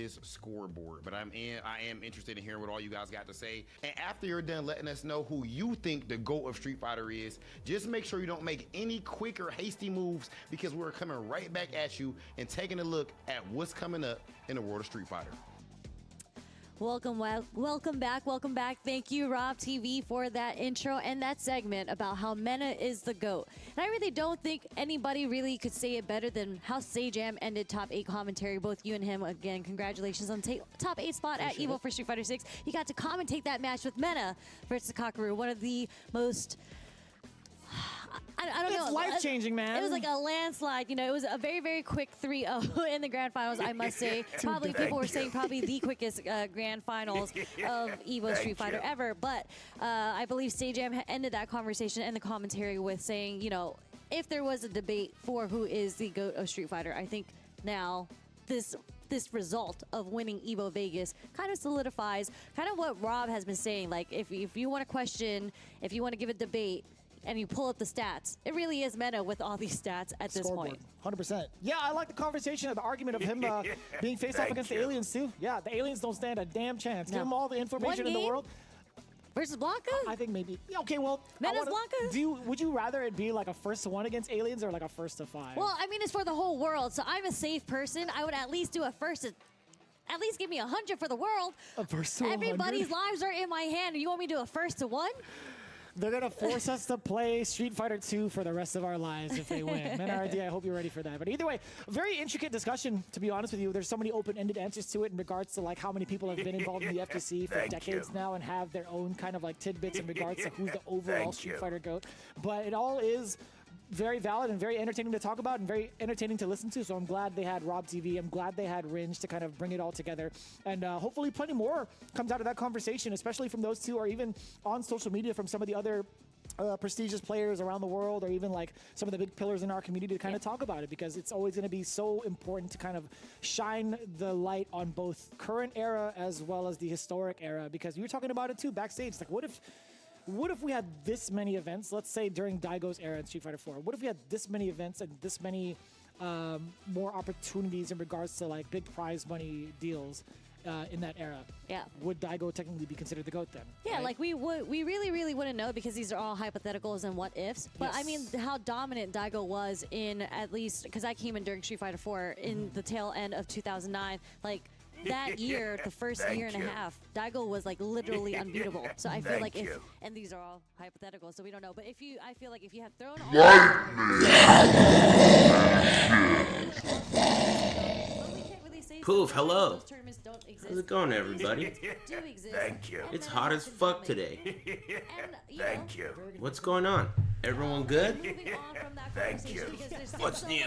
this scoreboard. But I am interested in hearing what all you guys got to say. And after you're done letting us know who you think the GOAT of Street Fighter is, just make sure you don't make any quick or hasty moves, because we're coming right back at you and taking a look at what's coming up in the world of Street Fighter. Welcome back. Thank you, Rob TV, for that intro and that segment about how Mena is the GOAT. And I really don't think anybody really could say it better than how Sajam ended top 8 commentary. Both you and him, again, congratulations on top 8 spot at EVO for Street Fighter 6. You got to commentate that match with Mena versus Kakaru, one of the most... I don't know. It's life-changing, man. It was like a landslide. You know, it was a very, very quick 3-0 in the grand finals, I must say. Probably people were saying probably the quickest grand finals of EVO Street Fighter ever. But I believe Sajam ended that conversation and the commentary with saying, you know, if there was a debate for who is the GOAT of Street Fighter, I think now this result of winning EVO Vegas kind of solidifies kind of what Rob has been saying. Like, if you want to question, if you want to give a debate, and you pull up the stats, it really is Mena with all these stats at this point. 100%. Yeah, I like the conversation, the argument of him being faced off against the aliens too. Yeah, the aliens don't stand a damn chance. Give them all the information in the world. Versus Blanca? I think maybe. Yeah, okay, well, Mena's Blanca? Would you rather it be like a 1-1 against aliens or like a 1-5? Well, I mean, it's for the whole world, so I'm a safe person. I would at least do a at least give me 100 for the world. A first to 100? Everybody's lives are in my hand. You want me to do a 1-1? They're going to force us to play Street Fighter 2 for the rest of our lives if they win. Menardi, I hope you're ready for that. But either way, very intricate discussion, to be honest with you. There's so many open-ended answers to it in regards to like how many people have been involved in the FGC for decades now and have their own kind of like tidbits in regards to who's the overall Street Fighter GOAT. But it all is very valid and very entertaining to talk about and very entertaining to listen to. So I'm glad they had Rob TV. I'm glad they had Ringe to kind of bring it all together. And hopefully plenty more comes out of that conversation, especially from those two or even on social media from some of the other prestigious players around the world, or even like some of the big pillars in our community to kind of talk about it, because it's always going to be so important to kind of shine the light on both current era as well as the historic era, because you were talking about it too backstage. Like, what if we had this many events, let's say during Daigo's era in Street Fighter 4, what if we had this many events and this many more opportunities in regards to like big prize money deals in that era? Yeah. Would Daigo technically be considered the GOAT then? Yeah, right? like we really wouldn't know, because these are all hypotheticals and what ifs. But I mean, how dominant Daigo was in, at least, because I came in during Street Fighter 4 in the tail end of 2009, like, that year, the first year and a half, Daigo was like literally unbeatable. So I feel like and these are all hypothetical, so we don't know. But I feel like if you had thrown all Poof, hello. How's it going, everybody? Thank you. It's hot as fuck today. Thank you. What's going on? Everyone good? Thank you. What's new?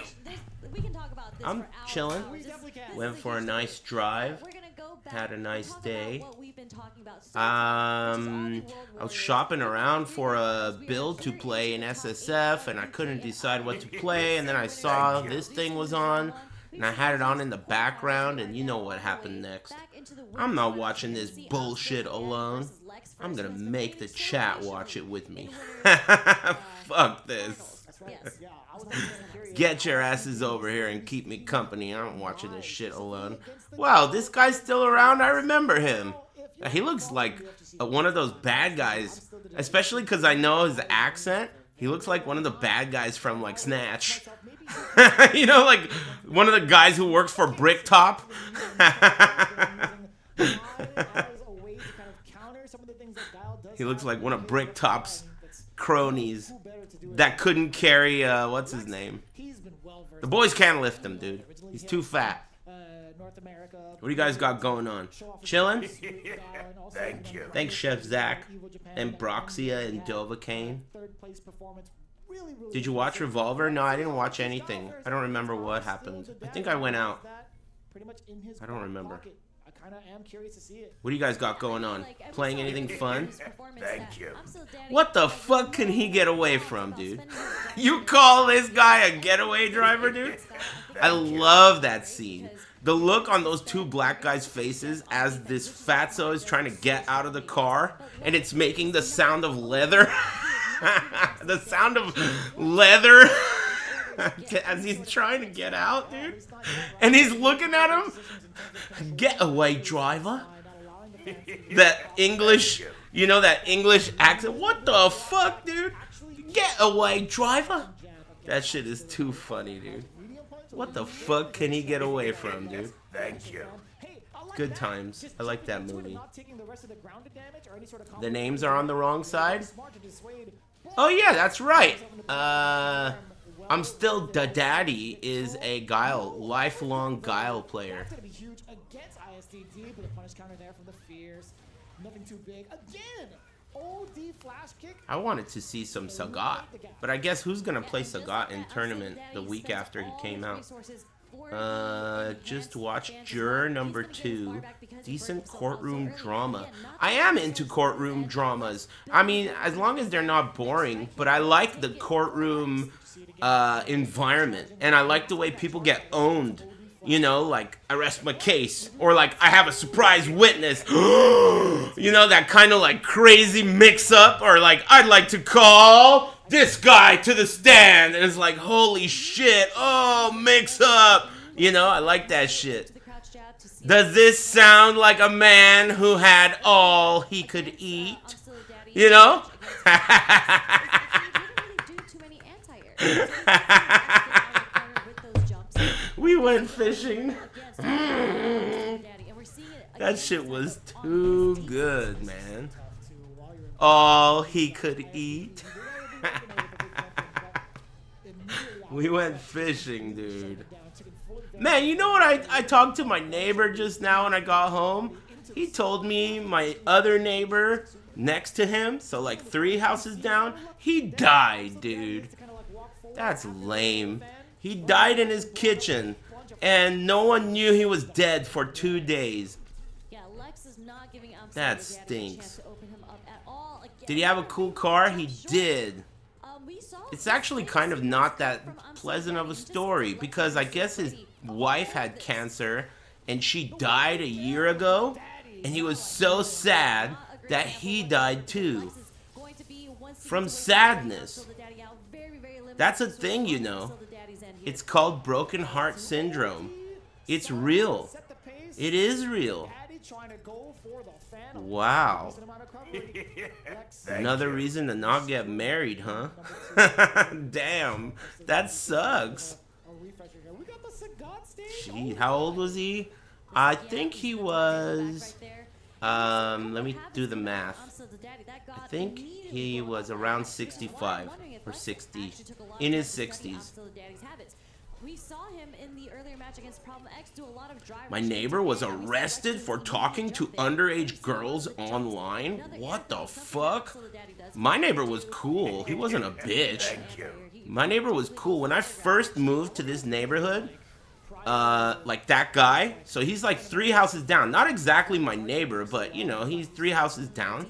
We can talk about this I'm for hours. chilling. This Went is for a the nice drive. We're gonna go back Had a and nice talk day. about what we've been talking about so far, which is all the I World was Warriors. shopping around for a build to play in SSF, and I couldn't decide what to play, and then I saw this thing was on, and I had it on in the background, and you know what happened next. I'm not watching this bullshit alone. I'm gonna make the chat watch it with me. Fuck this. Yes. Get your asses over here and keep me company. I'm watching this shit alone. Wow, this guy's still around? I remember him. He looks like one of those bad guys, especially because I know his accent. He looks like one of the bad guys from like Snatch. You know, like one of the guys who works for Bricktop. He looks like one of Bricktop's cronies that couldn't carry, what's his name? The boys can't lift him, dude. He's too fat. What do you guys got going on? Chilling? Thank you. Thanks, Chef Zach and Broxia and Dovahane. Did you watch Revolver? No, I didn't watch anything. I don't remember what happened. I think I went out. I don't remember. What do you guys got going on? Playing anything fun? Thank you. What the fuck can he get away from, dude? You call this guy a getaway driver, dude? I love that scene. The look on those two black guys' faces as this fatso is trying to get out of the car, and it's making the sound of leather. The sound of leather. As he's trying to get out, dude. And he's looking at him. Get away, driver. That English, you know, that English accent. What the fuck, dude? Get away, driver. That shit is too funny, dude. What the fuck can he get away from, dude? Thank you. Good times. I like that movie. The names are on the wrong side? Oh yeah, that's right. I'm Still the Daddy is a lifelong Guile player. I wanted to see some Sagat, but I guess who's gonna play Sagat in tournament the week after he came out? Just watch Juror number 2. Decent courtroom drama. I am into courtroom dramas. I mean, as long as they're not boring, but I like the courtroom environment, and I like the way people get owned. You know, like, I rest my case, or like, I have a surprise witness. You know, that kind of like crazy mix-up, or like, I'd like to call this guy to the stand, and it's like, holy shit, oh, mix-up. You know, I like that shit. Does this sound like a man who had all he could eat? You know? We went fishing. That shit was too good, man. All he could eat. We went fishing, dude. Man, you know what? I talked to my neighbor just now when I got home. He told me my other neighbor next to him, so like 3 houses down, he died, dude. That's lame. He died in his kitchen, and no one knew he was dead for 2 days. That stinks. Did he have a cool car? He did. It's actually kind of not that pleasant of a story, because I guess his wife had cancer, and she died a year ago, and he was so sad that he died too. From sadness. That's a thing, you know. It's called broken heart syndrome. It's real. It is real. Wow. Another reason to not get married, huh? Damn. That sucks. Gee, how old was he? I think he was... let me do the math. I think he was around 65 or 60. In his 60s. My neighbor was arrested for talking to underage girls online? What the fuck? My neighbor was cool. He wasn't a bitch. My neighbor was cool. When I first moved to this neighborhood, like that guy, so he's like 3 houses down. Not exactly my neighbor, but you know, he's 3 houses down.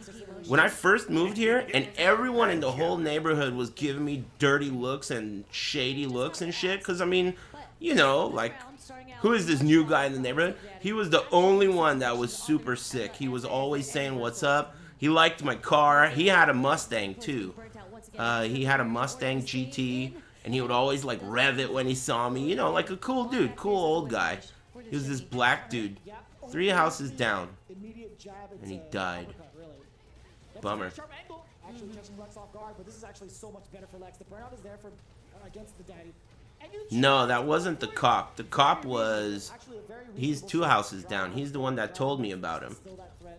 When I first moved here, and everyone in the whole neighborhood was giving me dirty looks and shady looks and shit, because I mean, you know, like, who is this new guy in the neighborhood? He was the only one that was super sick. He was always saying what's up. He liked my car. He had a Mustang too. He had a Mustang GT, and he would always like rev it when he saw me. You know, like a cool dude, cool old guy. He was this black dude, 3 houses down, and he died. Bummer. No, that wasn't the cop. The cop was... He's 2 houses down. He's the one that told me about him.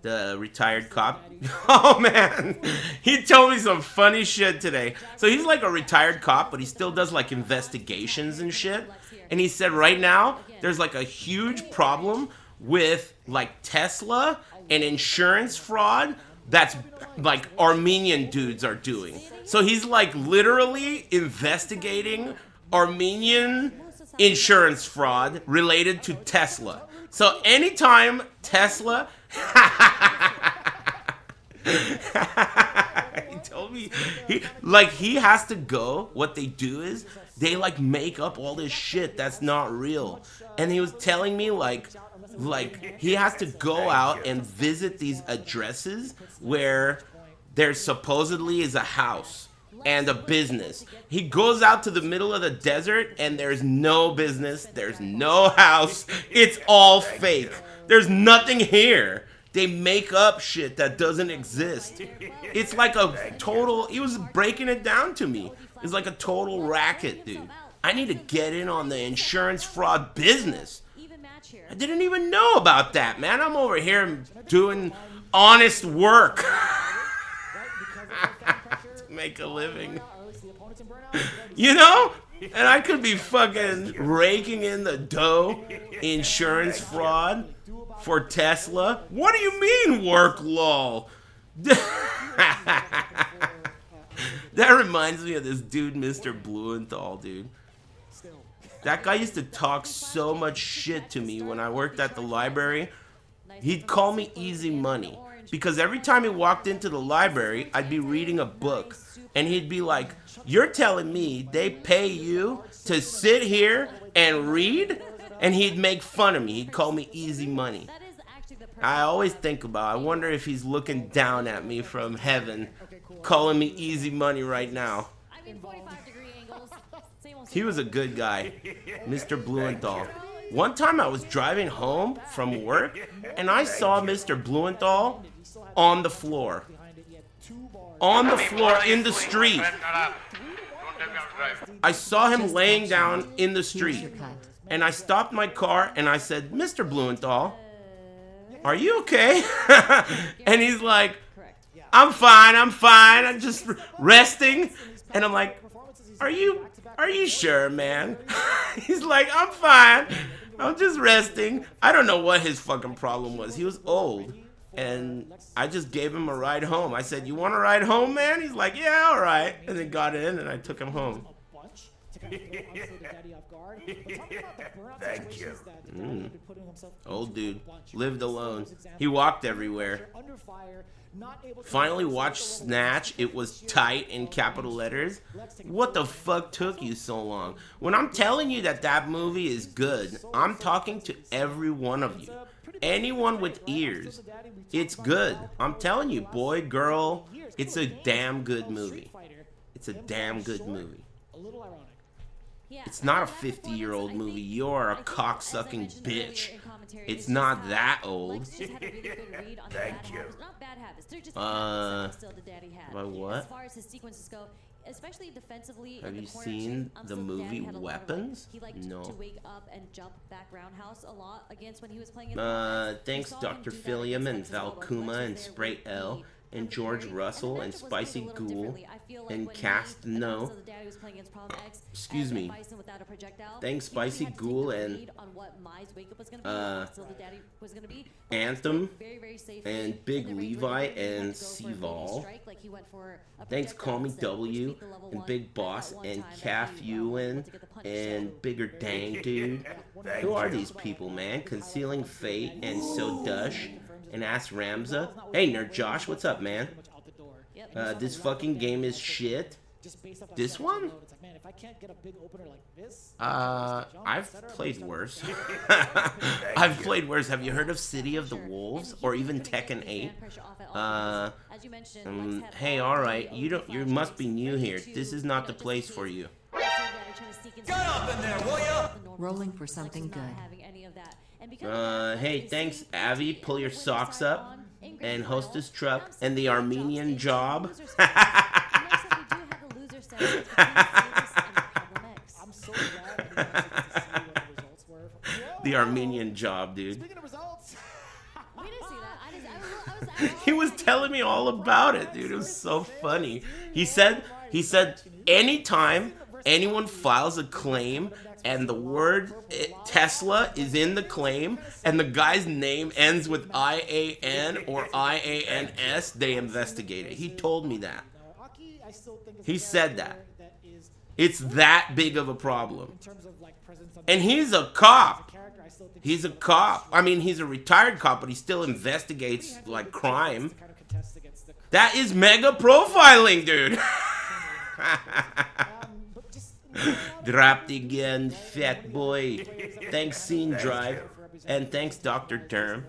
The retired cop. Oh, man. He told me some funny shit today. So he's like a retired cop, but he still does like investigations and shit. And he said right now, there's like a huge problem with like Tesla and insurance fraud that's like Armenian dudes are doing. So he's like literally investigating Armenian insurance fraud related to Tesla. So anytime Tesla he told me he has to go, what they do is they like make up all this shit that's not real. And he was telling me like he has to go out and visit these addresses where there supposedly is a house and a business. He goes out to the middle of the desert and there's no business, there's no house, it's all fake. There's nothing here. They make up shit that doesn't exist. It's like a total, he was breaking it down to me. It's like a total racket, dude. I need to get in on the insurance fraud business. I didn't even know about that, man. I'm over here doing honest work to make a living. You know? And I could be fucking raking in the dough, insurance fraud for Tesla. What do you mean work, lol? That reminds me of this dude, Mr. Blumenthal, dude. That guy used to talk so much shit to me when I worked at the library. He'd call me easy money. Because every time he walked into the library, I'd be reading a book. And he'd be like, you're telling me they pay you to sit here and read? And he'd make fun of me. He'd call me easy money. I always think about, I wonder if he's looking down at me from heaven, calling me easy money right now. He was a good guy, Mr. Blumenthal. One time I was driving home from work, and I saw Mr. Blumenthal on the floor. On the floor in the street. I saw him laying down in the street. And I stopped my car, and I said, Mr. Blumenthal, are you okay? And he's like, I'm fine, I'm just resting. And I'm like, are you sure, man? He's like, I'm fine, I'm just resting. I don't know what his fucking problem was. He was old. And I just gave him a ride home. I said, you want a ride home, man? He's like, yeah, all right. And then got in, and I took him home. Thank you. Old dude. Lived alone. He walked everywhere. Finally watched Snatch. It was tight in capital letters. What the fuck took you so long? When I'm telling you that that movie is good, I'm talking to every one of you. Anyone with ears. It's good. I'm telling you, boy, girl, it's a damn good movie. It's a damn good movie. It's not a 50-year-old movie. You're a cocksucking bitch. It's not that old. Thank you. By what? Especially defensively. Have you seen the movie Weapons? No. To wake up and jump back roundhouse a lot against when he was playing in Thanks Dr. Philium and Valkuma and Spray L and George Russell and Spicy Ghoul and Cast No. Excuse me. Thanks Spicy Ghoul and Anthem and Big Levi and Seaval. Thanks Call Me W and Big Boss and Calf Ewan and Bigger Dang Dude. Who are these people, man? Concealing Fate and So Dush and Ask Ramza. Hey Nerd Josh, what's up, man? This fucking game is shit. This one? I've played worse. I've played worse. Have you heard of City of the Wolves or even Tekken 8? Hey, all right. You must be new here. This is not the place for you. Get up in there, will ya? Rolling for something good. Hey, thanks, Avi. Pull your socks up and Hostess Truck and the Armenian Job. The Armenian Job, dude. He was telling me all about it, dude. It was so funny. He said anytime anyone files a claim and the word Tesla is in the claim and the guy's name ends with IAN or IANS, they investigate it. He told me that. He said that. It's that big of a problem. And he's a cop. He's a cop. I mean, he's a retired cop, but he still investigates, like, crime. That is mega profiling, dude. Dropped again, fat boy. Thanks, Scene Drive. And thanks, Dr. Term.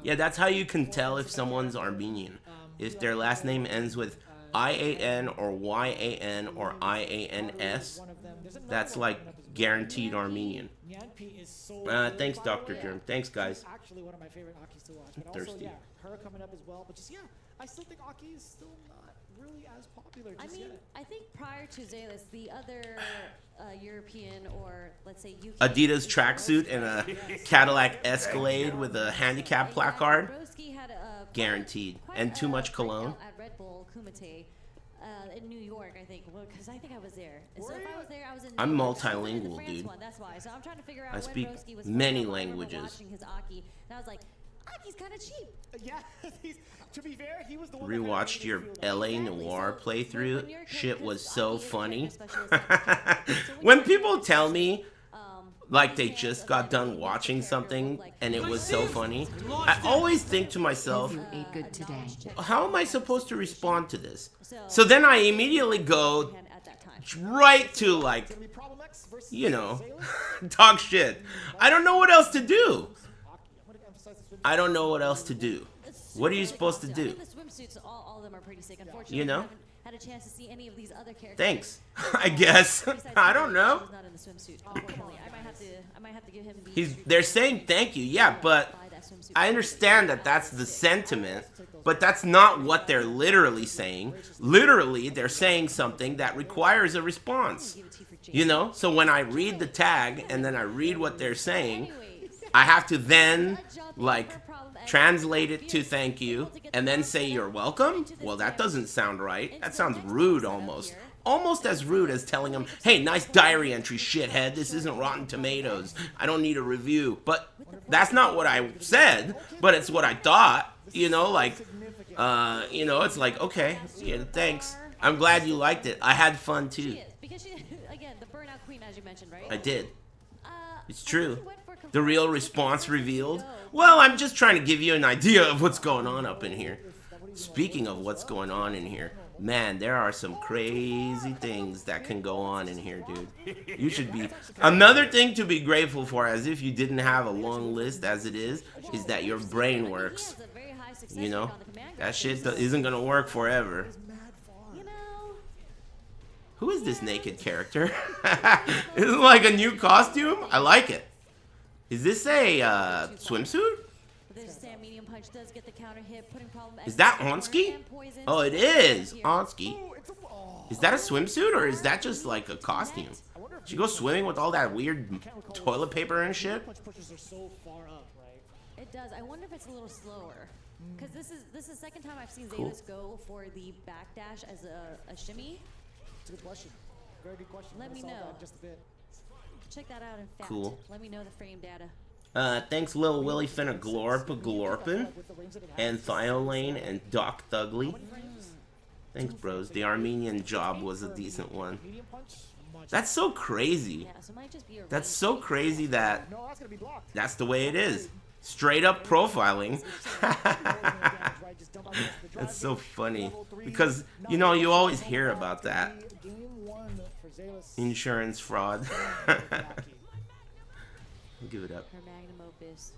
Yeah, that's how you can tell if someone's Armenian. If their last name ends with IAN or YAN or IANS, that's like guaranteed Armenian. Thanks, Dr. Germ. Thanks, guys. Actually, one of my favorite Akis to watch. But Thirsty. also, yeah, her coming up as well. But just I still think Aki is still not really as popular. I mean, I think prior to Zalis, the other European or let's say UK Adidas tracksuit and a Cadillac Escalade with a handicap placard, Broski had a guaranteed, and too much cologne. at Red Bull Kumite in New York, I think, because I think I was there. And so if I was there, I was in. I'm New York. I was in the multilingual, France dude. one, that's why. So I'm trying to figure out I when speak Broski was many from. I remember languages. watching his Aki, and I was like, Aki's kind of cheap. Yeah, to be fair, he was the one. Rewatched your LA Noir playthrough. Shit was so funny. When people tell me like they just got done watching something and it was so funny, I always think to myself, You ate good today. how am I supposed to respond to this? So then I immediately go At that time. right to like, you know, talk shit. I don't know what else to do. I don't know what else to do. What are you supposed to I do? think the swimsuits, all of them are pretty sick. Unfortunately, You know? I haven't had a chance to see any of these other characters. Thanks. I guess. I don't know. He's not in the swimsuit. Unfortunately, I might have to give him the. They're saying thank you, yeah, but buy that swimsuit. I understand that that's the sentiment, but that's not what they're literally saying. Literally, they're saying something that requires a response. You know? So when I read the tag and then I read what they're saying, I have to then, like, translate it to thank you and then say you're welcome? Well, that doesn't sound right. That sounds rude almost. Almost as rude as telling them, hey, nice diary entry, shithead. This isn't Rotten Tomatoes. I don't need a review. But that's not what I said, but it's what I thought. You know, like, you know, it's like, okay, yeah, thanks. I'm glad you liked it. I had fun too. Because she, again, the burnout queen, as you mentioned, right? I did. It's true. Went for The real response revealed. Well, I'm just trying to give you an idea of what's going on up in here. Speaking of what's going on in here, man, there are some crazy things that can go on in here, dude. You should be... Another thing to be grateful for, as if you didn't have a long list as it is that your brain works. You know? That shit isn't gonna work forever. You know, Who is this naked character? Is it like a new costume? I like it. Is this a swimsuit? this Sam medium punch does get the counter hit, putting problem. Is that Onsky? Oh, it is Onsky. Is that a swimsuit or is that just like a costume? She goes swimming with all that weird toilet paper and shit. Pushes are so far up, right? It does. I wonder if it's a little slower. Because this is the second time I've seen Cool. Zetas go for the backdash as a shimmy. It's a good question. Very good question. Let me Solve know. that just a bit. Check that out in fact. Cool. Let me know the frame data. Thanks Lil Willie finna glorp glorpin and Thiolane and Doc Thugly. Thanks bros. The Armenian job was a decent one. Medium punch. Much. That's so crazy. Yeah, so it might just be a That's range so thing. crazy that No, that's gonna be blocked. that's the way it is. Straight up profiling. That's so funny. Because, you know, you always hear about that. Game 1 for Zalis. Insurance fraud. Give it up. Her magnum opus.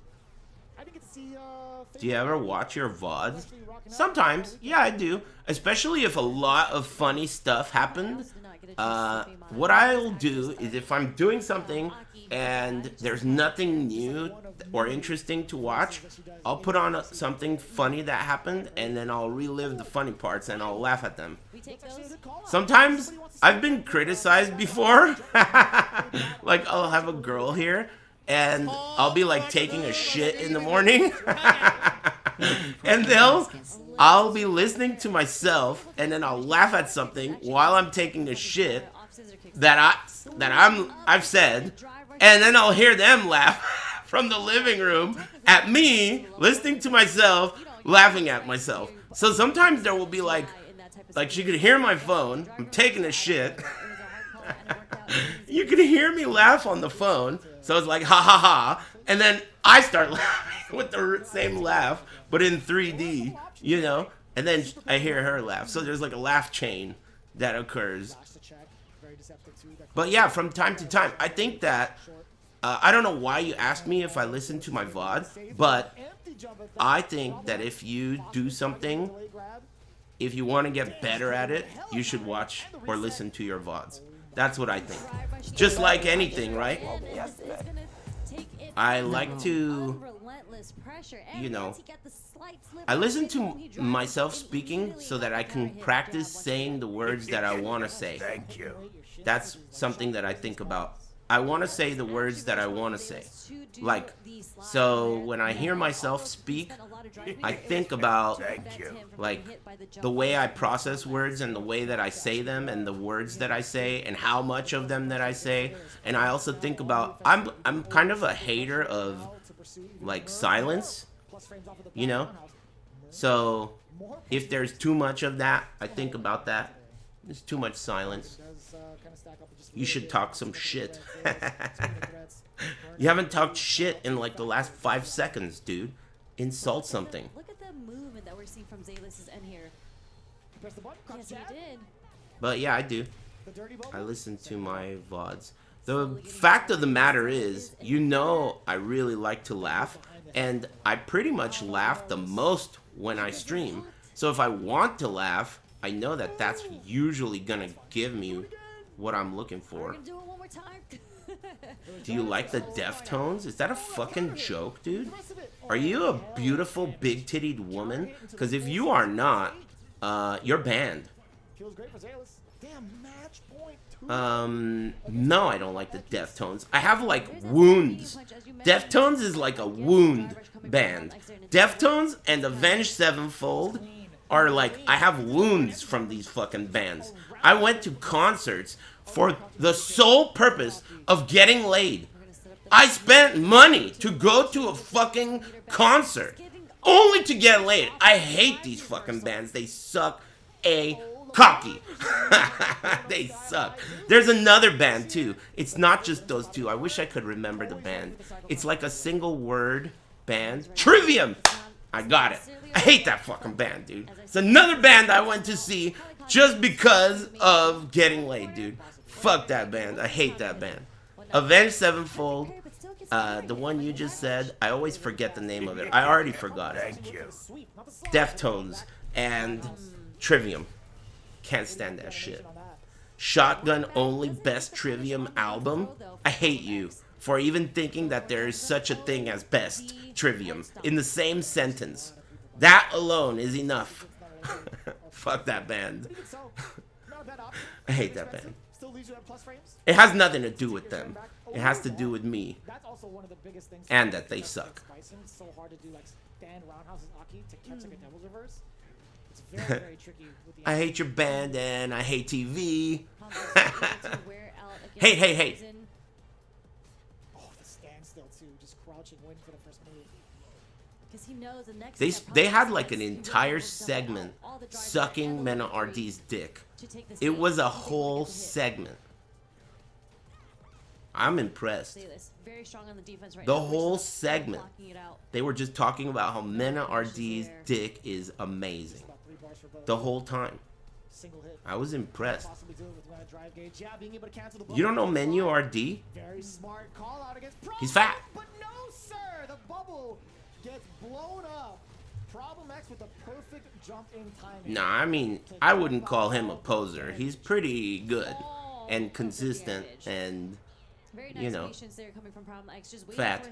I didn't get to see. Do you ever watch your VODs? Sometimes. Yeah, I do. Especially if a lot of funny stuff happened. What I'll do is if I'm doing something and there's nothing new or interesting to watch, I'll put on something funny that happened and then I'll relive the funny parts and I'll laugh at them. We take those. Sometimes I've been criticized before. Like I'll have a girl here and I'll be like taking a shit in the morning. And I'll be listening to myself and then I'll laugh at something while I'm taking a shit I've said, and then I'll hear them laugh from the living room at me listening to myself laughing at myself. So sometimes there will be like she could hear my phone, I'm taking a shit. You can hear me laugh on the phone, so it's like ha ha ha, and then I start laughing with the same laugh, but in 3D, you know, and then I hear her laugh. So there's like a laugh chain that occurs. But yeah, from time to time, I think that, I don't know why you asked me if I listen to my VOD, but I think that if you do something if you want to get better at it, you should watch or listen to your VODs. That's what I think. Just like anything, right? I like to, you know, I listen to myself speaking so that I can practice saying the words that I want to say. Thank you. That's something that I think about. I want to say the words that I want to say. Like, so when I hear myself speak, I think about, like, the way I process words and the way that I say them and the words that I say and how much of them that I say. And I also think about, I'm kind of a hater of, like, silence, you know? So if there's too much of that, I think about that. There's too much silence. You should talk some shit. You haven't talked shit in like the last 5 seconds, dude. Insult something. Look at the movement that we're seeing from Zalis' end here. Yes, he did. But yeah, I do. I listen to my VODs. The fact of the matter is, you know, I really like to laugh, and I pretty much laugh the most when I stream. So if I want to laugh, I know that that's usually gonna give me what I'm looking for. Do it one more time. Do you like the Deftones? Is that a fucking joke, dude? Are you a beautiful big-tittied woman? Because if you are not, you're banned. No, I don't like the Deftones. I have, like, wounds. Deftones is like a wound band. Deftones and Avenged Sevenfold are like, I have wounds from these fucking bands. I went to concerts for the sole purpose of getting laid. I spent money to go to a fucking concert only to get laid. I hate these fucking bands. They suck a cocky. They suck. There's another band too. It's not just those two. I wish I could remember the band. It's like a single word band. Trivium! I got it. I hate that fucking band, dude. It's another band I went to see just because of getting laid, dude. Fuck that band. I hate that band. Avenged Sevenfold, the one you just said, I always forget the name of it. I already forgot it. Thank you. Deftones and Trivium. Can't stand that shit. Shotgun only best Trivium album? I hate you for even thinking that there is such a thing as best Trivium in the same sentence. That alone is enough. Fuck that band. I hate that band. It has nothing to do with them. It has to do with me. And that they suck. I hate your band and I hate TV. Hate. They had like an entire segment sucking Mena RD's dick. It was a whole segment. I'm impressed. The whole segment. They were just talking about how Mena RD's dick is amazing. The whole time. I was impressed. You don't know Menu RD? He's fat. But no, sir. The bubble gets blown up. Problem X with the perfect jump in timing. Nah, I mean, I wouldn't call him a poser. He's pretty good and consistent and, you know, fat.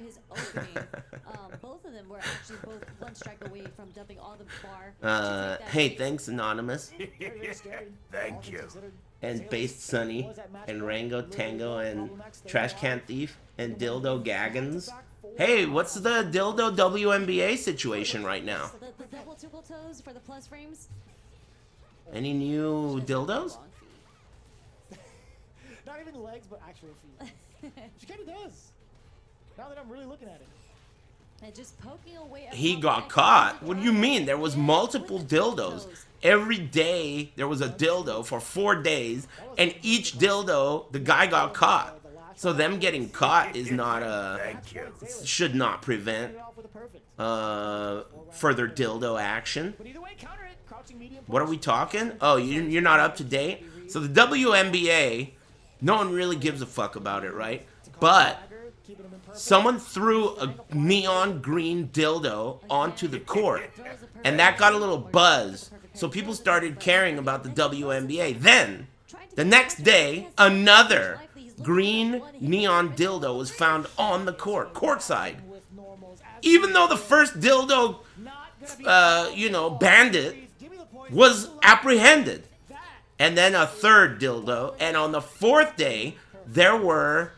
Both of them were actually one strike away from dumping all the bar. Hey, thanks, Anonymous. Thank you. And Based Sunny and Rango Tango and Trash Can Thief and Dildo Gaggins. Hey, what's the Dildo WNBA situation right now? The double triple toes for the plus frames. Any new dildos? Not even legs, but actual feet. She kind of does. Now that I'm really looking at it. And just poking away. He got caught? What do you mean? There was multiple dildos. Every day there was a dildo for 4 days, and each dildo, the guy got caught. So them getting caught is not should not prevent further dildo action. What are we talking? Oh, you're not up to date? So the WNBA, no one really gives a fuck about it, right? But someone threw a neon green dildo onto the court, and that got a little buzz So people started caring about the WNBA. Then, the next day, another green neon dildo was found on the court, courtside. Even though the first dildo, bandit was apprehended. And then a third dildo. And on the fourth day, there were,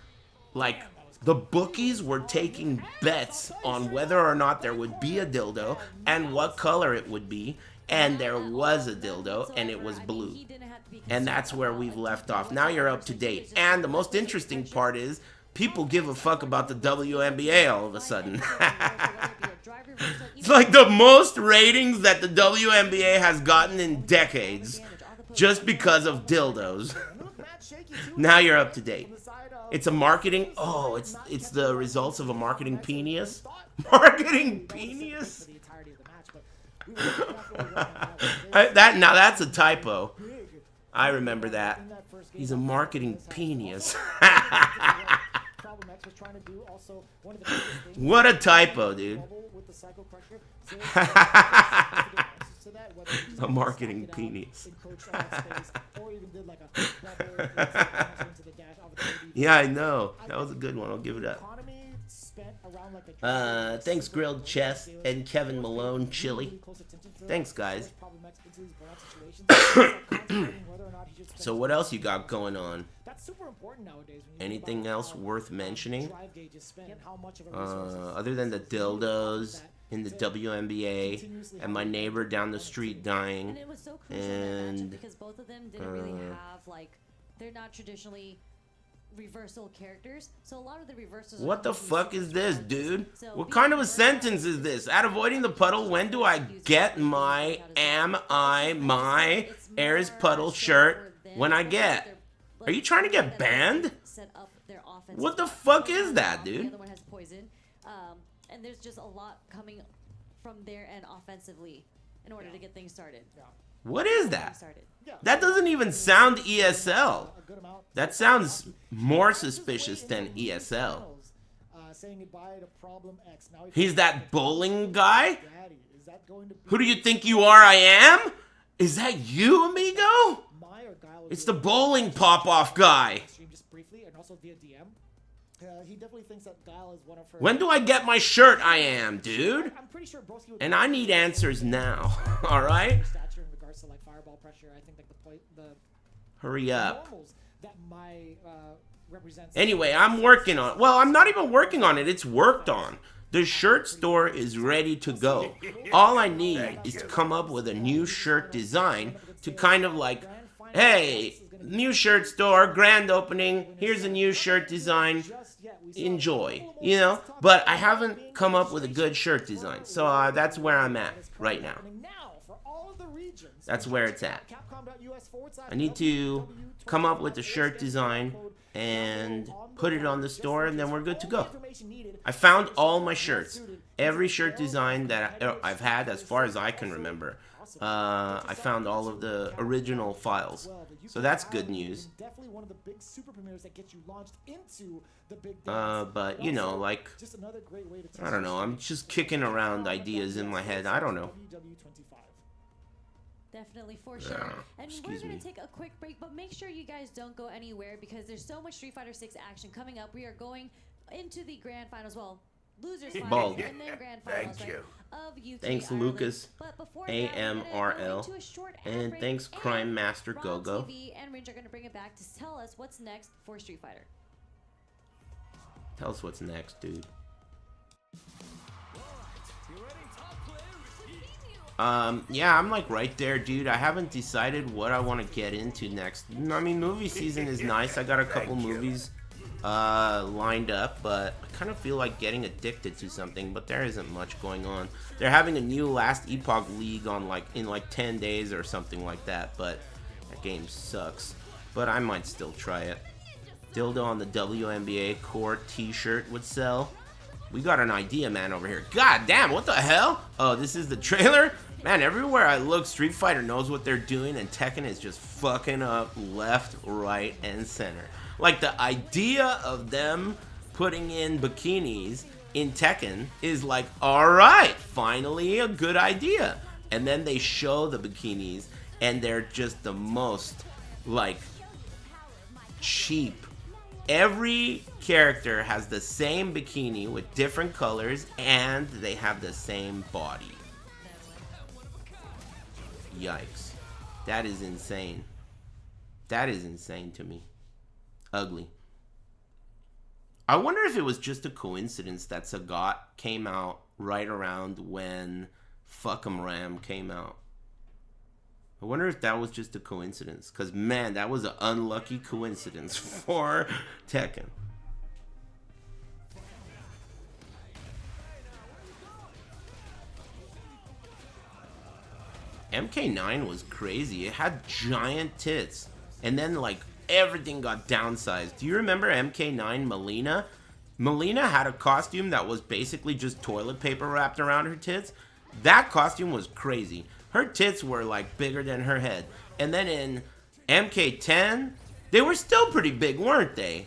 like, the bookies were taking bets on whether or not there would be a dildo and what color it would be. And there was a dildo, and it was blue. And that's where we've left off. Now you're up to date. And the most interesting part is, people give a fuck about the WNBA all of a sudden. It's like the most ratings that the WNBA has gotten in decades just because of dildos. Now you're up to date. It's a marketing... Oh, it's the results of a marketing penis? Marketing penis? Now that's a typo. I remember that. He's a marketing penis. What a typo, dude. A marketing penis. Yeah, I know. That was a good one. I'll give it up. Thanks, Grilled Chess and Kevin Malone Chili. Thanks, guys. So what else you got going on? Anything else worth mentioning? Other than the dildos in the WNBA and my neighbor down the street dying. And it was so crucial in that match because both of them didn't really have, like, they're not traditionally reversal characters, so a lot of the reversals. What the fuck is this, dude? What kind of a sentence is this? At avoiding the puddle, when do I get my Aris puddle shirt? When I get? Are you trying to get banned? What the fuck is that, dude? The other one has poison, and there's just a lot coming from their end offensively in order to get things started. What is that? That doesn't even sound ESL. That sounds more suspicious than ESL. He's that bowling guy? Who do you think you are, I am? Is that you, amigo? It's the bowling pop-off guy. When do I get my shirt, I am, dude? And I need answers now, alright? Hurry up. Anyway, I'm working on it. Well, I'm not even working on it. It's worked on. The shirt store is ready to go. All I need is to come up with a new shirt design to kind of like, hey, new shirt store, grand opening, here's a new shirt design, enjoy, you know? But I haven't come up with a good shirt design. So that's where I'm at right now. That's where it's at. I need to come up with a shirt design and put it on the store, and then we're good to go. I found all my shirts. Every shirt design that I've had as far as I can remember. I found all of the original files. So that's good news. But, you know, like, I don't know. I'm just kicking around ideas in my head. I don't know. Definitely, for sure. And we're going to take a quick break, but make sure you guys don't go anywhere because there's so much Street Fighter 6 action coming up. We are going into the grand finals, well, losers finals and then grand finals. Thank you. Of UK Thanks, Ireland. Lucas, But before AMRL, and thanks, Crime Master Gogo. TV and Ringe are going to bring it back to tell us what's next for Street Fighter. Tell us what's next, dude. Yeah, I'm like right there, dude. I haven't decided what I want to get into next. I mean, movie season is nice. I got a couple movies lined up, but I kind of feel like getting addicted to something, but there isn't much going on. They're having a new Last Epoch League on in 10 days or something like that, but that game sucks. But I might still try it. Dildo on the WNBA court t-shirt would sell. We got an idea, man, over here. God damn, what the hell? Oh, this is the trailer? Man, everywhere I look, Street Fighter knows what they're doing, and Tekken is just fucking up left, right, and center. Like, the idea of them putting in bikinis in Tekken is like, alright, finally a good idea. and then they show the bikinis, and they're just the most, like, cheap. Every character has the same bikini with different colors, and they have the same body. Yikes. That is insane. That is insane to me. Ugly. I wonder if it was just a coincidence that Sagat came out right around when Fuck'em Ram came out. I wonder if that was just a coincidence. Because, man, that was an unlucky coincidence for Tekken. MK9 was crazy. It had giant tits. And then, like, everything got downsized. Do you remember MK9 Melina? Melina had a costume that was basically just toilet paper wrapped around her tits. That costume was crazy. Her tits were, like, bigger than her head. And then in MK10, they were still pretty big, weren't they?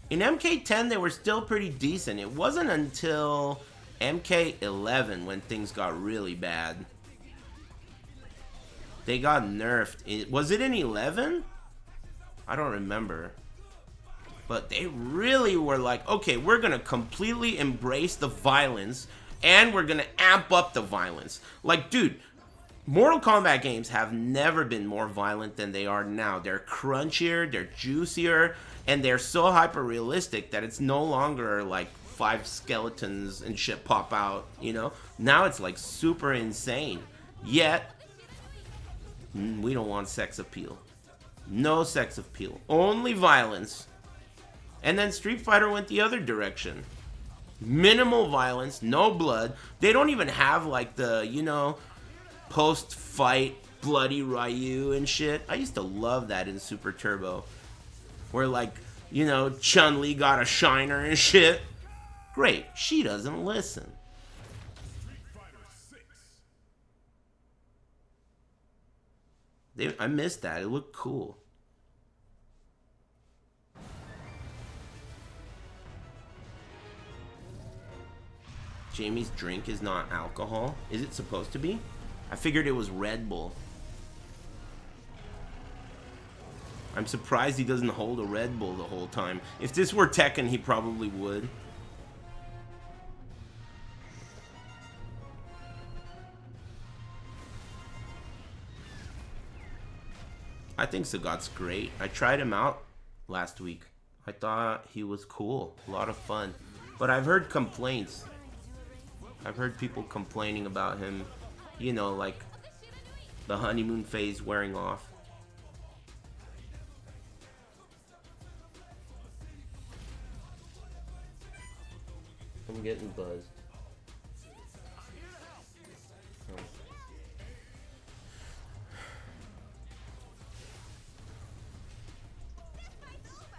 In MK10, they were still pretty decent. It wasn't until MK11 when things got really bad. They got nerfed. Was it in 11? I don't remember. But they really were like, okay, we're going to completely embrace the violence, and we're going to amp up the violence. Like, dude, Mortal Kombat games have never been more violent than they are now. They're crunchier, they're juicier, and they're so hyper-realistic that it's no longer like 5 skeletons and shit pop out, you know? Now it's like super insane. Yet, we don't want sex appeal. No sex appeal. Only violence. And then Street Fighter went the other direction. Minimal violence, no blood. They don't even have like the, you know, post-fight bloody Ryu and shit. I used to love that in Super Turbo. Where like, you know, Chun-Li got a shiner and shit. Great. She doesn't listen. I missed that. It looked cool. Jamie's drink is not alcohol. Is it supposed to be? I figured it was Red Bull. I'm surprised he doesn't hold a Red Bull the whole time. If this were Tekken, he probably would. I think Sagat's great. I tried him out last week. I thought he was cool. A lot of fun. But I've heard complaints. I've heard people complaining about him. You know, like the honeymoon phase wearing off. I'm getting buzzed.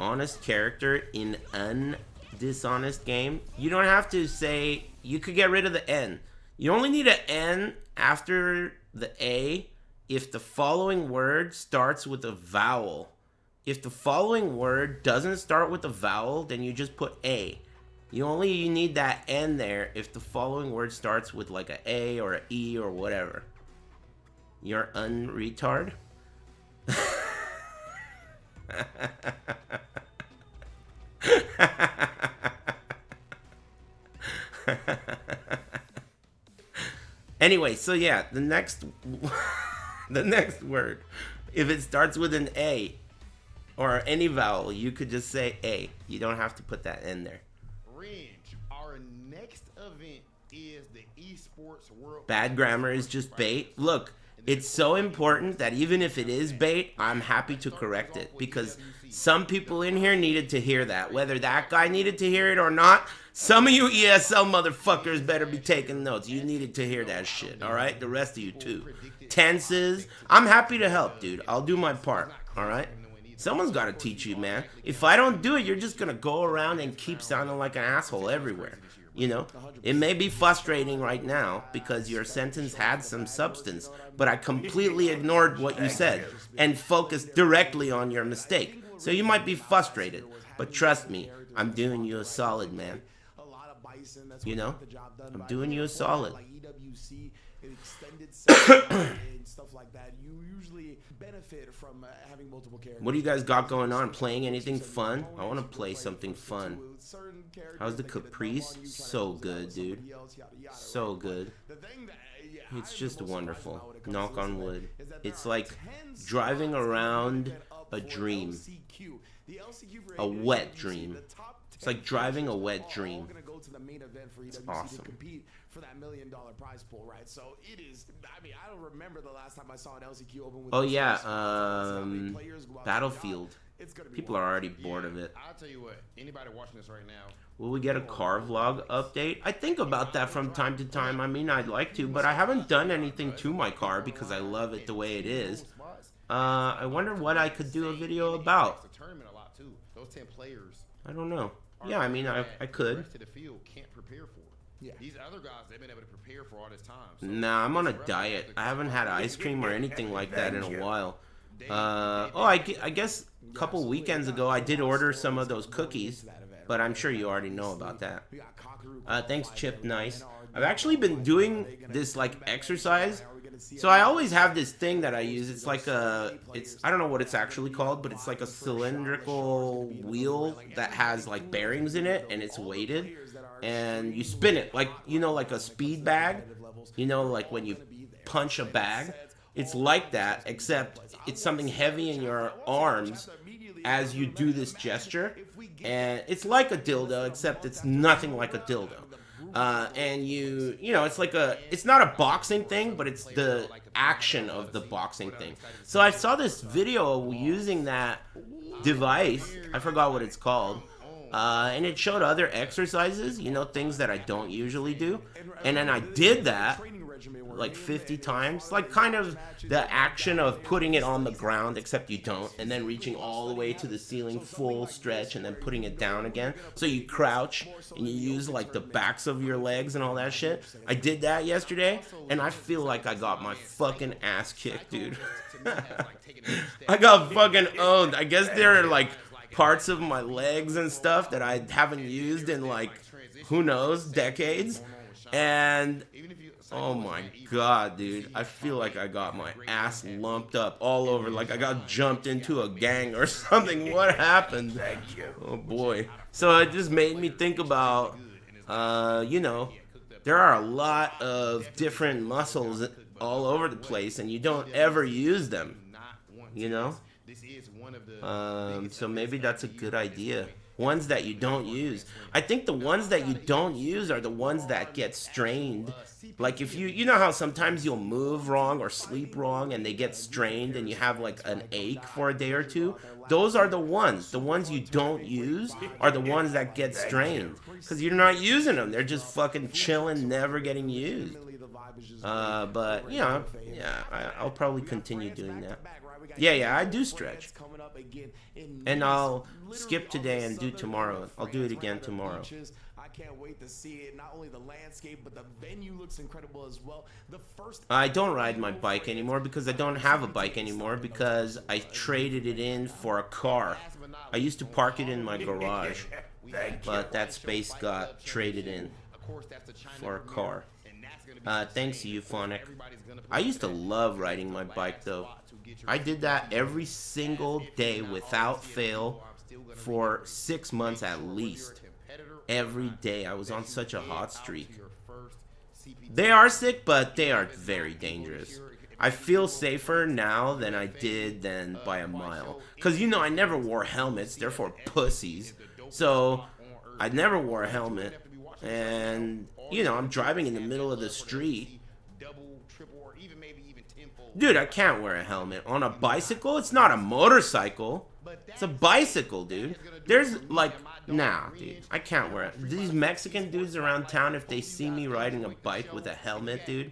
Honest character in an dishonest game. You don't have to say, you could get rid of the N. You only need an N after the A if the following word starts with a vowel. If the following word doesn't start with a vowel, then you just put A. You need that N there if the following word starts with like a A or a E or whatever. You're unretard. Anyway, so yeah, the next word, if it starts with an A or any vowel, you could just say A. You don't have to put that in there. Range, our next event is the Esports World. Bad grammar is just bait. Look, it's so important that even if it is bait, I'm happy to correct it, because some people in here needed to hear that. Whether that guy needed to hear it or not, some of you ESL motherfuckers better be taking notes. You needed to hear that shit, alright? The rest of you too. Tenses, I'm happy to help, dude. I'll do my part, alright? Someone's got to teach you, man. If I don't do it, you're just going to go around and keep sounding like an asshole everywhere. You know, it may be frustrating right now because your sentence had some substance, but I completely ignored what you said and focused directly on your mistake. So you might be frustrated, but trust me, I'm doing you a solid, man. You know, I'm doing you a solid. And stuff like that. You usually benefit from having multiple characters. What do you guys got going on? Playing anything fun? I want to play something fun. How's the Caprice? So good, dude. So good. It's just wonderful. Knock on wood. It's like driving around a dream. A wet dream. It's like driving a wet dream. It's awesome. For that $1 million prize pool, right? So it is. I mean, I don't remember the last time I saw an LCQ open with. Oh yeah, Battlefield. People are already bored of it. I'll tell you what. Anybody watching this right now? Will we get a car vlog update? I think about that from time to time. I mean, I'd like to, but I haven't done anything to my car because I love it the way it is. I wonder what I could do a video about. I don't know. Yeah, I mean, I could. The rest of the field can't prepare for. Yeah. These other guys, they've been able to prepare for all this time. So nah, I'm on a diet. I haven't had ice cream or anything like that in a while. I guess a couple weekends ago I did order some of those cookies, but I'm sure you already know about that. Thanks, Chip. Nice. I've actually been doing this like exercise. So I always have this thing that I use. It's like I don't know what it's actually called, but it's like a cylindrical wheel that has like bearings in it and it's weighted. And you spin it like, you know, like a speed bag, you know, like when you punch a bag. It's like that, except it's something heavy in your arms as you do this gesture. And it's like a dildo, except it's nothing like a dildo. And you know, it's like it's not a boxing thing, but it's the action of the boxing thing. So I saw this video using that device. I forgot what it's called. And it showed other exercises, you know, things that I don't usually do. And then I did that like 50 times, like kind of the action of putting it on the ground, except you don't, and then reaching all the way to the ceiling, full stretch, and then putting it down again. So you crouch and you use like the backs of your legs and all that shit. I did that yesterday, and I feel like I got my fucking ass kicked, dude. I got fucking owned. I guess there are like parts of my legs and stuff that I haven't used in like, who knows, decades. And oh my god, dude, I feel like I got my ass lumped up all over, like I got jumped into a gang or something. What happened? Thank you. Oh boy. So it just made me think about, you know, there are a lot of different muscles all over the place and you don't ever use them, you know? So maybe that's a good idea. Ones that you don't use. I think the ones that you don't use are the ones that get strained. Like if you know how sometimes you'll move wrong or sleep wrong and they get strained and you have like an ache for a day or two. Those are the ones. The ones you don't use are the ones that get strained. Because you're not using them. They're just fucking chilling, never getting used. But, you know, yeah, I'll probably continue doing that. Yeah, I do stretch. And I'll skip today and do tomorrow. I'll do it again tomorrow. I can't wait to see it. Not only the landscape, but the venue looks incredible as well. I don't ride my bike anymore because I don't have a bike anymore because I traded it in for a car. I used to park it in my garage, but that space got traded in for a car. Thanks, Euphonic. I used to love riding my bike though. I did that every single day without fail for 6 months at least. Every day. I was on such a hot streak. They are sick, but they are very dangerous. I feel safer now than I did then by a mile. Because, you know, I never wore helmets. They're for pussies. So, I never wore a helmet. And, you know, I'm driving in the middle of the street. Dude, I can't wear a helmet. On a bicycle? It's not a motorcycle. It's a bicycle, dude. There's, like, nah, dude. I can't wear it. These Mexican dudes around town, if they see me riding a bike with a helmet, dude,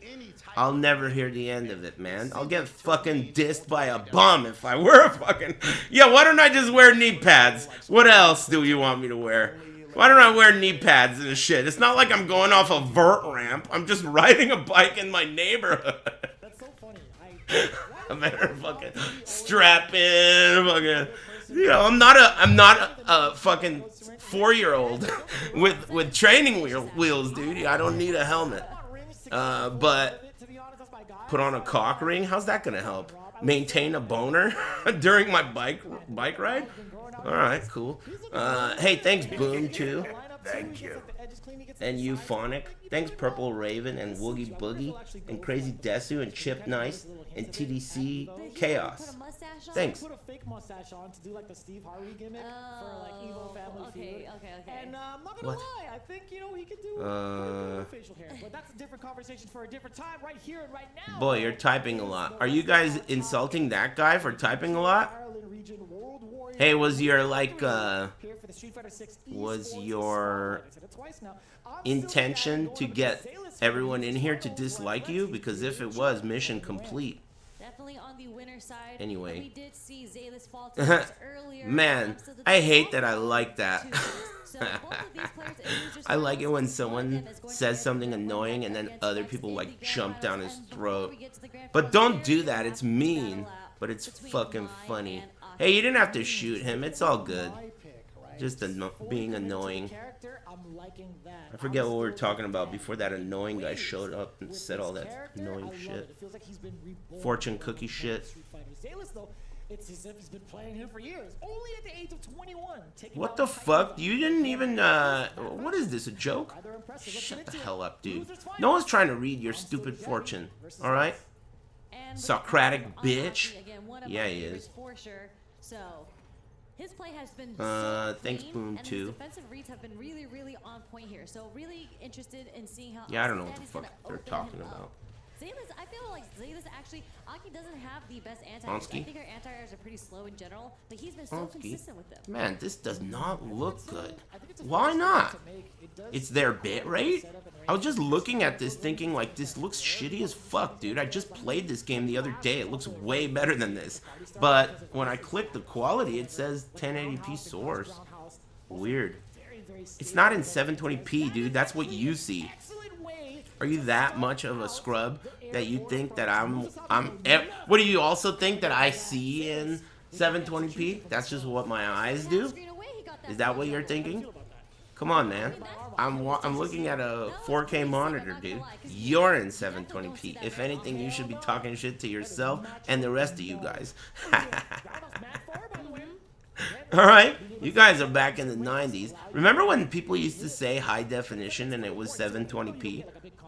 I'll never hear the end of it, man. I'll get fucking dissed by a bum if I wear a fucking... Yeah, why don't I just wear knee pads? What else do you want me to wear? Why don't I wear knee pads and shit? It's not like I'm going off a vert ramp. I'm just riding a bike in my neighborhood. That's so funny. I better fucking strap in, fucking. You know, I'm not a fucking 4-year-old with training wheels, dude. I don't need a helmet. But put on a cock ring. How's that gonna help? Maintain a boner during my bike ride? All right, cool. Hey, thanks Boom too. Thank you. And Euphonic. Thanks Purple Raven and Woogie Boogie and Crazy Desu and Chip Nice and TDC Chaos. Thanks. Put a fake mustache on to do like the Steve Harvey gimmick for like Evo Family Feud. Okay. And I'm not gonna lie, I think he could do facial hair, but that's a different conversation for a different time, right here and right now. Boy, you're typing a lot. Are you guys insulting that guy for typing a lot? Hey, was your intention to get everyone in here to dislike you? Because if it was, mission complete. Definitely on the winner side. Anyway. We did see Zalis fall to this earlier. Man, I hate that I like that. I like it when someone says something annoying and then other people like jump down his throat. But don't do that, it's mean. But it's fucking funny. Hey, you didn't have to shoot him, it's all good. Just being annoying. I forget what we were talking about before that annoying guy showed up and said all that annoying shit. Fortune cookie shit. It's as if he's been playing him for years, only at the age of 21. What the fuck? You didn't even, what is this, a joke? Shut the hell up, dude. No one's trying to read your stupid fortune, alright? Socratic bitch. Yeah, he is. So, his play has been so thanks clean, Boom and too. his defensive reads have been really on point here. So really interested in seeing how. Yeah, I don't know what the fuck they're talking about. Zalis, I feel like Zalis actually, Aki doesn't have the best anti-airs. Onsky? I think her anti-airs are pretty slow in general, but he's been so consistent with them. Man, this does not look good. Why not? It's their bit rate? I was just looking at this thinking like this looks shitty as fuck, dude. I just played this game the other day. It looks way better than this. But when I click the quality, it says 1080p source. Weird. It's not in 720p, dude. That's what you see. Are you that much of a scrub that you think that what do you also think that I see in 720p? That's just what my eyes do? Is that what you're thinking? Come on, man. I'm looking at a 4K monitor, dude. You're in 720p. If anything, you should be talking shit to yourself and the rest of you guys. Alright, you guys are back in the 90s. Remember when people used to say high definition and it was 720p?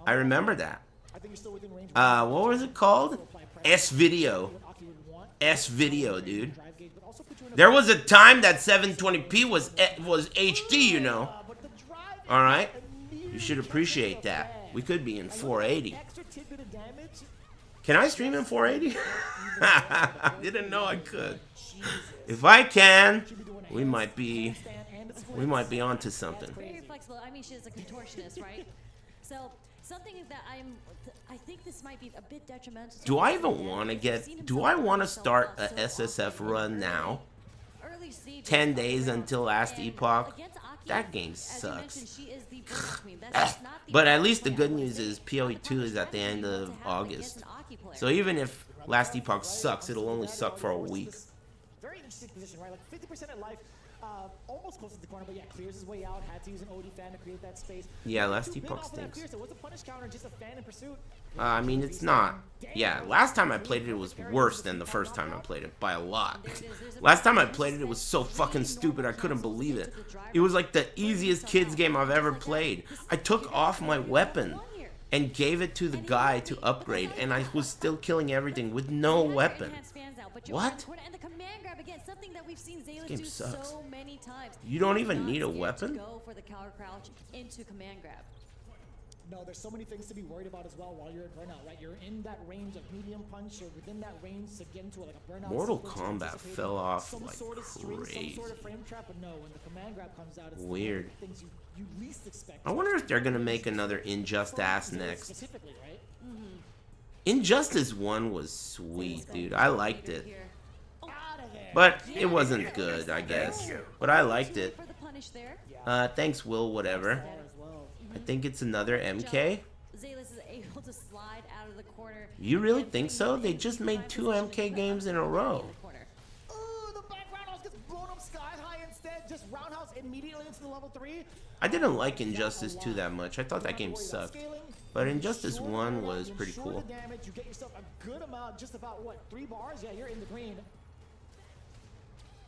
I remember that. What was it called? S-Video. S-Video, dude. There was a time that 720p was HD, you know. Alright? You should appreciate that. We could be in 480. Can I stream in 480? Didn't know I could. If I can, we might be onto something. Very flexible. I mean, she's a contortionist, right? So something that I think this might be a bit detrimental. Do I even want to start a SSF run now? 10 days until last epoch? That game sucks. But at least the good news is PoE 2 is at the end of August. So even if last epoch sucks, it'll only suck for a week. Very interesting position, right? Like 50% at life, almost close to the corner, but yeah, clears his way out. Had to use an OD fan to create that space. Yeah, last epoch stinks. So was a punish counter just a fan in pursuit? I mean, it's not. Yeah, last time I played it, it was worse than the first time I played it by a lot. Last time I played it, it was so fucking stupid. I couldn't believe it. It was like the easiest kids game I've ever played. I took off my weapon and gave it to the guy to upgrade, and I was still killing everything with no weapon. What? This game sucks. You don't even need a weapon? No, there's so many things to be worried about as well while you're at burnout, right? You're in that range of medium punch, or within that range to get into like a burnout. Mortal Kombat fell off like crazy. Weird. I wonder if they're gonna make another Injustice next. Injustice 1 was sweet, dude. I liked it. But it wasn't good, I guess. But I liked it. Thanks, Will, whatever. I think it's another MK. You really think so? They just made 2 MK games in a row. Ooh, the back roundhouse gets blown up sky high instead. Just roundhouse immediately into the I didn't like Injustice 2 that much. I thought that game sucked. But Injustice 1 was pretty cool. You get yourself a good amount, just about what, 3 bars? Yeah, you're in the green.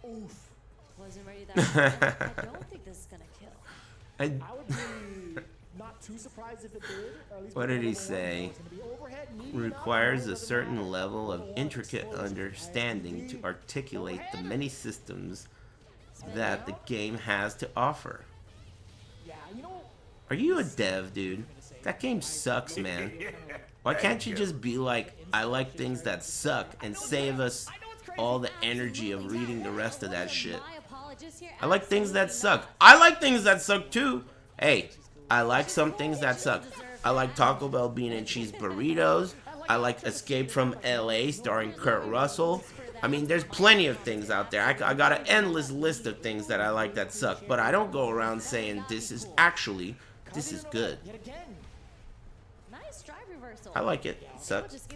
Oof. Wasn't ready that I don't think this is gonna kill. I would be not too surprised if it did. Or at least What did he say? Requires a certain level of intricate understanding to articulate the many systems that the game has to offer. Yeah, you know, Are you a dev, dude? That game sucks, man. Why can't you just be like, I like things that suck, and save us all the energy of reading the rest of that shit? I like things that suck. I like things that suck too. Hey, I like some things that suck. I like Taco Bell bean and cheese burritos. I like Escape from LA starring Kurt Russell. I mean, there's plenty of things out there. I got an endless list of things that I like that suck. But I don't go around saying this is good. Nice drive reversal. I like it. It sucks.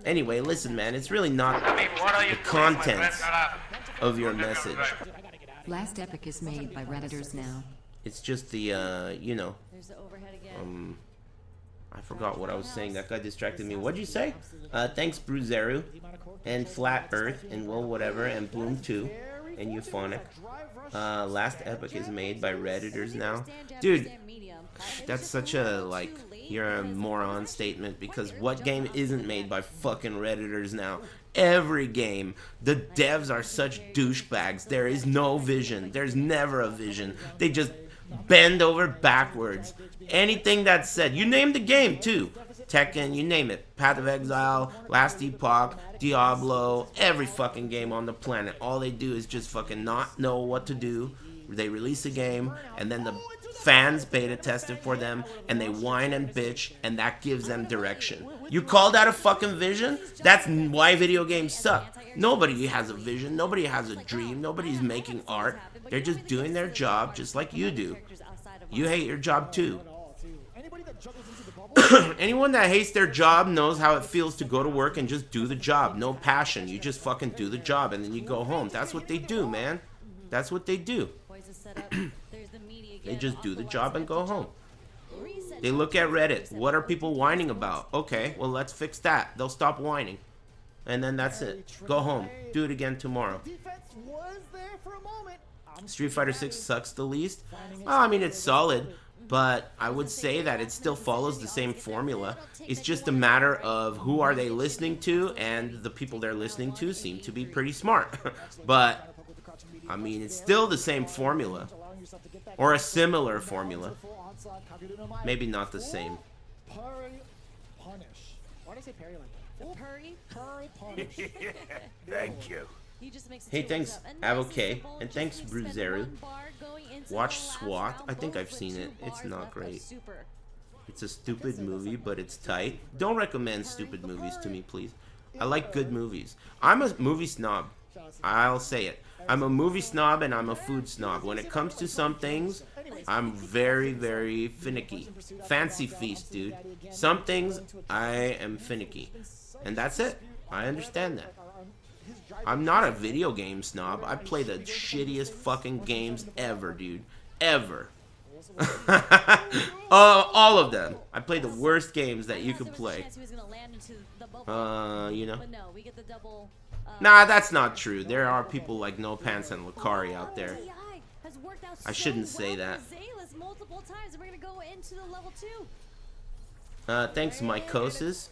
Anyway, listen, man. It's really not the contents of your message. Last epic is made by Redditors now. It's just the, you know, There's the overhead again. I forgot what I was saying. That guy distracted me. What'd you say? Thanks, Bruzeru, and Flat Earth, and well, whatever, and Bloom 2, and Euphonic. Last epic is made by Redditors now. Dude, that's such a, like, you're a moron statement, because what game isn't made by fucking Redditors now? Every game. The devs are such douchebags. There is no vision. There's never a vision. They just bend over backwards. Anything that's said. You name the game, too. Tekken, you name it. Path of Exile, Last Epoch, Diablo, every fucking game on the planet. All they do is just fucking not know what to do. They release a game, and then the fans beta test it for them, and they whine and bitch, and that gives them direction. You call that a fucking vision? That's why video games suck. Nobody has a vision. Nobody has a dream. Nobody's making art. They're just doing their job just like you do. You hate your job too. Anyone that hates their job knows how it feels to go to work and just do the job. No passion. You just fucking do the job and then you go home. That's what they do, man. That's what they do. They just do the job and go home. They look at Reddit. What are people whining about? Okay, well, let's fix that. They'll stop whining. And then that's it. Go home. Do it again tomorrow. Street Fighter 6 sucks the least. Well, I mean, it's solid. But I would say that it still follows the same formula. It's just a matter of who are they listening to, and the people they're listening to seem to be pretty smart. But, I mean, it's still the same formula. Or a similar formula. Maybe not the same. Parry, punish. Why do I say parry like that? Purry? Parry, punish. Thank you. Hey, thanks, Avoke, and thanks, Bruzeru. Watch SWAT. I think I've seen it. It's not great. It's a stupid movie, but it's tight. Don't recommend stupid movies to me, please. I like good movies. I'm a movie snob. I'll say it. I'm a movie snob and I'm a food snob. When it comes to some things, I'm very, very finicky. Fancy feast, dude. Some things, I am finicky. And that's it. I understand that. I'm not a video game snob. I play the shittiest fucking games ever, dude. Ever. All of them. I play the worst games that you could play. You know. Nah, that's not true. There are people like No Pants and Lucari out there. I shouldn't say that. Thanks, Mycosis.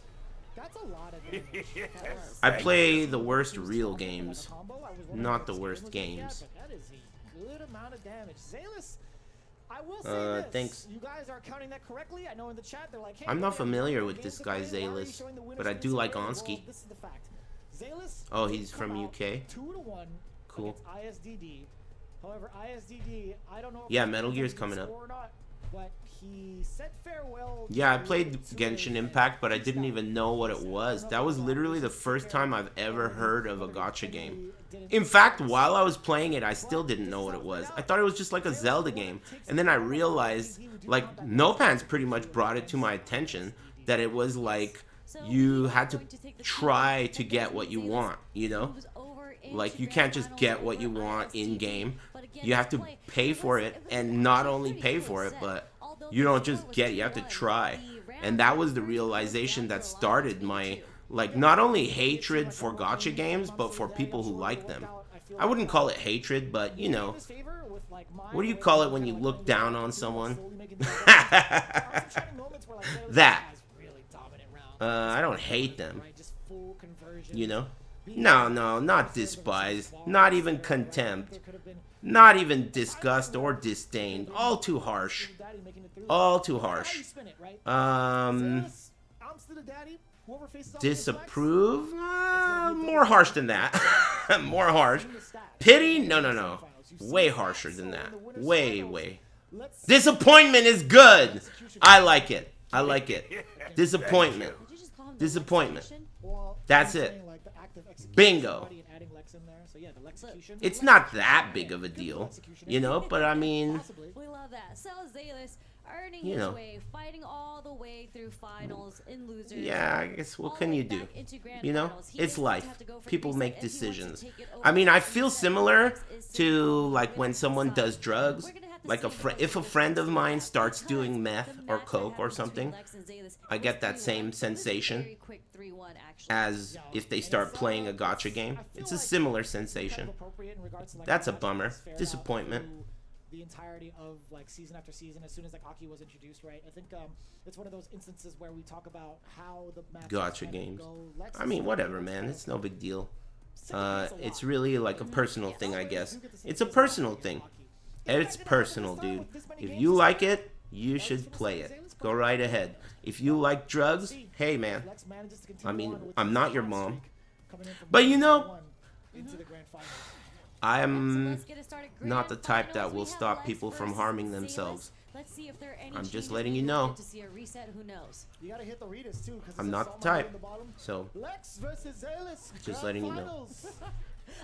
I play the worst real games, not the worst games. Thanks. I'm not familiar with this guy, Zalis, but I do like Onski. Oh, he's from UK? Cool. Yeah, Metal Gear's coming up. Yeah, I played Genshin Impact, but I didn't even know what it was. That was literally the first time I've ever heard of a gacha game. In fact, while I was playing it, I still didn't know what it was. I thought it was just like a Zelda game. And then I realized, like, No Pants pretty much brought it to my attention, that it was like, you had to try to get what you want, you know? Like, you can't just get what you want in-game. You have to pay for it, and not only pay for it, but you don't just get it, you have to try. And that was the realization that started my, like, not only hatred for gacha games, but for people who like them. I wouldn't call it hatred, but, you know, what do you call it when you look down on someone? That. I don't hate them. You know? No, not despise. Not even contempt. Not even disgust or disdain. All too harsh. All too harsh. Disapprove? More harsh than that. More harsh. Pity? No. Way harsher than that. Way. Disappointment is good. I like it. Disappointment. That's it. Bingo. It's not that big of a deal, you know, but I mean, We love that. So Zalis earning you his know. way, fighting all the way through finals in losers. Yeah, I guess what all can the you way do? back into grand You know, finals. He it's didn't life. have to go for People reset, make and he wants to decisions. take it I mean, I over. feel similar to like when someone does drugs. Like if a friend of mine starts doing meth or coke or something, I get that same sensation as if they start playing a gacha game. It's a similar sensation. That's a bummer. Disappointment. The entirety of like season after season, as soon as like Aki was introduced, right? I think it's one of those instances where we talk about how the Gacha games. I mean, whatever, man. It's no big deal. It's really like a personal thing, I guess. It's a personal thing. It's personal, dude. If you like it, you should play it. Go right ahead. If you like drugs, hey, man. I mean, I'm not your mom. But you know, I'm not the type that will stop people from harming themselves. I'm just letting you know. I'm not the type. So, just letting you know.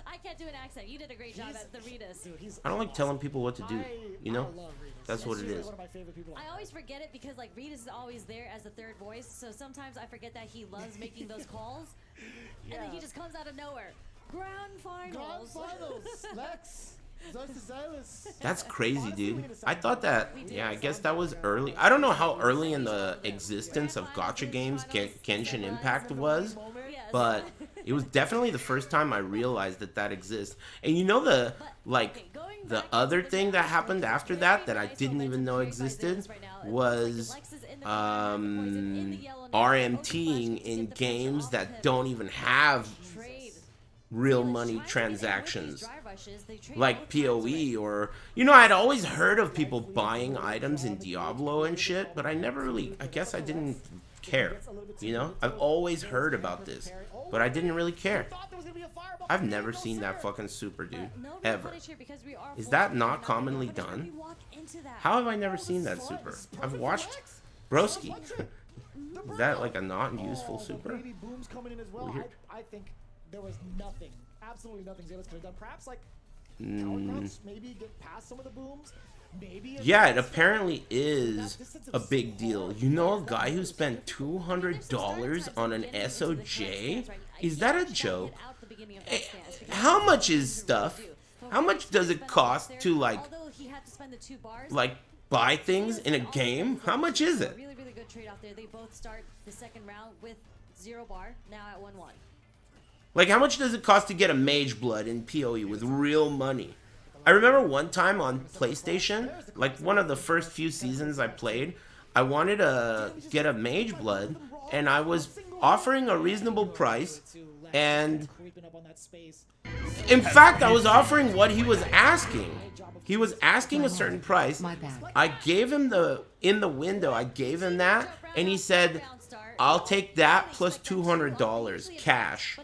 I can't do an accent. You did a great job at the Ritas. I don't like telling people what to do, you know? That's what it is. I always forget it because like Ritas is always there as the third voice, so sometimes I forget that he loves making those calls, and then he just comes out of nowhere. Grand finals. Lex versus Zalis. That's crazy, dude. I thought that, yeah, I guess that was early. I don't know how early in the existence of gacha games Genshin Impact was, but it was definitely the first time I realized that exists. And you know the other thing that happened after that I didn't even know existed was RMTing in games that don't even have real money transactions, like PoE, or, you know, I'd always heard of people buying items in Diablo and shit, but I never really, I guess I didn't care, you know? I've always heard about this, but I didn't really care. I've never seen that fucking super, dude, ever. Is that not commonly done? How have I never seen that super? I've watched Broski. Is that like a not useful super? Weird. I think there was nothing, absolutely nothing Zalis could have done. Perhaps like tower crunch, maybe get past some of the booms. Maybe yeah, it apparently is a big deal. You know a guy who spent $200 on an SOJ? Is that a joke? How much is stuff? How much does it cost to like buy things in a game? How much is it? Really good trade out there. They both start the second round with 0 bar, now at 1-1. Like, how much does it cost to get a Mage Blood in PoE with real money? I remember one time on PlayStation, like one of the first few seasons I played, I wanted to get a Mage Blood, and I was offering a reasonable price, and in fact, I was offering what he was asking. He was asking a certain price. I gave him in the window, I gave him that, and he said, I'll take that plus $200 cash.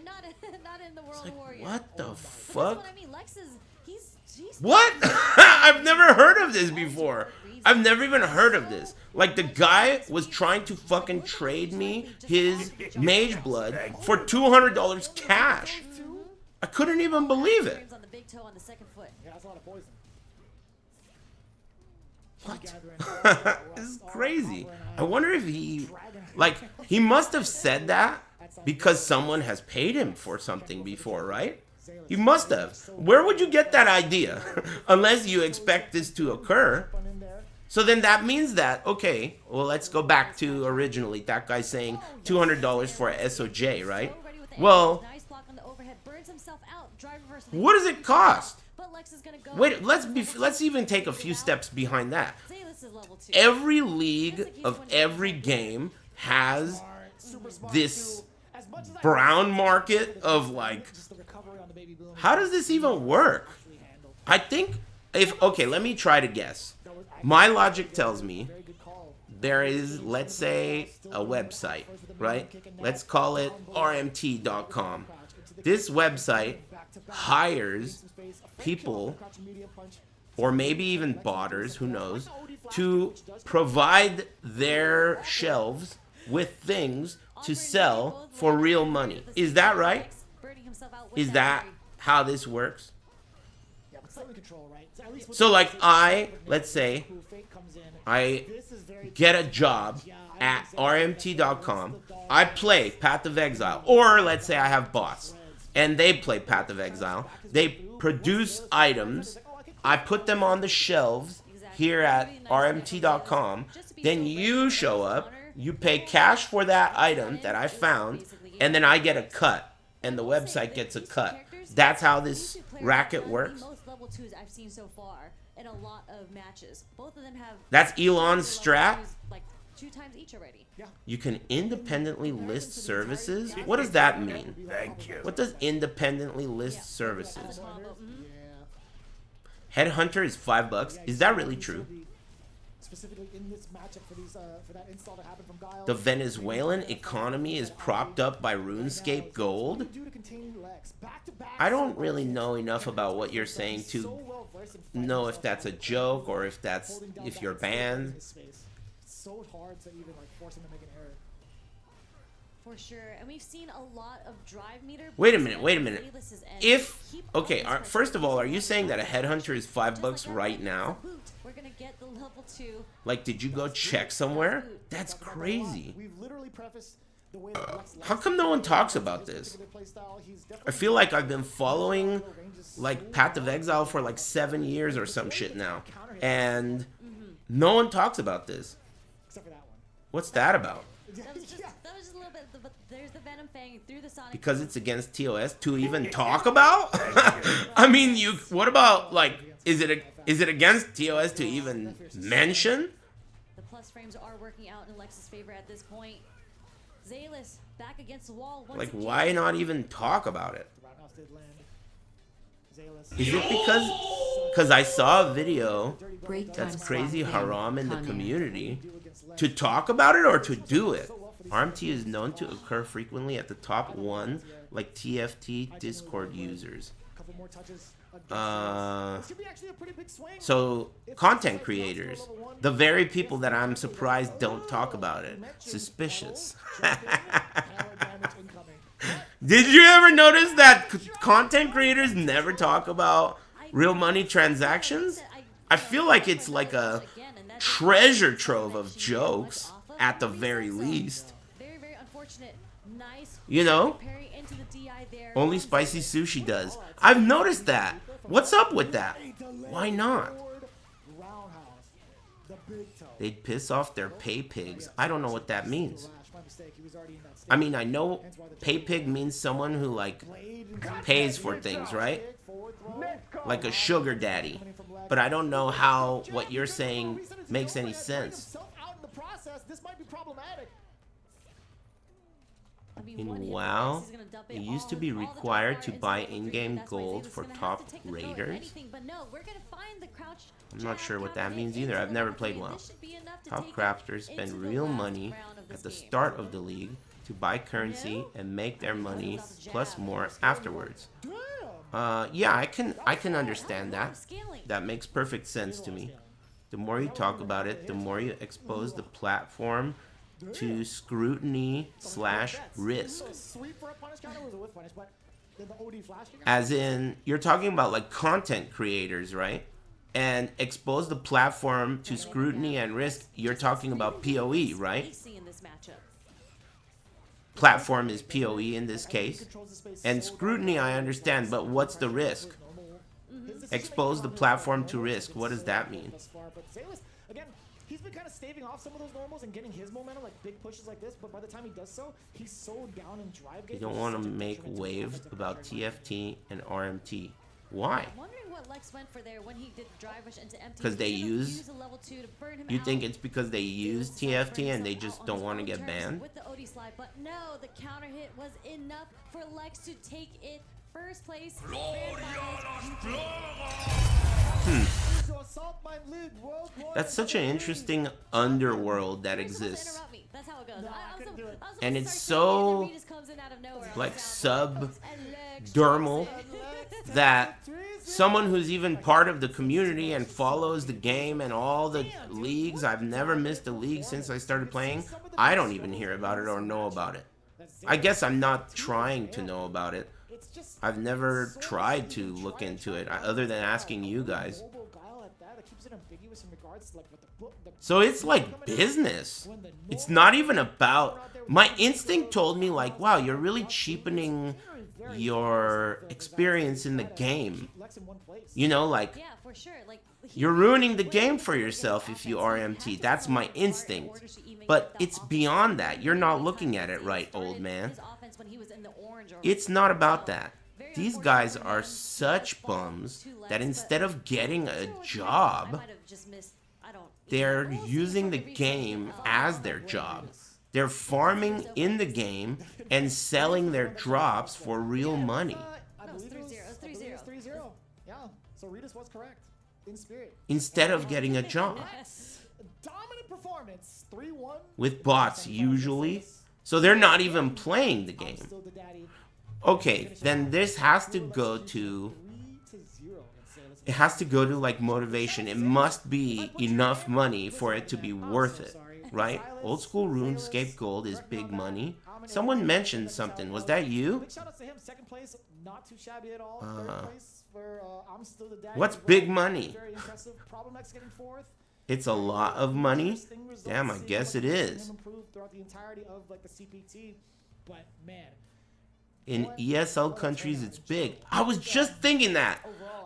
It's like, what the fuck? What? I've never heard of this before. I've never even heard of this. Like, the guy was trying to fucking trade me his Mage Blood for $200 cash. I couldn't even believe it. What? This is crazy. I wonder if he must have said that because someone has paid him for something before, right? You must have. Where would you get that idea? Unless you expect this to occur. So then that means that, okay, well, let's go back to originally that guy saying $200 for a SOJ, right? Well, what does it cost? Wait, let's even take a few steps behind that. Every league of every game has this brown market of like, how does this even work? I think okay, let me try to guess. My logic tells me there is, let's say, a website, right? Let's call it rmt.com. This website hires people, or maybe even botters, who knows, to provide their shelves with things to sell for real money. Is that right? Is that how this works? So like let's say I get a job at rmt.com. I play Path of Exile, or let's say I have bots and they play Path of Exile. They produce items. I put them on the shelves here at rmt.com. Then you show up, you pay cash for that item that I found, and then I get a cut, and the website gets a cut. That's how this racket works. I've seen so far in a lot of matches. Both of them have. That's Elon's strat. Like 2 times each already. You can independently list services. What does that mean? Thank you. What does independently list services? Headhunter is $5. Is that really true? The Venezuelan economy is propped up by RuneScape Gold. I don't really know enough about what you're saying to know if that's a joke or if you're banned. So hard to even like force him to make an error. For sure, and we've seen a lot of drive meter. Wait a minute. First of all, are you saying that a headhunter is $5 right now? We're gonna get the level 2. Like, did you go check somewhere? That's crazy. How come no one talks about this? I feel like I've been following like Path of Exile for like 7 years or some shit now, and no one talks about this. What's that about? That was just a little bit. But there's the Venom Fang through the Sonic. Because it's against TOS to even talk about? I mean, what about like, is it against TOS to even mention? The plus frames are working out in Lex's favor at this point. Zalis back against the wall. Like, why not even talk about it? Is it because I saw a video that's crazy haram in the community to talk about it or to do it? RMT is known to occur frequently at the top 1, like TFT Discord users. So content creators, the very people that I'm surprised don't talk about it. Suspicious. Did you ever notice that content creators never talk about real money transactions? I feel like it's like a treasure trove of jokes at the very least. Very unfortunate. Nice. You know? Only Spicy Sushi does. I've noticed that. What's up with that? Why not? They'd piss off their pay pigs. I don't know what that means. I mean, I know pay pig means someone who like pays for things, right? Like a sugar daddy. But I don't know how what you're saying makes any sense. In WoW, it used to be required to buy in-game gold for top raiders. I'm not sure what that means either. I've never played WoW. Top crafters spend real money at the start of the league to buy currency and make their money plus more afterwards. Yeah, I can understand that. That makes perfect sense to me. The more you talk about it, the more you expose the platform to scrutiny/risk. As in, you're talking about like content creators, right? And expose the platform to scrutiny and risk. You're talking about PoE, right? platform is PoE in this case. And scrutiny, I understand, but what's the risk? Expose the platform to risk. What does that mean? Again, he's been kind of staving off some of those normals and getting his momentum, like big pushes like this, but by the time he does so, he's so down in drive You gauge. don't want to make waves about TFT and RMT. Why? I'm wondering what Lex went for there when he did drive rush into empty. 'Cause they He could've use- used a level 2 to burn him You out. think it's because they use He TFT and they burn just himself don't out on want to his get own terms banned? With the OD slide, but no, the counter hit was enough for Lex to take it first place. That's such an interesting underworld that exists. Interrupt me. That's how it goes. And it's so, like, subdermal that someone who's even part of the community and follows the game and all the leagues, I've never missed a league since I started playing, I don't even hear about it or know about it. I guess I'm not trying to know about it. I've never tried to look into it other than asking you guys. So it's like business. It's not even about... My instinct told me like, wow, you're really cheapening your experience in the game. You know, like, Yeah, for sure. Like you're ruining the game for yourself if you RMT. That's my instinct. But it's beyond that. You're not looking at it right, old man. It's not about that. These guys are such bums that instead of getting a job, they're using the game as their job. They're farming in the game and selling their drops for real money. I believe it was 3-0. Yeah, so Ritas was correct. In spirit. Instead of getting a job. Dominant performance. 3-1. With bots, usually. So they're not even playing the game. Okay, then this has to go to... It has to go to, like, motivation. It must be enough money for it to be worth it, right? Old school RuneScape Gold is big money. Someone mentioned something. Was that you? Big shout out to him. Second place, not too shabby at all. Third place for I'm still the daddy. What's big money? Very impressive. Problem X getting fourth. It's a lot of money? Damn, I guess it is. Improved throughout the entirety of like the CPT, but man. In ESL countries, it's big. I was just thinking that.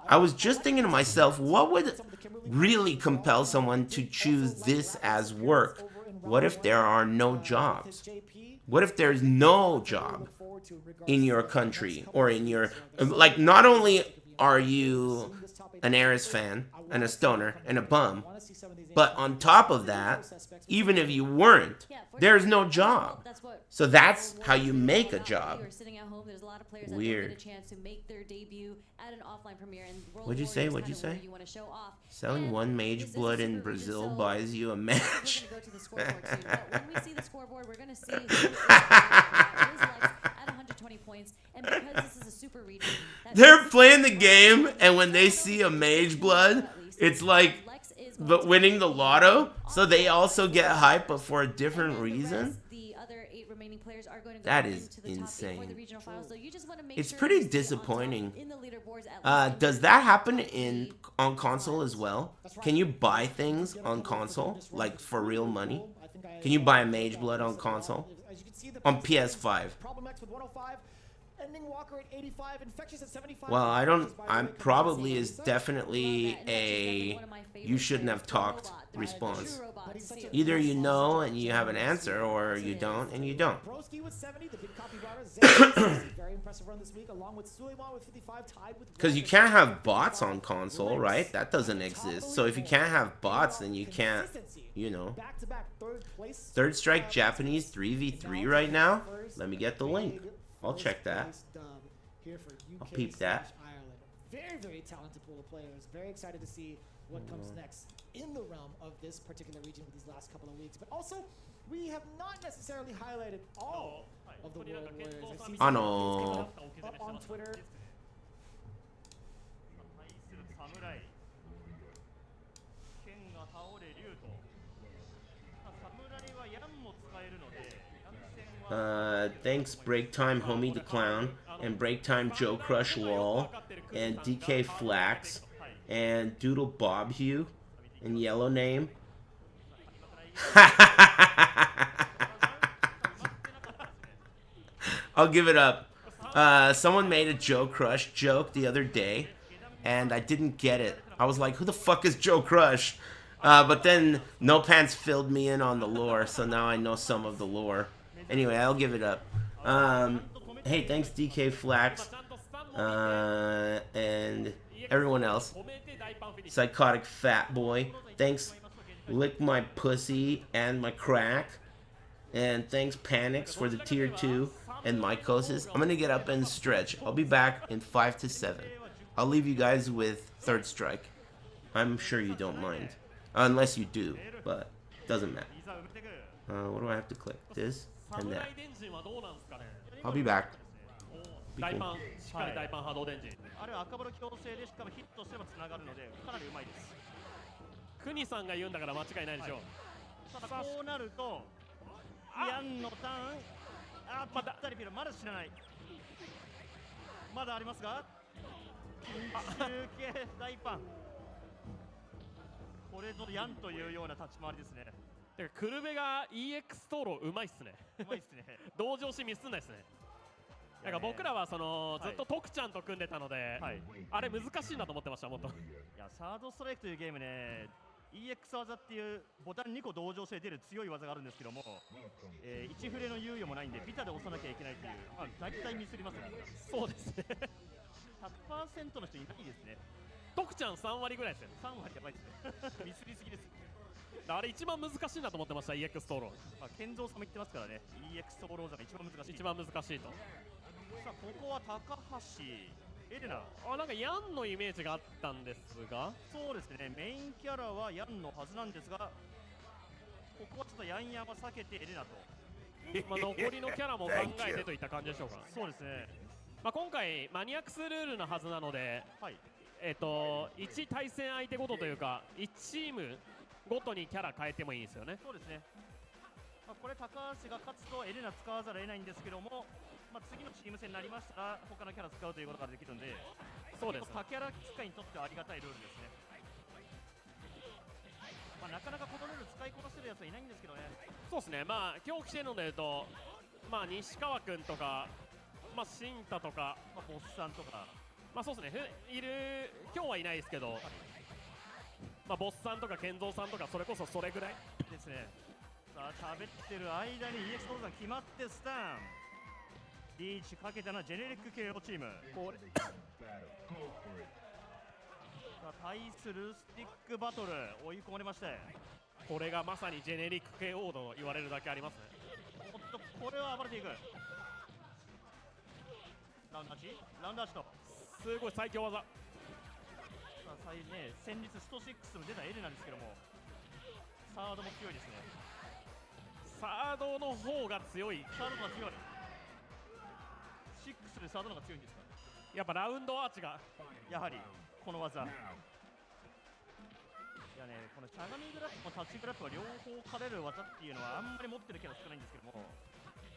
I was just thinking to myself, what would really compel someone to choose this as work? What if there are no jobs? What if there's no job in your country or in your... Like, not only are you an Aris fan and a stoner and a bum, but on top of that, even if you weren't, there's no job. So that's how you make a job. Weird. What'd you say? What'd you say? Selling one mage blood in Brazil buys you a match. They're playing the game, and when they see a mage blood, it's like but winning the lotto, so they also get hype, but for a different reason. That is insane. It's pretty disappointing. Does that happen on console as well? Can you buy things on console, like for real money? Can you buy a mage blood on console? On PS5? Well, I'm probably is definitely a you shouldn't have talked response. Either you know and you have an answer, or you don't and you don't. Because you can't have bots on console, right? That doesn't exist. So if you can't have bots, then you can't, you know. Third Strike Japanese 3v3 right now? Let me get the link. I'll check that. I'll peep that. Very, very talented pool of players. Very excited to see what comes next in the realm of this particular region with these last couple of weeks. But also, we have not necessarily highlighted all of the World Warriors. I see some up on Twitter. Thanks Break Time Homie the Clown and Break Time Joe Crush Lol and DK Flax and Doodle Bob Hugh and Yellow Name. I'll give it up. Someone made a Joe Crush joke the other day, and I didn't get it. I was like, who the fuck is Joe Crush? But then No Pants filled me in on the lore, so now I know some of the lore. Anyway, I'll give it up. Hey, thanks DK Flax, and everyone else. Psychotic Fat Boy, thanks Lick My Pussy and My Crack. And thanks Panix for the tier 2 and Mycosis. I'm gonna get up and stretch. I'll be back in 5 to 7. I'll leave you guys with Third Strike. I'm sure you don't mind. Unless you do, but doesn't matter. What do I have to click? This and that. I'll be back. Be cool. しっかり大パン波動電池。あれは赤ボロ強制でしかもヒットすればつながるのでかなりうまいです。クニさんが言うんだから間違いないでしょう。ただこうなるとヤンのターン、ぴったりピルまだ知らない。まだありますが、中継大パン。これぞヤンというような立ち回りですね。てかクルベが EX 討論うまいっすね。うまいっすね。同情しミスんないっすね。なんか僕らはそのずっと徳ちゃんと組んでたので、あれ難しいなと思ってましたもっと。いやサードストライクというゲームね、EX 技っていうボタン2個同乗して出る強い技があるんですけども、1フレの猶予もないんでビタで押さなきゃいけないという、大体ミスりますね。そうですね。100% の人いないですね。徳ちゃん3割ぐらいですよ。3割やばいですね。ミスりすぎです。あれ一番難しいなと思ってました EX 討論。健三さんも言ってますからね、 EX 討論が一番難しい。一番難しいと。さあここは高橋エレナ。なんかヤンのイメージがあったんですが、そうですね、メインキャラはヤンのはずなんですが、ここはちょっとヤンヤンは避けてエレナと。残りのキャラも考えてといった感じでしょうか。そうですね。今回マニアックスルールのはずなので、1対戦相手ごとというか1チームごとにキャラ変えてもいいですよね。そうですね。これ高橋が勝つとエレナ使わざるを得ないんですけども、次のチーム戦になりましたら他のキャラ使うということができるので、そうです。他キャラ使いにとってはありがたいルールですね。なかなかこのルール使いこなせるやつはいないんですけどね。そうですね。今日来てるので言うと、西川君とか、新太とか、ボスさんとか、そうですね。今日はいないですけど、ボスさんとか健三さんとかそれこそそれぐらいですね。さあ喋ってる間に EX ボールが決まってスタン。リーチかけたのはジェネリック KO チーム。対するスティックバトル追い込まれまして、これがまさにジェネリック KO と言われるだけありますね。おっとこれは暴れていく。ラウンドアーチとすごい最強技。先日スト6も出たエレなんですけども、サードも強いですね。サードの方が強い。サードが強い。6でサードの方が強いんですか。やっぱラウンドアーチがやはりこの技。いやね、このしゃがみグラップもタッチグラップは両方兼ねる技っていうのはあんまり持ってるキャラ少ないんですけども、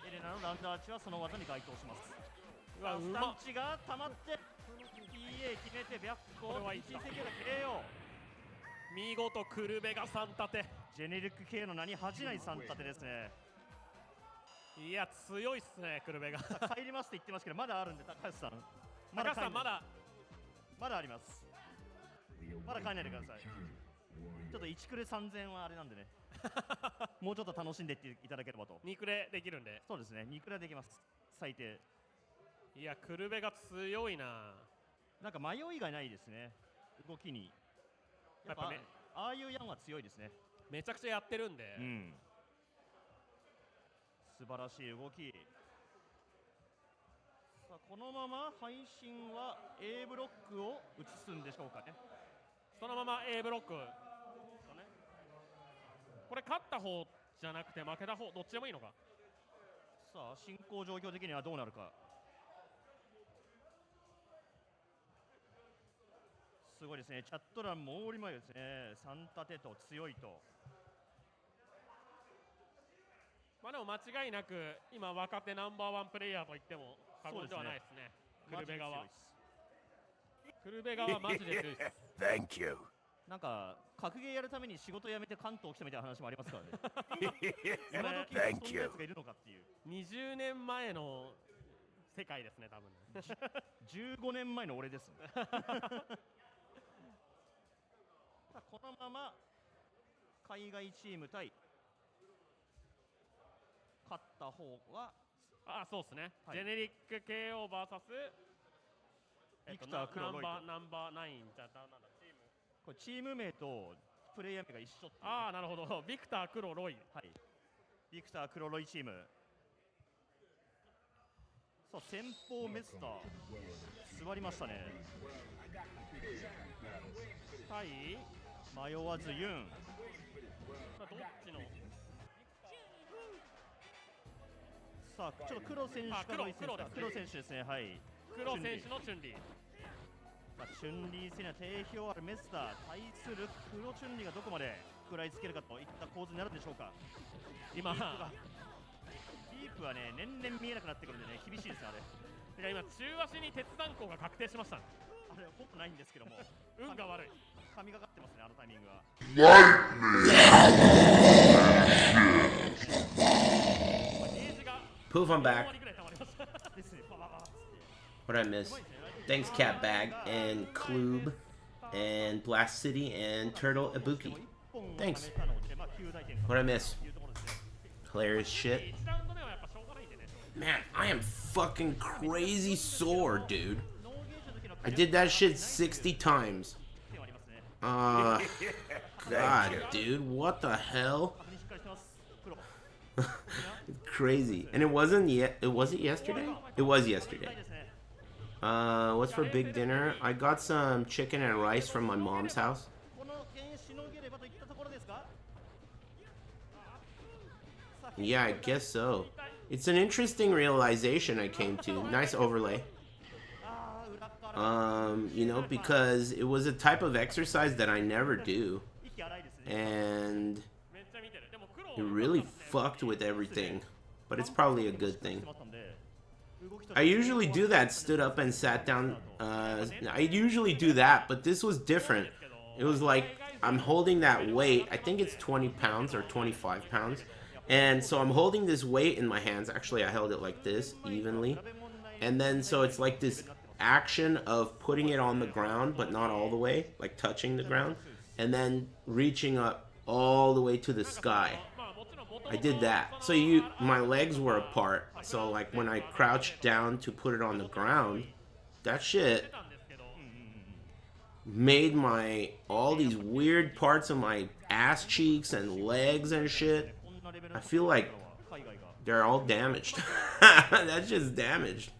エレナのラウンドアーチはその技に該当します。スタンチが溜まって PA 決めて白虎、1石で KO。見事クルベが3立て。ジェネリック K の名に恥じない3立てですね。いや強いっすねクルベが。帰りますって言ってますけどまだあるんで、高橋さんまだあります。まだ帰んないでください。ちょっと1クレ3000はあれなんでね。もうちょっと楽しんでいっていただければと。2クレできるんで。そうですね、2クレできます最低。いやクルベが強いな。なんか迷いがないですね動きに。やっぱね、ああいうヤンは強いですね。めちゃくちゃやってるんで、素晴らしい動き。さあこのまま配信は A ブロックを移すんでしょうかね。そのまま A ブロック、これ勝った方じゃなくて負けた方どっちでもいいのか。さあ進行状況的にはどうなるか。すごいですね。チャット欄も大り前ですね。3立てと強いと。でも間違いなく今若手ナンバーワンプレイヤーと言っても過言ではないですね。クルベ側。クルベ側マジで強いです。Thank you. なんか格ゲーやるために仕事辞めて関東来たみたいな話もありますからね。今時そんなやつがいるのかっていう。20年前の世界ですね多分ね。15年前の俺ですね。このまま海外チーム対勝った方はあ、そうですね。はいジェネリック KO vs ビクター黒ロイとナンバーナインじゃなんだチーム。これチーム名とプレイヤー名が一緒っていうね、ああなるほど。ビクター黒ロイ。はい、ビクター黒ロイチーム。さあ先方メスター座りましたね。対迷わずユン。どっちの。さあちょっと黒選手かロイ選手か。黒選手ですね。はい。黒選手のチュンリー。さあチュンリー戦には定評あるメスター対する黒チュンリーがどこまで食らいつけるかといった構図になるんでしょうか。今ディープはね年々見えなくなってくるんでね厳しいですねあれ。てか今中足に鉄断交が確定しましたね。あれほぼないんですけども運が悪い。神がかってますねあのタイミングは。ゲージが Poof, I'm 4 back. 割ぐらい溜まりました。ですね。ババババッつって What I miss? Thanks, Cat Bag and Klube and Blast City and Turtle Ibuki. Thanks. What I miss? Hilarious shit. 1ラウンド目はやっぱしょうがないんでね。 Man, I am fucking crazy sore, dude. I did that shit 60 times. God, dude, what the hell? Crazy. And it wasn't yet. Was it yesterday? It was yesterday. What's for big dinner? I got some chicken and rice from my mom's house. この剣しのげればといったところですか。 Yeah, I guess so. It's an interesting realization I came to. Nice overlay. You know, because it was a type of exercise that I never do. And it really fucked with everything. But it's probably a good thing. I usually do that, stood up and sat down. I usually do that, but this was different. It was like I'm holding that weight. I think it's 20 pounds or 25 pounds. And so I'm holding this weight in my hands. Actually, I held it like this, evenly. And then so it's like this action of putting it on the ground, but not all the way, like touching the ground. And then reaching up all the way to the sky. I did that. So my legs were apart. So like when I crouched down to put it on the ground, that shit made all these weird parts of my ass cheeks and legs and shit. I feel like they're all damaged. That's just damaged.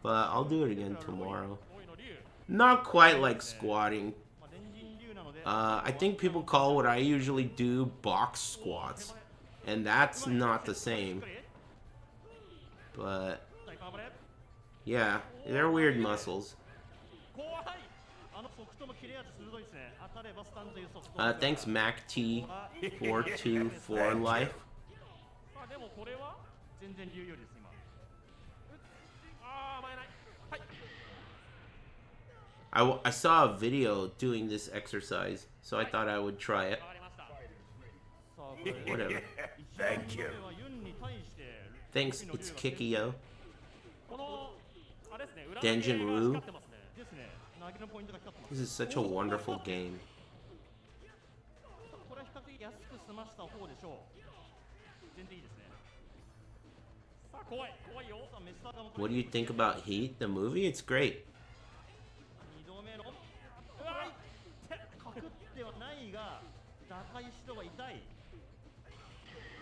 But I'll do it again tomorrow. Not quite like squatting. I think people call what I usually do box squats. And that's not the same. But yeah, they're weird muscles. Thanks MacT424 Life. I saw a video doing this exercise, so I thought I would try it. Whatever. Thank you. Thanks, it's Kikio. Denjin Ryu. This is such a wonderful game. What do you think about Heat, the movie? It's great.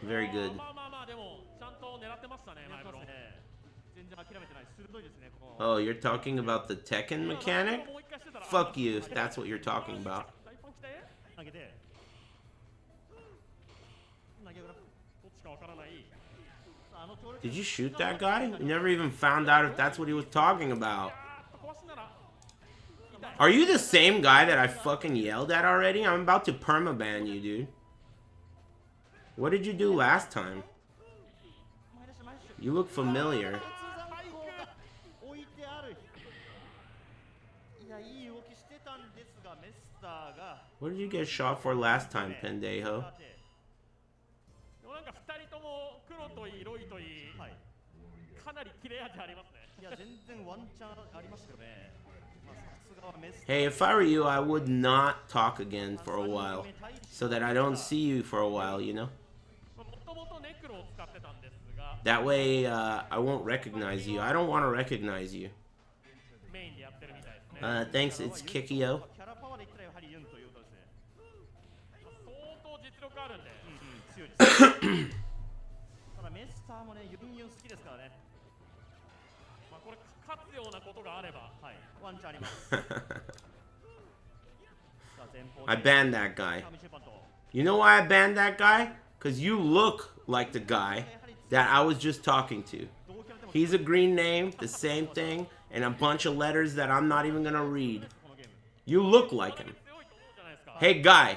Very good. Oh, you're talking about the Tekken mechanic? Fuck you if that's what you're talking about. Did you shoot that guy? We never even found out if that's what he was talking about. Are you the same guy that I fucking yelled at already? I'm about to permaban you, dude. What did you do last time? You look familiar. What did you get shot for last time, Pendejo? Hey, if I were you, I would not talk again for a while, so that I don't see you for a while, you know? もともとネクロを使ってたんですが That way, I won't recognize you. I don't want to recognize you. メインでやってるみたいですね Thanks, it's Kikio. キャラパワーで言ったらやはりユンということですね。相当実力あるんで強いです。ただメスターもね、ユン好きですからね。まあこれ勝つようなことがあればはい、ワンチャンあります。I banned that guy. You know why I banned that guy? Because you look like the guy that I was just talking to. He's a green name, the same thing, and a bunch of letters that I'm not even gonna read. You look like him. Hey guy,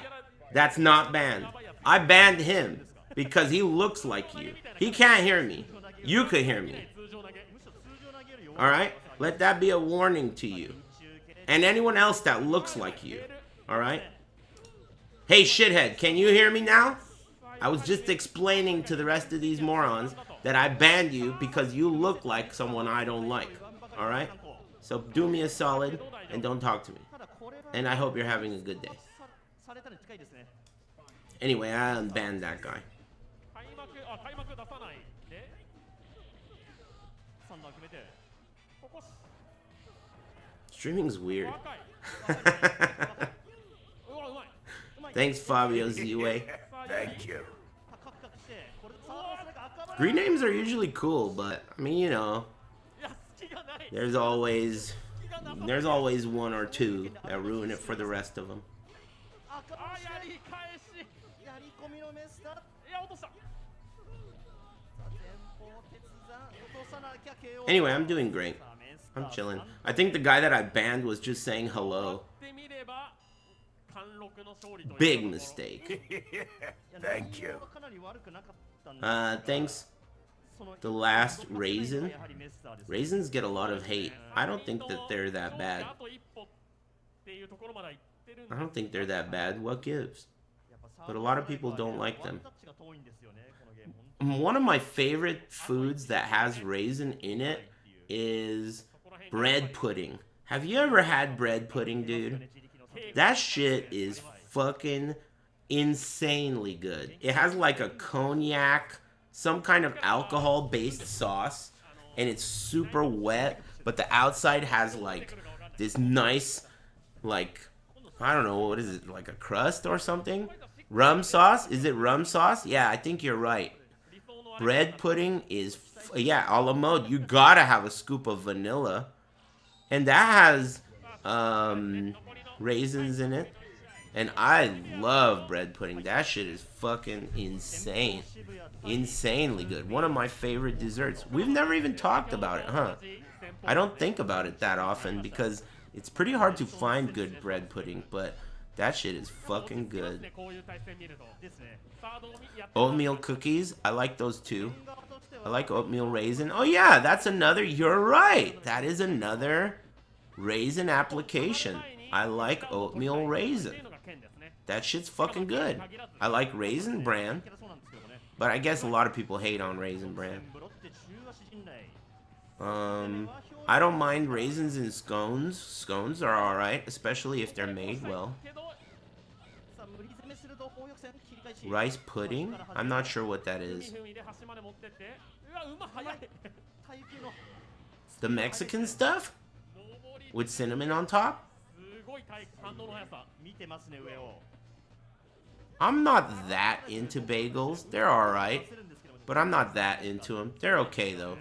that's not banned. I banned him because he looks like you. He can't hear me. You could hear me. Alright? Let that be a warning to you. And anyone else that looks like you. Alright? Hey shithead, can you hear me now? I was just explaining to the rest of these morons that I banned you because you look like someone I don't like. Alright? So do me a solid and don't talk to me. And I hope you're having a good day. Anyway, I unbanned that guy. 開幕開幕出さないで3段決めて。ここ Streaming's weird. 若いうわうまい Thanks, Fabio Ziwe. Thank you. Green names are usually cool, but I mean, you know, いや隙がない there's always one or two that ruin it for the rest of them. あやり返しやり込みのメスター。いや落とした Anyway, I'm doing great. I'm chilling. I think the guy that I banned was just saying hello. ってみれば貫禄の勝利という Big mistake. Thank you. Thanks. The last raisin. Raisins get a lot of hate. I don't think that they're that bad. あと一歩っていうところまでは行ってるん I don't think they're that bad. What gives? But a lot of people don't like them. One of my favorite foods that has raisin in it is bread pudding. Have you ever had bread pudding, dude? That shit is fucking insanely good. It has like a cognac, some kind of alcohol-based sauce, and it's super wet, but the outside has like this nice, like, I don't know, what is it, like a crust or something? Rum sauce? Is it rum sauce? Yeah, I think you're right. Bread pudding is, yeah, a la mode. You gotta have a scoop of vanilla. And that has raisins in it. And I love bread pudding. That shit is fucking insane. Insanely good. One of my favorite desserts. We've never even talked about it, huh? I don't think about it that often because it's pretty hard to find good bread pudding, but that shit is fucking good. こういう対戦見るとですねサードをやって Oatmeal cookies, I like those too. I like oatmeal raisin. Oh yeah, that's another, you're right. That is another raisin application. I like oatmeal raisin. That shit's fucking good. I like Raisin Bran, but I guess a lot of people hate on Raisin Bran. I don't mind raisins in scones. Scones are alright, especially if they're made well. Rice pudding? I'm not sure what that is. 踏みで端まで持ってってうわうま早い The Mexican stuff? With cinnamon on top? すごい反応の速さ見てますね上を。 I'm not that into bagels. They're alright. But I'm not that into them. They're okay though.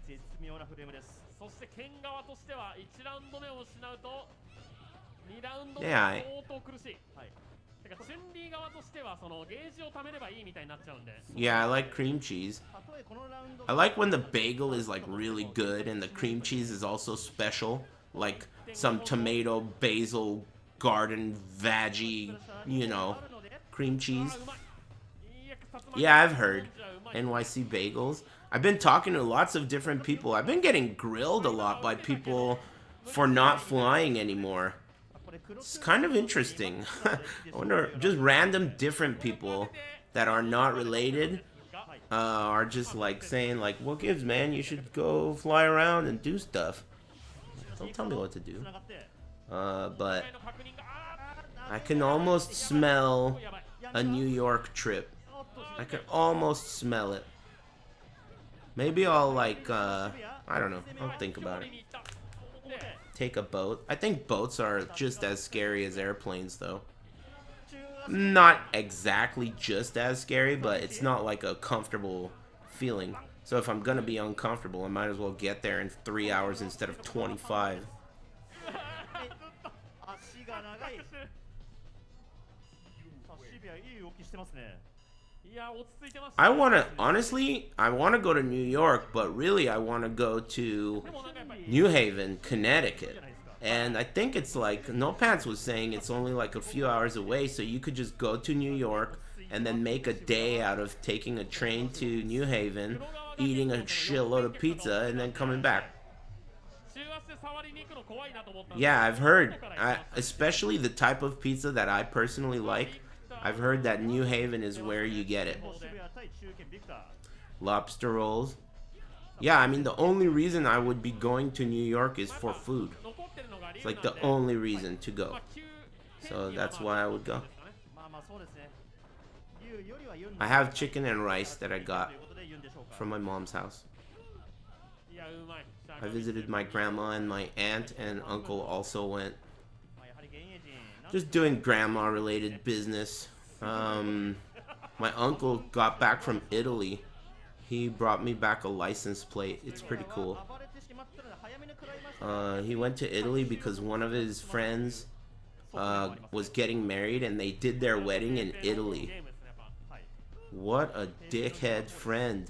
絶妙なフレームです。そして剣側としては1ラウンド目を失うと2ラウンド目 Yeah, は I- 相当苦しい、はい、てかチュンリー側としてはそのゲージを貯めればいいみたいになっちゃうんで Yeah, I like cream cheese. I like when the bagel is like really good and the cream cheese is also special. Like some tomato, basil, garden, veggie, you know, cream cheese. Yeah, I've heard. NYC bagels. I've been talking to lots of different people. I've been getting grilled a lot by people for not flying anymore. It's kind of interesting. I wonder, just random different people that are not related are just like saying like, what gives, man? You should go fly around and do stuff. Don't tell me what to do. But I can almost smell a New York trip. I can almost smell it. Maybe I'll like, I don't know. I'll think about it. Take a boat. I think boats are just as scary as airplanes, though. Not exactly just as scary, but it's not like a comfortable feeling. So if I'm gonna be uncomfortable, I might as well get there in 3 hours instead of 25. I wanna, honestly, I wanna go to New York, but really I wanna go to New Haven, Connecticut. And I think it's like, No Pants was saying it's only like a few hours away, so you could just go to New York and then make a day out of taking a train to New Haven, eating a shitload of pizza, and then coming back. Yeah, I've heard, especially the type of pizza that I personally like, I've heard that New Haven is where you get it. Lobster rolls. Yeah, I mean, the only reason I would be going to New York is for food. It's like the only reason to go. So that's why I would go. I have chicken and rice that I got from my mom's house. I visited my grandma, and my aunt and uncle also went. Just doing grandma related business. My uncle got back from Italy. He brought me back a license plate. It's pretty cool. He went to Italy because one of his friends was getting married, and they did their wedding in Italy. What a dickhead friend.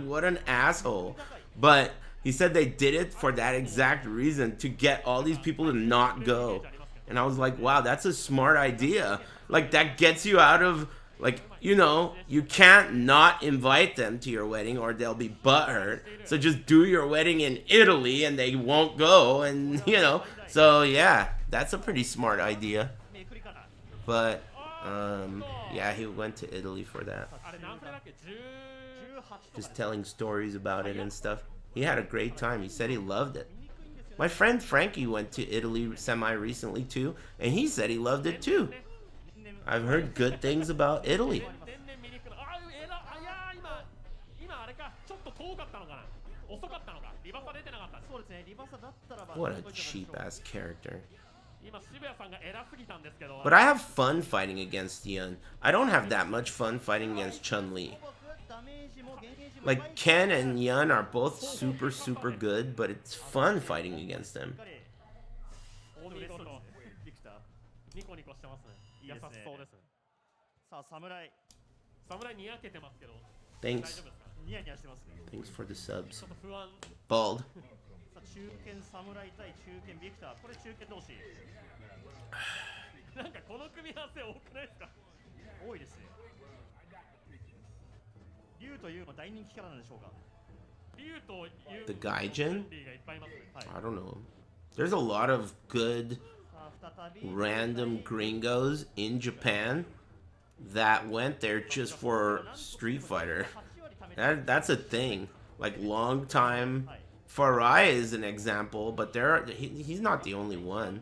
What an asshole. But he said they did it for that exact reason, to get all these people to not go. And I was like, wow, that's a smart idea. Like, that gets you out of, like, you know, you can't not invite them to your wedding or they'll be butthurt. So just do your wedding in Italy and they won't go, and, you know. So, yeah, that's a pretty smart idea. But, yeah, he went to Italy for that. Just telling stories about it and stuff. He had a great time. He said he loved it. My friend Frankie went to Italy semi-recently too, and he said he loved it too. I've heard good things about Italy. What a cheap-ass character. But I have fun fighting against Yun. I don't have that much fun fighting against Chun-Li. Like, Ken and Yun are both super, super good, but it's fun fighting against them. Thanks. Thanks for the subs. Bald. The Gaijin? I don't know. There's a lot of good random gringos in Japan that went there just for Street Fighter. That's a thing. Like, long time. Farai is an example, but he's not the only one.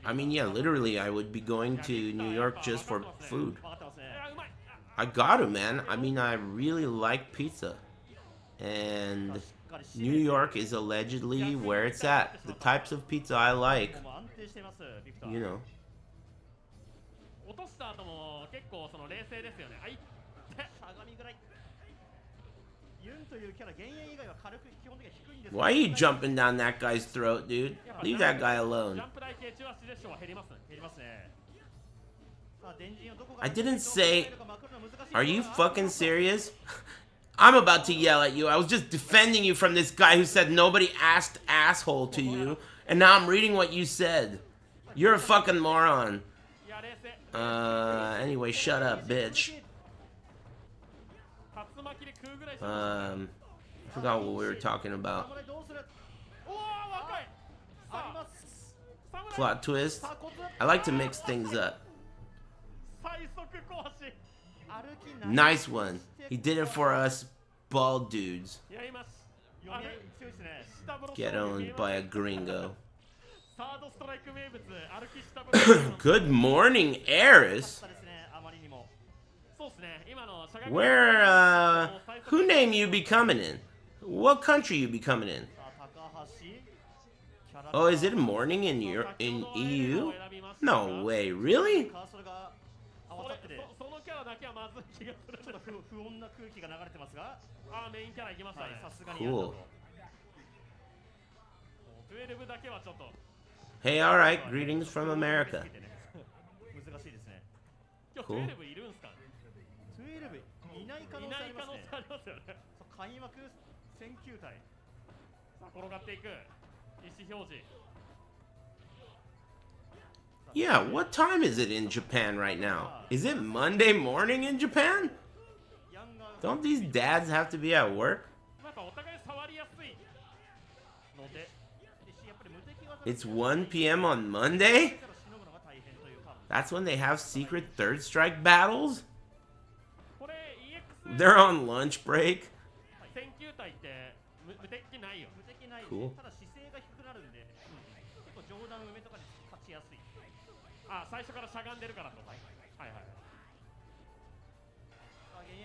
I mean, yeah, literally, I would be going to New York just for food. I gotta, man. I mean, I really like pizza. And New York is allegedly where it's at. The types of pizza I like, you know. Why are you jumping down that guy's throat, dude? Leave that guy alone. I didn't say... Are you fucking serious? I'm about to yell at you. I was just defending you from this guy who said nobody asked asshole to you. And now I'm reading what you said. You're a fucking moron. Anyway, shut up, bitch. I forgot what we were talking about. 侍どうするおお若いあります侍 Plot twist. I like to mix things up. 最速壊し歩き Nice one. He did it for us bald dudes. やります。読み合い強いですね Get owned by a gringo. サードストライク名物歩き下ブロック Good morning, Aris. そうですねあまりにも そうですね今の射撃 Where, who name you be coming in? What country you be coming in? さあ高橋キャラ Oh, is it morning in EU? No way, really? カーソルが合わさっててそのキャラだけはまずい気がするちょっと不穏な空気が流れてますがあーメインキャラ行きましたねはいさすがにやった Cool. と12だけはちょっと Hey, alright, greetings from America. 難しいですね今日 Cool. 12いるんすかね12いない可い能性ありない可能ますね性ありますよねそう開幕選球隊さあ転がっていく意思表示 Yeah, what time is it in Japan right now? Is it Monday morning in Japan? ヤンガー Don't these dads have to be at work? なんかお互い触りやすいのでやっぱり無敵技 It's 1 p.m. on Monday? からしのぐのが大変というか That's when they have secret third strike battles? これ EX They're on lunch break? 選球隊って無敵ないよ無敵ない、 Cool. ただ姿勢が低くなるんで、結構上段埋めとかに勝ちやすいあ最初からしゃがんでるからとはいはいはい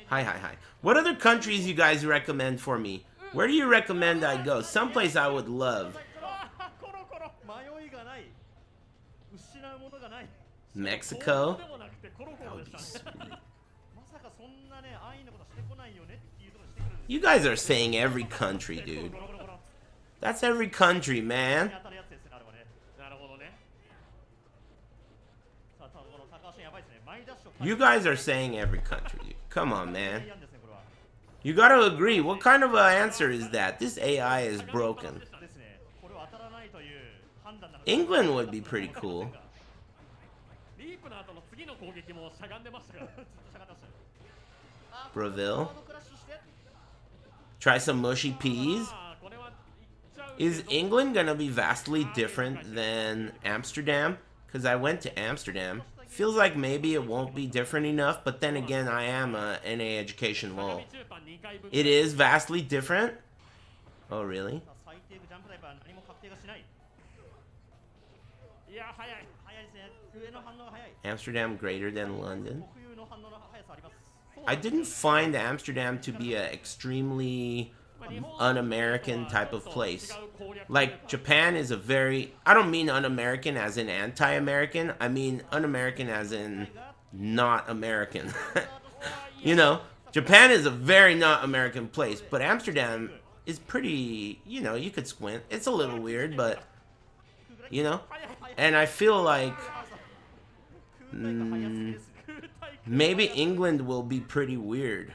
Hi, hi, hi. What other countries you guys recommend for me? Where do you recommend I go? Someplace I would love. コロコロ迷いがない失うものがない Mexico? でもなくてコロコ That ロ would で be したね sweet. まさかそんなね安易なことしてこないよねっていうところしてくるんです You guys are saying every country, dude. コロコロコロ That's every country, man. 当たるやつですねあれはねなるほどねさあこの高橋やばいですねマイダッシュを You guys are saying every country, dude. Come on, や man. んですねこれは You gotta agree. What kind of an answer is that? This AI is broken. ですねこれは当たらないという判断なの England would be pretty cool. リープの後の次の攻撃もしゃがんでましたからずっとしゃがんでましたよ Brazil. ハードクラッシュして Try some mushy peas. あーこれは行っちゃう Is England gonna be vastly different than Amsterdam? Because I went to Amsterdam. Feels like maybe it won't be different enough, but then again, I am a NA education lol. 中パン2回分 It is vastly different? Oh, really? 最低ジャンプタイプは何も確定がしないいや早い早いですね上の反応が早い Amsterdam greater than London? 特有の反応の速さあります I didn't find Amsterdam to be an extremely un-American type of place. Like, Japan is a very... I don't mean un-American as in anti-American. I mean un-American as in not American. You know, Japan is a very not American place, but Amsterdam is pretty... You know, you could squint. It's a little weird, but... You know? And I feel like... maybe England will be pretty weird.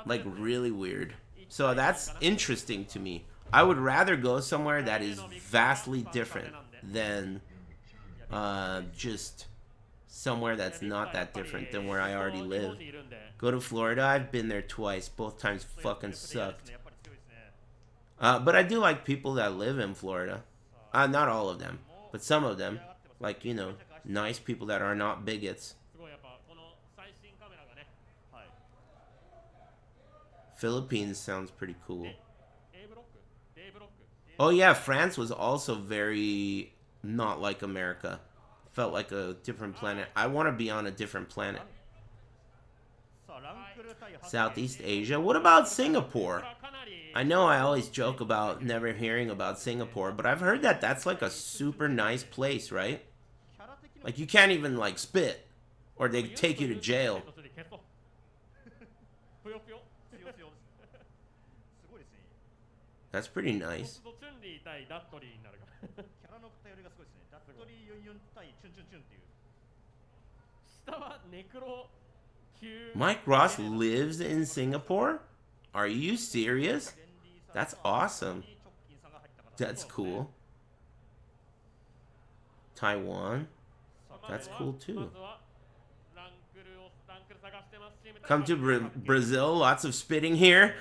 Like really weird. So that's interesting to me. I would rather go somewhere that is vastly different than just somewhere that's not that different than where I already live. Go to Florida. I've been there twice. Both times fucking sucked. But I do like people that live in Florida. Not all of them, but some of them. Like, you know, nice people that are not bigots. すごいやっぱこの最新カメラがね Philippines sounds pretty cool. A ブロック D ブロック Oh yeah, France was also very not like America. Felt like a different planet. I want to be on a different planet. さあランクル対 Southeast Asia. What about Singapore? かなり I know I always joke about never hearing about Singapore, but I've heard that that's like a super nice place, right? キャラ的に Like you can't even like spit or they take you to jail. ぷよぷよ強強ですすごいですね That's pretty nice. チュンリー対ダットリーになるからキャラの偏りがすごいですねダットリーユンユン対チュンチュンチュンっていう下はネクロ級 Mike Ross lives in Singapore? Are you serious? That's awesome. That's cool. Taiwan. That's cool too. まずはランクル Come to Brazil, lots of spitting here.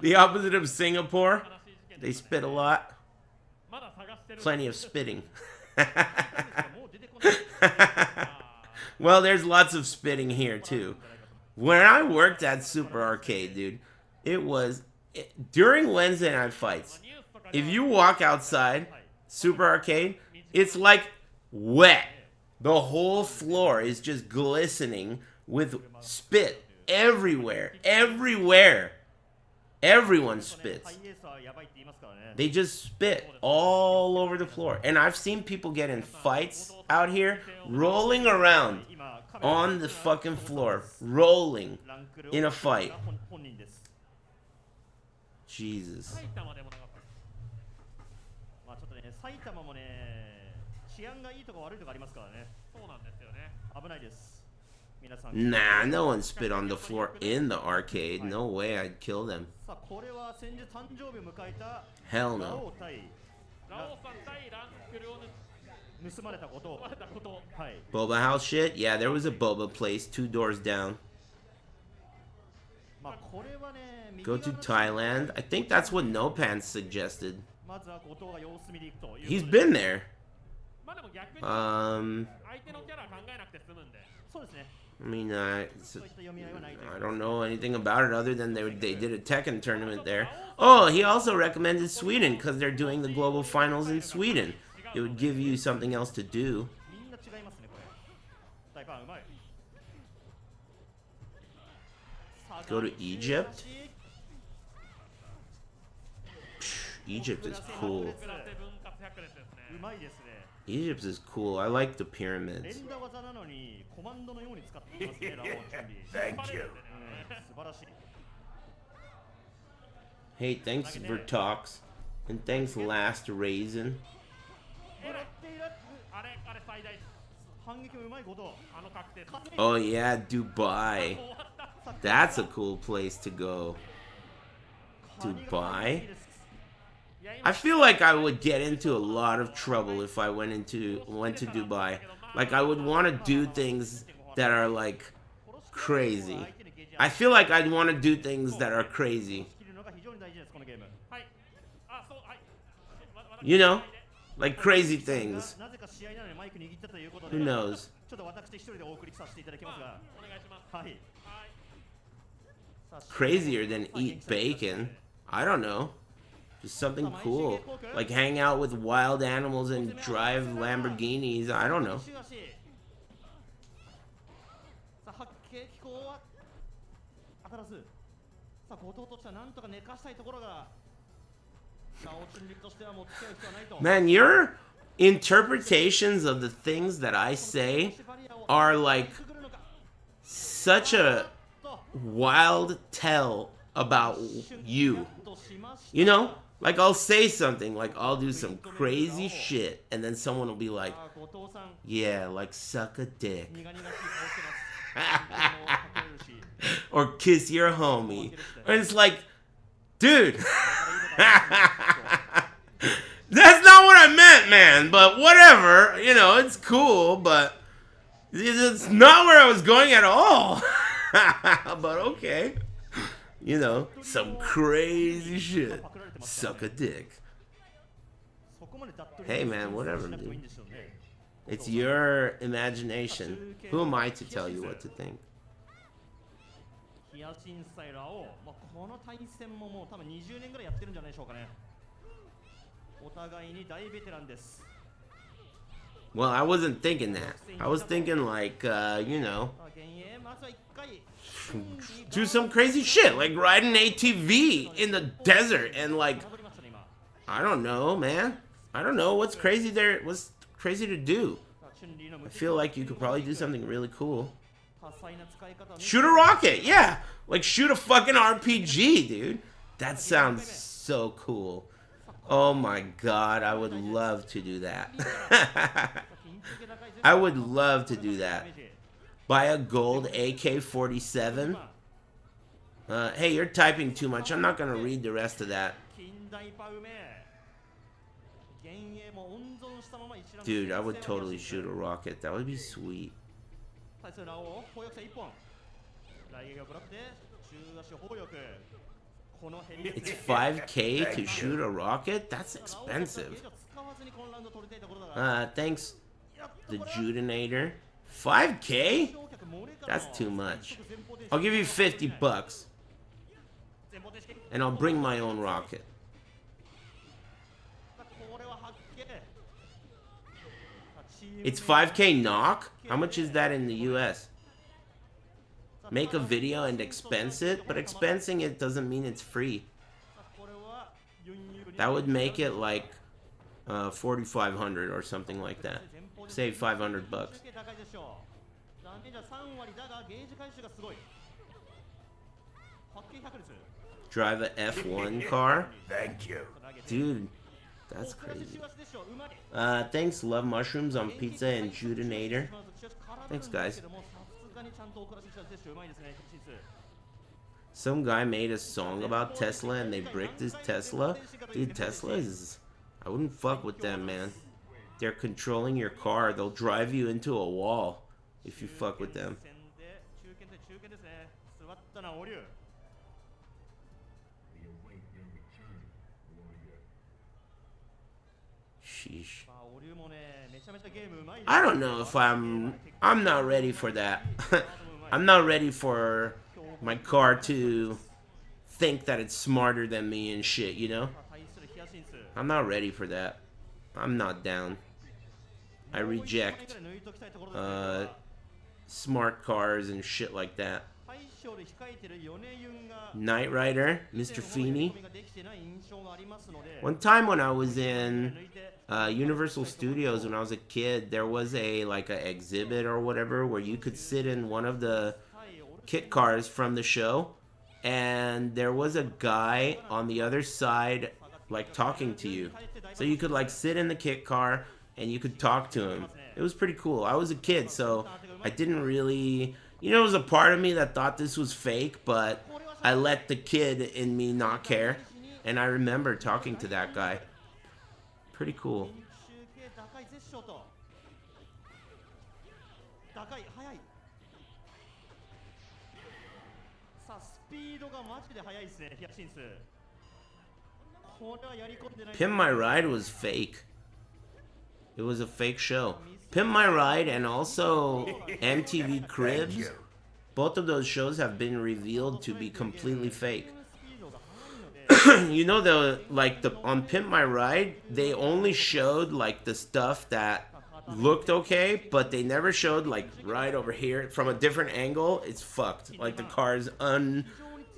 The opposite of Singapore. They spit a lot. Plenty of spitting. Well, there's lots of spitting here too. When I worked at Super Arcade, dude, during Wednesday night fights, if you walk outside Super Arcade, it's like wet. The whole floor is just glistening with spit everywhere. Everywhere. Everyone spits. They just spit all over the floor. And I've seen people get in fights out here, rolling around on the fucking floor, rolling in a fight. Jesus. 埼玉もね、治安がいいとこ悪いとこありますからね。そうなんですよね。危ないです。皆さん。Nah, no one spit on the floor in the arcade. No way, I'd kill them. さあ、これは先日誕生日を迎えた Hell no. 盗まれたこと。はい。 Boba house shit? Yeah, there was a boba place 2 doors down. まあこれはね、 Go to Thailand. I think that's what No Pants suggested. まずは後藤が様子見に行くという。 He's been there. そうですね。 I mean, I don't know anything about it other than they did a Tekken tournament there. Oh, he also recommended Sweden because they're doing the global finals in Sweden. It would give you something else to do. Go to Egypt? Egypt is cool. Egypt is cool. I like the pyramids. Thank you. Hey, thanks Vertox. And thanks Last Raisin. Oh yeah, Dubai. That's a cool place to go. Dubai? I feel like I would get into a lot of trouble if I went to Dubai. Like I would want to do things that are like crazy. I feel like I'd want to do things that are crazy. You know? Like crazy things. Who knows? Crazier than eat bacon. I don't know. Just something cool. Like hang out with wild animals and drive Lamborghinis. I don't know. Man, your interpretations of the things that I say are like such a wild tell about you. You know? Like I'll say something, like I'll do some crazy shit, and then someone will be like, yeah, like suck a dick. Or kiss your homie. And it's like, dude. That's not what I meant, man. But whatever. You know, it's cool, but it's not where I was going at all. But okay. You know, some crazy shit. Suck a dick. Hey, man, whatever, dude. It's your imagination. Who am I to tell you what to think? Well, I wasn't thinking that. I was thinking like, you know, do some crazy shit, like ride an ATV in the desert and like, I don't know, man. I don't know what's crazy there. What's crazy to do? I feel like you could probably do something really cool. Shoot a rocket, yeah. Like shoot a fucking RPG, dude. That sounds so cool. Oh my god, I would love to do that. I would love to do that. Buy a gold AK-47. Hey, you're typing too much. I'm not gonna read the rest of that. Dude, I would totally shoot a rocket. That would be sweet. 対するラオウ砲翼1本来撃をブロックで中足砲力このヘリ It's 5K to shoot a rocket? That's expensive. 使わずにこのラウンド取りたいところだが Thanks, the Judinator. 5K? That's too much. I'll give you $50. And I'll bring my own rocket. これははっけ It's 5K knock? How much is that in the US? Make a video and expense it? But expensing it doesn't mean it's free. That would make it like 4,500 or something like that. Save $500. ダメージは3割だがゲージ回収がすごい発見100です Drive a F1 car? Thank you. Dude, that's crazy. Thanks, Love Mushrooms on Pizza and Judinator. Thanks, guys. Some guy made a song about Tesla and they bricked his Tesla. Dude, Tesla is... I wouldn't fuck with them, man. They're controlling your car. They'll drive you into a wall if you fuck with them. Sheesh. I don't know if I'm not ready for that. I'm not ready for my car to think that it's smarter than me and shit, you know? I'm not ready for that. I'm not down. I reject smart cars and shit like that. Knight Rider, Mr. Feeney. One time when I was in Universal Studios when I was a kid, there was a like an exhibit or whatever where you could sit in one of the kit cars from the show, and there was a guy on the other side like talking to you. So you could like sit in the kit car and you could talk to him. It was pretty cool. I was a kid, so I didn't really... You know, there was a part of me that thought this was fake, but I let the kid in me not care. And I remember talking to that guy. Pretty cool. Pimp My Ride was fake. It was a fake show. Pimp My Ride and also MTV Cribs, both of those shows have been revealed to be completely fake. You know, on Pimp My Ride, they only showed like the stuff that looked okay, but they never showed like right over here from a different angle. It's fucked. Like the car's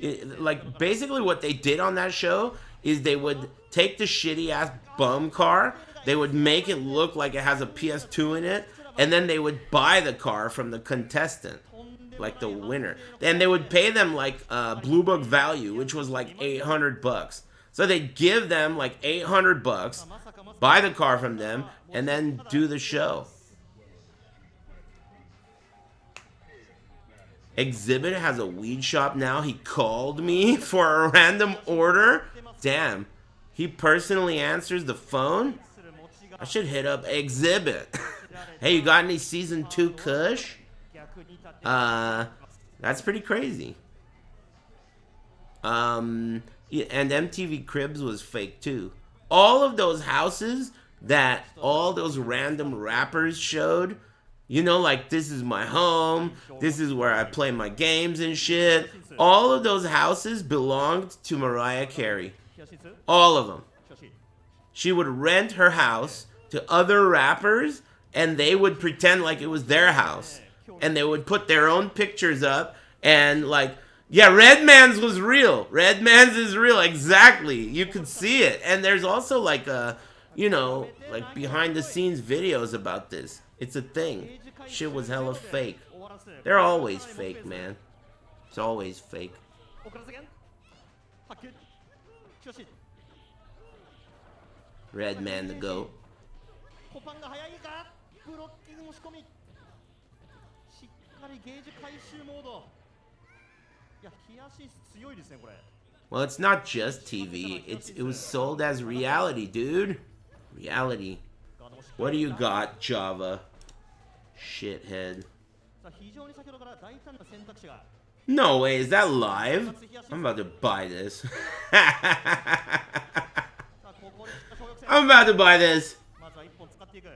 like basically what they did on that show is they would take the shitty ass bum car, they would make it look like it has a PS2 in it, and then they would buy the car from the contestant, like the winner. And they would pay them like Blue Book value, which was like $800. So they'd give them like $800, buy the car from them, and then do the show. Exhibit has a weed shop now. He called me for a random order. Damn. He personally answers the phone? I should hit up Exhibit. Hey, you got any season 2 Kush? That's pretty crazy. And MTV Cribs was fake too. All of those houses that all those random rappers showed, you know, like this is my home, this is where I play my games and shit. All of those houses belonged to Mariah Carey. All of them. She would rent her house to other rappers, and they would pretend like it was their house. And they would put their own pictures up, and like, yeah, Redman's was real. Redman's is real, exactly. You could see it. And there's also like a, you know, like behind the scenes videos about this. It's a thing. Shit was hella fake. They're always fake, man. It's always fake. Redman the GOAT. Well, it's not just TV. It was sold as reality, dude. Reality. What do you got, Java? Shithead. No way, is that live? I'm about to buy this. I'm about to buy this. まずは1本使っていく。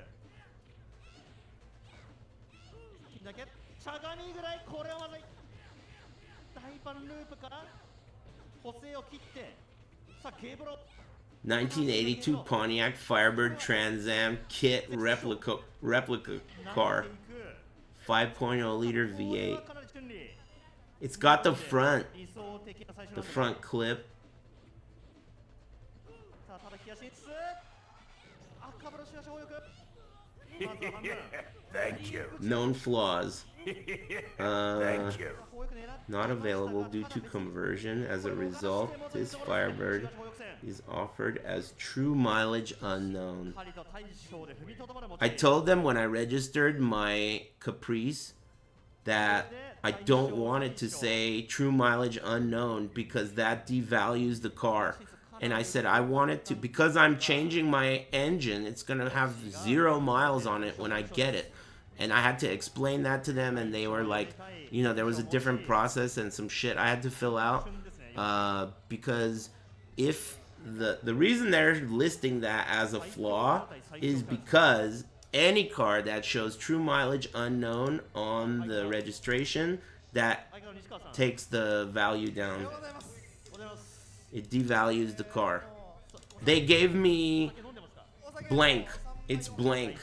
だけしゃがみぐらい、これはまずい。大パンループから補正を切って、さあケーブロ。1982 Pontiac Firebird Trans Am kit replica car, 5.0 liter V8. It's got the front clip. Thank you. Known flaws. Thank you. Not available due to conversion. As a result, this Firebird is offered as true mileage unknown. I told them when I registered my Caprice that I don't want it to say true mileage unknown because that devalues the car. And I said I want it to, because I'm changing my engine, it's going to have 0 miles on it when I get it. And I had to explain that to them, and they were like, you know, there was a different process and some shit I had to fill out. Because if the reason they're listing that as a flaw is because any car that shows true mileage unknown on the registration, that takes the value down. It devalues the car. They gave me blank. It's blank.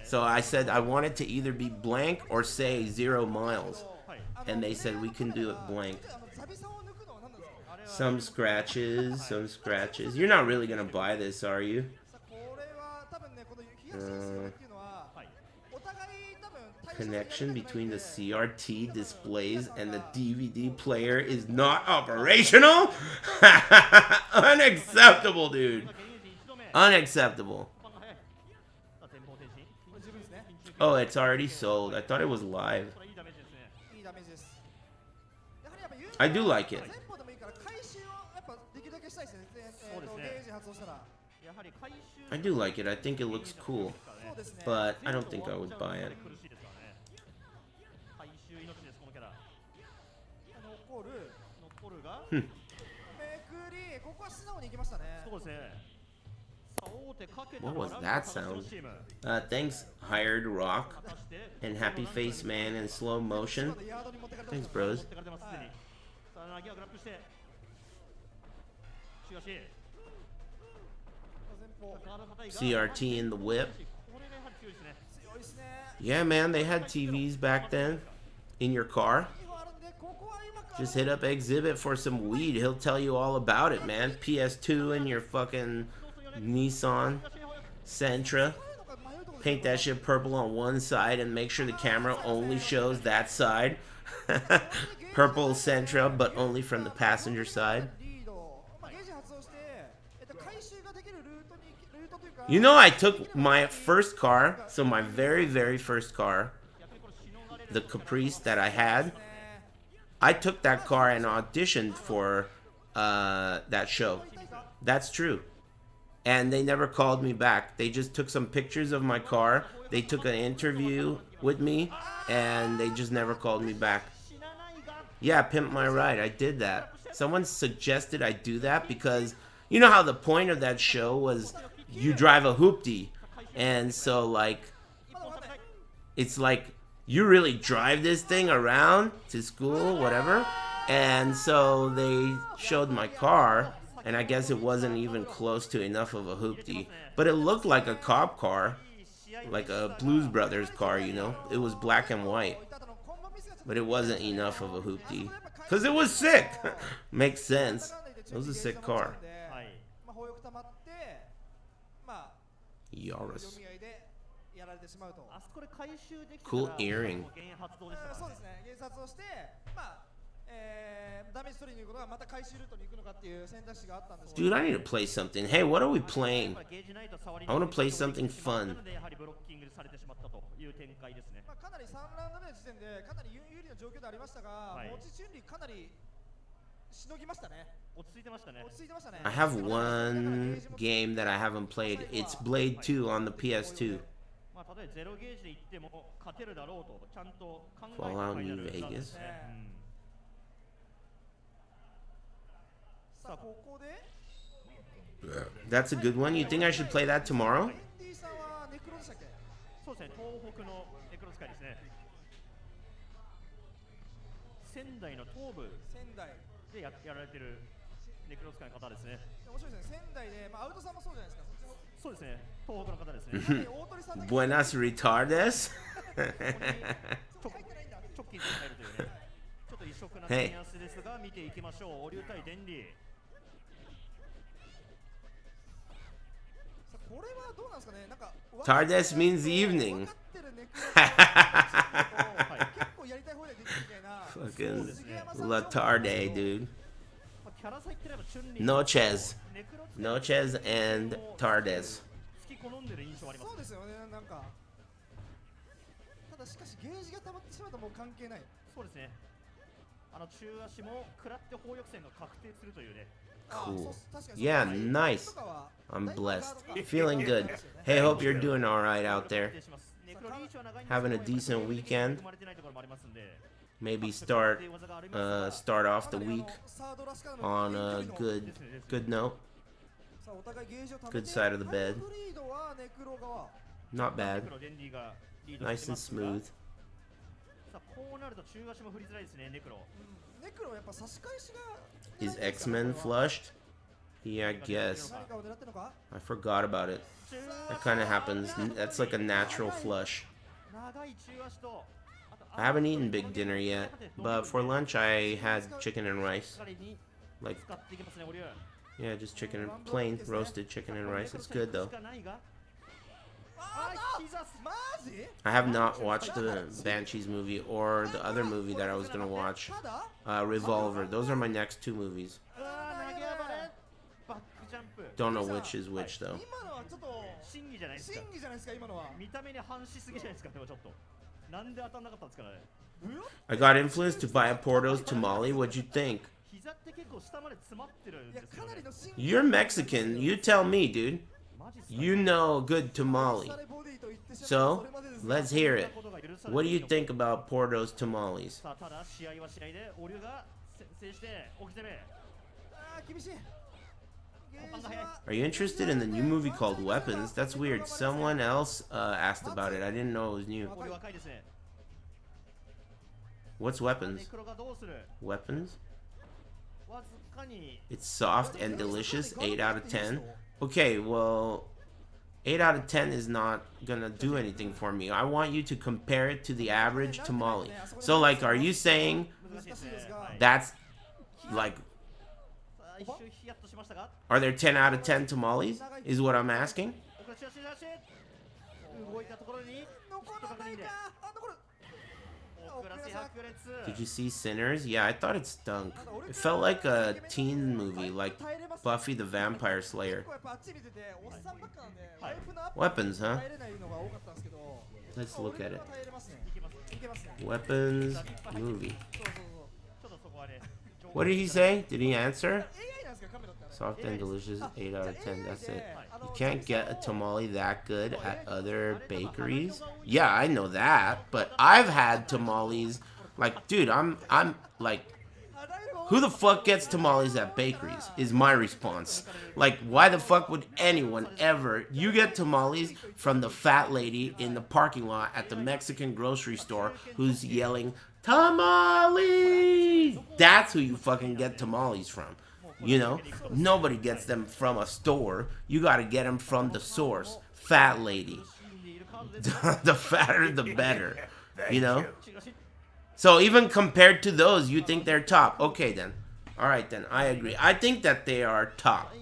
So I said I want it to either be blank or say 0 miles. And they said we can do it blank. Some scratches, some scratches. You're not really gonna buy this, are you? Connection between the CRT displays and the DVD player is not operational? Unacceptable, dude. Unacceptable. Oh, it's already sold. I thought it was live. I do like it. I do like it. I think it looks cool. But I don't think I would buy it. What was that sound? Thanks, Hired Rock and Happy Face Man in slow motion. Thanks, bros. CRT in the whip. Yeah, man, they had TVs back then in your car. Just hit up Exhibit for some weed. He'll tell you all about it, man. PS2 in your fucking Nissan Sentra. Paint that shit purple on one side and make sure the camera only shows that side. Purple Sentra, but only from the passenger side. You know, I took my first car, so my very, very first car, the Caprice that I had, I took that car and auditioned for that show. That's true. And they never called me back. They just took some pictures of my car. They took an interview with me, and they just never called me back. Yeah, Pimp My Ride. I did that. Someone suggested I do that because you know how the point of that show was you drive a hoopty. And so, like, it's like you really drive this thing around to school, whatever. And so they showed my car, and I guess it wasn't even close to enough of a hoopty. But it looked like a cop car, like a Blues Brothers car, you know. It was black and white. But it wasn't enough of a hoopty. Because it was sick. Makes sense. It was a sick car. Yaris. Cool earring. Dude, I need to play something. Hey, what are we playing? I want to play something fun. I have one game that I haven't played. It's Blade 2 on the PS2. まあ、例えばゼロゲージでいっても勝てるだろうとちゃんと考えてフ Fallout ァイナ New ルなんです Vegas. ね。さあここで That's a good one. You think I should play that tomorrow? メンディーさんはネクロでしたっけ？そうですね、東北のネクロ使いですね。仙台の東部仙台。でやられてるネクロ使いの方ですね。面白いですね。仙台で、まあアウトさんもそうじゃないですか。そうですね、東北の方ですね。大鳥さんだけ Buenas retardes. 直近で入るというね、ちょっと異色な組み合わせですが、見ていきましょう。オリュー対デンリー。さあこれはどうなんですかね。なんか Tardes means evening. 分かってるネクロ結構やりたい方でできるみたいな。 Fucking La Tarde, dude. キャラサイって言えばチュンリー Noches. ネクロ Noches and Tardes. 好き好んでる印象あります。そうですよね。なんかただしかしゲージが溜まってしまうともう関係ない。そうですね。中足も食らって砲翼戦が確定するというね。 Cool. Yeah, nice. I'm blessed. Feeling good. Hey, hope you're doing alright out there. Having a decent weekend. Maybe start off the week on a good note. Good side of the bed. Not bad. Nice and smooth. さあこうなると中足も振りづらいですね、ネクロ。 ネクロやっぱ差し返しが Is X-Men flushed? Yeah, I guess. 何かを狙ってるのか。 I forgot about it. That kind of happens. That's like a natural flush. 長い中足と I haven't eaten big dinner yet, but for lunch I had chicken and rice. Like, 使っていきますね、オリュー。 yeah, just chicken and plain roasted chicken and rice. It's good though. マジ？ I have not watched the Banshees movie or the other movie that I was gonna watch, Revolver. Those are my next two movies. うわー、投げ暴れ。バックジャンプ。 Don't know which is which though. 今のはちょっと審議じゃないですか。審議じゃないですか今のは。見た目に反しすぎじゃないですか、でもちょっと。なんで当たんなかったんですかね。 I got influenced to buy a Porto's tamale. What'd you think? 膝って結構下まで詰まってるんですよね。 You're Mexican. You tell me, dude. You know a good tamale. So, let's hear it. What do you think about Porto's tamales? さあただ試合は試合でオリューが先制して置き攻め。あー厳しい。ゲージは Are you interested in the new movie called Weapons? That's weird. Someone else asked about it. I didn't know it was new. オリュー若いですね。 What's ネ Weapons? クロがどうする。 Weapons? わずかに It's soft and delicious. 8 out of 10. Okay, well, 8 out of 10 is not gonna do anything for me. I want you to compare it to the average tamale. So, like, are you saying 難しいですね。はい。 that's like, さあ一瞬ヒヤッとしましたが。 are there 10 out of 10 tamales? Is what I'm asking. 奥出し出し出し。動いたところに。残らないか。あ残る。奥出し白熱。 Did you see Sinners? Yeah, I thought it stunk. It felt like a teen movie, like Buffy the Vampire Slayer. 結構やっぱあっち見てておっさんばっかなんでワイプのアップ Weapons, huh? 耐えれないのが多かったんですけど。 Let's look at it. 耐えれますね。いけますね。 Weapons movie. そうそうそう。ちょっとそこはね。 What did he say? Did he answer? AI なんですかカメラってあれ。 Soft and delicious, 8 out of 10. That's it. You can't get a tamale that good at other bakeries. Yeah, I know that, but I've had tamales. Like, dude, I'm like, who the fuck gets tamales at bakeries? Is my response. Like, why the fuck would anyone ever? You get tamales from the fat lady in the parking lot at the Mexican grocery store who's yelling tamales. That's who you fucking get tamales from. You know, nobody gets them from a store. You gotta get them from the source. Fat lady. The fatter, the better. You know? So even compared to those, you think they're top. Okay, then. All right, then. I agree. I think that they are top.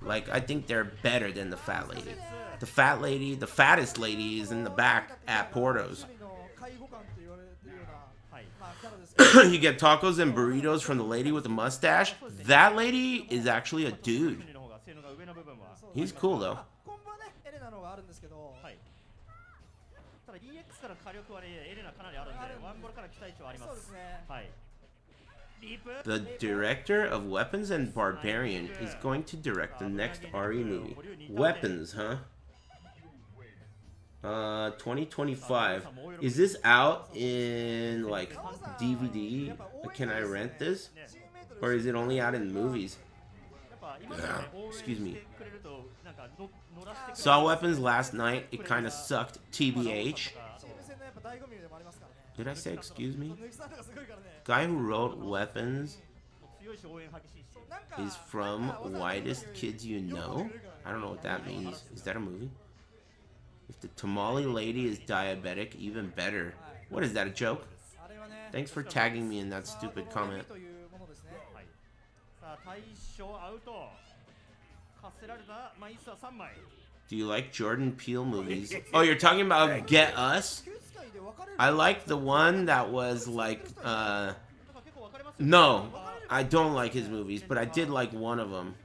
Like, I think they're better than the fat lady. The fat lady, the fattest lady is in the back at Porto's. 介護官と言われてるようなまあキャラですけど。 You get tacos and burritos from the lady with the mustache. That lady is actually a dude. の方が性能が上の部分は。 He's cool, though. 今後はねエレナのがあるんですけど。はい。ただ EX から火力はねエレナかなりあるんで、ワンボルから期待値はあります。そうですね。はい。リープ。 The director of Weapons and Barbarian is going to direct the next RE movie. Weapons, huh? 2025. Is this out in like DVD? Can I rent this? Or is it only out in movies? Excuse me. Saw Weapons last night. It kind of sucked. TBH. Did I say excuse me? Guy who wrote Weapons is from Whitest Kids You Know? I don't know what that means. Is that a movie? If the tamale lady is diabetic, even better. What is that, a joke? Thanks for tagging me in that stupid comment. Do you like Jordan Peele movies? Oh, you're talking about Get Us? I like the one that was like, no, I don't like his movies, but I did like one of them.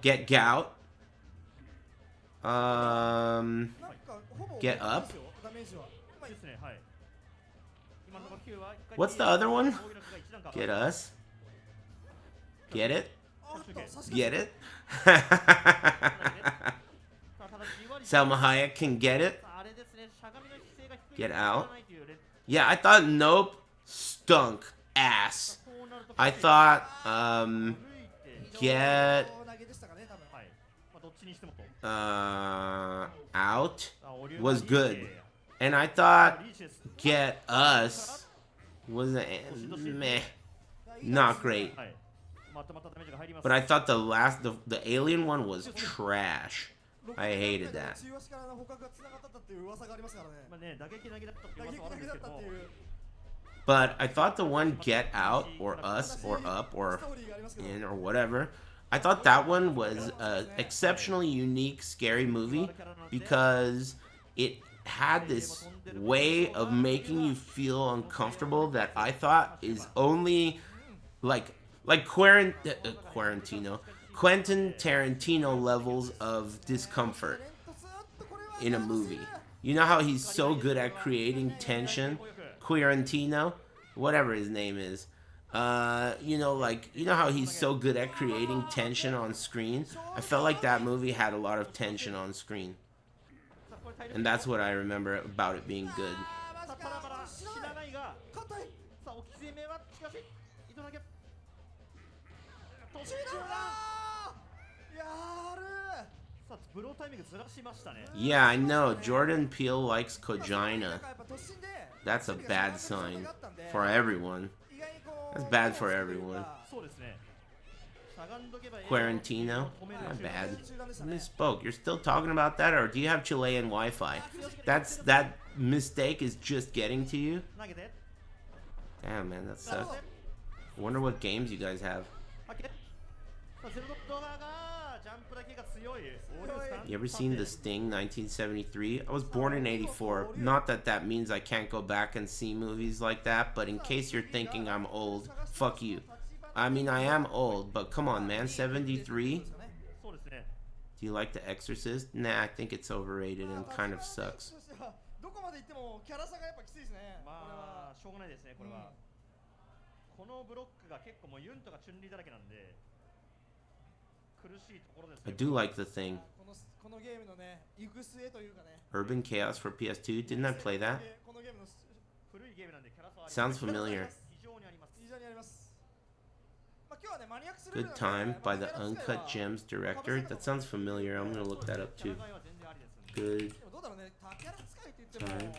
Get Gout. Get Up. What's the other one? Get Us. Get it? Get it? Salma Hayek can get it. Get Out. Yeah, I thought Nope stunk ass. I thought Get Out was good, and I thought Get Us was meh, not great. But I thought the alien one was trash. I hated that. But I thought the one Get Out or Us or Up or In or whatever, I thought that one was an exceptionally unique, scary movie because it had this way of making you feel uncomfortable that I thought is only like Quentin Tarantino levels of discomfort in a movie. You know how he's so good at creating tension? Quirantino, whatever his name is. You know how he's so good at creating tension on screen? I felt like that movie had a lot of tension on screen. And that's what I remember about it being good. Yeah, I know. Jordan Peele likes Kojina. That's a bad sign for everyone. That's bad for everyone. Quarantino? My bad. I misspoke. You're still talking about that, or do you have Chilean Wi-Fi? That mistake is just getting to you? Damn, man, that sucks. I wonder what games you guys have. You ever seen The Sting, 1973? I was born in 84. Not that that means I can't go back and see movies like that, but in case you're thinking I'm old, fuck you. I mean, I am old, but come on, man, 73? Do you like The Exorcist? Nah, I think it's overrated and kind of sucks. I do like The Thing. Urban Chaos for PS2. Didn't I play that? Sounds familiar. Good Time by the Uncut Gems director. That sounds familiar. I'm gonna look that up too. Good Time.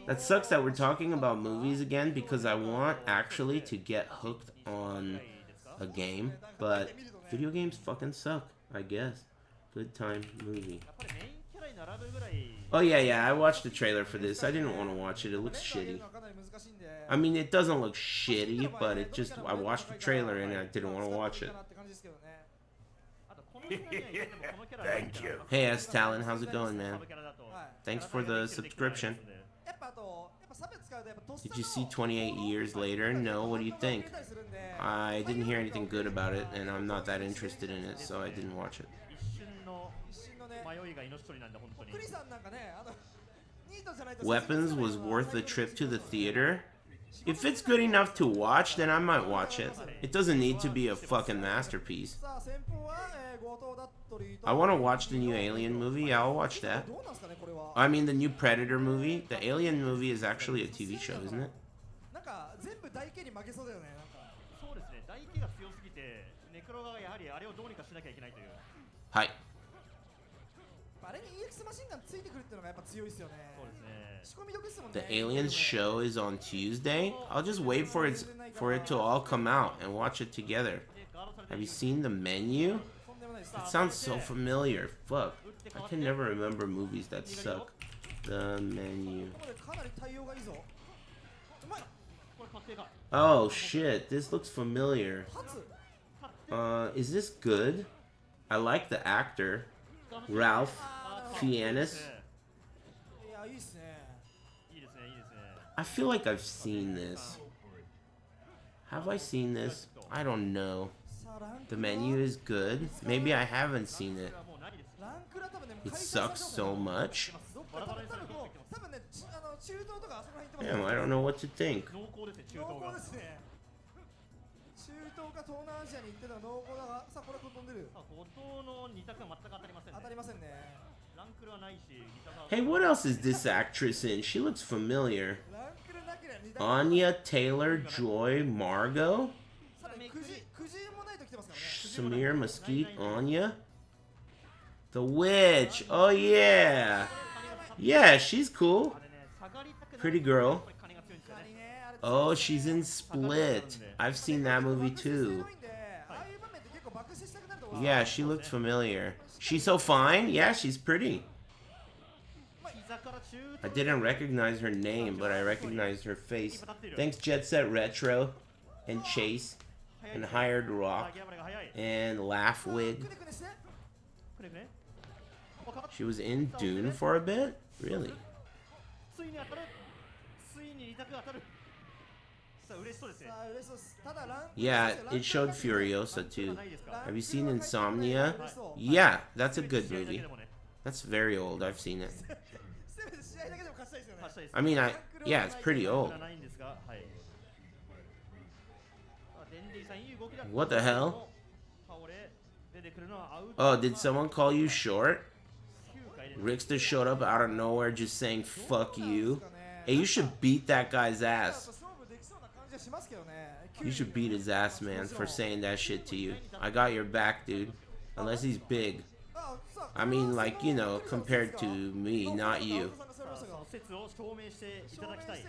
That sucks that we're talking about movies again because I want actually to get hooked on a game, but video games fucking suck, I guess. Good Time movie. Oh yeah, I watched the trailer for this. I didn't want to watch it. It looks shitty. I mean, it doesn't look shitty, but it just, I watched the trailer and I didn't want to watch it. Thank you. Hey S Talon, how's it going, man? Thanks for the subscription. Did you see 28 Years Later? No, what do you think? I didn't hear anything good about it, and I'm not that interested in it, so I didn't watch it. Weapons was worth the trip to the theater? If it's good enough to watch, then I might watch it. It doesn't need to be a fucking masterpiece. さあ先方は、後藤だったりと I want to watch the new Alien movie. Yeah, I'll watch that. どうなんですかねこれは I mean, the new Predator movie. The Alien movie is actually a TV show, isn't it? なんか全部大 K に負けそうだよねなんかそうですね、大気が強すぎて、ネクロがやはりあれをどうにかしなきゃいけないという。はい。あれに EX マシンガンついてくるっていうのがやっぱ強いですよねそうですね。仕込み力ですもん The ね Aliens show is on Tuesday. I'll just wait for it to all come out and watch it together. Have you seen the menu? とんでもないです It sounds so familiar. Fuck. I can never remember movies that suck. The menu. ここまでかなり対応がいいぞうまいこれ確定か。 Oh shit, this looks familiar. 初 Is this good? I like the actor, Ralph Fiennes. いやいいっすねいいですね、いいですね。 I feel like I've seen this. Have I seen this? I don't know. さあランク The menu is good. Maybe I haven't seen it. もうないです。ランクラ多分ね It sucks so much. どっか多分もう多分ね中東とかあそこら辺行って Damn, ます I don't know what to think. 濃厚ですね、中東濃が。厚ですね中東か東南アジアに行ってたら濃厚だがさあこれ飛んでるさあ、後藤の二択は全く当たりませんね。当たりませんねランクルはないし、ギターが。 Hey, what else is this actress in? She looks familiar. ランクルなければ二択 Anya Taylor Joy Margot? さらにくじもないと来てますからね Samir Mesquite Anya? The Witch. Oh, yeah. Yeah, she's cool. あれね、下がりたくない。 Pretty girl. やっぱり金が強いんですよね。 Oh, she's in Split. I've seen that movie too. ああいう場面って結構爆死したくなるところ Yeah, she looks familiar. She's so fine? Yeah, she's pretty. 膝から中 I didn't recognize her name, but I recognized her face. Thanks Jet Set Retro and Chase and Hired Rock ギアバレが早い。 and Laugh Wig. くねくねしてくねくね。おかかっ She was in Dune for a bit? Really? ついに当たる。ついに二択当たる。さあ、嬉しそうですね。さあ嬉しそうですただランク Yeah, it showed Furiosa too. Have you seen Insomnia? Yeah, that's a good 試合だけ movie. でもね。 That's very old. I've seen it. せめて試合だけでも勝ちたいですよね勝ちたいです。 I mean, yeah, it's pretty old. ないんですが、はい。デンディさん、いい動きだ。 What the hell? 倒れ出てくるのはアウト。 Oh, did someone call you short? 9回で Rickster showed up out of nowhere just saying fuck you. Hey, you should beat that guy's やっ ass. ぱ勝負できそうな感じはしますけどね You should beat his ass, man, for saying that shit to you. I got your back, dude. Unless he's big. あさあ I mean, like, you know, compared to me, not you. さんが座りましたがその説を証明していただきたい。意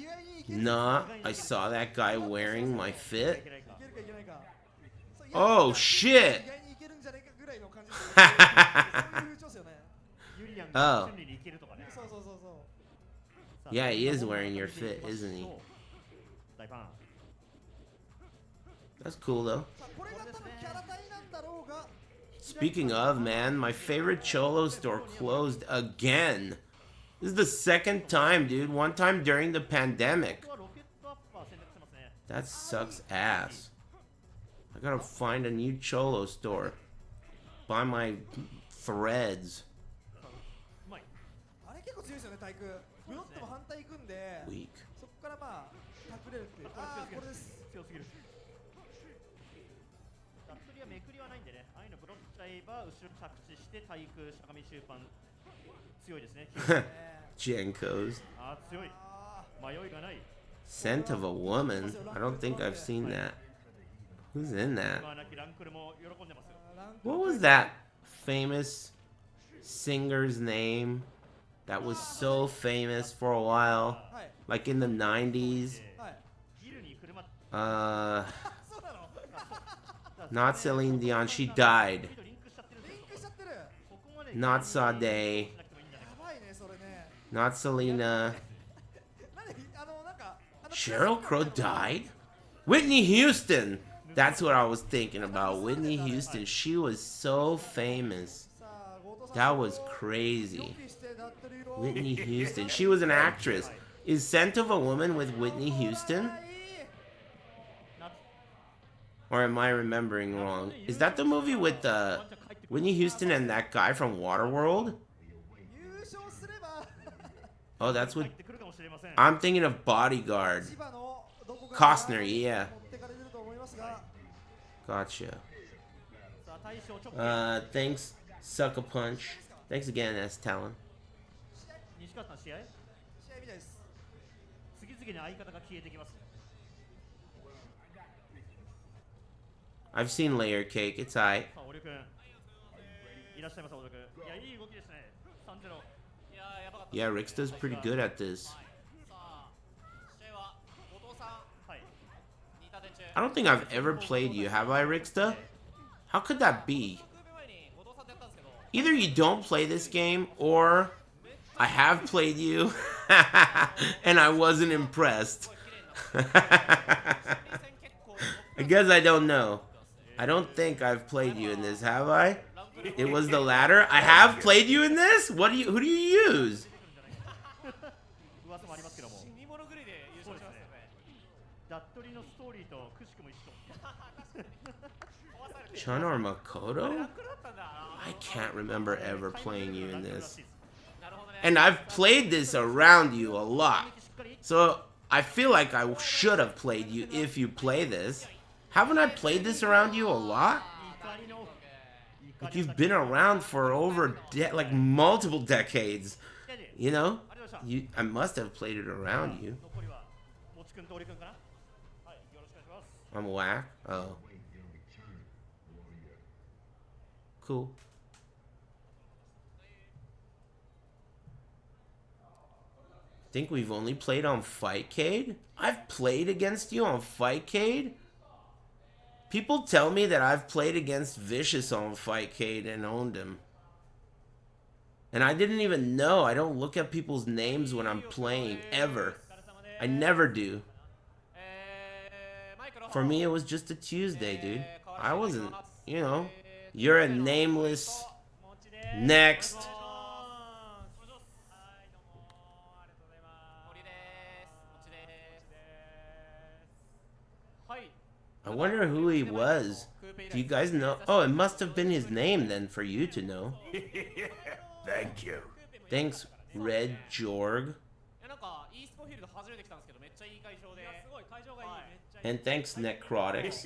外にいける Nah, I saw that guy wearing my い fit. けないか。いけるかいけないか Oh, 意 shit! 外にいけるんじゃないかぐらいの感じですそういう風潮ですよねユリアン Oh. が瞬利にいけるとかね。そうそうそうそう Yeah, he is wearing your fit, isn't he? 大ファン。 That's cool, though. さあこれが多分キャラ体なんだろうが Speaking of, man, my favorite Cholo store closed again. This is the second time, dude. One time during the pandemic. ここはロケットアッパー選択してますね。 That sucks ass. I gotta find a new Cholo store. Buy my threads. うまい。あれ結構強いですよね対空ブロットも反対行くんで Weak. そこからまあ隠れるっていうああこれです強すぎる。がっつりはめくりはないんでね。ああいうのブロッちゃえば後ろ着地して対空しゃがみ終盤強いですね。Jenkos. あー強い。あ迷いがない。 Scent of a woman? I don't think I've seen that. Who's in that? まあなきランクルも喜んでますよ。ーランク What was that famous singer's name that was so famous for a while? はい Like in the 90s? はいギルに車 そうなの Not Celine Dion. She died. リンクしちゃってるんでリンすよ。クしちゃってる ここまで Not Sade. しなくてもいいんじゃないか。やばいねそれね Not Selena. なんでなんかSheryl Crow died? Whitney Houston! That's what I was thinking about. Whitney Houston. She was so famous. さあ後藤さん That was crazy. 予期してだったり色 Whitney Houston. She was an actress. Is Scent of a Woman with Whitney Houston? Or am I remembering wrong? Is that the movie with Whitney Houston and that guy from Waterworld? 優勝すれば Oh, that's 入 what. ってくるかもしれま I'm thinking of Bodyguard. 千葉のどこか Costner, yeah. 持ってかれてると思いますが Gotcha. さあ大将直径 Thanks, Sucker Punch. Thanks again, S. Talon. 西川さん試合試合みたいです。次々に相方が消えてきます。 I've seen Layer Cake. It's aight. さあ堀君いらっしゃいます堀君。いやいい動きですね。3-0。いややばかった。 Yeah, Ricksta's pretty good at this. はい。 I don't think I've ever played you, have I, Ricksta? How could that be? Either you don't play this game, or I have played you, and I wasn't impressed. I guess I don't know. I don't think I've played you in this, have I? It was the latter. I have played you in this? Who do you use? 噂もありますけども。そうですね。ダットリのストーリーとくしくも一緒。 Chun or Makoto? I can't remember ever playing you in this. And I've played this around you a lot. So I feel like I should have played you if you play this. Haven't I played this around you a lot? Like you've been around for over like multiple decades. You know? I must have played it around you. 残りはもちくんと堀君かな。はい、よろしくお願いします。 I'm whack. Oh. Cool. Think we've only played on Fightcade? I've played against you on Fightcade? People tell me that I've played against Vicious on Fightcade and owned him. And I didn't even know. I don't look at people's names when I'm playing, ever. I never do. For me, it was just a Tuesday, dude. I wasn't, you know. You're a nameless. Next. I wonder who he was. Do you guys know? Oh, it must have been his name then for you to know. Thank you. Thanks, Red Jorg. And thanks, Necrotics.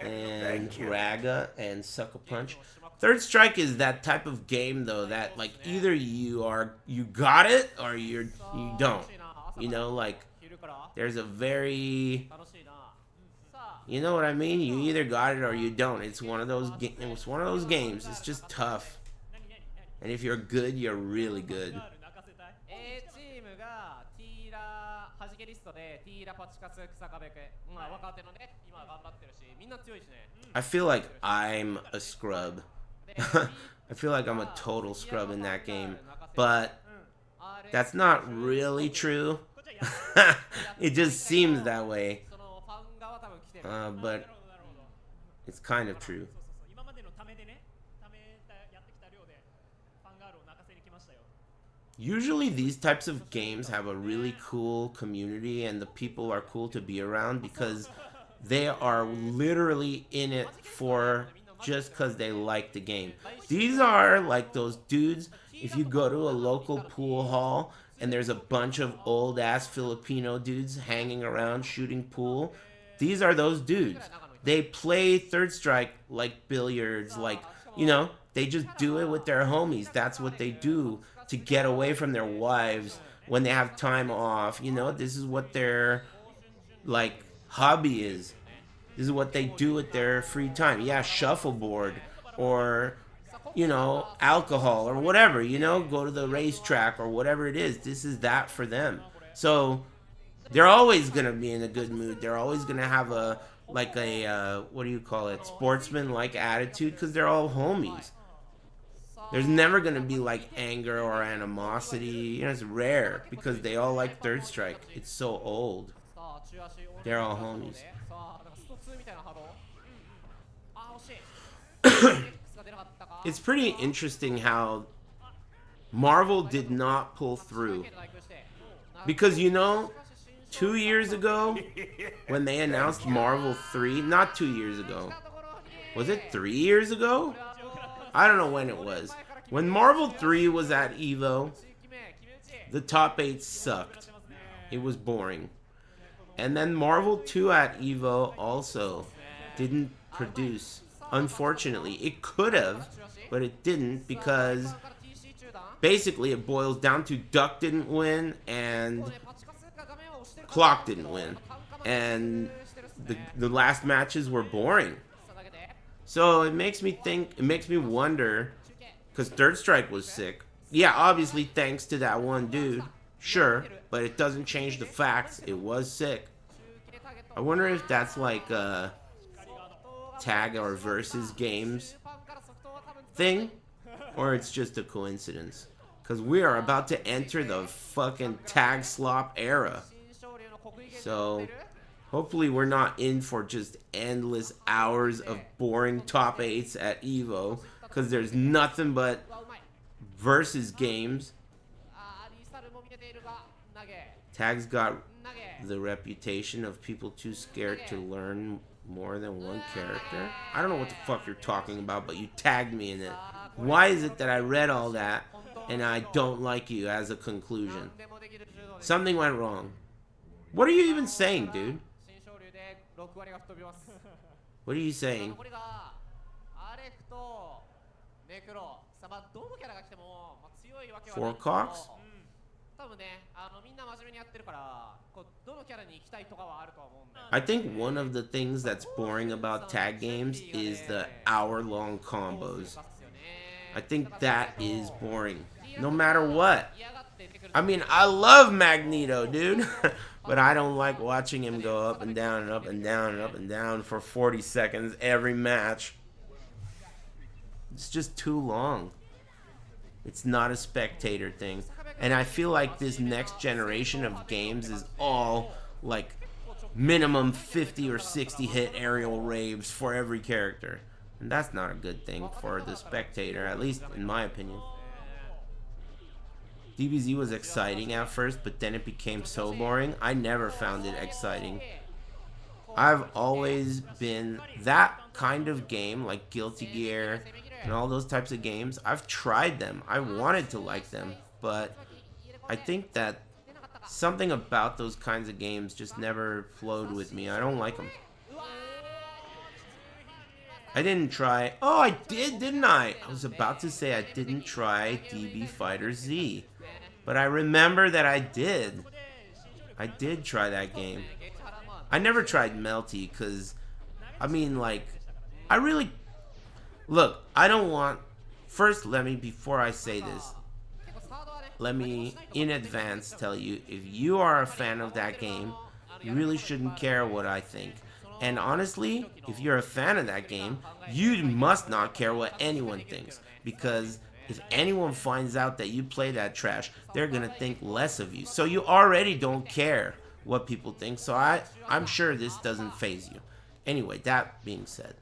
And Raga and Sucker Punch. Third Strike is that type of game though that like either you got it or you don't. You know, like there's a very, you know what I mean? You either got it or you don't. It's one of those games. It's just tough. And if you're good, you're really good. I feel like I'm a scrub. I feel like I'm a total scrub in that game. But that's not really true. It just seems that way. But it's kind of true. Usually these types of games have a really cool community and the people are cool to be around because they are literally in it for just because they like the game. These are like those dudes, if you go to a local pool hall and there's a bunch of old ass Filipino dudes hanging around shooting pool, these are those dudes. They play Third Strike like billiards, like, you know, they just do it with their homies. That's what they do to get away from their wives when they have time off. You know, this is what their, like, hobby is. This is what they do with their free time. Yeah, shuffleboard or, you know, alcohol or whatever, you know, go to the racetrack or whatever it is. This is that for them. So they're always going to be in a good mood. They're always going to have a, like a, what do you call it, sportsman-like attitude because they're all homies. There's never going to be like anger or animosity. You know, it's rare because they all like Third Strike. It's so old. They're all homies. It's pretty interesting how Marvel did not pull through. Because, you know, 2 years ago, when they announced Marvel 3, not 2 years ago. Was it 3 years ago? I don't know when it was. When Marvel 3 was at EVO, the top 8 sucked. It was boring. And then Marvel 2 at EVO also didn't produce. Unfortunately, it could have, but it didn't because basically it boils down to Duck didn't win and Clock didn't win. And the last matches were boring. So it makes me think, it makes me wonder, because Third Strike was sick. Yeah, obviously thanks to that one dude. Sure, but it doesn't change the facts. It was sick. I wonder if that's like a tag or versus games thing, or it's just a coincidence. Because we are about to enter the fucking tag slop era. So hopefully we're not in for just endless hours of boring top 8s at EVO. Because there's nothing but versus games. Tags got the reputation of people too scared to learn more than one character. I don't know what the fuck you're talking about, but you tagged me in it. Why is it that I read all that and I don't like you as a conclusion? Something went wrong. What are you even saying, dude? What are you saying? 4 cocks? I think one of the things that's boring about tag games is the hour-long combos. I think that is boring. No matter what. I mean, I love Magneto, dude. But I don't like watching him go up and down and up and down and up and down for 40 seconds every match. It's just too long. It's not a spectator thing. And I feel like this next generation of games is all like minimum 50 or 60 hit aerial raves for every character. And that's not a good thing for the spectator, at least in my opinion. DBZ was exciting at first, but then it became so boring. I never found it exciting. I've always been that kind of game, like Guilty Gear and all those types of games. I've tried them. I wanted to like them, but I think that something about those kinds of games just never flowed with me. I don't like them. I didn't try. Oh, I did, didn't I? I was about to say I didn't try DB Fighter Z. But I remember that I did. I did try that game. I never tried Melty because, I mean, like, I really... Look, I don't want... First, before I say this, let me, in advance, tell you, if you are a fan of that game, you really shouldn't care what I think. And honestly, if you're a fan of that game, you must not care what anyone thinks. Because if anyone finds out that you play that trash, they're going to think less of you. So you already don't care what people think. So I'm sure this doesn't faze you. Anyway, that being said,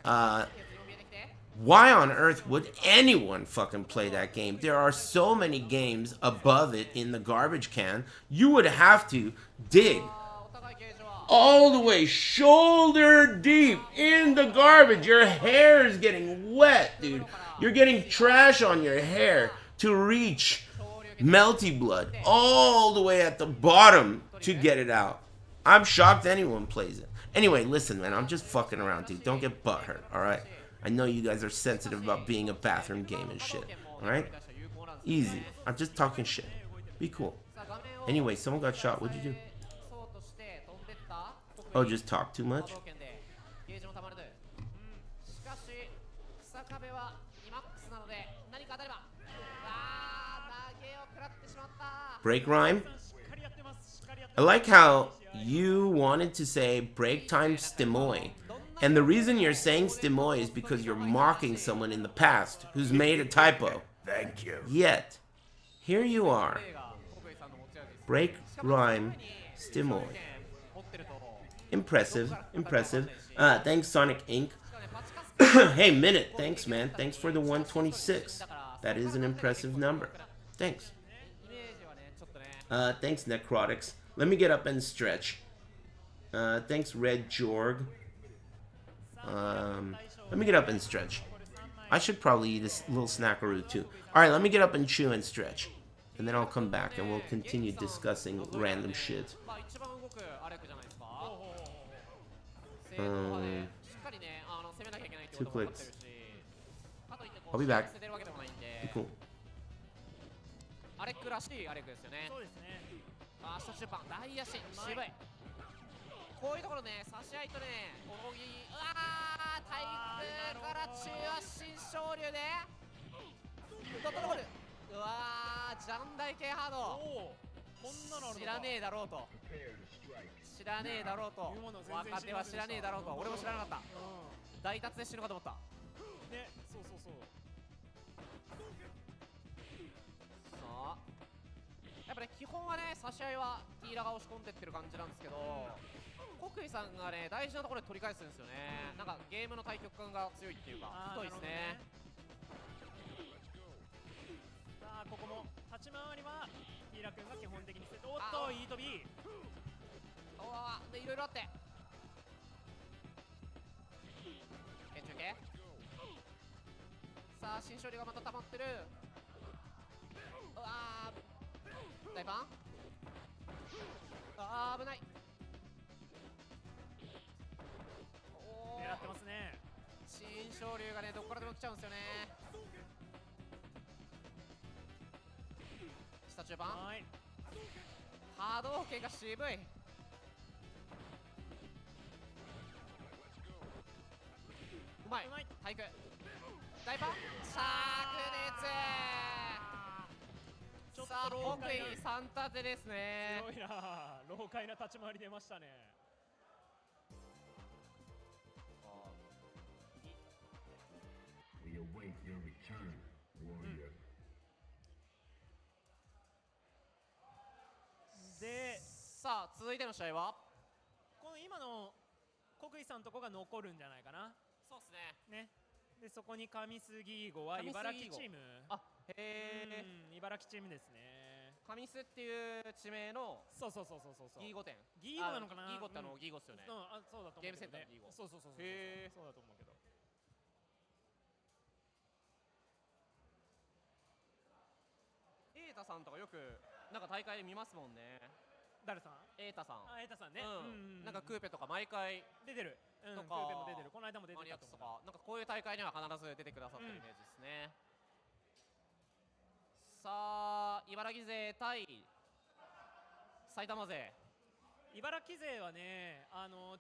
why on earth would anyone fucking play that game? There are so many games above it in the garbage can. You would have to dig all the way shoulder deep in the garbage. Your hair is getting wet, dude. You're getting trash on your hair to reach Melty Blood all the way at the bottom to get it out. I'm shocked anyone plays it. Anyway, listen, man, I'm just fucking around, dude. Don't get butthurt, alright? I know you guys are sensitive about being a bathroom game and shit, alright? Easy. I'm just talking shit. Be cool. Anyway, someone got shot. What'd you do? Oh, just talk too much? Break rhyme? I like how you wanted to say break time stimoi. And the reason you're saying stimoi is because you're mocking someone in the past who's made a typo. Thank you. Yet, here you are. Break rhyme stimoi. Impressive, impressive. Thanks, Sonic Inc. Hey, Minute, thanks, man. Thanks for the 126. That is an impressive number. Thanks. Thanks, Necrotics. Let me get up and stretch. Thanks, Red Jorg. Let me get up and stretch. I should probably eat a little snackaroo, too. Alright, let me get up and chew and stretch. and then I'll come back and we'll continue discussing random shit. まあ一番動くアレクじゃないですか。正統派でしっかりね攻めなきゃいけないってことも分かってるし、かといってこ I'll う be back. 捨ててるわけでもないんで、 Cool. アレクらしいアレクですよね。そうですね。ファースト出版大足渋い。こういうところね差し合いとね泳ぎうわー対空から中足新昇竜でドットボールうわージャンダイ系ハードこんなのあるのか知らねえだろうと知らねえだろうと若手は知らねえだろうと俺も知らなかった大達で死ぬかと思ったねそうそうそうさあやっぱね基本はね差し合いはティーラが押し込んでってる感じなんですけど国井さんがね大事なところで取り返すんですよねなんかゲームの対局感が強いっていうか太いですねさあここも立ち回りはヒーラ君が基本的にしておっといい飛びうわでいろいろあって中継さあ新勝利がまた溜まってるうわー大パンあー危ない狙ってますね新勝利がねどこからでも来ちゃうんですよね下中盤はい波動拳が渋いうまい体育大パン炸裂さあ北緯3立てですねすごいな老快な立ち回り出ましたねWe await your return, warrior. でさあ続いての試合はこの今の国井さんとこが残るんじゃないかなそうですねでそこに上杉郷は茨城チームあへえ茨城チームですね上須っていう地名のそうギーゴ店ギーゴなのかなギーゴってギーゴっすよねあそうだと思うゲームセンターのギーゴそうへえそうだと思うけど瑛太さんとかよくなんか大会見ますもんね誰さん瑛太さん瑛太さんねなんかクーペとか毎回出てるとかクーペも出てるこの間も出てたととかなんかこういう大会には必ず出てくださってるイメージですねさあ茨城勢対埼玉勢茨城勢はね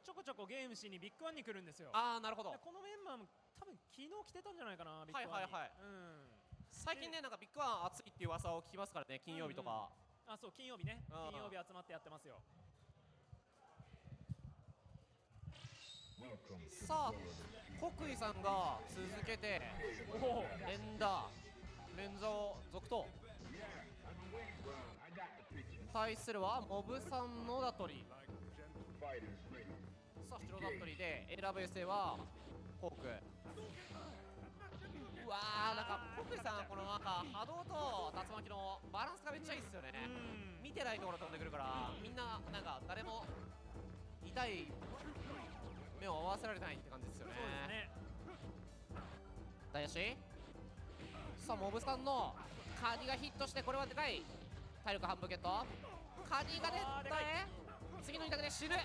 ちょこちょこゲームしにビッグワンに来るんですよああなるほどこのメンバーも多分昨日来てたんじゃないかなビッグワンに最近ねなんかビッグワン熱いっていう噂を聞きますからね金曜日とかあそう金曜日ね金曜日集まってやってますよさあ国井さんが続けて連打連座を続投対するはモブさんのダトリさあ白ダトリで選ぶエセはフォークうわーなんか国井さんこのなんか波動と竜巻のバランスがめっちゃいいっすよね見てないところ飛んでくるからみんななんか誰も痛い目を合わせられないって感じですよね。そうですね。大足さあモブさんのカニがヒットしてこれはでかい体力半分ゲットカニが出たね次の2択で死ぬ偉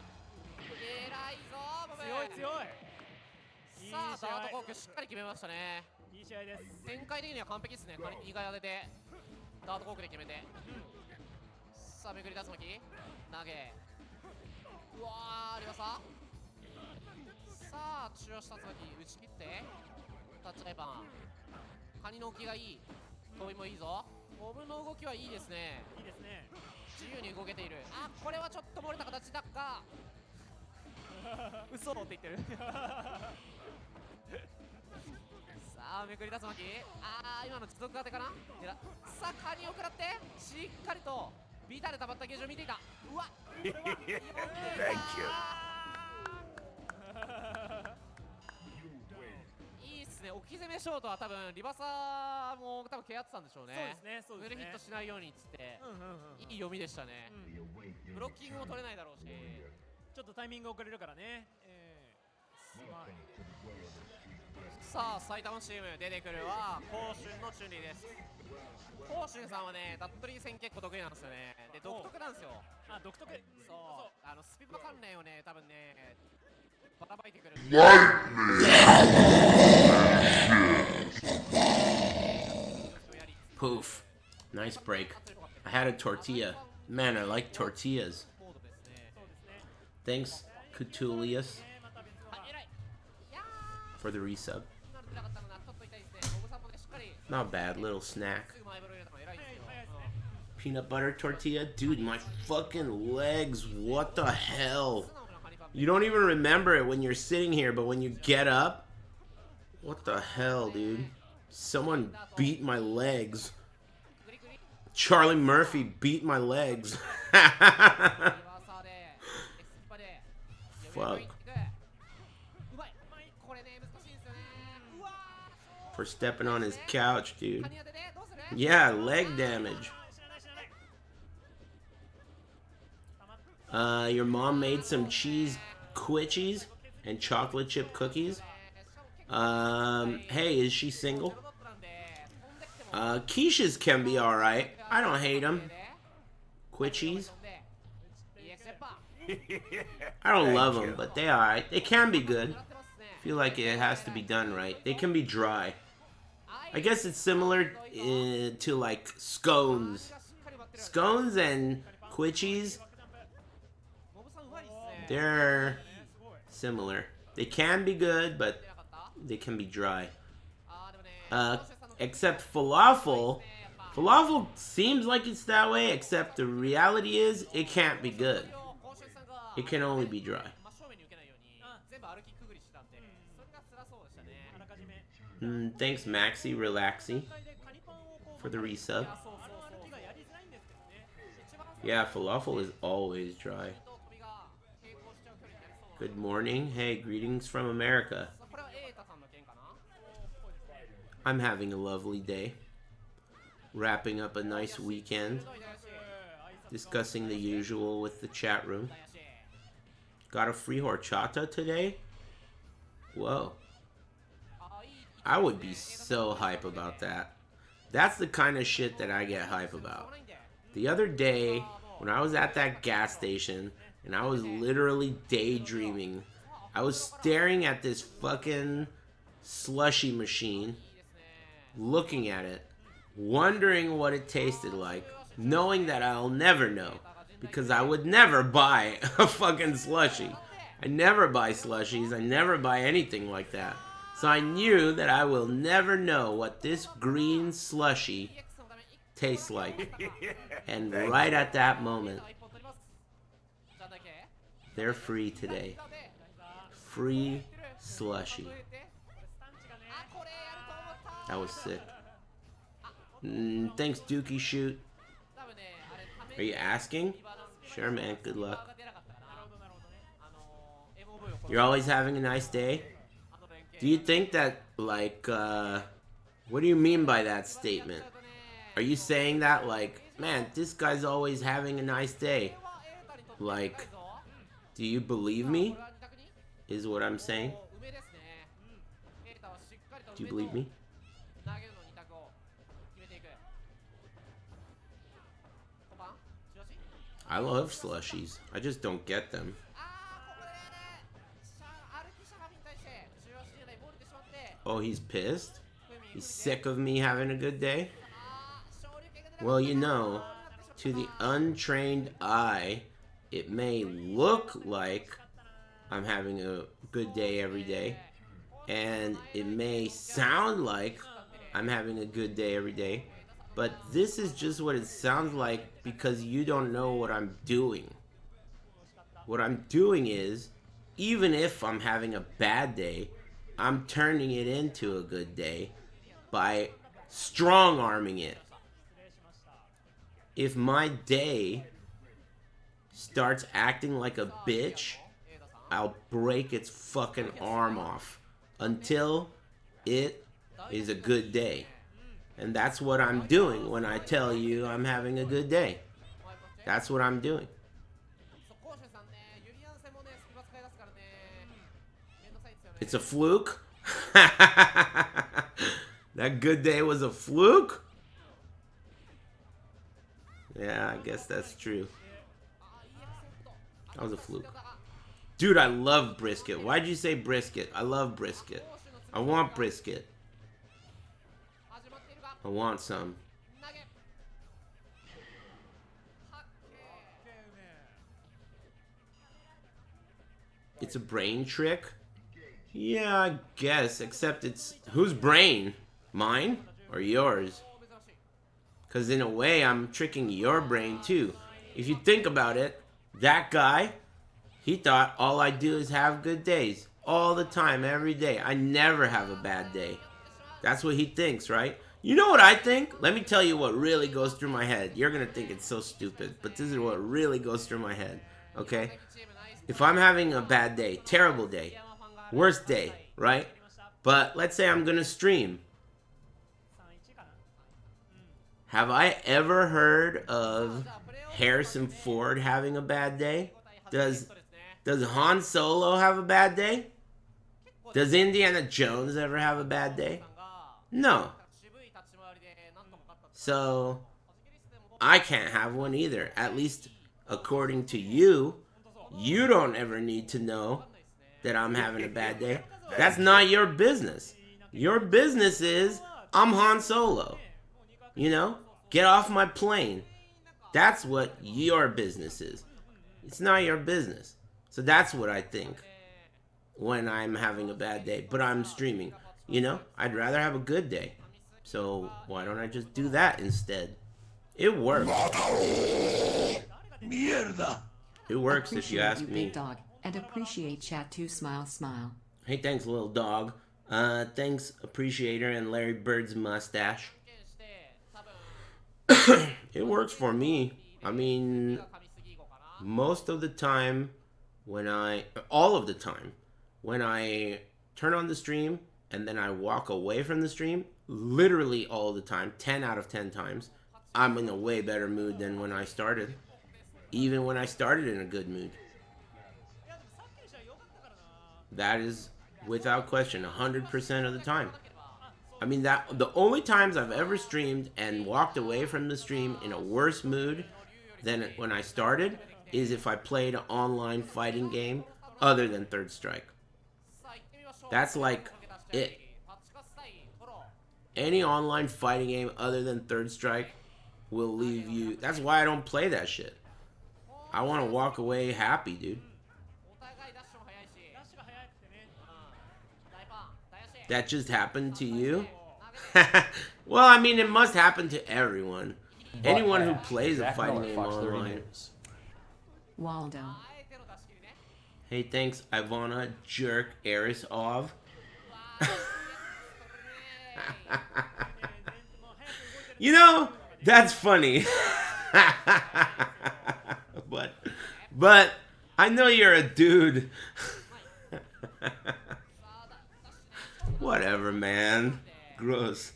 いぞモブ強い強いさあダートコークしっかり決めましたねいい試合です展開的には完璧ですねカニが当ててダートコークで決めて、さあめくり竜巻投げうわーありましたさあ中足竜巻打ち切ってタッチライパンカニの置きがいい飛びもいいぞモブの動きはいいですねいいですね自由に動けているあこれはちょっと漏れた形だが嘘って言ってるさあめくり竜巻今の持続当てかなさあカニを食らってしっかりとビタで溜まったゲージを見ていたうわこれは Thank you. いいっすね置き攻めショートは多分リバサーも多分ケアってたんでしょうねそうですね濡れヒットしないようにっつっていい読みでしたねブロッキングも取れないだろうしちょっとタイミング遅れるからねさあ埼玉チーム出てくるは甲春のチュンリーです。甲春さんはねダットリー戦結構得意なんですよね。で独特なんですよ。あ、独特。そうスピパ関連をね多分ねばらまいてくる。Poof. Nice break. I had a tortilla. Man, I like tortillas. Thanks, Cutulius, for the resub. Not bad, little snack. Peanut butter tortilla? Dude, my fucking legs, what the hell? You don't even remember it when you're sitting here, but when you get up, what the hell, dude? Someone beat my legs. Charlie Murphy beat my legs. Fuck. For stepping on his couch, dude. Yeah, leg damage. Your mom made some cheese quitchies and chocolate chip cookies. Hey, is she single? Quiches can be alright. I don't hate them. Quitchies. I don't love them, but they alright. They can be good. Feel like it has to be done right. They can be dry. I guess it's similar to like scones. Scones and quitchies, they're similar. They can be good, but they can be dry. Except falafel. Falafel seems like it's that way, except the reality is it can't be good. It can only be dry. Thanks, Maxi Relaxy, for the resub. Yeah, falafel is always dry. Good morning. Hey, greetings from America. I'm having a lovely day. Wrapping up a nice weekend. Discussing the usual with the chat room. Got a free horchata today? Whoa. I would be so hype about that. That's the kind of shit that I get hype about. The other day, when I was at that gas station, and I was literally daydreaming, I was staring at this fucking slushy machine, looking at it, wondering what it tasted like, knowing that I'll never know, because I would never buy a fucking slushie. I never buy slushies, I never buy anything like that. So I knew that I will never know what this green slushie tastes like. And right at that moment, they're free today. Free slushie. That was sick. Thanks, Dookie Shoot. Are you asking? Sure, man. Good luck. You're always having a nice day? Do you think that, like, what do you mean by that statement? Are you saying that, like, man, this guy's always having a nice day? Like, do you believe me? Is what I'm saying. Do you believe me? I love slushies. I just don't get them. Oh, he's pissed? He's sick of me having a good day? Well, you know, to the untrained eye, it may look like I'm having a good day every day, and it may sound like I'm having a good day every day, but this is just what it sounds like because you don't know what I'm doing. What I'm doing is, even if I'm having a bad day, I'm turning it into a good day by strong-arming it. If my day starts acting like a bitch, I'll break its fucking arm off until it is a good day. And that's what I'm doing when I tell you I'm having a good day. That's what I'm doing. It's a fluke? That good day was a fluke? Yeah, I guess that's true. That was a fluke. Dude, I love brisket. Why'd you say brisket? I love brisket. I want brisket. I want some. It's a brain trick? Yeah, I guess. Except it's... Whose brain? Mine? Or yours? Because in a way, I'm tricking your brain too. If you think about it, that guy, he thought all I do is have good days. All the time, every day. I never have a bad day. That's what he thinks, right? You know what I think? Let me tell you what really goes through my head. You're going to think it's so stupid, but this is what really goes through my head, okay? If I'm having a bad day, terrible day, worst day, right? But let's say I'm going to stream. Have I ever heard of Harrison Ford having a bad day? Does Han Solo have a bad day? Does Indiana Jones ever have a bad day? No. So, I can't have one either. At least, according to you, you don't ever need to know that I'm having a bad day. That's not your business. Your business is, I'm Han Solo. You know? Get off my plane. That's what your business is. It's not your business. So that's what I think when I'm having a bad day. But I'm streaming. You know? I'd rather have a good day. So why don't I just do that instead? It works. It works if you ask me. Big dog, and appreciate chat too. Smile, smile. Hey, thanks, little dog. Thanks, Appreciator and Larry Bird's mustache. It works for me. I mean, most of the time, all of the time, when I turn on the stream and then I walk away from the stream, literally all the time, 10 out of 10 times, I'm in a way better mood than when I started. Even when I started in a good mood. That is, without question, 100% of the time. I mean, the only times I've ever streamed and walked away from the stream in a worse mood than when I started is if I played an online fighting game other than Third Strike. That's like it. Any online fighting game other than Third Strike will leave you... That's why I don't play that shit. I want to walk away happy, dude. That just happened to you? Well, I mean, it must happen to everyone. Anyone who plays a fighting game online. Waldo. Hey, thanks, Ivana, Jerk, Aris, Ov. You know, that's funny. But I know you're a dude. Whatever, man. Gross.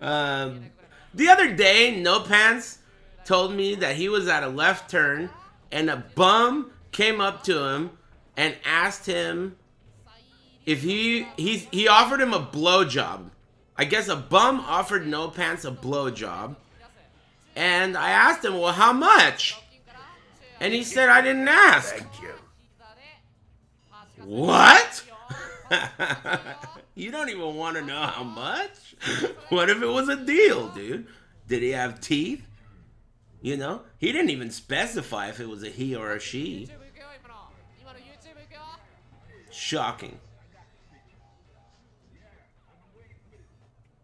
The other day, No Pants told me that he was at a left turn and a bum came up to him and asked him if he offered him a blowjob. I guess a bum offered No Pants a blowjob. And I asked him, well, how much? And he said, I didn't ask. Thank you. What? You don't even want to know how much? What if it was a deal, dude? Did he have teeth? You know? He didn't even specify if it was a he or a she. Shocking.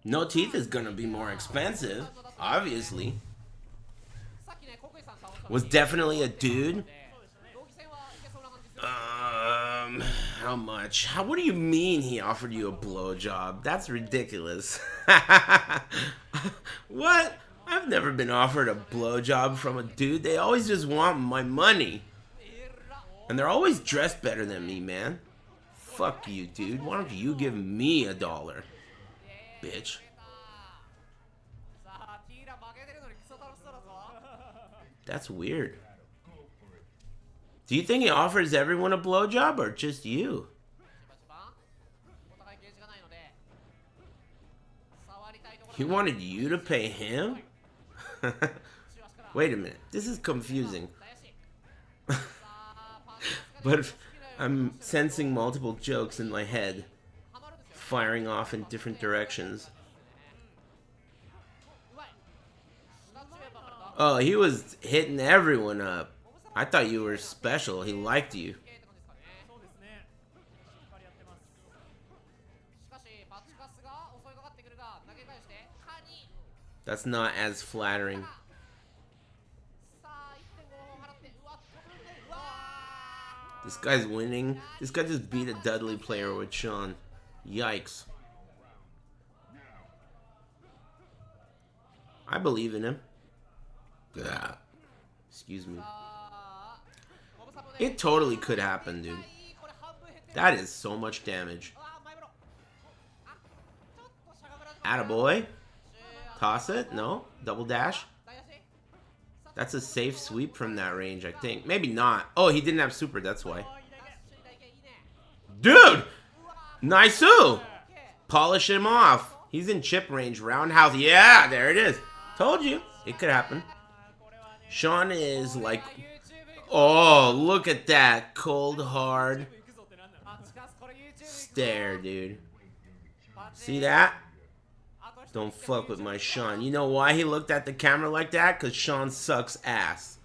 No teeth is gonna be more expensive, obviously. Was definitely a dude. How much? What do you mean he offered you a blowjob? That's ridiculous. What? I've never been offered a blowjob from a dude. They always just want my money. And they're always dressed better than me, man. Fuck you, dude. Why don't you give me $1? Bitch. That's weird. Do you think he offers everyone a blowjob or just you? He wanted you to pay him? Wait a minute. This is confusing. But I'm sensing multiple jokes in my head, firing off in different directions. Oh, he was hitting everyone up. I thought you were special. He liked you. That's not as flattering. This guy's winning. This guy just beat a Dudley player with Sean. Yikes. I believe in him. Yeah. Excuse me. It totally could happen, dude. That is so much damage. Attaboy. Toss it? No? Double dash? That's a safe sweep from that range, I think. Maybe not. Oh, he didn't have super, that's why. Dude! Nice-oo! Polish him off. He's in chip range. Roundhouse. Yeah, there it is. Told you. It could happen. Sean is like... Oh, look at that. Cold, hard stare, dude. See that? Don't fuck with my Sean. You know why he looked at the camera like that? Because Sean sucks ass.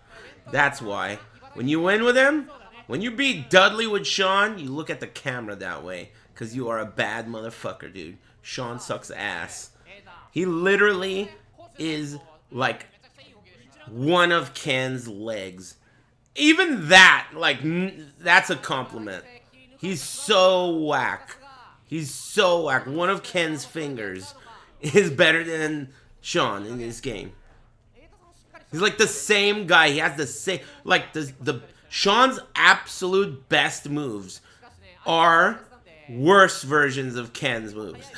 That's why. When you win with him, when you beat Dudley with Sean, you look at the camera that way. Because you are a bad motherfucker, dude. Sean sucks ass. He literally is like one of Ken's legs. Even that, like, that's a compliment. He's so whack. He's so whack. One of Ken's fingers is better than Sean in this game. He's like the same guy. He has the same, like the Sean's absolute best moves are worse versions of Ken's moves.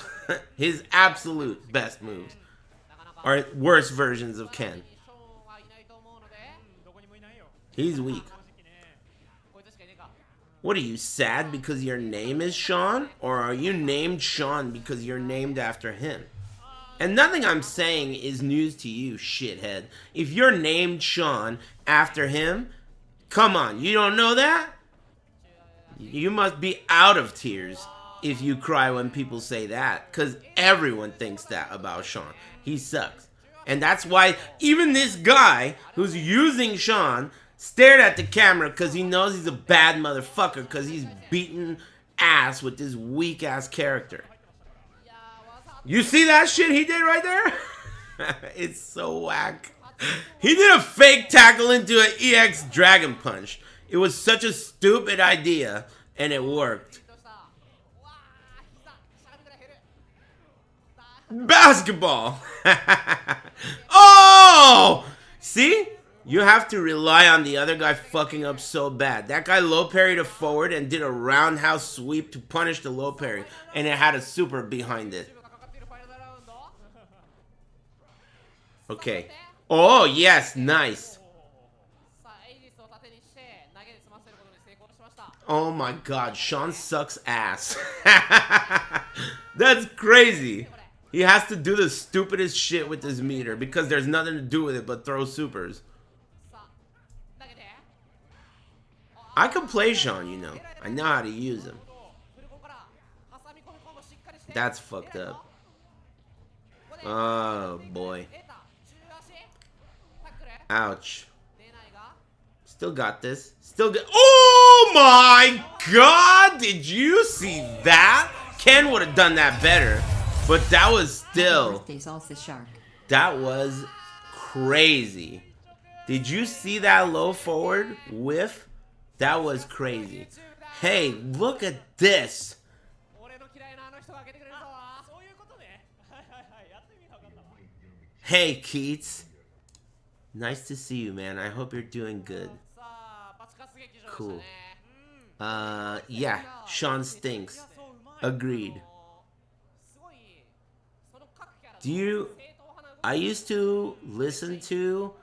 His absolute best moves are worse versions of Ken. He's weak. What are you, sad because your name is Sean? Or are you named Sean because you're named after him? And nothing I'm saying is news to you, shithead. If you're named Sean after him, come on, you don't know that? You must be out of tears if you cry when people say that. Because everyone thinks that about Sean. He sucks. And that's why even this guy who's using Sean stared at the camera because he knows he's a bad motherfucker because he's beating ass with this weak-ass character. You see that shit he did right there? It's so whack. He did a fake tackle into an EX Dragon Punch. It was such a stupid idea, and it worked. Basketball. Oh! See? You have to rely on the other guy fucking up so bad. That guy low parried a forward and did a roundhouse sweep to punish the low parry, and it had a super behind it. Okay. Oh, yes, nice. Oh my god, Sean sucks ass. That's crazy. He has to do the stupidest shit with his meter because there's nothing to do with it but throw supers. I can play Sean, you know. I know how to use him. That's fucked up. Oh, boy. Ouch. Still got this. Still got... Oh, my God! Did you see that? Ken would have done that better. But that was still... That was crazy. Did you see that low forward whiff? That was crazy. Hey, look at this. Hey, Keats. Nice to see you, man. I hope you're doing good. Cool. Yeah, Sean stinks. Agreed. I used to listen to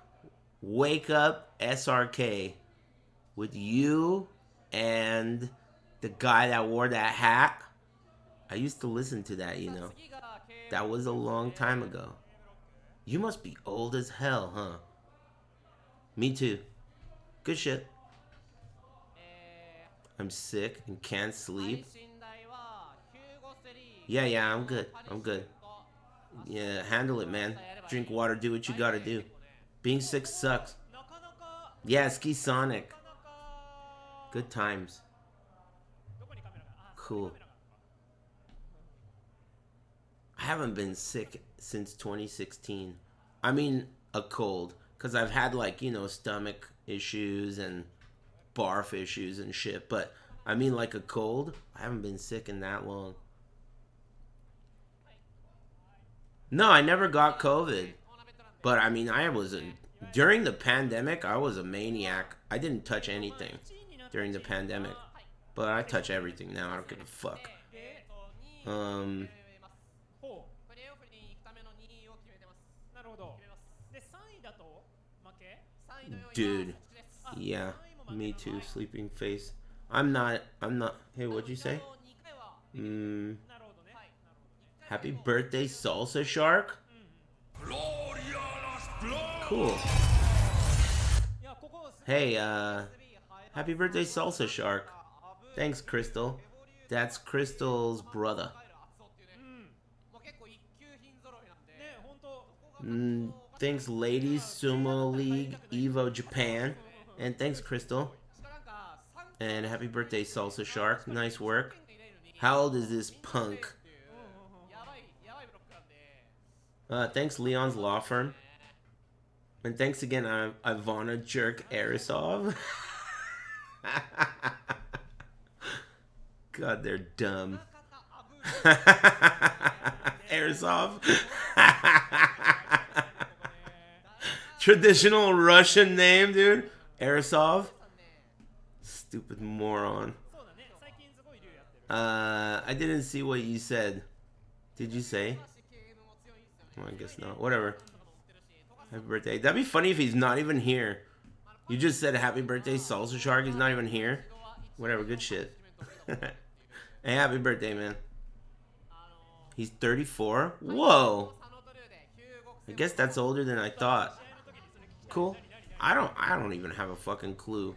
Wake Up SRK with you and the guy that wore that hat. I used to listen to that, you know. That was a long time ago. You must be old as hell, huh? Me too. Good shit. I'm sick and can't sleep. Yeah, I'm good. I'm good. Yeah, handle it, man. Drink water, do what you gotta do. Being sick sucks. Yeah, Ski Sonic. Good times. Cool. I haven't been sick since 2016. I mean, a cold. Because I've had, like, you know, stomach issues and barf issues and shit. But, I mean, like a cold. I haven't been sick in that long. No, I never got COVID. But, I mean, during the pandemic, I was a maniac. I didn't touch anything during the pandemic. But I touch everything now. I don't give a fuck. Dude. Yeah. Me too. Sleeping face. I'm not. Hey, what'd you say? Happy birthday, Salsa Shark? Cool. Hey, happy birthday, Salsa Shark. Thanks, Crystal. That's Crystal's brother. Thanks, Ladies Sumo League Evo Japan. And thanks, Crystal. And happy birthday, Salsa Shark. Nice work. How old is this punk? Thanks, Leon's Law Firm. And thanks again, Ivana Jerk Arisov. God, they're dumb. Arisov. Traditional Russian name, dude. Arisov. Stupid moron. I didn't see what you said. Did you say? Well, I guess not. Whatever. Happy birthday. That'd be funny if he's not even here. You just said happy birthday, Salsa Shark. He's not even here. Whatever. Good shit. Hey, happy birthday, man. He's 34? Whoa. I guess that's older than I thought. Cool. I don't even have a fucking clue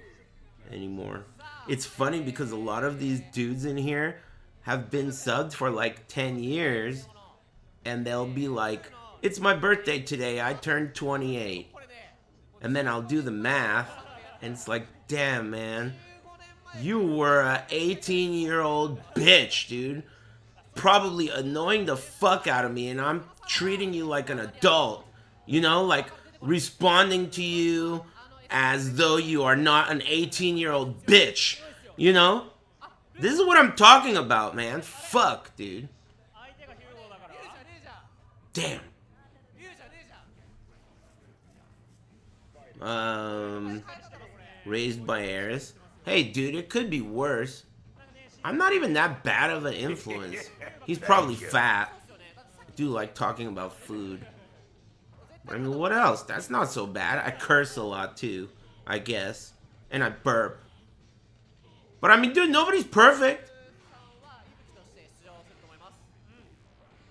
anymore. It's funny because a lot of these dudes in here have been subbed for like 10 years. And they'll be like, it's my birthday today. I turned 28. And then I'll do the math. And it's like, damn, man. You were a 18-year-old bitch, dude. Probably annoying the fuck out of me. And I'm treating you like an adult. You know, like responding to you as though you are not an 18-year-old bitch. You know? This is what I'm talking about, man. Fuck, dude. Damn. Raised by Aris. Hey, dude, it could be worse. I'm not even that bad of an influence. He's probably fat. I do like talking about food. I mean, what else? That's not so bad. I curse a lot, too, I guess. And I burp. But, I mean, dude, nobody's perfect.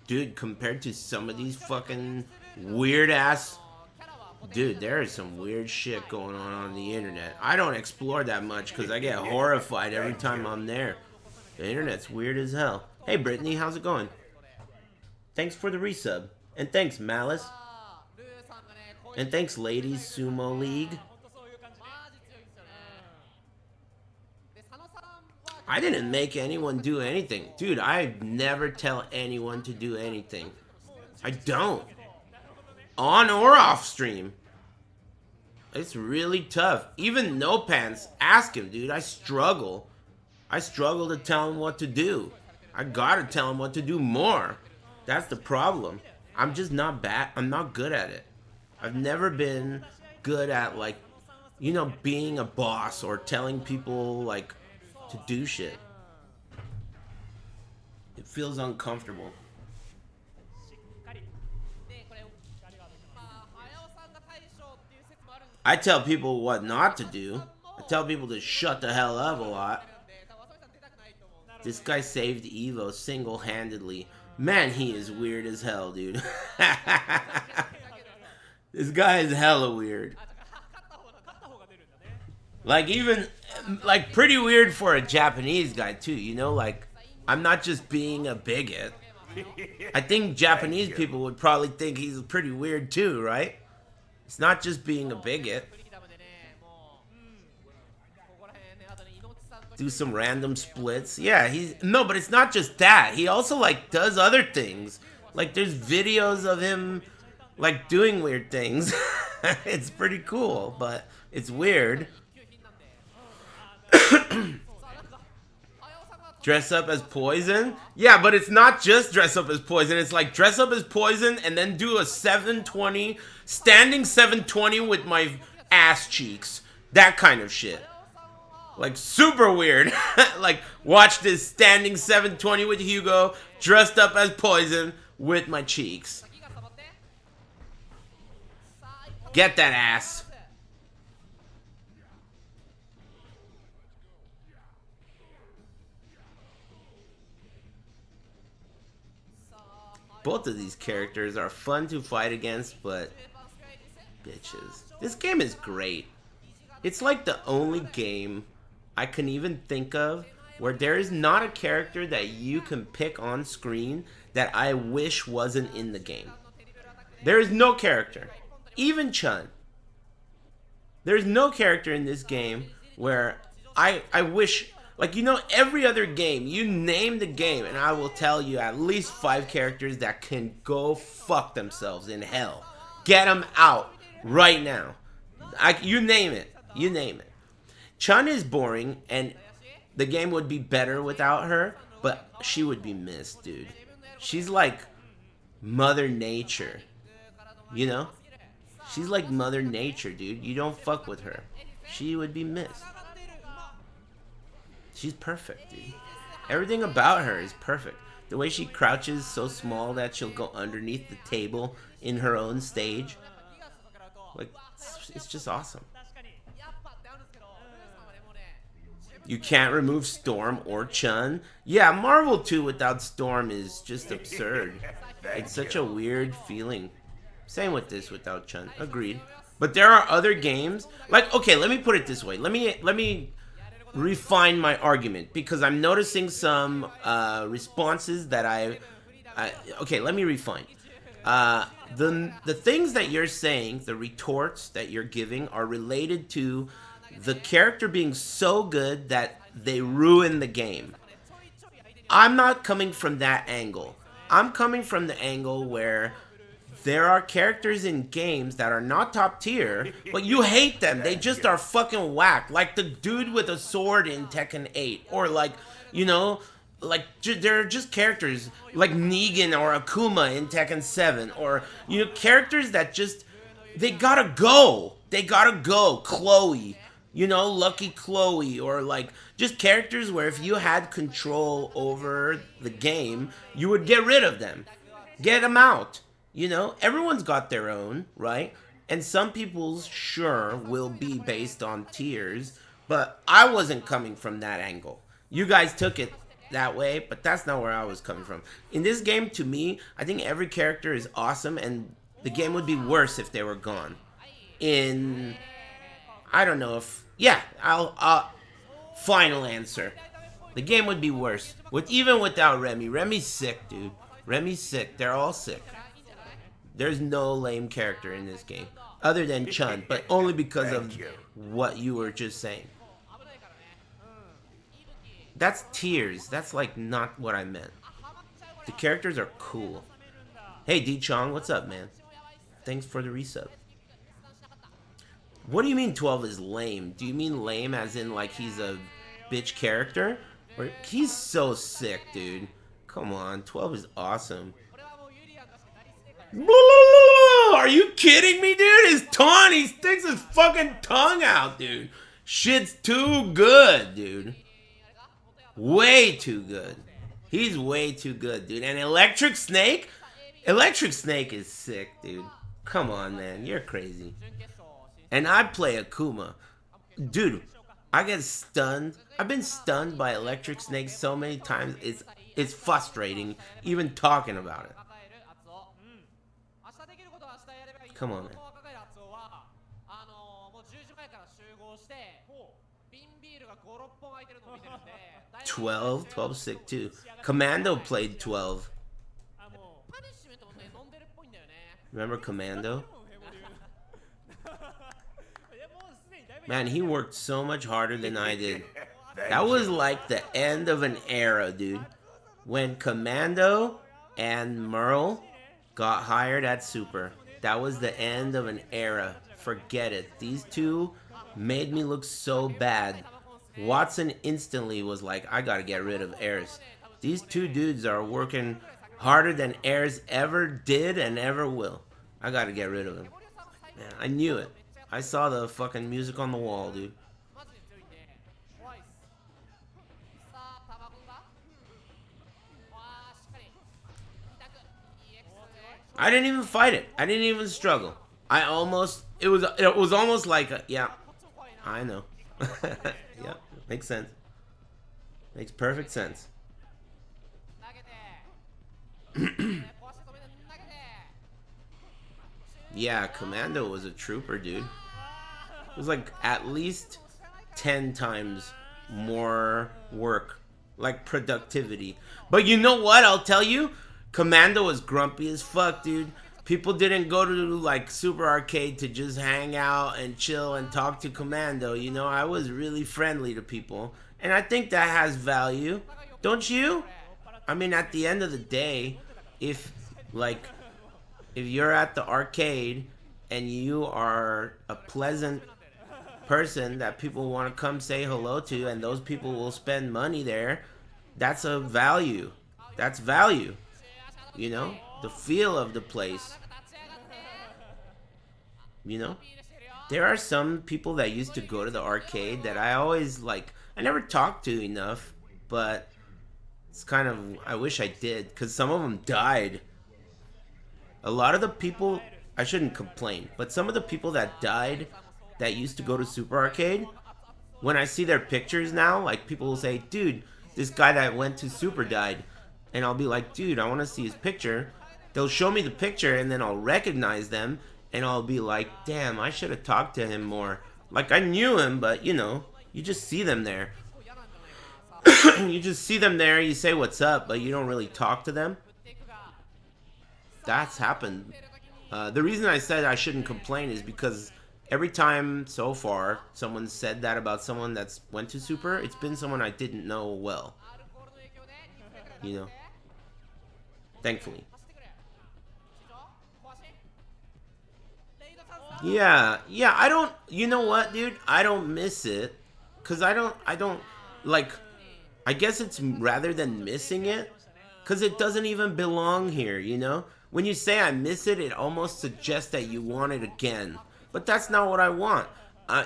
Dude, compared to some of these fucking weird-ass... Dude, there is some weird shit going on the internet. I don't explore that much because I get horrified every time I'm there. The internet's weird as hell. Hey, Brittany, how's it going? Thanks for the resub. And thanks, Malice. And thanks, Ladies Sumo League. I didn't make anyone do anything. Dude, I never tell anyone to do anything. I don't. On or off stream. It's really tough. Even No Pants, ask him, dude. I struggle. I struggle to tell him what to do. I gotta tell him what to do more. That's the problem. I'm just not bad. I'm not good at it. I've never been good at, like, you know, being a boss or telling people, like, to do shit. It feels uncomfortable. I tell people what not to do. I tell people to shut the hell up a lot. This guy saved Evo single-handedly. Man, he is weird as hell, dude. This guy is hella weird. Like, even, like, pretty weird for a Japanese guy, too, you know? Like, I'm not just being a bigot. I think Japanese people would probably think he's pretty weird, too, right? It's not just being a bigot. Do some random splits. Yeah, no, but it's not just that. He also, like, does other things. Like, there's videos of him, like, doing weird things. It's pretty cool, but it's weird. Dress up as Poison? Yeah, but it's not just dress up as Poison. It's like dress up as Poison and then do a 720, standing 720 with my ass cheeks. That kind of shit. Like, super weird. Like, watch this standing 720 with Hugo, dressed up as Poison with my cheeks. Get that ass. Both of these characters are fun to fight against, but bitches. This game is great. It's like the only game I can even think of where there is not a character that you can pick on screen that I wish wasn't in the game. There is no character. Even Chun. There's no character in this game where I wish... Like, you know, every other game, you name the game, and I will tell you at least 5 characters that can go fuck themselves in hell. Get them out right now. You name it. You name it. Chun is boring, and the game would be better without her, but she would be missed, dude. She's like Mother Nature. You know? She's like Mother Nature, dude. You don't fuck with her. She would be missed. She's perfect, dude. Everything about her is perfect. The way she crouches so small that she'll go underneath the table in her own stage. Like, it's just awesome. You can't remove Storm or Chun. Yeah, Marvel 2 without Storm is just absurd. It's such a weird feeling. Same with this without Chun. Agreed. But there are other games. Like, okay, let me put it this way. Let me refine my argument, because I'm noticing some responses that okay, let me refine. The things that you're saying, the retorts that you're giving, are related to the character being so good that they ruin the game. I'm not coming from that angle. I'm coming from the angle where there are characters in games that are not top tier, but you hate them. They just are fucking whack. Like the dude with a sword in Tekken 8. Or like, you know, like there are just characters like Negan or Akuma in Tekken 7. Or, you know, characters that just, they gotta go. They gotta go. Chloe. You know, Lucky Chloe. Or like, just characters where if you had control over the game, you would get rid of them. Get them out. You know, everyone's got their own, right? And some people's, sure, will be based on tiers, but I wasn't coming from that angle. You guys took it that way, but that's not where I was coming from. In this game, to me, I think every character is awesome, and the game would be worse if they were gone. I don't know if, yeah, final answer. The game would be worse, even without Remy. Remy's sick, dude. Remy's sick. They're all sick. There's no lame character in this game, other than Chun, but only because of what you were just saying. That's tiers. That's like not what I meant. The characters are cool. Hey, D Chong, what's up, man? Thanks for the resub. What do you mean 12 is lame? Do you mean lame as in like he's a bitch character? Or he's so sick, dude. Come on, 12 is awesome. Are you kidding me, dude? His tongue, he sticks his fucking tongue out, dude. Shit's too good, dude. Way too good. He's way too good, dude. And Electric Snake? Electric Snake is sick, dude. Come on, man. You're crazy. And I play Akuma. Dude, I get stunned. I've been stunned by electric snakes so many times. It's frustrating even talking about it. Come on, man. 12 sick too. Commando played 12. Remember Commando? Man, he worked so much harder than I did. That was like the end of an era, dude. When Commando and Merle got hired at Super. That was the end of an era. Forget it. These two made me look so bad. Watson instantly was like, I gotta get rid of Aris. These two dudes are working harder than Aris ever did and ever will. I gotta get rid of him. Man, I knew it. I saw the fucking music on the wall, dude. I didn't even fight it. I didn't even struggle. It was almost like yeah, I know. Yeah, makes sense. Makes perfect sense. Yeah, Commando was a trooper, dude. It was like at least 10 times more work, like productivity. But you know what? I'll tell you, Commando was grumpy as fuck, dude. People didn't go to like Super Arcade to just hang out and chill and talk to Commando. You know, I was really friendly to people. And I think that has value. Don't you? I mean, at the end of the day, if you're at the arcade and you are a pleasant person that people want to come say hello to and those people will spend money there, that's a value. That's value. You know? The feel of the place. You know? There are some people that used to go to the arcade that I always like, I never talked to enough, but it's kind of, I wish I did, because some of them died. A lot of the people, I shouldn't complain, but some of the people that died that used to go to Super Arcade, when I see their pictures now, like people will say, dude, this guy that went to Super died. And I'll be like, dude, I want to see his picture. They'll show me the picture and then I'll recognize them. And I'll be like, damn, I should have talked to him more. Like I knew him, but you know, you just see them there. You just see them there, you say what's up, but you don't really talk to them. That's happened. The reason I said I shouldn't complain is because every time so far someone said that about someone that's went to Super, it's been someone I didn't know well. You know? Thankfully. Yeah, I don't, you know what, dude? I don't miss it. Cause I don't, like, I guess it's rather than missing it, cause it doesn't even belong here, you know? When you say I miss it, it almost suggests that you want it again. But that's not what I want.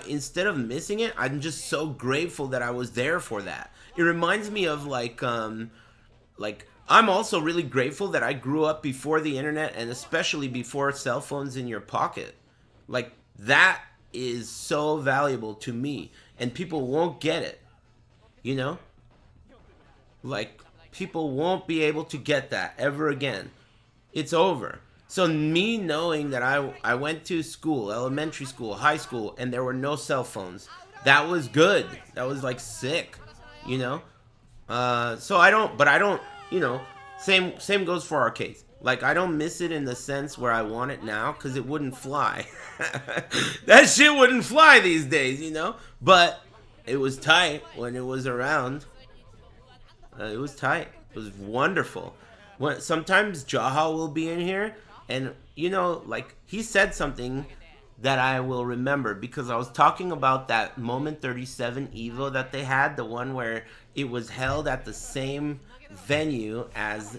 Instead of missing it, I'm just so grateful that I was there for that. It reminds me of like, I'm also really grateful that I grew up before the internet and especially before cell phones in your pocket. Like, that is so valuable to me. And people won't get it. You know? Like, people won't be able to get that ever again. It's over. So me knowing that I went to school, elementary school, high school, and there were no cell phones, that was good. That was like sick, you know? So I don't, you know, same goes for arcades. Like, I don't miss it in the sense where I want it now, because it wouldn't fly. That shit wouldn't fly these days, you know? But it was tight when it was around. It was tight. It was wonderful. Sometimes Jaha will be in here, and, you know, like, he said something that I will remember, because I was talking about that Moment 37 Evo that they had, the one where it was held at the same venue as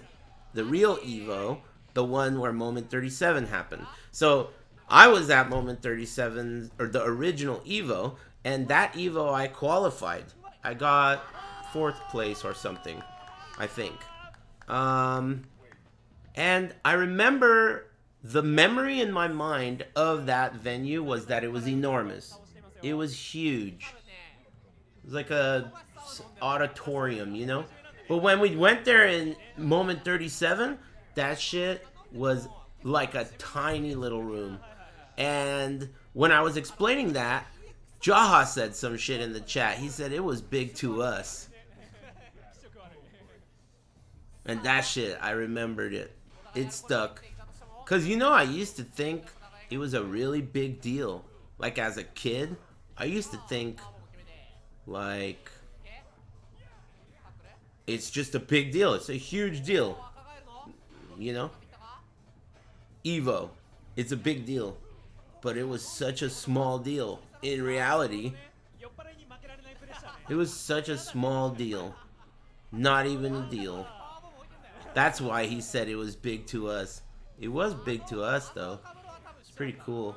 the real Evo, the one where Moment 37 happened. So I was at Moment 37, or the original Evo, and that Evo I qualified. I got 4th place or something, I think. And I remember the memory in my mind of that venue was that it was enormous. It was huge. was like a auditorium, you know? But when we went there in Moment 37, that shit was like a tiny little room. And when I was explaining that, Jaha said some shit in the chat. He said it was big to us. And that shit, I remembered it. It stuck. Because, you know, I used to think it was a really big deal. Like, as a kid, I used to think, like, it's just a big deal. It's a huge deal. You know? Evo. It's a big deal. But it was such a small deal. In reality, it was such a small deal. Not even a deal. That's why he said it was big to us. It was big to us, though. It's pretty cool.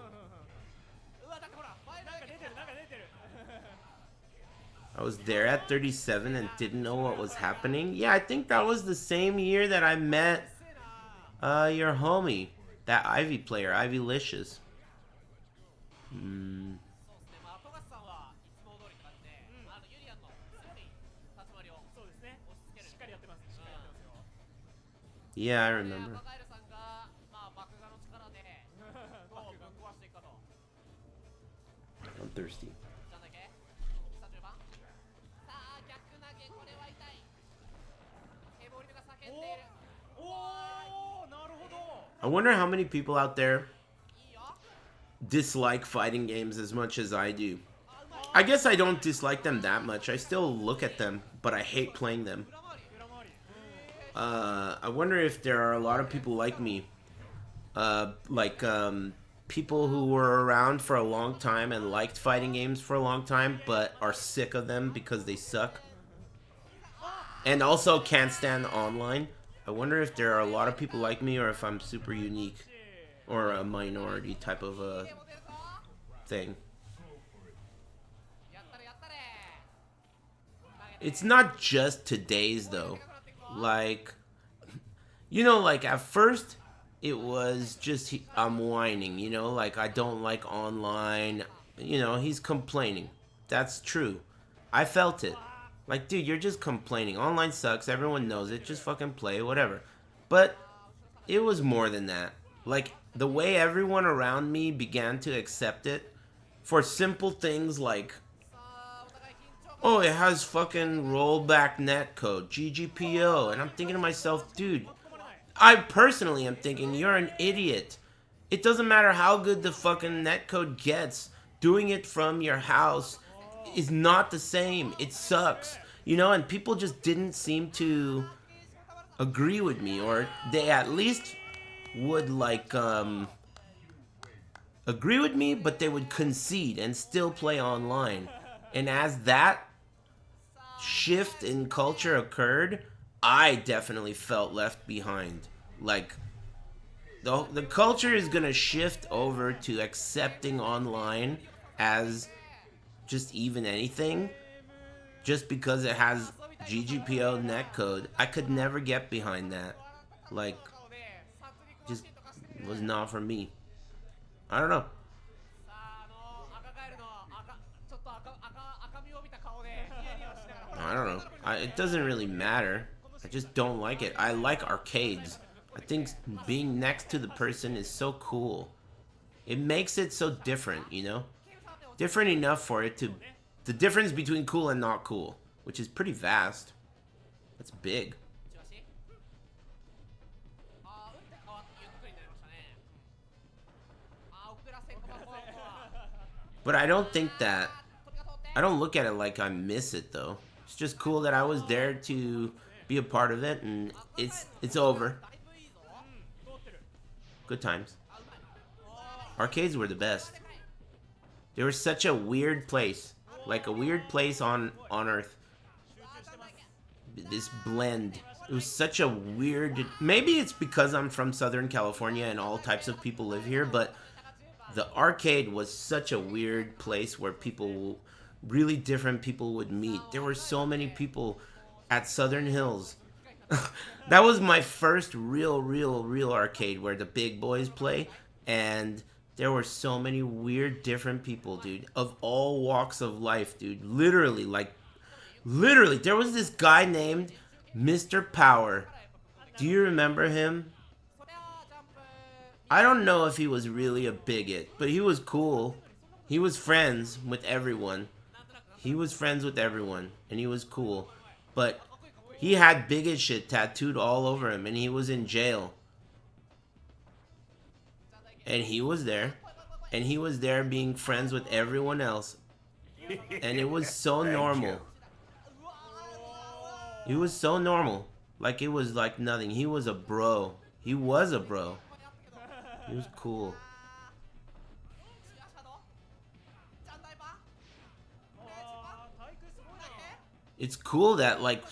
I was there at 37 and didn't know what was happening. Yeah, I think that was the same year that I met your homie. That Ivy player, Ivy Licious. Yeah, I remember. I'm thirsty. I wonder how many people out there dislike fighting games as much as I do. I guess I don't dislike them that much. I still look at them, but I hate playing them. I wonder if there are a lot of people like me. People who were around for a long time and liked fighting games for a long time, but are sick of them because they suck. And also can't stand online. I wonder if there are a lot of people like me or if I'm super unique. Or a minority type of a thing. It's not just today's though. Like, you know, like at first it was just I'm whining, you know, like I don't like online. You know, he's complaining. That's true. I felt it. Like, dude, you're just complaining. Online sucks. Everyone knows it. Just fucking play, whatever. But it was more than that. Like, the way everyone around me began to accept it for simple things like, oh, it has fucking rollback netcode, GGPO. And I'm thinking to myself, dude, I personally am thinking, you're an idiot. It doesn't matter how good the fucking netcode gets. Doing it from your house is not the same. It sucks. You know, and people just didn't seem to agree with me, or they at least would like agree with me, but they would concede and still play online. And as that shift in culture occurred, I definitely felt left behind. Like, the culture is gonna shift over to accepting online as just even anything, just because it has GGPO netcode. I could never get behind that. Like, just was not for me. I don't know. I don't know. It doesn't really matter. I just don't like it. I like arcades. I think being next to the person is so cool. It makes it so different, you know? Different enough for it to... The difference between cool and not cool, which is pretty vast. That's big. But I don't think that... I don't look at it like I miss it, though. It's just cool that I was there to be a part of it, and it's over. Good times. Arcades were the best. They were such a weird place. Like a weird place on Earth. This blend. It was such a weird... Maybe it's because I'm from Southern California and all types of people live here, but the arcade was such a weird place where people... Really different people would meet. There were so many people at Southern Hills. That was my first real arcade where the big boys play. And there were so many weird different people, dude. Of all walks of life, dude. Literally, like Literally, there was this guy named Mr. Power. Do you remember him? I don't know if he was really a bigot, but he was cool. He was friends with everyone. He was friends with everyone, and he was cool. But he had bigot shit tattooed all over him, and he was in jail. And he was there. And he was there being friends with everyone else. And it was so normal. He was so normal. Like it was like nothing. He was a bro. He was a bro. He was cool. It's cool that like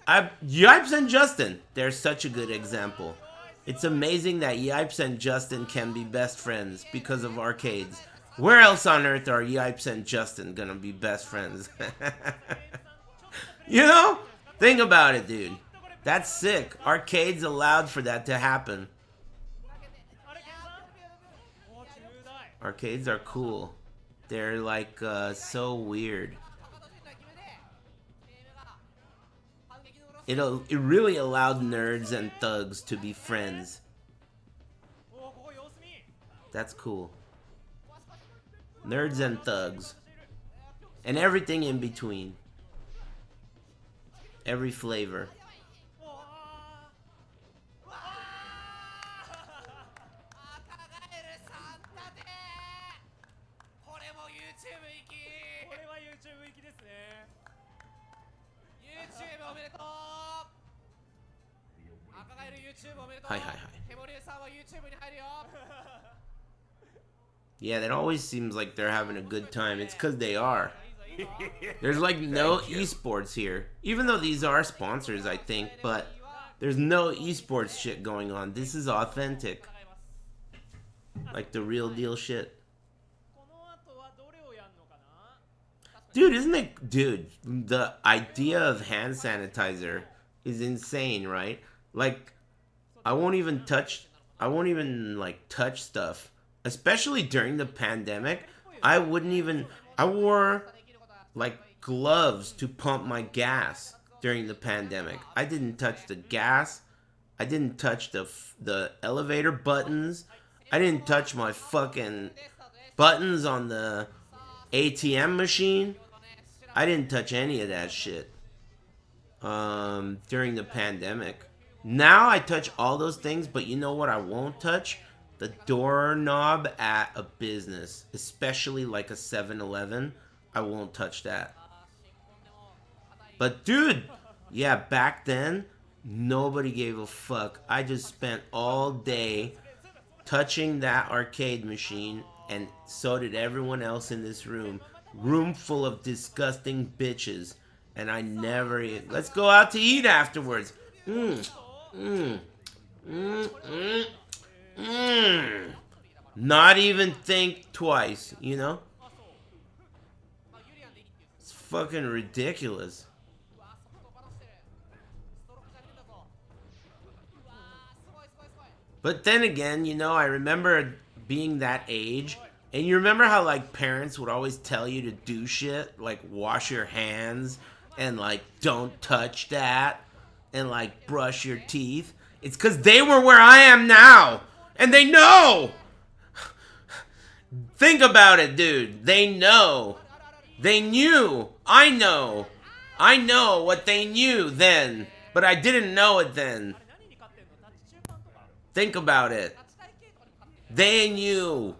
Yipes and Justin, they're such a good example. It's amazing that Yipes and Justin can be best friends because of arcades. Where else on earth are Yipes and Justin gonna be best friends? You know? Think about it, dude. That's sick. Arcades allowed for that to happen. Arcades are cool. They're like so weird. It really allowed nerds and thugs to be friends. That's cool. Nerds and thugs. And everything in between. Every flavor. Hi, hi, hi. Yeah, that always seems like they're having a good time. It's because they are. There's like no esports here. Even though these are sponsors, I think, but there's no esports shit going on. This is authentic. Like the real deal shit. Dude, isn't it? Dude, the idea of hand sanitizer is insane, right? Like, I won't even like touch stuff. Especially during the pandemic. I wore like gloves to pump my gas during the pandemic. I didn't touch the gas. I didn't touch the elevator buttons. I didn't touch my fucking buttons on the ATM machine. I didn't touch any of that shit during the pandemic. Now I touch all those things, but you know what I won't touch? The doorknob at a business, especially like a 7-Eleven. I won't touch that. But dude, yeah, back then, nobody gave a fuck. I just spent all day touching that arcade machine, and so did everyone else in this room. Room full of disgusting bitches. And I never eat. Let's go out to eat afterwards. Not even think twice, you know? It's fucking ridiculous. But then again, you know, I remember being that age, and you remember how like parents would always tell you to do shit, like wash your hands, and like don't touch that, and like brush your teeth. It's because they were where I am now, and they know. Think about it, dude. They know. They knew. I know. I know what they knew then, but I didn't know it then. Think about it. They knew.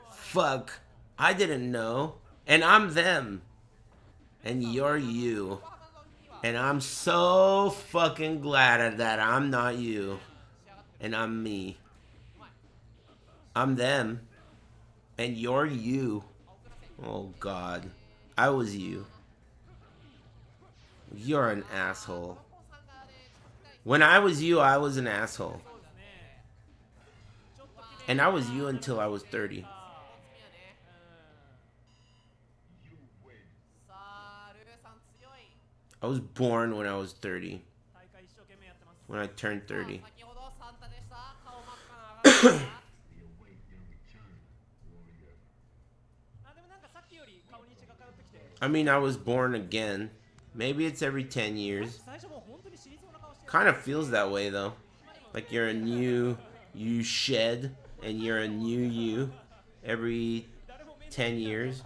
Fuck. I didn't know. And I'm them. And you're you. And I'm so fucking glad that I'm not you. And I'm me. I'm them. And you're you. Oh God. I was you. You're an asshole. When I was you, I was an asshole. And I was you until I was 30. I was born when I was 30. When I turned 30. I mean, I was born again. Maybe it's every 10 years. Kind of feels that way, though. Like you're a new you shed, and you're a new you every 10 years.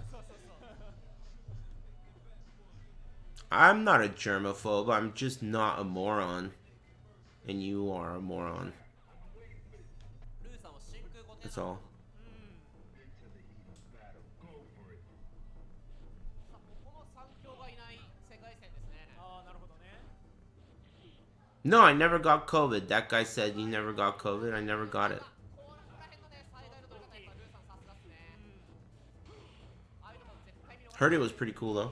I'm not a germaphobe. I'm just not a moron. And you are a moron. That's all. No, I never got COVID. That guy said you never got COVID. I never got it. Heard it was pretty cool though.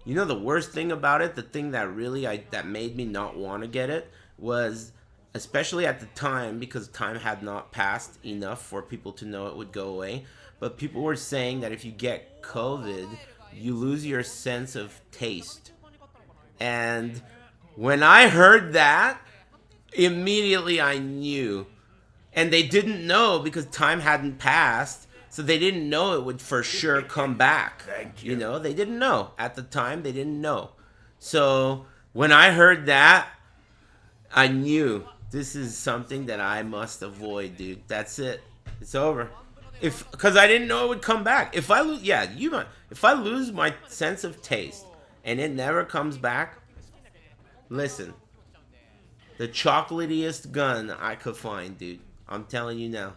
You know the worst thing about it, the thing that really that made me not want to get it was, especially at the time, because time had not passed enough for people to know it would go away, but people were saying that if you get COVID, you lose your sense of taste. And when I heard that, immediately I knew. And they didn't know because time hadn't passed. So they didn't know it would for sure come back. Thank you. You know, they didn't know. At the time, they didn't know. So when I heard that, I knew this is something that I must avoid, dude. That's it. It's over. Because I didn't know it would come back. If I lose, if I lose my sense of taste and it never comes back, listen, the chocolatiest gun I could find, dude. I'm telling you now.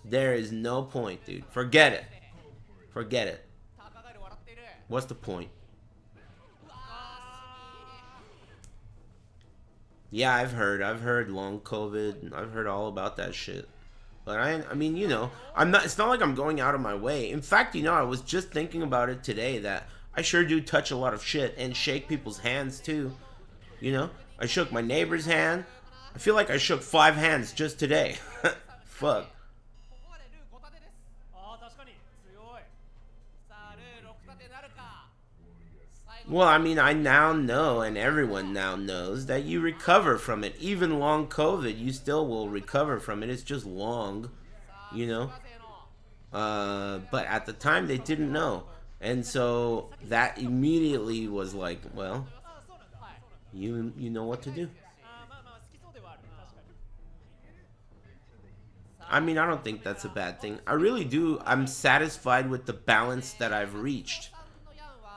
There is no point, dude. Forget it. Forget it. What's the point? Yeah, I've heard long COVID. I've heard all about that shit. But I mean, you know, it's not like I'm going out of my way. In fact, you know, I was just thinking about it today that I sure do touch a lot of shit and shake people's hands too. You know, I shook my neighbor's hand. I feel like I shook 5 hands just today. Fuck. Well, I mean, I now know, and everyone now knows, that you recover from it. Even long COVID, you still will recover from it. It's just long, you know. But at the time, they didn't know. And so that immediately was like, well, you know what to do. I mean, I don't think that's a bad thing. I really do. I'm satisfied with the balance that I've reached,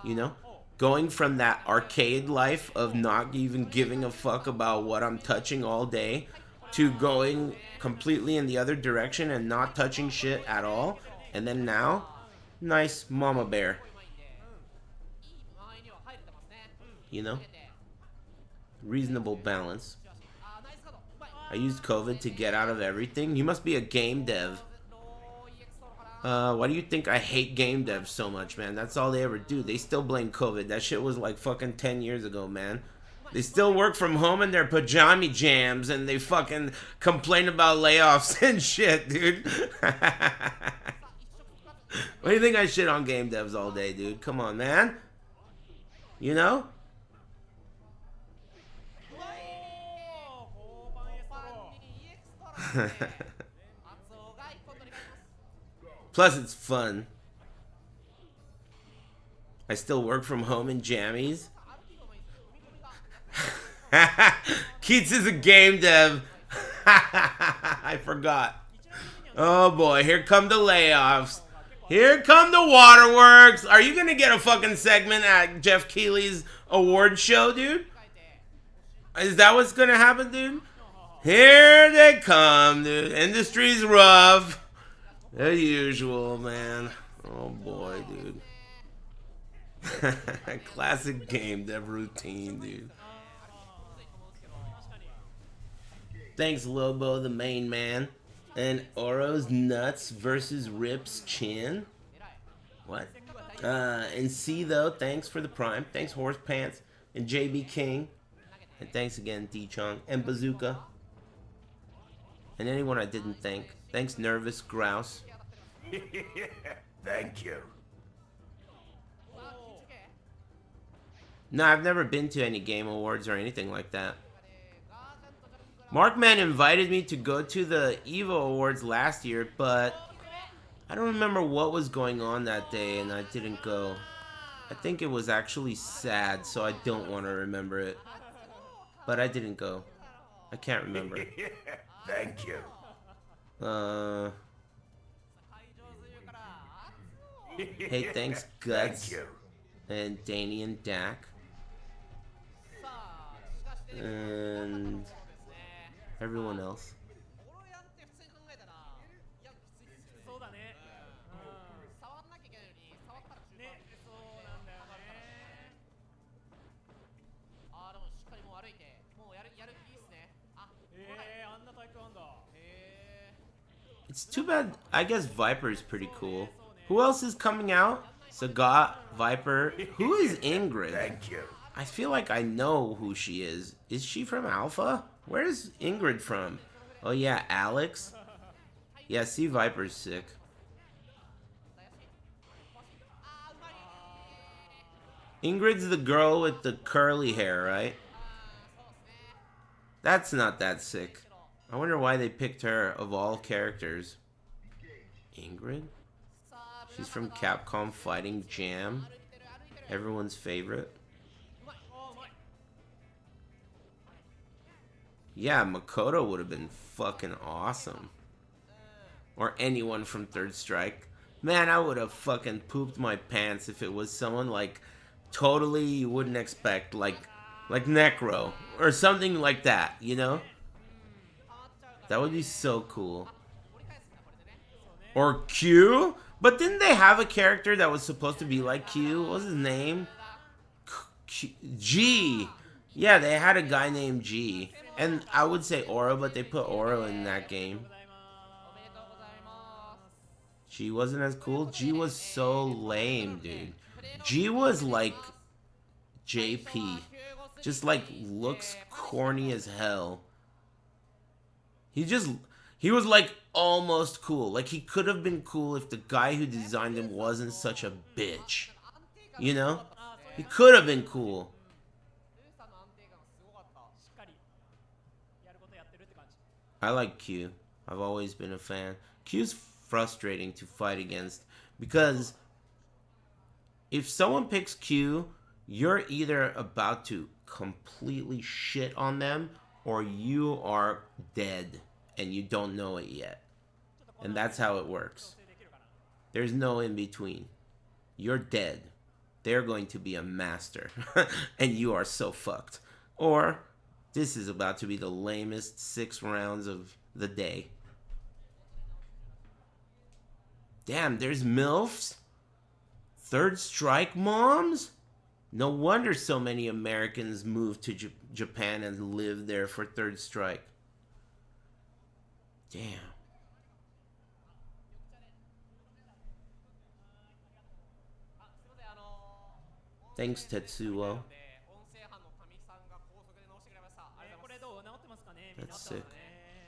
you know. Going from that arcade life of not even giving a fuck about what I'm touching all day to going completely in the other direction and not touching shit at all. And then now, nice mama bear. You know? Reasonable balance. I used COVID to get out of everything. You must be a game dev. Why do you think I hate game devs so much, man? That's all they ever do. They still blame COVID. That shit was like fucking 10 years ago, man. They still work from home in their pajama jams and they fucking complain about layoffs and shit, dude. What do you think I shit on game devs all day, dude? Come on, man. You know? Plus, it's fun. I still work from home in jammies. Keats is a game dev. I forgot. Oh boy, here come the layoffs. Here come the waterworks. Are you gonna get a fucking segment at Jeff Keighley's award show, dude? Is that what's gonna happen, dude? Here they come, dude. Industry's rough. The usual, man. Oh boy, dude. Classic game dev routine, dude. Thanks, Lobo, the main man. And Oro's nuts versus Rip's chin. What? And C, though, thanks for the prime. Thanks, Horse Pants. And JB King. And thanks again, D Chung. And Bazooka. And anyone I didn't thank. Thanks, Nervous Grouse. Thank you. No, I've never been to any game awards or anything like that. Markman invited me to go to the EVO Awards last year, but I don't remember what was going on that day, and I didn't go. I think it was actually sad, so I don't want to remember it. But I didn't go. I can't remember. Thank you. Hey, thanks, Guts. Thank you. And Danny and Dak. And everyone else. そうだね。触んなきゃいけないのに触ったら中途半端。ね、そうなんだよね。あーでもしっかりもう歩いて、もうやる気いいっすね。あ、あんな体育あんだ。It's too bad. I guess Viper is pretty cool. Who else is coming out? Sagat, Viper. Who is Ingrid? Thank you. I feel like I know who she is. Is she from Alpha? Where is Ingrid from? Oh yeah, Alex. Yeah, see Viper's sick. Ingrid's the girl with the curly hair, right? That's not that sick. I wonder why they picked her of all characters. Ingrid? She's from Capcom Fighting Jam. Everyone's favorite. Yeah, Makoto would have been fucking awesome. Or anyone from Third Strike. Man, I would have fucking pooped my pants if it was someone like totally you wouldn't expect, like Necro or something like that, you know? That would be so cool. Or Q? But didn't they have a character that was supposed to be like Q? What was his name? G. Yeah, they had a guy named G. And I would say Oro, but they put Oro in that game. G wasn't as cool. G was so lame, dude. G was like JP. Just like looks corny as hell. He was like almost cool. Like he could have been cool if the guy who designed him wasn't such a bitch. You know? He could have been cool. I like Q. I've always been a fan. Q's frustrating to fight against because if someone picks Q, you're either about to completely shit on them or you are dead and you don't know it yet. And that's how it works. There's no in between. You're dead. They're going to be a master and you are so fucked. Or this is about to be the lamest 6 rounds of the day. Damn, there's MILFs? Third Strike moms? No wonder so many Americans moved to Japan and lived there for Third Strike. Damn. Thanks, Tetsuo. That's sick.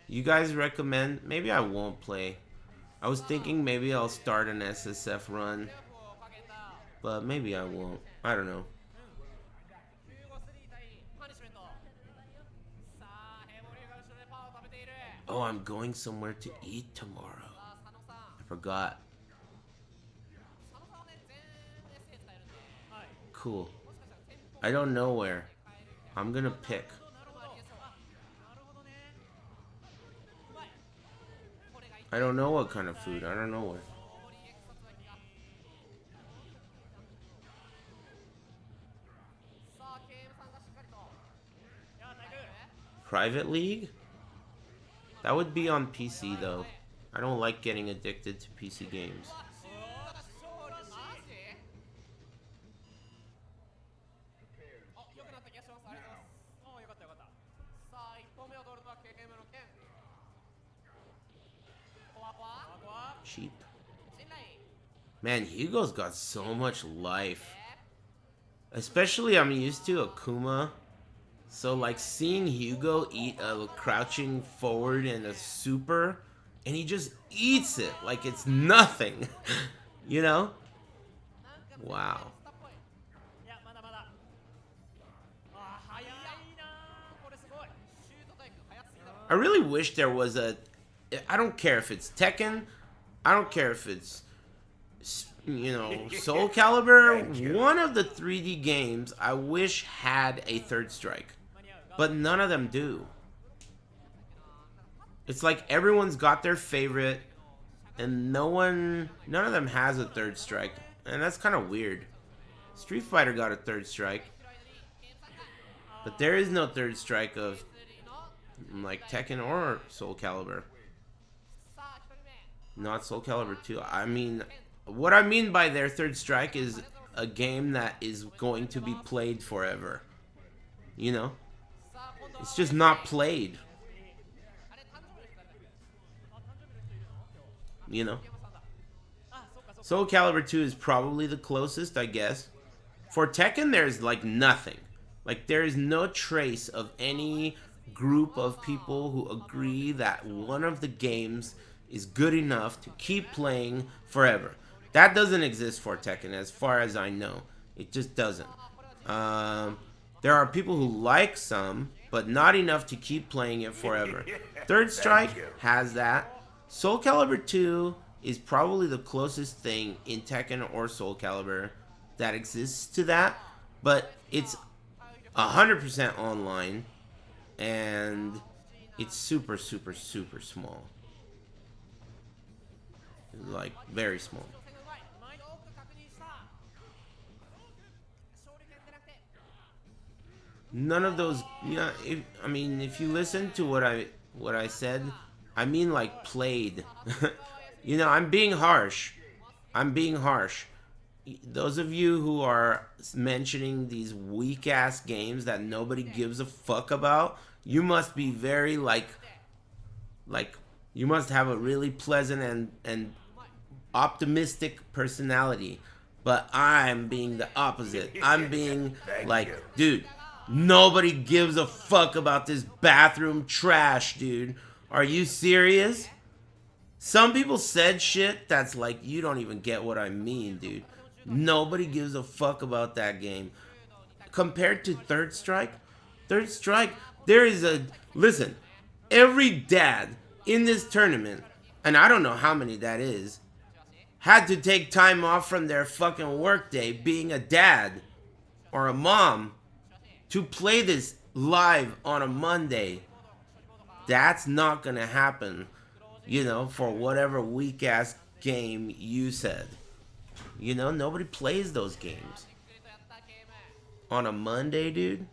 You guys recommend? Maybe I won't play. I was thinking maybe I'll start an SSF run. But maybe I won't. I don't know. Oh, I'm going somewhere to eat tomorrow. I forgot. Cool. I don't know where. I'm gonna pick. I don't know what kind of food. I don't know where. Private League? That would be on PC though. I don't like getting addicted to PC games. Cheap. Man, Hugo's got so much life. Especially I'm used to Akuma. So like seeing Hugo eat a crouching forward and a super, and he just eats it like it's nothing. You know? Wow. I really wish there was a... I don't care if it's Tekken. I don't care if it's you know, Soul Calibur, one of the 3D games I wish had a third strike, but none of them do. It's like everyone's got their favorite, and none of them has a third strike, and that's kind of weird. Street Fighter got a third strike, but there is no third strike of like Tekken or Soul Calibur. Not Soul Calibur 2. I mean, what I mean by their third strike is a game that is going to be played forever. You know? It's just not played. You know? Soul Calibur 2 is probably the closest, I guess. For Tekken, there's like nothing. Like, there is no trace of any group of people who agree that one of the games is good enough to keep playing forever. That doesn't exist for Tekken, as far as I know. It just doesn't. There are people who like some, but not enough to keep playing it forever. Third Strike has that. Soul Calibur 2 is probably the closest thing in Tekken or Soul Calibur that exists to that, but it's 100% online, and it's super, super, super small. Like, very small. None of those, yeah, I mean, if you listen to what I said, I mean like played. You know, I'm being harsh. I'm being harsh. Those of you who are mentioning these weak-ass games that nobody gives a fuck about, you must be very, like, you must have a really pleasant and optimistic personality. But I'm being the opposite. I'm being like, dude, nobody gives a fuck about this bathroom trash, dude. Are you serious? Some people said shit that's like, you don't even get what I mean, dude. Nobody gives a fuck about that game. Compared to Third Strike, there is a... Listen, every dad in this tournament, and I don't know how many that is, had to take time off from their fucking workday being a dad or a mom to play this live on a Monday. That's not gonna happen, you know, for whatever weak-ass game you said. You know, nobody plays those games on a Monday, dude.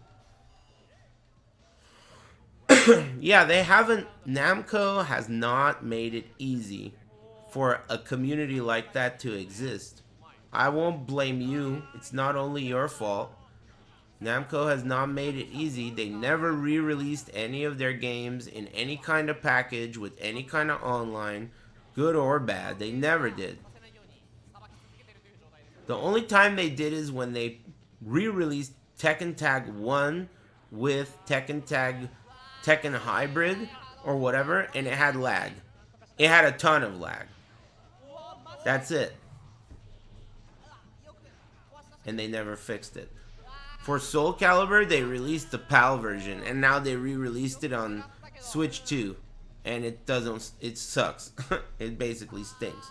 Yeah, they haven't... Namco has not made it easy for a community like that to exist. I won't blame you. It's not only your fault. Namco has not made it easy. They never re-released any of their games in any kind of package with any kind of online, good or bad. They never did. The only time they did is when they re-released Tekken Tag 1 with Tekken Hybrid or whatever, and it had lag. It had a ton of lag. That's it. And they never fixed it. For Soul Calibur, they released the PAL version, and now they re-released it on Switch 2, and it sucks. It basically stinks.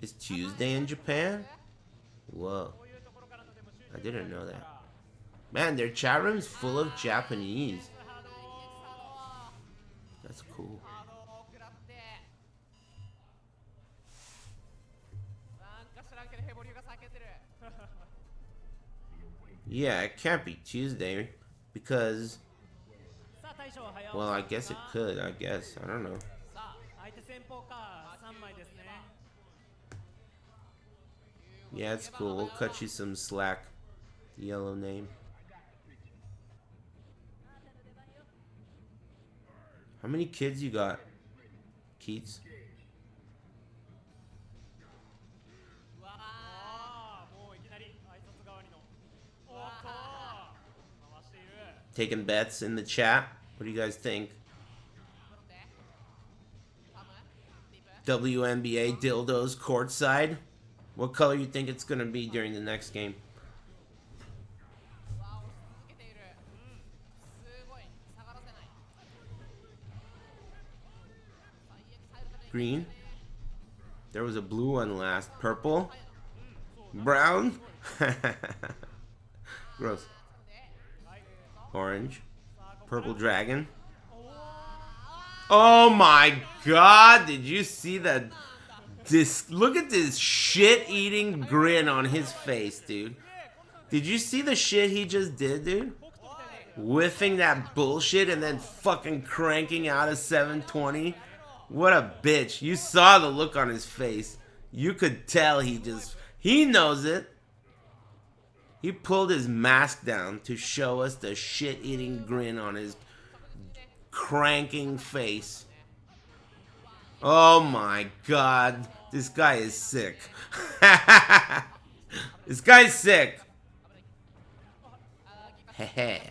It's Tuesday in Japan? Whoa. I didn't know that. Man, their chat room's full of Japanese. That's cool. Yeah, it can't be Tuesday because... Well, I guess it could, I guess. I don't know. Yeah, it's cool. We'll cut you some slack. The yellow name. How many kids you got, Keats? Taking bets in the chat. What do you guys think? WNBA dildos courtside. What color you think it's gonna be during the next game? Green. There was a blue one last. Purple? Brown? Gross. Orange. Purple dragon. Oh my god, did you see that? Look at this shit-eating grin on his face, dude. Did you see the shit he just did, dude? Whiffing that bullshit and then fucking cranking out a 720. What a bitch. You saw the look on his face. You could tell he knows it. He pulled his mask down to show us the shit-eating grin on his cranking face. Oh my god. This guy is sick. This guy's sick. Yeah.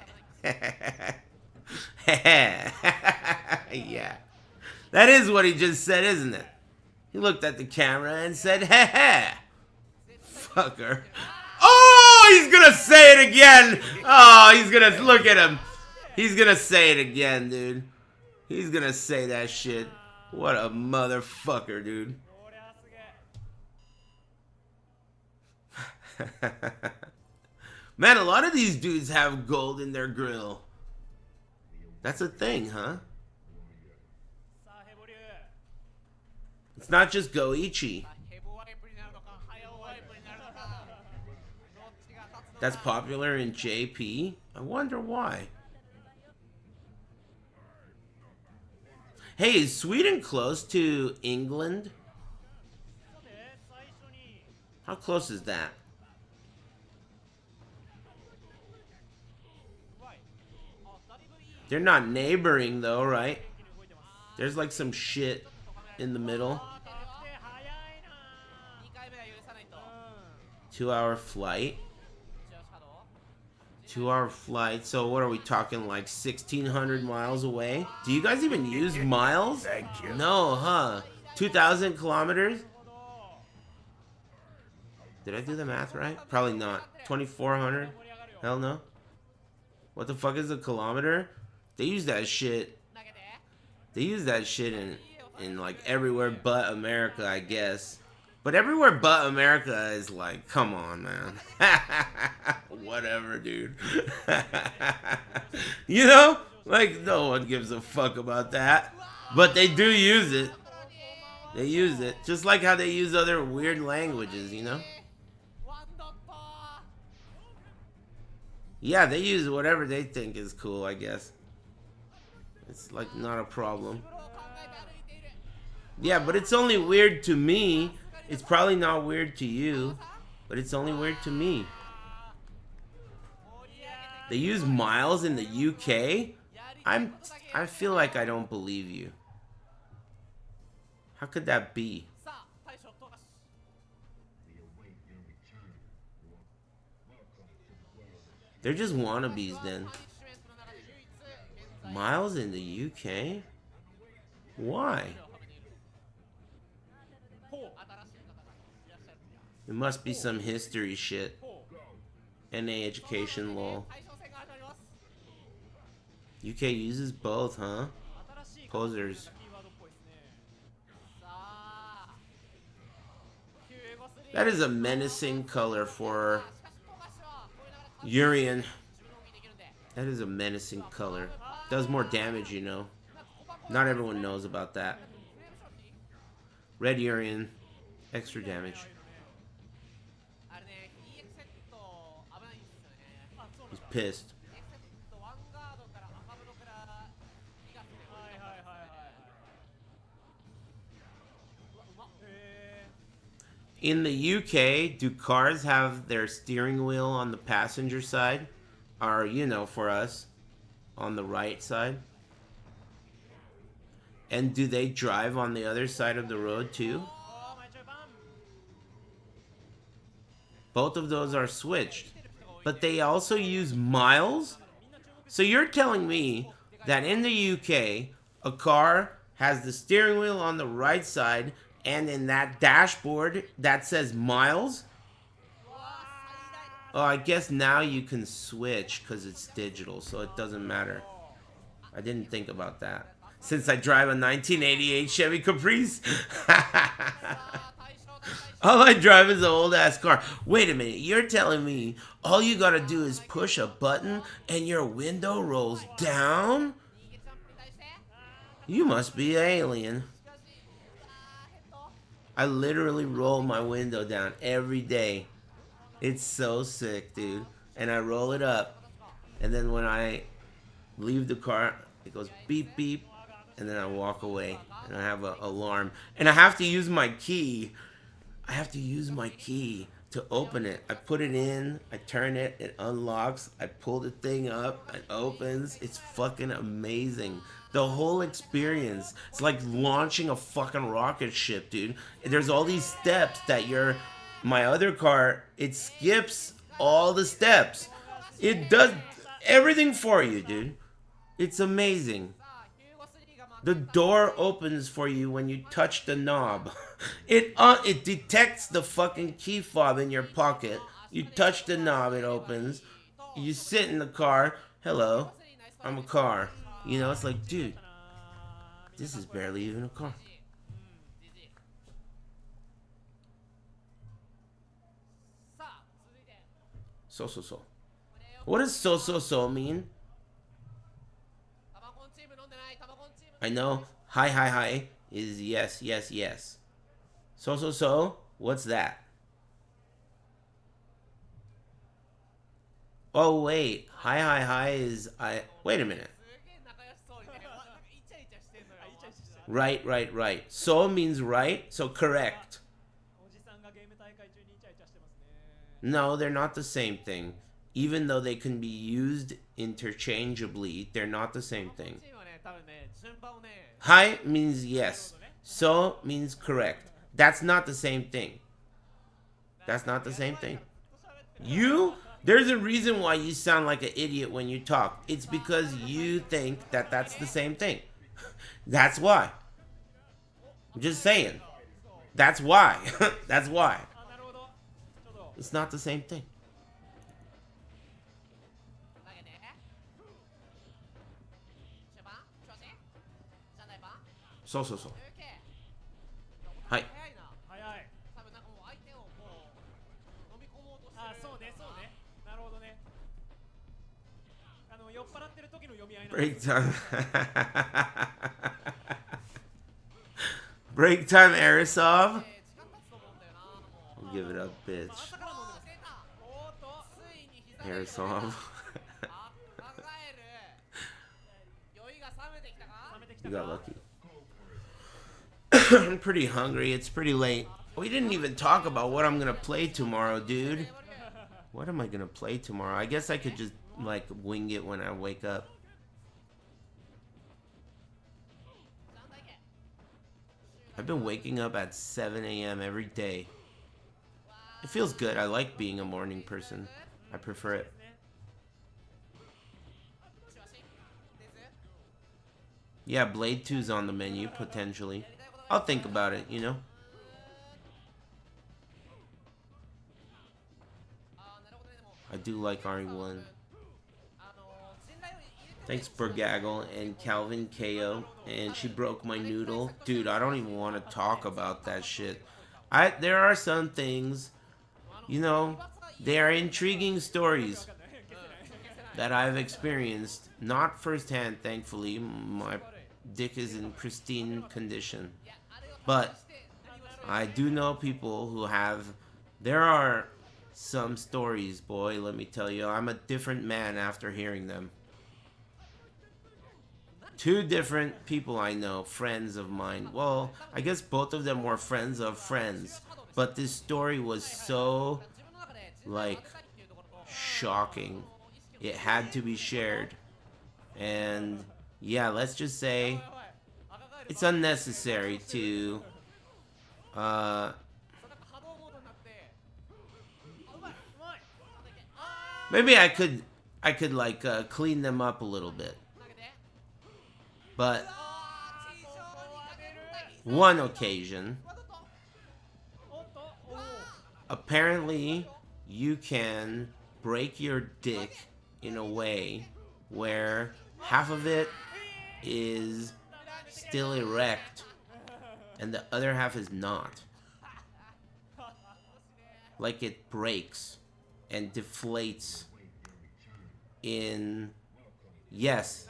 That is what he just said, isn't it? He looked at the camera and said, heh. Fucker. Oh, he's gonna say it again. Oh, he's gonna look at him. He's gonna say it again, dude. He's gonna say that shit. What a motherfucker, dude. Man, a lot of these dudes have gold in their grill. That's a thing, huh? It's not just Goichi. That's popular in JP? I wonder why. Hey, is Sweden close to England? How close is that? They're not neighboring though, right? There's like some shit in the middle. 2-hour flight. 2-hour flight. So what are we talking, like 1,600 miles away? Do you guys even use miles? Thank you. No, huh? 2,000 kilometers? Did I do the math right? Probably not. 2,400? Hell no. What the fuck is a kilometer? They use that shit. They use that shit in like everywhere but America, I guess. But everywhere but America is like, come on, man. Whatever, dude. You know? Like, no one gives a fuck about that. But they do use it. They use it. Just like how they use other weird languages, you know? Yeah, they use whatever they think is cool, I guess. It's like not a problem. Yeah, but it's only weird to me. It's probably not weird to you, but it's only weird to me. They use miles in the UK? I feel like I don't believe you. How could that be? They're just wannabes then. Miles in the UK? Why? It must be some history shit. NA education lol. UK uses both, huh? Posers. That is a menacing color for Urian. That is a menacing color. Does more damage, you know. Not everyone knows about that. Red Urian. Extra damage. He's pissed. In the UK, do cars have their steering wheel on the passenger side? Or, you know, for us, on the right side? And do they drive on the other side of the road too? Both of those are switched. But they also use miles? So you're telling me that in the UK, a car has the steering wheel on the right side, and in that dashboard that says miles? Oh, I guess now you can switch because it's digital, so it doesn't matter. I didn't think about that. since I drive a 1988 Chevy Caprice. All I drive is an old ass car. Wait a minute, you're telling me all you gotta do is push a button and your window rolls down? You must be an alien. I literally roll my window down every day. It's so sick, dude. And I roll it up. And then when I leave the car, it goes beep beep. And then I walk away. And I have an alarm. And I have to use my key. I have to use my key to open it. I put it in, I turn it, it unlocks, I pull the thing up, it opens. It's fucking amazing. The whole experience, it's like launching a fucking rocket ship, dude. There's all these steps that my other car, it skips all the steps. It does everything for you, dude. It's amazing. The door opens for you when you touch the knob. It detects the fucking key fob in your pocket. You touch the knob, it opens. You sit in the car. Hello, I'm a car. You know, it's like, dude, this is barely even a car. So. What does so mean? I know hi is yes. So, what's that? Oh wait, hi is wait a minute. Right. So means right, so correct. No, they're not the same thing. Even though they can be used interchangeably, they're not the same thing. Hi means yes. So means correct. That's not the same thing. That's not the same thing. There's a reason why you sound like an idiot when you talk. It's because you think that that's the same thing. That's why. I'm just saying. That's why. That's why. It's not the same thing. So. Hi. なるほどね。酔っ払ってる時の読み合い。 Break time. Break time, Arisov. Give it up, bitch. Arisov. You got lucky. I'm pretty hungry. It's pretty late. We didn't even talk about what I'm gonna play tomorrow, dude. What am I gonna play tomorrow? I guess I could just like wing it when I wake up. I've been waking up at 7 a.m. every day. It feels good. I like being a morning person. I prefer it. Yeah, Blade 2's on the menu, potentially. I'll think about it, you know? I do like RE1. Thanks, Bergaggle and Calvin KO. And she broke my noodle. Dude, I don't even want to talk about that shit. There are some things, you know, they are intriguing stories that I've experienced. Not firsthand, thankfully. My dick is in pristine condition. But I do know people who have... There are some stories, boy, let me tell you. I'm a different man after hearing them. 2 different people I know, friends of mine. Well, I guess both of them were friends of friends. But this story was so, like, shocking. It had to be shared. And, yeah, let's just say it's unnecessary to, maybe I could like, clean them up a little bit. But one occasion, apparently you can break your dick in a way where half of it is still erect, and the other half is not. Like it breaks and deflates in... Yes,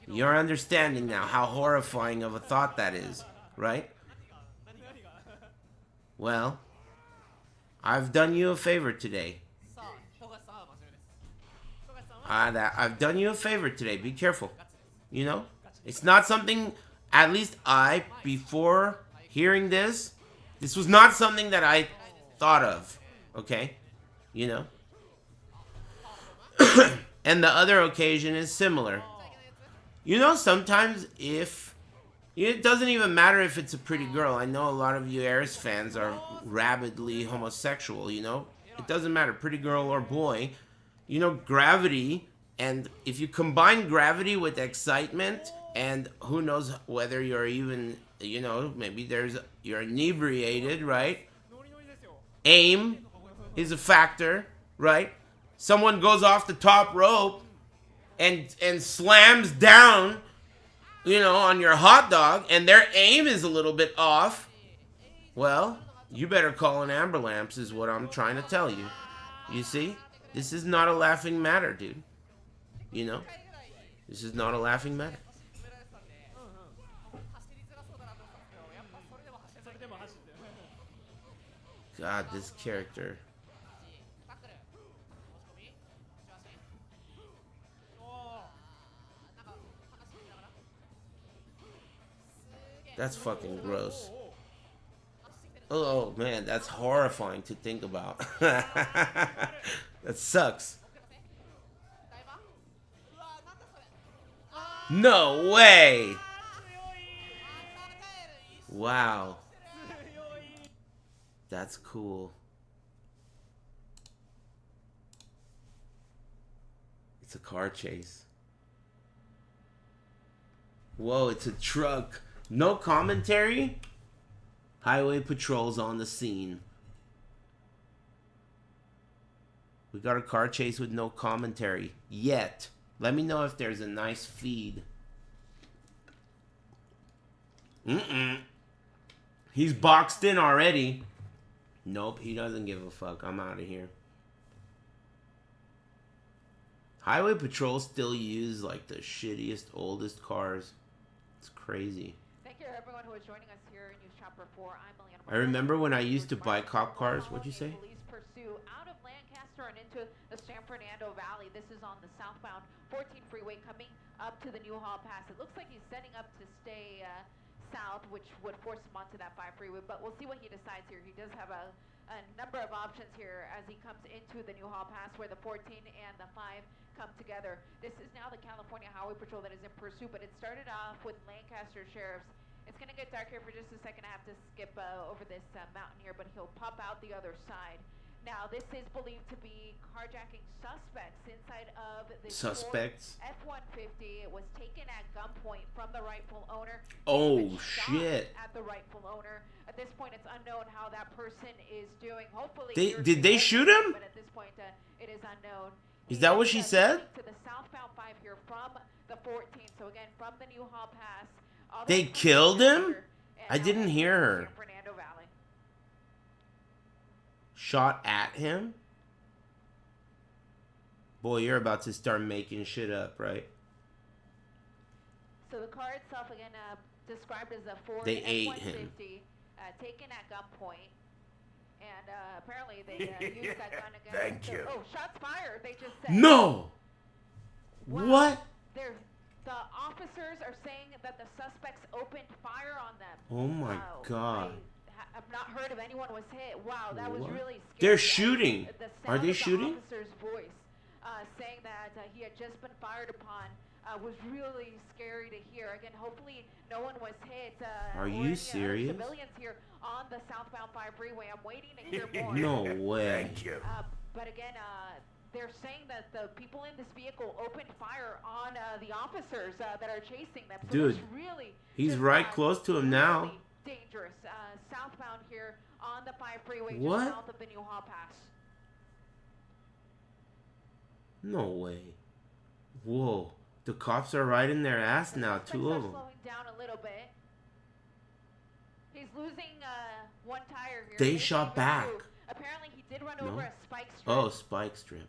you're understanding now how horrifying of a thought that is, right? Well, I've done you a favor today. I've done you a favor today. Be careful. You know? It's not something, at least before hearing this was not something that I thought of. Okay? You know? And the other occasion is similar. You know, sometimes it doesn't even matter if it's a pretty girl. I know a lot of you Aris fans are rabidly homosexual, you know? It doesn't matter, pretty girl or boy. You know, gravity, and if you combine gravity with excitement, and who knows whether you're even, you know, maybe you're inebriated, right? Aim is a factor, right? Someone goes off the top rope and slams down, you know, on your hot dog, and their aim is a little bit off. Well, you better call an ambulance is what I'm trying to tell you. You see? This is not a laughing matter, dude. You know? This is not a laughing matter. God, this character. That's fucking gross. Oh man, that's horrifying to think about. That sucks. No way! Wow. That's cool. It's a car chase. Whoa, it's a truck. No commentary? Highway patrol's on the scene. We got a car chase with no commentary. Yet. Let me know if there's a nice feed. He's boxed in already. Nope, he doesn't give a fuck. I'm out of here. Highway patrol still use like the shittiest, oldest cars. It's crazy. Thank you everyone who is joining us here in News Chopper 4. I'm Leanna. I remember when I used to buy cop cars. What'd you say? Police pursue out of Lancaster and into the San Fernando Valley. This is on the southbound 14 freeway coming up to the Newhall Pass. It looks like he's setting up to stay south, which would force him onto that 5 freeway. But we'll see what he decides here. He does have a number of options here as he comes into the Newhall Pass where the 14 and the 5 come together. This is now the California Highway Patrol that is in pursuit, but it started off with Lancaster sheriffs. It's going to get dark here for just a second. I have to skip over this mountain here, but he'll pop out the other side. Now, this is believed to be carjacking suspects inside of the F-150. It was taken at gunpoint from the rightful owner. Oh, shit. At the rightful owner. At this point, it's unknown how that person is doing. Hopefully, did they shoot him? But at this point, it is unknown. Is that what she said? To the southbound 5 here from the 14. So again, from the Newhall Pass. They killed him? I didn't hear her. Shot at him? Boy, you're about to start making shit up, right? So the car itself, again, described as a Ford They ate F-150, him. taken at gunpoint. And apparently they used that gun again. Thank you. Oh, shots fired, they just said. No! Wow. What? The officers are saying that the suspects opened fire on them. Oh my God. I've not heard of anyone was hit. Wow, that was really scary. They're shooting. Are they shooting? The officer's voice saying that he had just been fired upon was really scary to hear. Again, hopefully no one was hit. Are you serious? Civilians here on the southbound 5 freeway. I'm waiting to hear more. No way. Thank you. But again, they're saying that the people in this vehicle opened fire on the officers that are chasing them. So Dude, really he's right close to him now. Really dangerous. Southbound here on the 5 freeway, What? just south of the Newhall Pass. No way. Whoa. The cops are riding their ass now, Looks like 2 they're of them. slowing down a little bit. He's losing one tire here. They maybe shot even back. two. Apparently, he did run No? over a spike strip. Oh, spike strip.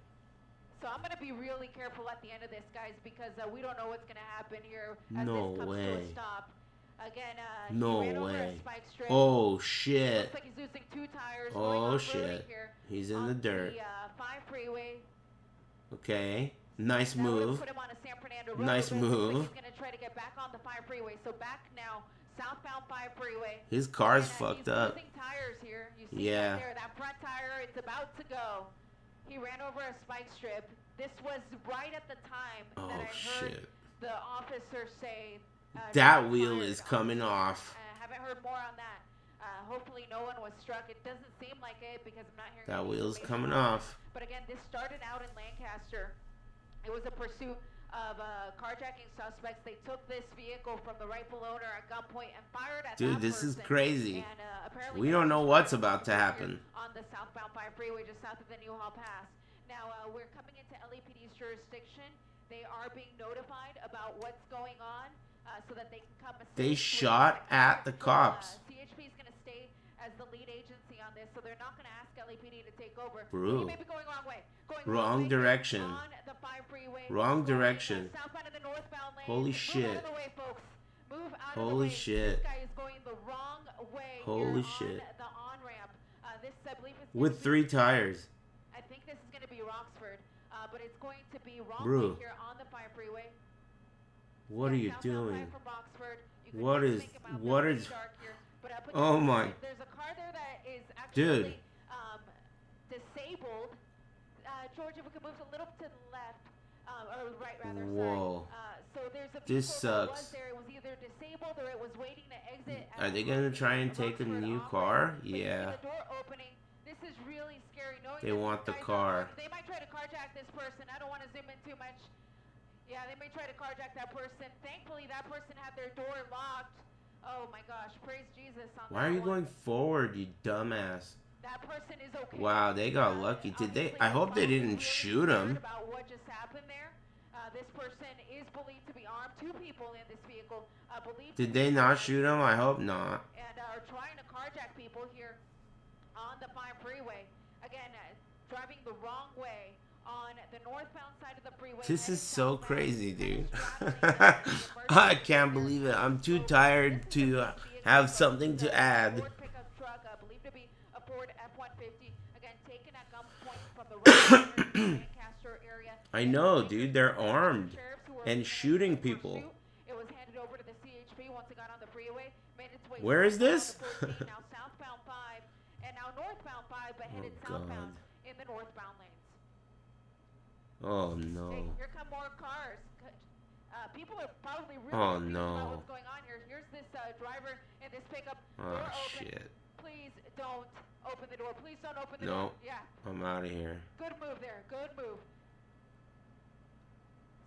So I'm gonna be really careful at the end of this, guys, because we don't know what's gonna happen here as No this comes to way. a stop. Again, No he ran over a way. spike strip. Oh shit. Looks like he's losing 2 tires. Oh, going shit. Here He's in on the dirt. The 5 freeway. Okay. Nice Now we're gonna move. put him on a San Fernando road Nice a bit. Looks like move. He's gonna try to get back on the 5 freeway. So back now, southbound 5 freeway. His car's And, fucked he's up. losing tires here. You see Yeah. that there, that front tire, it's about to go. He ran over a spike strip. This was right at the time that I heard shit. the officer say That "Shots wheel fired is on coming scene." off. Haven't heard more on that. Hopefully no one was struck. It doesn't seem like it because I'm not hearing That any wheel's information coming on it. off. But again, this started out in Lancaster. It was a pursuit of carjacking suspects. They took this vehicle from the rightful owner at gunpoint and fired at Dude, that this is person. crazy. And, apparently We they don't know shot what's him about to here happen. on the southbound 5 freeway just south of the Newhall Pass. Now, we're coming into LAPD's jurisdiction. They are being notified about what's going on so that they can come assist. They with shot at the So, cops. CHP is going to stay as the lead agency on this, so they're not going to ask LAPD to take over. Bro. He may be going wrong way. Going Wrong way direction. on the 5 freeway. Wrong Going, direction. southbound of the northbound lane. Holy Move shit. out of the way, folks. Move out of the Holy way. shit. This guy is going the wrong way Holy here shit. on the on-ramp. This, I believe, is With 3 tires. I think this is going to be Roxford, but it's going to be wrong Bro. way here on the 5 freeway. What are you Southbound doing? 5 from Roxford. You can What never is- think about what that is- dark here, but up Oh against my- it, there's a car there that is Dude. actually disabled. George, if we could move a little to the left, or right rather, Whoa. sorry. So there's a This vehicle that was sucks. there. It was either disabled or it was waiting to exit. Are they gonna try and take a new car? But you see Yeah. the door opening. This is really scary. Knowing They that want these the guys are car. armed, they might try to carjack this person. I don't want to zoom in too much. Yeah, they may try to carjack that person. Thankfully, that person had their door locked. Oh my gosh, praise Jesus on Why are that you one. going forward, you dumbass? That person is okay. Wow, they got lucky. Did they? I hope they didn't shoot him. About what just happened there. This person is believed to be armed. 2 people in this vehicle. Believed to Did be they not armed shoot him? I hope not. and are trying to carjack people here on the 5 freeway. Again, driving the wrong way on the northbound side of the freeway. This headed is so southbound, crazy, dude. straddling I can't believe it. I'm too tired to have something to add. Ford pickup truck, believed to be a Ford F-150. Again, taken at gunpoint from the Lancaster area. I know, dude. They're armed Sheriffs who were and shooting people. It was handed over to the CHP once it got on the freeway. Made its way Where is this? southbound to 14, now southbound 5, and now northbound 5, but headed God. southbound in the northbound lanes. Oh Hey, no. here come more cars. People are probably really Oh, confused no. about what's going on here. Here's this driver in this pickup. Oh Door open. shit. Please don't open the door. Please don't open the No. door. Yeah. I'm out of here. Good move there. Good move.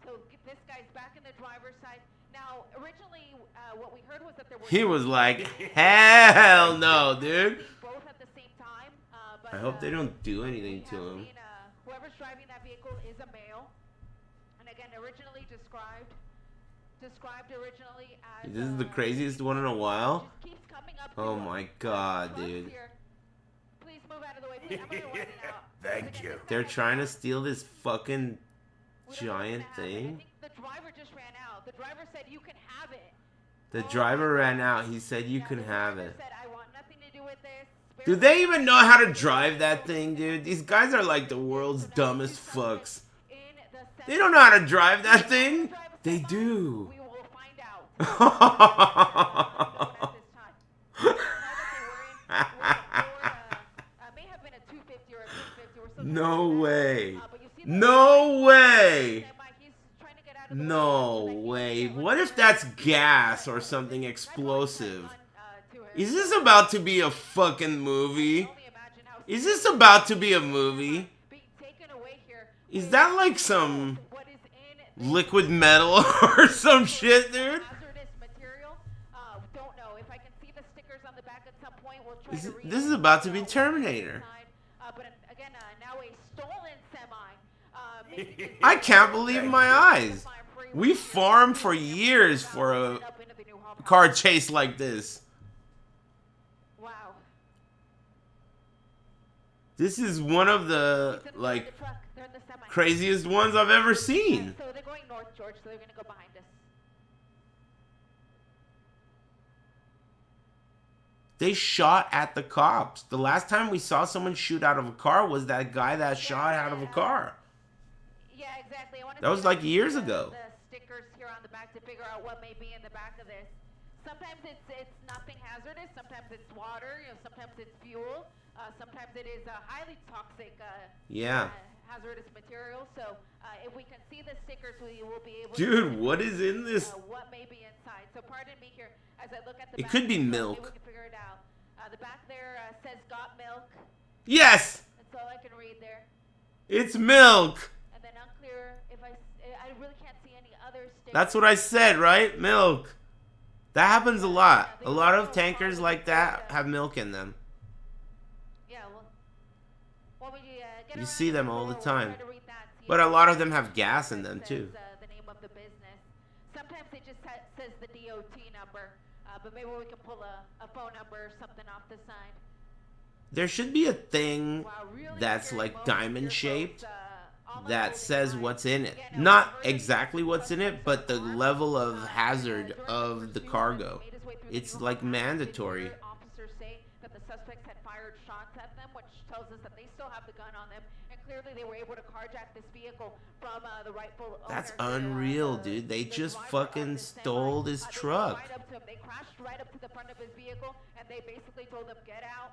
So this guy's back in the driver's side. Now, originally, what we heard was that there were He was like, hell no, dude. both at the same time. But, I hope they don't do anything we to have him. seen, whoever's driving that vehicle is a male, and again, originally described originally as. This is the craziest one in a while. Just keeps coming up Oh to, my god, trucks dude. here. Please move out of the way. Please, I'm gonna run it out. Thank you. They're trying to steal this fucking We don't know what's giant gonna happen. I thing. think the driver just ran out. The driver said you can have it. The driver ran out. He said you Yeah, can the have driver it. said, I want nothing to do with this. Spare Do they even know how to drive that thing, dude? These guys are like the world's dumbest fucks. in the They don't know how to drive that thing. They do. We will find out. At this time. May have been a 250 or a 350. We're still trying to No figure that out. way. But you see the No way. he's trying to get out of the No way so that he way. can What if that's gas or something explosive? to it. Is this about to be a fucking movie? Only imagine how Is this about to be a movie? being taken away here. Is that like some What is in liquid metal or some shit, dude? hazardous material? Don't know. If I can see the stickers on the back at some point, we'll try to read This is it. about to be Terminator. But again, now a stolen semi. I can't believe my eyes. We farmed for years for a car chase like this. Wow. This is one of the, like, craziest ones I've ever seen. So they're going north, George, so they're going to go behind us. They shot at the cops. The last time we saw someone shoot out of a car was that guy that shot out of a car. Yeah, exactly. That was like years ago. The stickers here on the back to figure out what may be in the back of this. Sometimes it's nothing hazardous. Sometimes it's water. You know, sometimes it's fuel. Sometimes it is highly toxic. Hazardous material. So if we can see the stickers, we will be able. Dude, what is in this? What may be inside? So pardon me here as I look at the. It back could be maybe milk. we can figure it out. The back there says "got milk." Yes, That's all I can read there. it's milk. And then unclear if I really can't see any other stickers. That's what I said, right? Milk. That happens a lot. A lot of tankers like that have milk in them. Yeah, well, when we get You around see them all the we'll time. try to read that, see But if a lot of it them have gas in them says, too. The name of the business. Sometimes it just says the DOT number, but maybe we can pull a phone number or something off the side. There should be a thing Wow, really that's scary like moments diamond here, shaped folks. Almost that over says time. what's in it. Again, I was Not very exactly what's in it, but the level of hazard during of the pursuit, cargo. made his way through the It's New like York Pass. mandatory. Did hear officers say that the suspects had fired shots at them, which tells us that they still have the gun on them, and clearly they were able to carjack this vehicle from the rightful owner. That's here, unreal, dude. They the just driver of fucking the semi. stole this They truck. right up to him. They crashed right up to the front of his vehicle, and they basically told him, "Get out."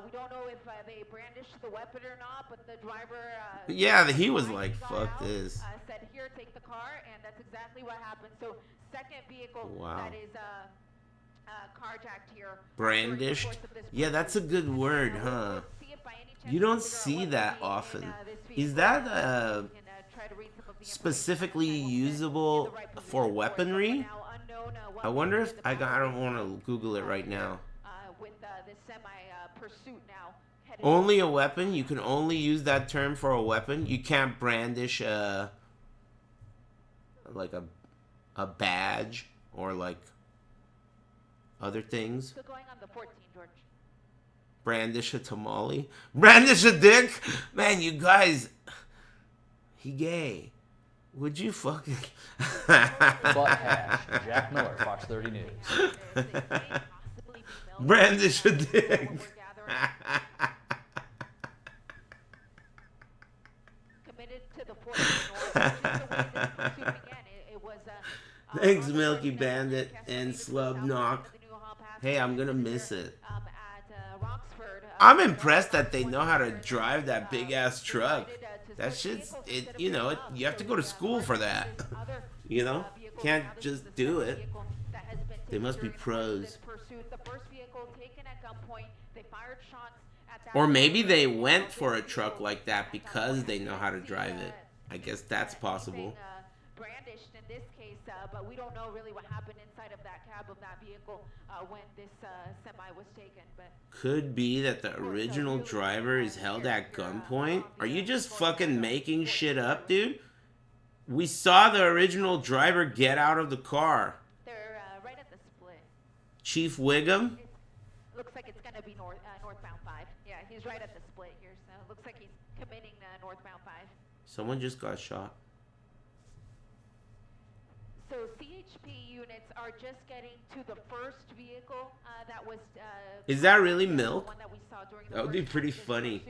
We don't know if they brandished the weapon or not, but the driver. Yeah, he was like, got fuck out, this. Said, "Here, take the car," and that's exactly what happened. So, second vehicle Wow. that is carjacked here. Brandished? Yeah, that's a good word, huh? You don't see that often. Is that specifically usable for weaponry? I wonder if I don't want to Google it right now. With this semi-pursuit now. Only a weapon? You can only use that term for a weapon? You can't brandish like a badge or like other things? Still going on the 14, George. Brandish a tamale? Brandish a dick? Man, you guys, he gay. Would you fucking... Butt hash. Jack Miller, Fox 30 News. Brandish a dick. Committed to the 14 North, which is the way this pursuit began. It was Thanks, Milky Bandit and Slub Knock. Hey, I'm gonna miss it. I'm impressed that they know how to drive that big ass truck. That shit's you know, you have to go to school for that. You know? Can't just do it. They must be pros. Or maybe they went for a truck like that because they know how to drive it. I guess that's possible. Brandished in this case, but we don't know really what happened inside of that cab of that vehicle when this semi was taken. But Could be that the original driver is held at gunpoint. Are you just fucking making shit up, dude? We saw the original driver get out of the car. they're right at the split. Chief Wiggum? Looks like it's going to be northbound 5. Yeah, he's right at the split here, so it looks like he's committing northbound 5. Someone just got shot. So CHP units are just getting to the first vehicle that was... Is that really milk? one that we saw during the That would be first pretty pursuit. funny.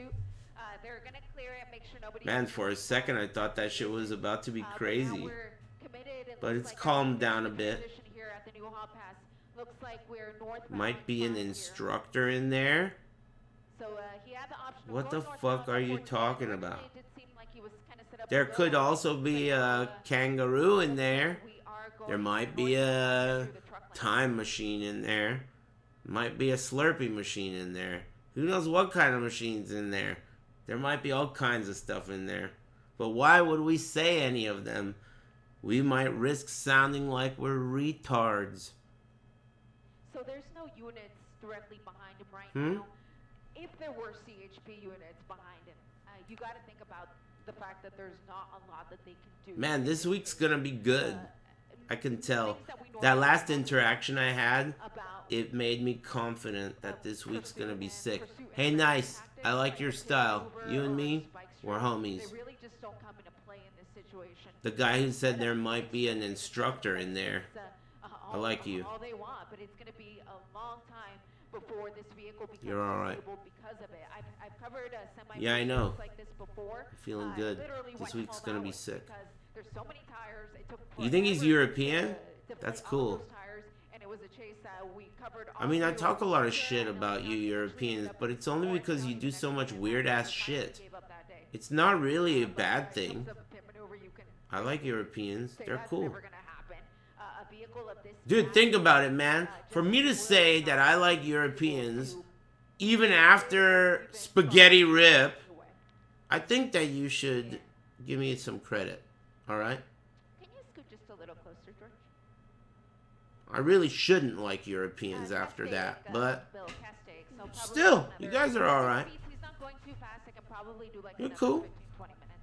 They're going to clear it, make sure nobody... Man, for a second I thought that shit was about to be But now crazy. we're committed. It But looks it's like calmed down a we're in bit. position here at the New Hall Pass. Looks like we're northbound Might be an 5 here. instructor in there. So he had the option of What the going fuck northbound are you 14. talking Originally, about? it did seem like he was kinda set up There to go could that also way. be But a now, kangaroo in there. we are going There might be northbound a through the truck lane. time machine in there. Might be a Slurpee machine in there. Who knows what kind of machines in there? There might be all kinds of stuff in there. But why would we say any of them? We might risk sounding like we're retards. So there's no units directly behind him right Hmm? now. If there were CHP units behind him, you got to think about the fact that there's not a lot that they can do. Man, this week's gonna be good. I can tell. That last interaction I had, it made me confident that this week's gonna be sick. Hey, nice. I like your style. You and me, we're homies. The guy who said there might be an instructor in there. I like you. All they want, but it's going to be a long time before this vehicle becomes You're all right. disabled because of it. I've covered semi Yeah, I know. like this before. Feeling good. Literally This went week's 12 gonna be hours sick. because there's so many tires. It took You think he's forever European? to That's play all cool. those tires, and it was a chase we covered I mean, I all through talk a lot of Georgia, shit and about you Europeans, but it's only because you do so much weird-ass shit. gave up that day. It's not really a bad thing. Some pit maneuver, you can I like Europeans. say They're that's cool. never gonna happen. A vehicle of this Dude, size, think about it, man. For me to say that I like Europeans, even after Spaghetti Rip, I think that you should give me some credit. Alright? Can you scoot just a little closer, George? I really shouldn't like Europeans after that, but Bill Castaic, so probably still, you another- guys are alright. He's not going too fast. I can probably do like You're another cool. 15, 20 minutes.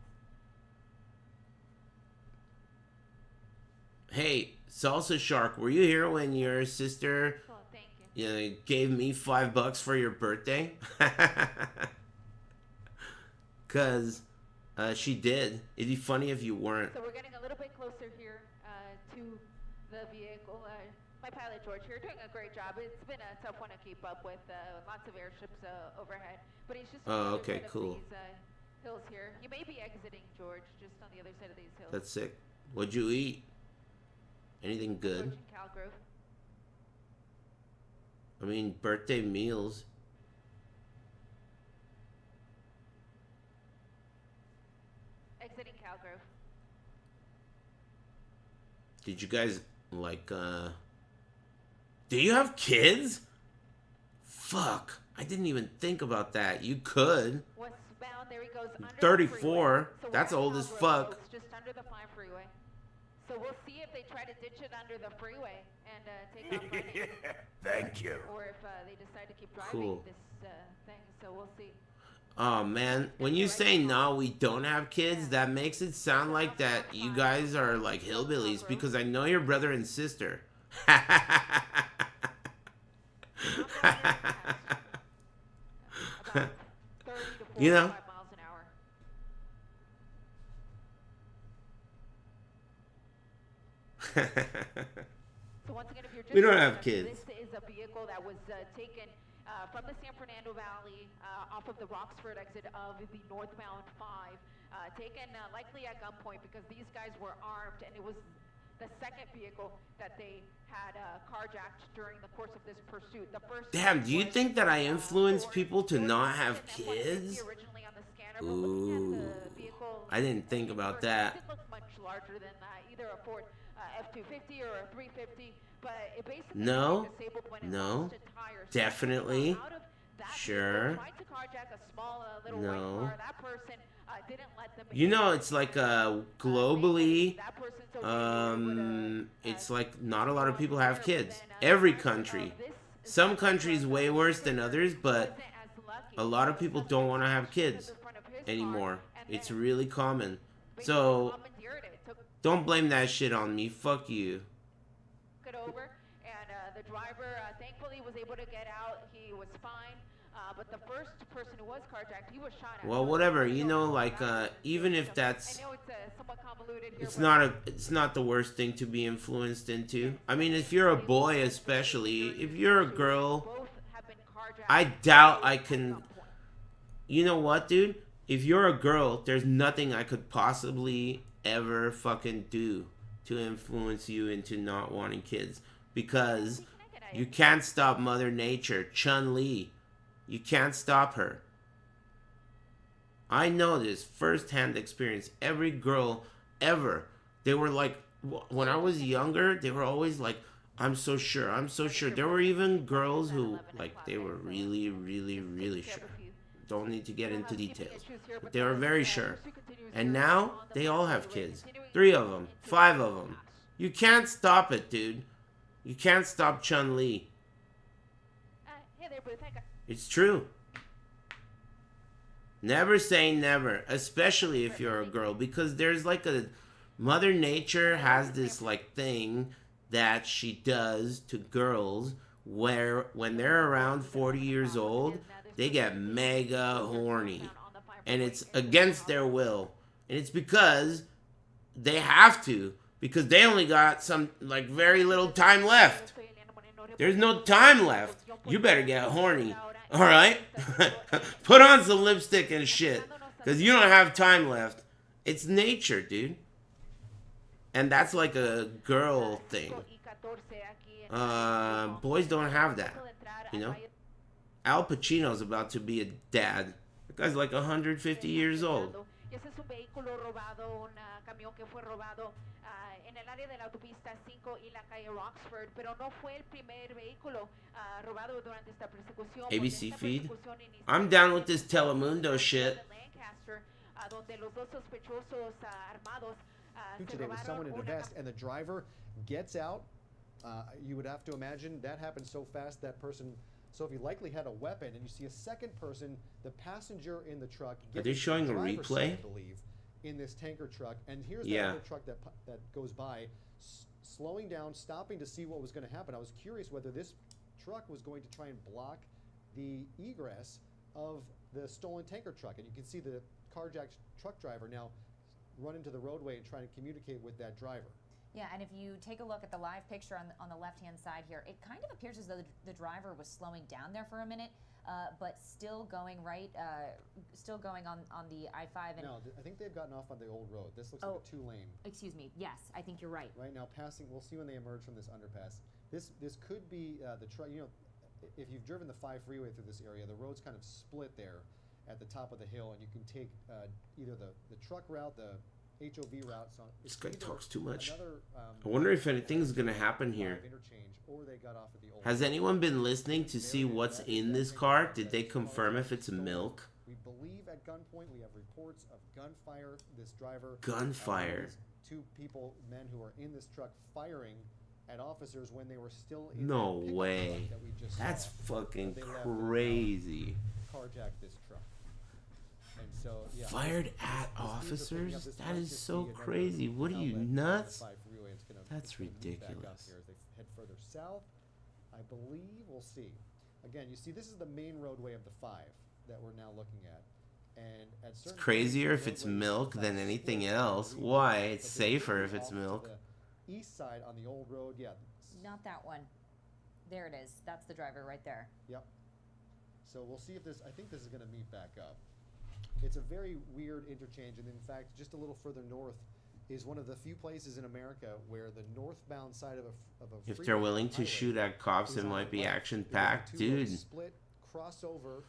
Hey, Salsa Shark, were you here when your sister Oh, thank you. gave me $5 for your birthday? Cause she did. It'd be funny if you weren't. So we're getting a little bit closer here to the vehicle. My pilot George here doing a great job. It's been a tough one to keep up with. Lots of airships overhead, but he's just on the Oh, other okay, side of cool. these hills here. You may be exiting George, just on the other side of these hills. That's sick. What'd you eat? Anything good? Approaching Calgrove. I mean, birthday meals. Exiting Calgrove. Did you guys, like, do you have kids? Fuck. I didn't even think about that. You could. Westbound, there he goes. Under the 34. freeway. So That's we're at old as Calgrove, fuck. so it's just under the 5 freeway. So we'll see if they try to ditch it under the freeway and take off running. Thank you. Or if they decide to keep driving Cool. this thing. So we'll see. Oh man, when you say no, we don't have kids, that makes it sound like that you guys are like hillbillies because I know your brother and sister. About 30 to 45 You know? miles an hour. So once again, if you're just We don't joining have us, kids. This is a vehicle that was taken from the San Fernando Valley off of the Roxford exit of the northbound 5, taken likely at gunpoint because these guys were armed, and it was the second vehicle that they had carjacked during the course of this pursuit. The first Damn, do you was, think that I influence Ford people to not Focus have and F-150 kids? originally on the scanner, but looking Ooh. at the vehicle, I didn't think about that. it looked much larger than that, either a Ford F-250 or a 350, but it basically No. was disabled when it No. lost a tire. So Definitely. out of that Sure. vehicle, tried to carjack a small little white No. car. That person didn't let them You in. know, it's like globally, That person's okay. it's like not a lot of people have kids. Every country. Some countries way worse than others, but a lot of people don't want to have kids anymore. It's really common. So don't blame that shit on me. Fuck you. It over, and the driver thankfully was able to get out. He was fine, but the first person who was carjacked, he was shot at. Well, whatever. You know, like even if that's, I know it's somewhat convoluted here. it's not the worst thing to be influenced into. I mean, if you're a boy, especially if you're a girl, Both have been carjacked. I doubt I can. You know what, dude? If you're a girl, there's nothing I could possibly ever fucking do to influence you into not wanting kids, because you can't stop Mother Nature, Chun-Li. You can't stop her. I know this first-hand experience. Every girl ever, they were like, when I was younger, they were always like, I'm so sure, I'm so sure. There were even girls who, like, they were really, really, really sure. Don't need to get into details, but they were very sure. And now, they all have kids. 3 of them, 5 of them. You can't stop it, dude. You can't stop Chun-Li. Hey there, Booth. It's true. Never say never, especially if you're a girl, because there's like a Mother Nature has this like thing that she does to girls where when they're around 40 years old, they get mega horny. And it's against their will. And it's because they have to. Because they only got some, like, very little time left. There's no time left. You better get horny. Alright? Put on some lipstick and shit. Because you don't have time left. It's nature, dude. And that's like a girl thing. Boys don't have that. You know? Al Pacino's about to be a dad. That guy's like 150 years old. En el área de la autopista 5 y la calle Roxford, pero no fue el primer vehículo robado durante esta persecución. ABC feed. I'm down with this Telemundo shit. Donde los dos sospechosos armados today with someone in a vest, and the driver gets out. You would have to imagine that happened so fast that person, Sophie, likely had a weapon, and you see a second person, the passenger in the truck. Are they showing a replay? I believe, in this tanker truck, and here's the other truck that goes by, slowing down, stopping to see what was going to happen. I was curious whether this truck was going to try and block the egress of the stolen tanker truck, and you can see the carjacked truck driver now run into the roadway and try to communicate with that driver. Yeah, and if you take a look at the live picture on the left-hand side here, it kind of appears as though the driver was slowing down there for a minute, but still going still going on the I-5. And no, I think they've gotten off on the old road. This looks like a two-lane. Excuse me. Yes, I think you're right. Right now, passing. We'll see when they emerge from this underpass. This could be the truck. You know, if you've driven the 5 freeway through this area, the road's kind of split there at the top of the hill, and you can take either the truck route, the HOV route. So this guy talks too much. I wonder if anything's gonna happen here. Has anyone been listening to see what's in this car? Did they confirm if it's milk? We believe at gunpoint. We have reports of gunfire. This driver. Gunfire. Two men who are in this truck firing at officers when they were still in no way. That's fucking crazy. Carjacked this truck. And so, yeah, fired at officers? That is so crazy. What are you, nuts? That's ridiculous. As they head further south, I believe we'll see. Again, you see, this is the main roadway of the 5 that we're now looking at. And at certain it's crazier if it's milk than anything else. Why? It's safer if it's milk. East side on the old road, yeah. Not that one. There it is. That's the driver right there. Yep. So we'll see if this, I think this is going to meet back up. It's a very weird interchange, and in fact, just a little further north is one of the few places in America where the northbound side of a if they're willing to shoot at cops, it might be action-packed. Dude, split, crossover,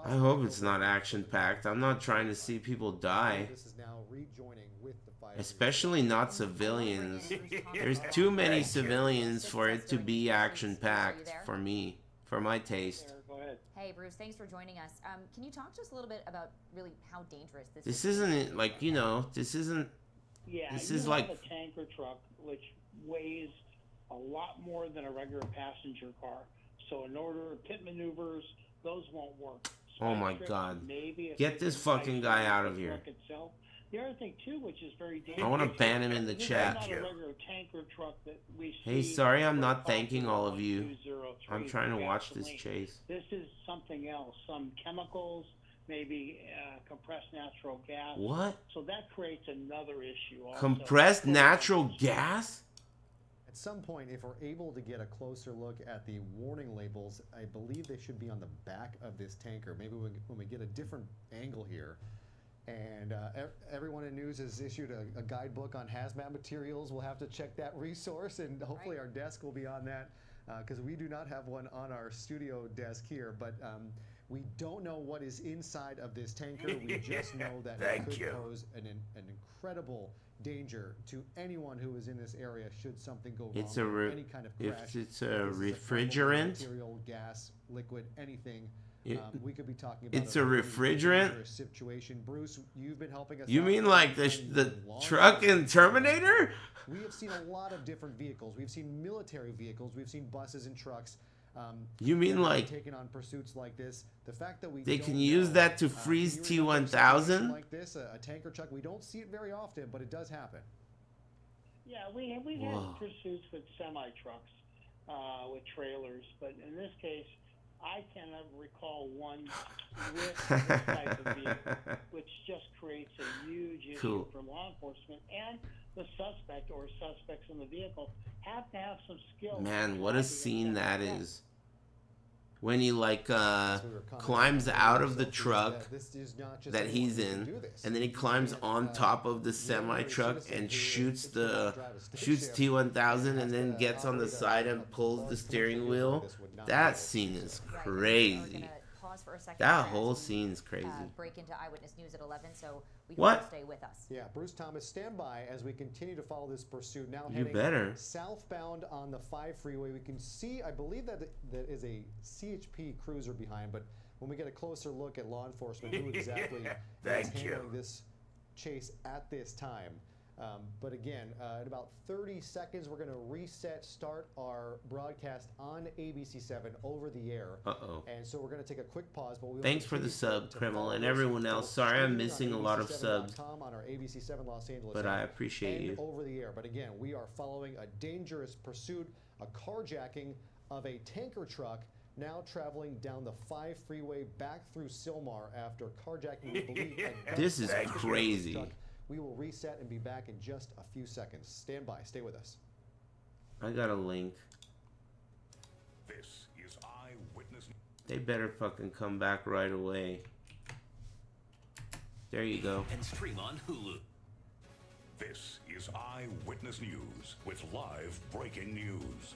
I hope it's not action-packed. I'm not trying to see people die. This is now rejoining with the fire. Especially not civilians. There's too many civilians for it to be action-packed for me, for my taste. Hey, Bruce, thanks for joining us. Can you talk to us a little bit about really how dangerous this is? This isn't, like, you know, this isn't... Yeah, this you is have like a tanker truck, which weighs a lot more than a regular passenger car. So in order pit maneuvers, those won't work. Oh my God. Get this fucking guy out of here. Itself. The other thing, too, which is very dangerous... I want to ban him in the chat. Not a regular tanker truck that we Hey, see sorry I'm not thanking all of you. I'm trying to watch this chase. This is something else. Some chemicals, maybe compressed natural gas. What? So that creates another issue. Also. Compressed natural gas? At some point, if we're able to get a closer look at the warning labels, I believe they should be on the back of this tanker. Maybe when we get a different angle here. And everyone in news has issued a guidebook on hazmat materials. We'll have to check that resource, and hopefully our desk will be on that, because we do not have one on our studio desk here. But we don't know what is inside of this tanker. We just know that it could pose an incredible danger to anyone who is in this area should something go wrong. It's any kind of crash. If it's a refrigerant, material, gas, liquid, anything. We could be talking about it's a refrigerant situation. Bruce, you've been helping us. You mean like the truck in Terminator? We have seen a lot of different vehicles. We've seen military vehicles. We've seen buses and trucks. You mean like taking on pursuits like this? The fact that they can use that to freeze T-1000? Like this, a tanker truck. We don't see it very often, but it does happen. Yeah, we've Whoa. had pursuits with semi trucks, with trailers, but in this case, I cannot recall one with this type of vehicle, which just creates a huge issue for law enforcement, and the suspect or suspects in the vehicle have to have some skill. Man, what a scene that is. When he like climbs out of the truck that he's in, and then he climbs on top of the semi truck and shoots T1000, and then gets on the side and pulls the steering wheel. That scene is crazy. That whole scene's crazy. Break into Eyewitness News at 11, so we What? can stay with us. Yeah, Bruce Thomas, stand by as we continue to follow this pursuit. Now You heading better. southbound on the 5 freeway. We can see, I believe that is a CHP cruiser behind, but when we get a closer look at law enforcement, who exactly is Thank you. handling this chase at this time. But again, in about 30 seconds, we're going to start our broadcast on ABC7 over the air. Uh-oh. And so we're going to take a quick pause. But we Thanks for the sub, Kreml, and everyone else. Sorry I'm missing a lot of subs, on our ABC7 Los Angeles but app I appreciate and you. over the air. But again, we are following a dangerous pursuit, a carjacking of a tanker truck now traveling down the 5 freeway back through Sylmar after carjacking, we believe, a This is crazy. truck. We will reset and be back in just a few seconds. Stand by. Stay with us. I got a link. This is Eyewitness. They better fucking come back right away. There you go. And stream on Hulu. This is Eyewitness News with live breaking news.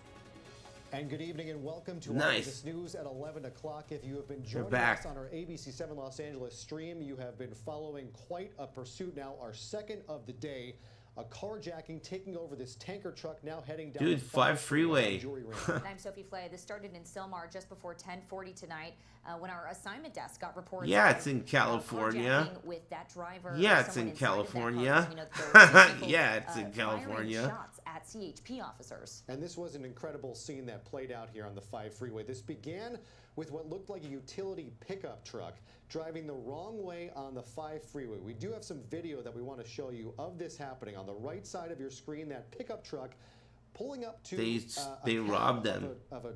And good evening and welcome to Nice. Eyewitness News at 11 o'clock. If you have been joining back. us on our ABC7 Los Angeles stream, you have been following quite a pursuit now, our second of the day. A carjacking taking over this tanker truck now heading down Dude, the 5 freeway. And I'm Sophie Flay. This started in Sylmar just before 10:40 tonight when our assignment desk got reports. Yeah, of, it's in California. carjacking with that driver. Yeah, it's someone in inside of that car, California. you know, there were people, Yeah, it's in firing California. shots at CHP officers. And this was an incredible scene that played out here on the 5 freeway. This began with what looked like a utility pickup truck driving the wrong way on the 5 freeway. We do have some video that we want to show you of this happening. On the right side of your screen, that pickup truck pulling up to They cab robbed them. of a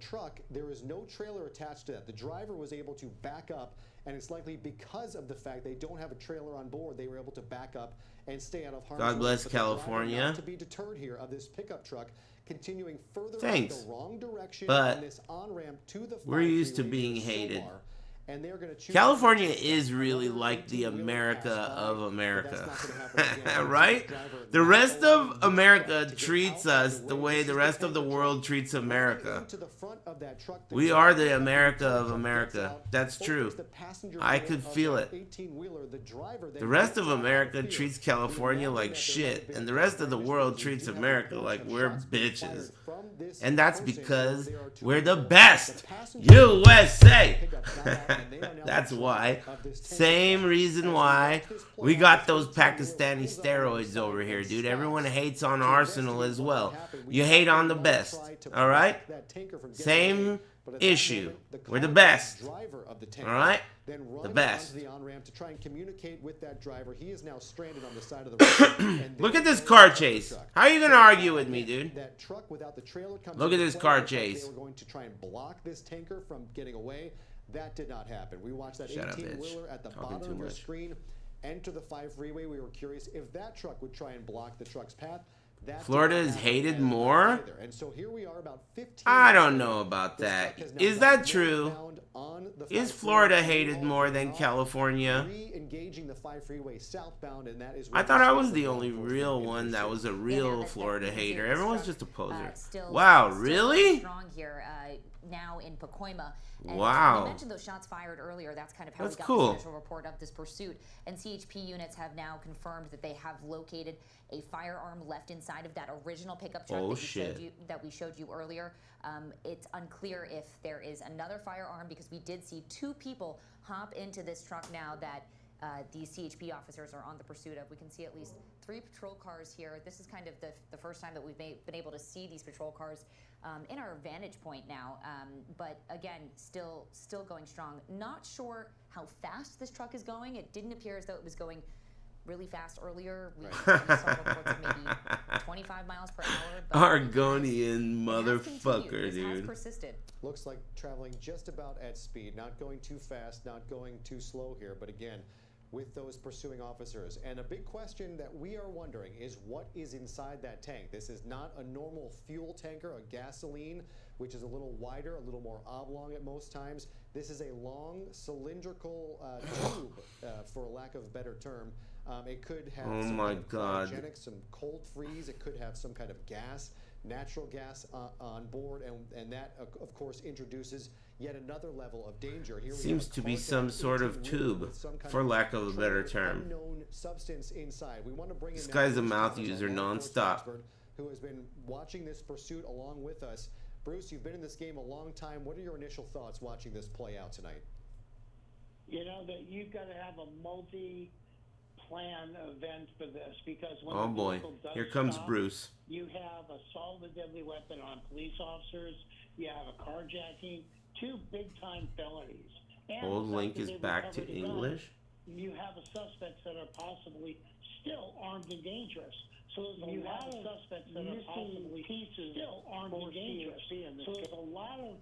truck. There is no trailer attached to that. The driver was able to back up, and it's likely because of the fact they don't have a trailer on board, they were able to back up and stay out of harm's way. God bless But the driver California. not to be deterred here of this pickup truck continuing further Thanks. the wrong direction But on this on-ramp to the we're 5 used to freeway being near hated. Sylmar, and they're going to choose California is really like the America of America, right? The rest of America treats us the way the rest of the world treats America. We are the America of America. That's true. I could feel it. The rest of America treats California like shit, and the rest of the world treats America like we're bitches. And that's because we're the best. USA! That's why. Same reason why we got those Pakistani steroids over here, dude. Everyone hates on Arsenal as well. You hate on the best, all right? Same issue. We're the best, all right? The best. The on-ramp to try and communicate with that driver. He is now stranded on the side of the road. Look at this car chase. How are you going to argue with me, dude? That truck without the trailer comes Look at into this play. car It looked like chase. They were going to try and block this tanker from getting away. That did not happen. We watched that Shut up, 18-wheeler bitch. at the Talking bottom too of your much. screen enter the 5 freeway. We were curious if that truck would try and block the truck's path. That Florida did not is happen hated as more? either. And so here we are about 15 I don't minutes know later. about This that. truck has now Is got that true? northbound on the 5 Is freeway. Florida hated more than California? Re-engaging the 5 freeway southbound, and that is I thought I was the only real one that was a real Florida hater. Everyone's just a poser. Wow, really? Strong here now in Pacoima. And Wow. We mentioned those shots fired earlier. That's kind of how That's we got cool. the initial report of this pursuit. And CHP units have now confirmed that they have located a firearm left inside of that original pickup truck Oh, that we showed you earlier. It's unclear if there is another firearm because we did see 2 people hop into this truck now that these CHP officers are on the pursuit of. We can see at least 3 patrol cars here. This is kind of the first time that we've been able to see these patrol cars in our vantage point now. But again, still going strong. Not sure how fast this truck is going. It didn't appear as though it was going really fast earlier. We saw reports of maybe 25 miles per hour. But Argonian it has motherfucker, continued. This has dude. persisted. Looks like traveling just about at speed, not going too fast, not going too slow here, but again, with those pursuing officers. And a big question that we are wondering is what is inside that tank? This is not a normal fuel tanker, a gasoline, which is a little wider, a little more oblong at most times. This is a long cylindrical tube, for lack of a better term. It could have Oh some my kind of God. cryogenic, some cold freeze. It could have some kind of gas, natural gas on board, and that, of course, introduces yet another level of danger. Here we Seems have a to be cargo some sort of engine room tube, with some kind for lack of a better controlled, term. unknown substance inside. We want to bring This in guy's a Bruce mouth Thomas, user law enforcement nonstop. expert, who has been watching this pursuit along with us. Bruce, you've been in this game a long time. What are your initial thoughts watching this play out tonight? You know that you've got to have a multi-plan event for this, because when Oh the boy, vehicle does here comes stop, Bruce. you have assault with a deadly weapon on police officers. You have a carjacking, 2 big-time felonies. And Old the fact Link that is they back to recovered a gun, English. You have a suspects that are possibly still armed and dangerous. So there's a lot of suspects that are possibly pieces still armed and dangerous. So there's a lot of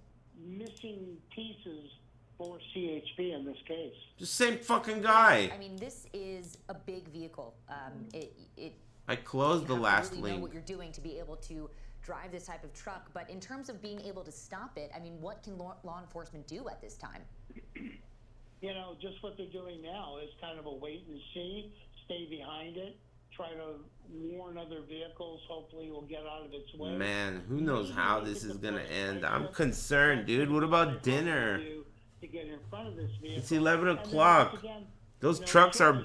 missing pieces for CHP in this case. The same fucking guy. I mean, this is a big vehicle. I closed the you have last to really know link. what you're doing to be able to drive this type of truck. But in terms of being able to stop it, I mean, what can law enforcement do at this time? You know, just what they're doing now is kind of a wait and see, stay behind it, try to warn other vehicles. Hopefully, we'll get out of its way. Man, who knows how this is gonna end? I'm concerned, dude. What about dinner? To get in front of this vehicle. It's 11 o'clock. Those trucks are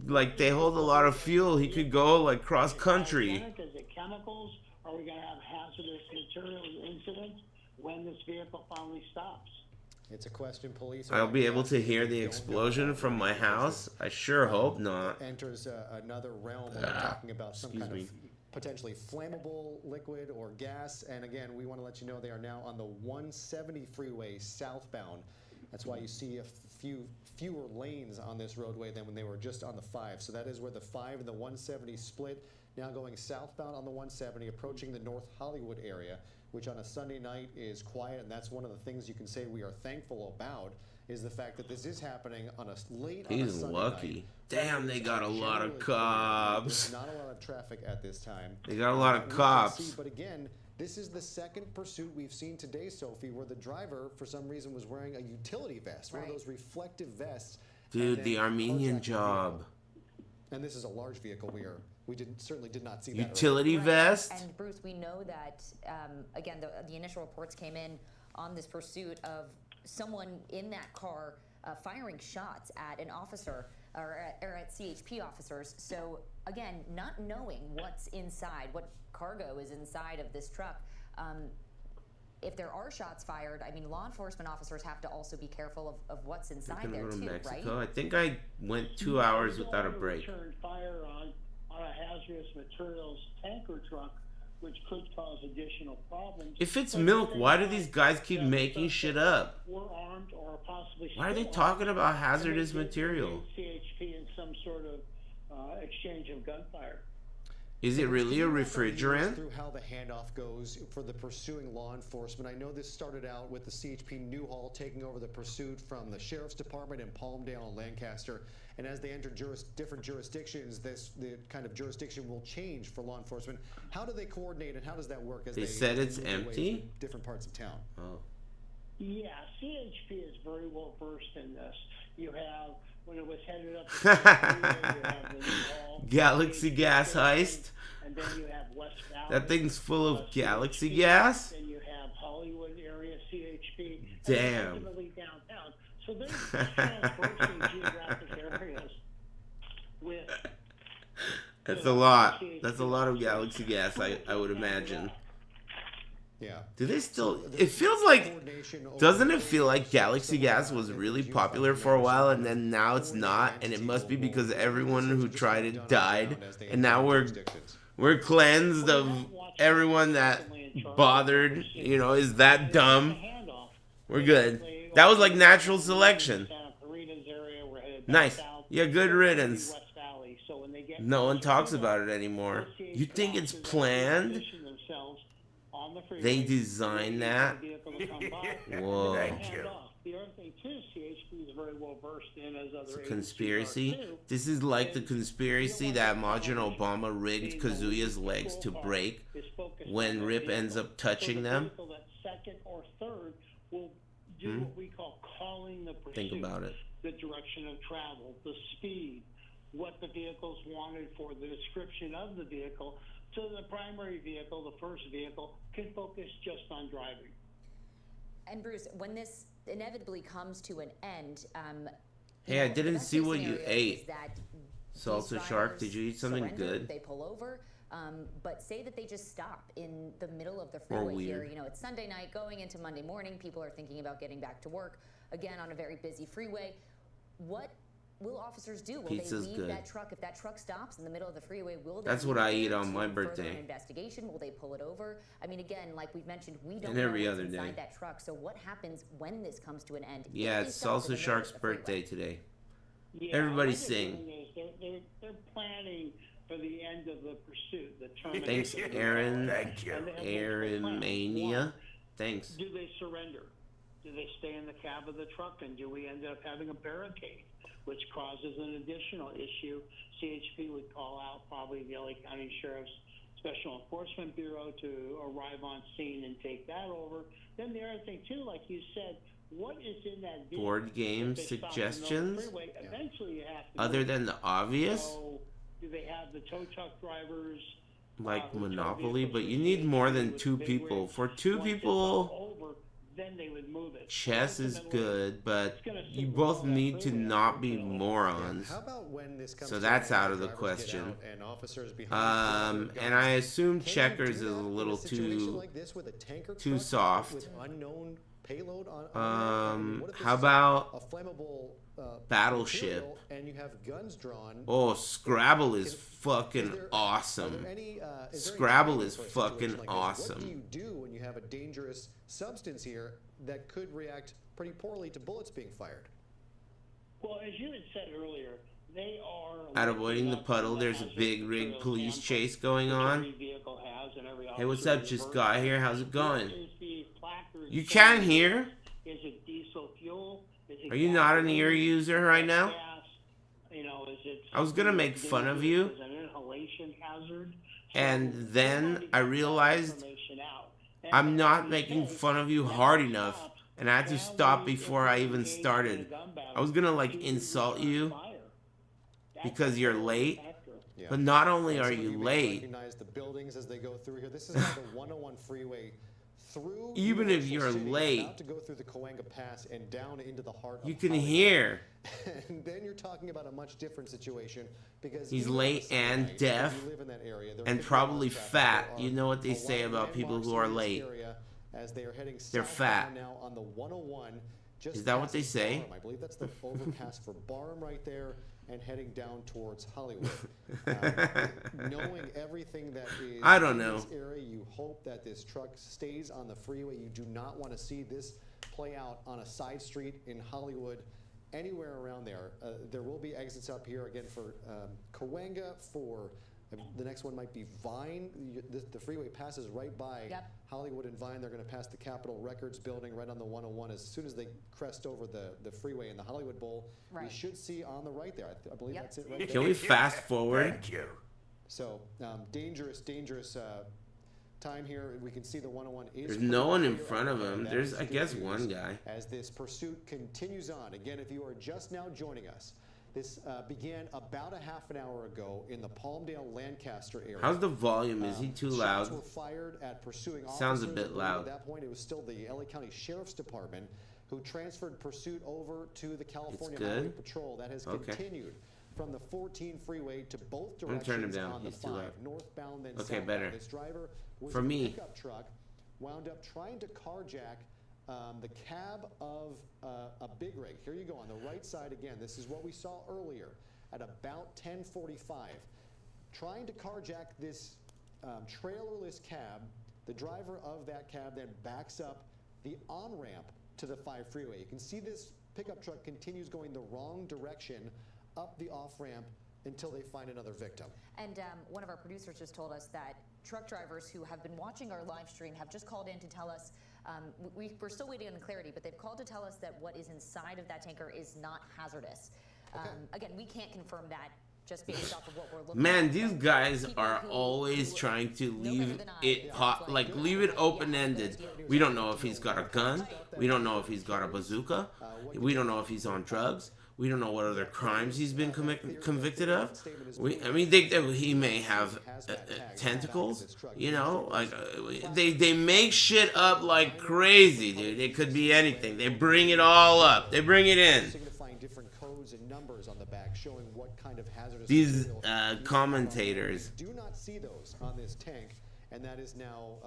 like they hold a lot of fuel. He could go like cross country. Is it chemicals? Are we going to have hazardous materials incidents when this vehicle finally stops? It's a question police. I'll be able to hear the explosion from my house. I sure hope not. Enters another realm when we're talking about some kind of potentially flammable liquid or gas. And again, we want to let you know they are now on the 170 freeway southbound. That's why you see a fewer lanes on this roadway than when they were just on the 5. So that is where the 5 and the 170 split. Now going southbound on the 170, approaching the North Hollywood area, which on a Sunday night is quiet, and that's one of the things you can say we are thankful about, is the fact that this is happening on a late on a He's Sunday lucky. night. Damn, they got a lot of There's cops. not a lot of traffic at this time. They got a lot of We can cops. see, but again, this is the second pursuit we've seen today, Sophie, where the driver, for some reason, was wearing a utility vest, one of those reflective vests. Dude, the Armenian job. And this is a large vehicle. We certainly did not see that. Utility vest? And Bruce, we know that, again, the initial reports came in on this pursuit of someone in that car firing shots at an officer or at CHP officers. So again, not knowing what's inside, what cargo is inside of this truck, if there are shots fired, I mean, law enforcement officers have to also be careful of what's inside there too, Mexico. right? I think I went 2 hours without a break. Return fire on a hazardous materials tanker truck, which could cause additional problems. If it's milk, why do these guys keep making shit up? We're armed or possibly. Why are they still talking armed, about and hazardous they did material? CHP in some sort of exchange of gunfire. Is it really a Through refrigerant? how the handoff goes for the pursuing law enforcement. I know this started out with the CHP Newhall taking over the pursuit from the Sheriff's Department in Palmdale and Lancaster. And as they enter different jurisdictions, the kind of jurisdiction will change for law enforcement. How do they coordinate and how does that work as They said it's move their way empty? through different parts of town? Oh. Yeah, CHP is very well versed in this. You have, when it was headed up to you have the Newhall, Galaxy gas heist? and then you have West Valley. That thing's full of galaxy gas? Then you have Hollywood area CHP. Damn. And ultimately downtown. So there's transversing geographic areas with. That's a lot. That's a lot of galaxy gas, I would imagine. Yeah. Do they still... It feels like... Doesn't it feel like galaxy gas was really popular for a while and then now it's not? And it must be because everyone who tried it died. And now we're cleansed of everyone that bothered, you know, is that dumb. We're good. That was like natural selection. Nice. Yeah, good riddance. So get No one closer talks to about it anymore. You think it's planned? On the freeway, They designed that? Whoa. Thank you. The other thing too, CHP is very well versed in, as other It's a conspiracy. This is like the conspiracy that Imagine Obama rigged Kazuya's legs to break when Rip ends up touching them. So the vehicle that's second or third will do what we call calling the pursuit. Think about it. The direction of travel, the speed, what the vehicle's wanted for, the description of the vehicle, so the primary vehicle, the first vehicle, can focus just on driving. And Bruce, when this inevitably comes to an end, Hey, I didn't see what you scenario ate. is that Salsa these Shark, did drivers you eat something surrender, good? They pull over, but say that they just stop in the middle of the Or freeway here. weird. You know, it's Sunday night, going into Monday morning. People are thinking about getting back to work again on a very busy freeway. What will officers do? Will Pizza's they leave good. that truck? If that truck stops in the middle of the freeway, will they That's leave what I it eat there on to my further an birthday. investigation? Will they pull it over? I mean, again, like we've mentioned, we don't And know every what's other inside day. that truck. So what happens when this comes to an end? If Yeah, they it's stop in the Salsa middle of Shark's the freeway? birthday today. Yeah, Everybody what they're sing. doing is they're planning for the end of the pursuit, the termination. Thanks, of the Aaron. car. And they have multiple Aaron plans. Mania. One, Thanks. do they surrender? Do they stay in the cab of the truck, and do we end up having a barricade, which causes an additional issue? CHP would call out probably the LA County Sheriff's Special Enforcement Bureau to arrive on scene and take that over. Then the other thing too, like you said, what is in that vehicle? Board game If they stop in the suggestions? freeway, eventually you have to Other move. than the obvious, So, do they have the tow truck drivers? like who tow Monopoly, vehicles but with you need more than with two big people. rigs? For two Once it's people, over, then they would move it. chess is Ultimately, good, but it's gonna you sit both on that need to freeway, not be unfortunately. morons. How about when this comes So to that's an end, out of the drivers get question. out and officers behind And I assume Can you checkers do is a that in little situation too like this with a tanker too truck soft. with unknown payload on there? I mean, what if this How is about a flammable Battleship? material and you have guns drawn? Oh, Scrabble is fucking Are there awesome. any, is there any Scrabble training is for a situation fucking like this? What do awesome. you do when you have a dangerous substance here that could react pretty poorly to bullets being fired? Well, as you had said earlier, they are At avoiding the puddle, there's a big rig police chase going on. Hey, what's up, just got here? How's it going? You can't hear? Is it diesel fuel? Is it Are you not an ear user right now? gas? You know, is it I was gonna make fun of you, is it an inhalation hazard? and then I realized I'm not making fun of you hard enough, and I had to stop before I even started. I was gonna like insult you because you're late, but not only are you late, Recognize the buildings as they go through here. This is how the 101 freeway through even if Universal you're City, late, about to go through the Cahuenga Pass and down into the heart of you can Hollywood. hear. And then you're talking about a much different situation because He's even on a late Sunday and night, if deaf you live in that area, there and could be probably a lot of traffic. fat. There You know what are they a say lot of about people landmarks who are in this late. area as they are heading They're fat. southbound now on the 101. Just Is that what past they say? Barham. I believe that's the overpass for Barham right there, and heading down towards Hollywood. Knowing everything that is I don't in know. this area, you hope that this truck stays on the freeway. You do not want to see this play out on a side street in Hollywood, anywhere around there. There will be exits up here again for Cahuenga, for the next one might be Vine. The freeway passes right by Hollywood and Vine. They're going to pass the Capitol Records building right on the 101. As soon as they crest over the freeway in the Hollywood Bowl, we should see on the right there. I believe that's it right there. Can we fast forward? Thank you. So dangerous time here. We can see the 101 is. There's no one in clear, front of and him. that There's, is I good guess, news one guy. as this pursuit continues on. Again, if you are just now joining us, this began about a half an hour ago in the Palmdale, Lancaster area. How's the volume? Is he too Shots loud? were fired at pursuing Sounds a officers. bit I believe loud. At that point, it was still the LA County Sheriff's Department who transferred pursuit over to the California good? Highway Patrol. That has Okay. continued from the 14 freeway to both I'm gonna turn him directions down. on the He's too 5, loud. northbound then Okay, southbound. better. This driver was For in a me. pickup truck, wound up trying to carjack the cab of a big rig. Here you go on the right side again. This is what we saw earlier at about 10:45. Trying to carjack this trailerless cab. The driver of that cab then backs up the on-ramp to the 5 freeway. You can see this pickup truck continues going the wrong direction up the off-ramp until they find another victim. And one of our producers just told us that truck drivers who have been watching our live stream have just called in to tell us, we're still waiting on clarity, but they've called to tell us that what is inside of that tanker is not hazardous. Again, we can't confirm that just based off of what we're looking Man, at. these guys are always trying to leave it leave it open-ended. We don't know if he's got a gun. We don't know if he's got a bazooka. We don't know if he's on drugs. We don't know what other crimes he's been convicted of. I mean, he may have tentacles. You know, like they make shit up like crazy, dude. It could be anything. They bring it all up. They bring it in. Different codes and numbers on the back showing what kind of hazardous These commentators. Do not see those on this tank, and that is now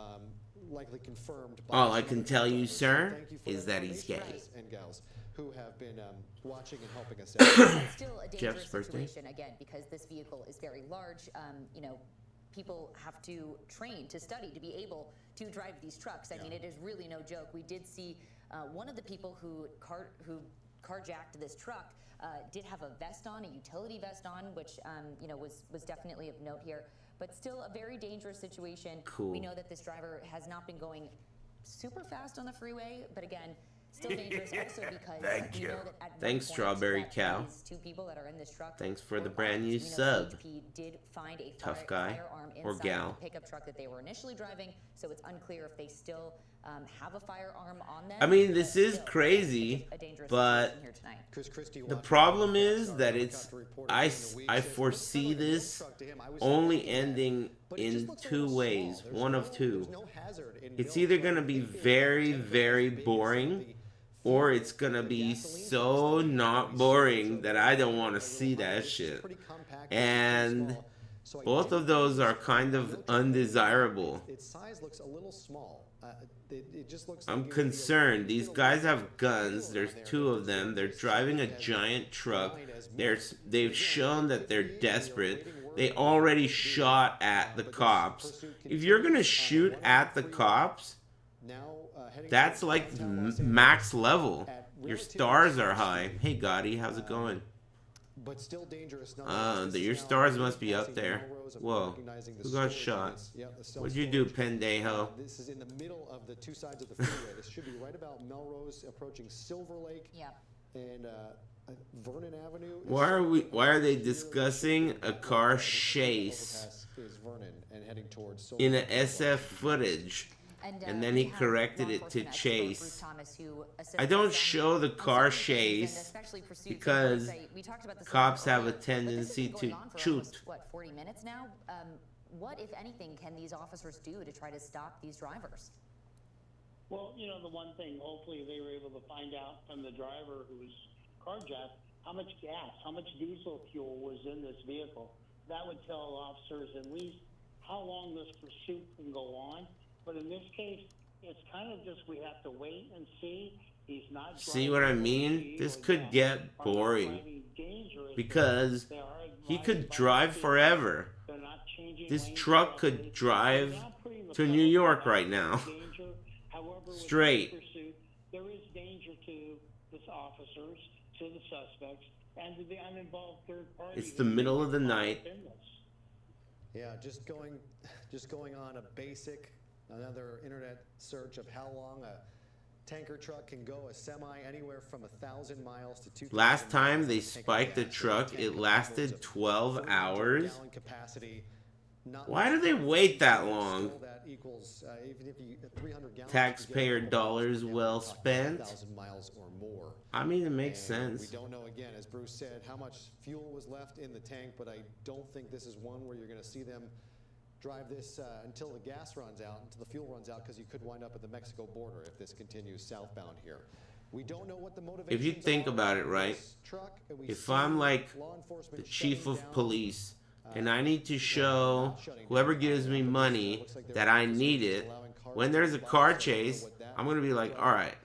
likely confirmed. By All I can tell you, sir, is that he's gay. And gals who have been watching and helping us out. It's still a dangerous situation, again, because this vehicle is very large. You know, people have to train to study to be able to drive these trucks. I mean, it is really no joke. We did see one of the people who carjacked this truck did have a vest on, a utility vest on, which you know was definitely of note here. But still a very dangerous situation. Cool. We know that this driver has not been going super fast on the freeway, but again, still dangerous also because Thank you. know that at Thanks, Strawberry Cow. two people that are in this truck. Thanks for the brand new sub. CPT did find a Tough guy firearm or inside gal. the pickup truck that they were initially driving, so it's unclear if they still have a firearm on them. I mean, this is crazy, but the problem is that I foresee this only ending in two ways, one of two. It's either going to be very, very boring, or it's going to be so not boring that I don't want to see that shit. And both of those are kind of undesirable. Its size looks a little small. It just looks I'm concerned. These guys have guns. There's two of them. They're driving a giant truck. They've shown that they're desperate. They already shot at the cops. If you're going to shoot at the cops, that's like max level. Your stars are high. Hey, Gotti, how's it going? But still dangerous. Your stars must be up there. Whoa. Who got shot? What'd you do, Pendejo? This is in the middle of the two sides of the freeway. This should be right about Melrose, approaching Silver Lake. And Vernon Avenue. Why are they discussing a car chase in a SF footage? And then he corrected it to chase. I don't show the car chase because cops have a tendency to shoot. What, 40 minutes now? What, if anything, can these officers do to try to stop these drivers? Well, you know, the one thing, hopefully they were able to find out from the driver who was carjacked how much gas, how much diesel fuel was in this vehicle. That would tell officers at least how long this pursuit can go on. But in this case, it's kind of just we have to wait and see. He's not. See what I mean? This could get boring because he could drive forever. This truck could drive to New York right now. Straight. There is danger to the officers, to the suspects, and to the uninvolved third parties. It's the middle of the night. Yeah, just going on a basic. Another internet search of how long a tanker truck can go, a semi, anywhere from 1,000 miles to 2,000 Last time miles. they spiked the truck, it lasted 12 hours. Why do they wait that long? Taxpayer dollars well spent. I mean, it makes sense. We don't know, again, as Bruce said, how much fuel was left in the tank, but I don't think this is one where you're going to see them drive this until the gas runs out, until the fuel runs out, because you could wind up at the Mexico border if this continues southbound here. We don't know what the motivations If you think about it, right? If I'm like the chief of police and I need to show whoever gives me money that I need it, when there's a car chase, I'm going to be like, all right,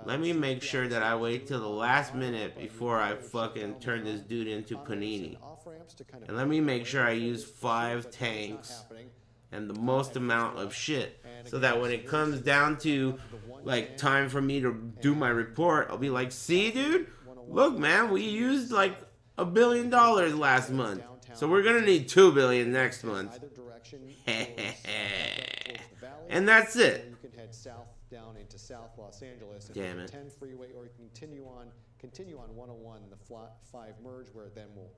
let me make sure that I wait till the last minute before I fucking turn this dude into Panini. And let me make sure I use 5 tanks and the most amount of shit. So that when it comes down to like time for me to do my report, I'll be like, see dude? Look man, we used like $1 billion last month. So we're gonna need $2 billion next month. Either direction. And that's it. You can head south down into South Los Angeles. Damn it. 10 freeway, or you can continue on 101, the 5 merge, where it then will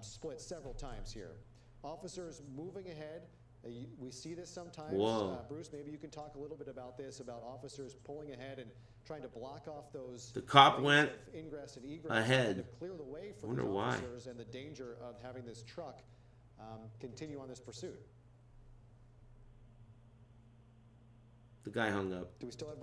split several times here. Officers moving ahead. We see this sometimes. Bruce, maybe you can talk a little bit about this, about officers pulling ahead and trying to block off those. The cop went ingress and egress ahead. to clear the way for Wonder these why. officers and the danger of having this truck continue on this pursuit. The guy hung up. Do we still have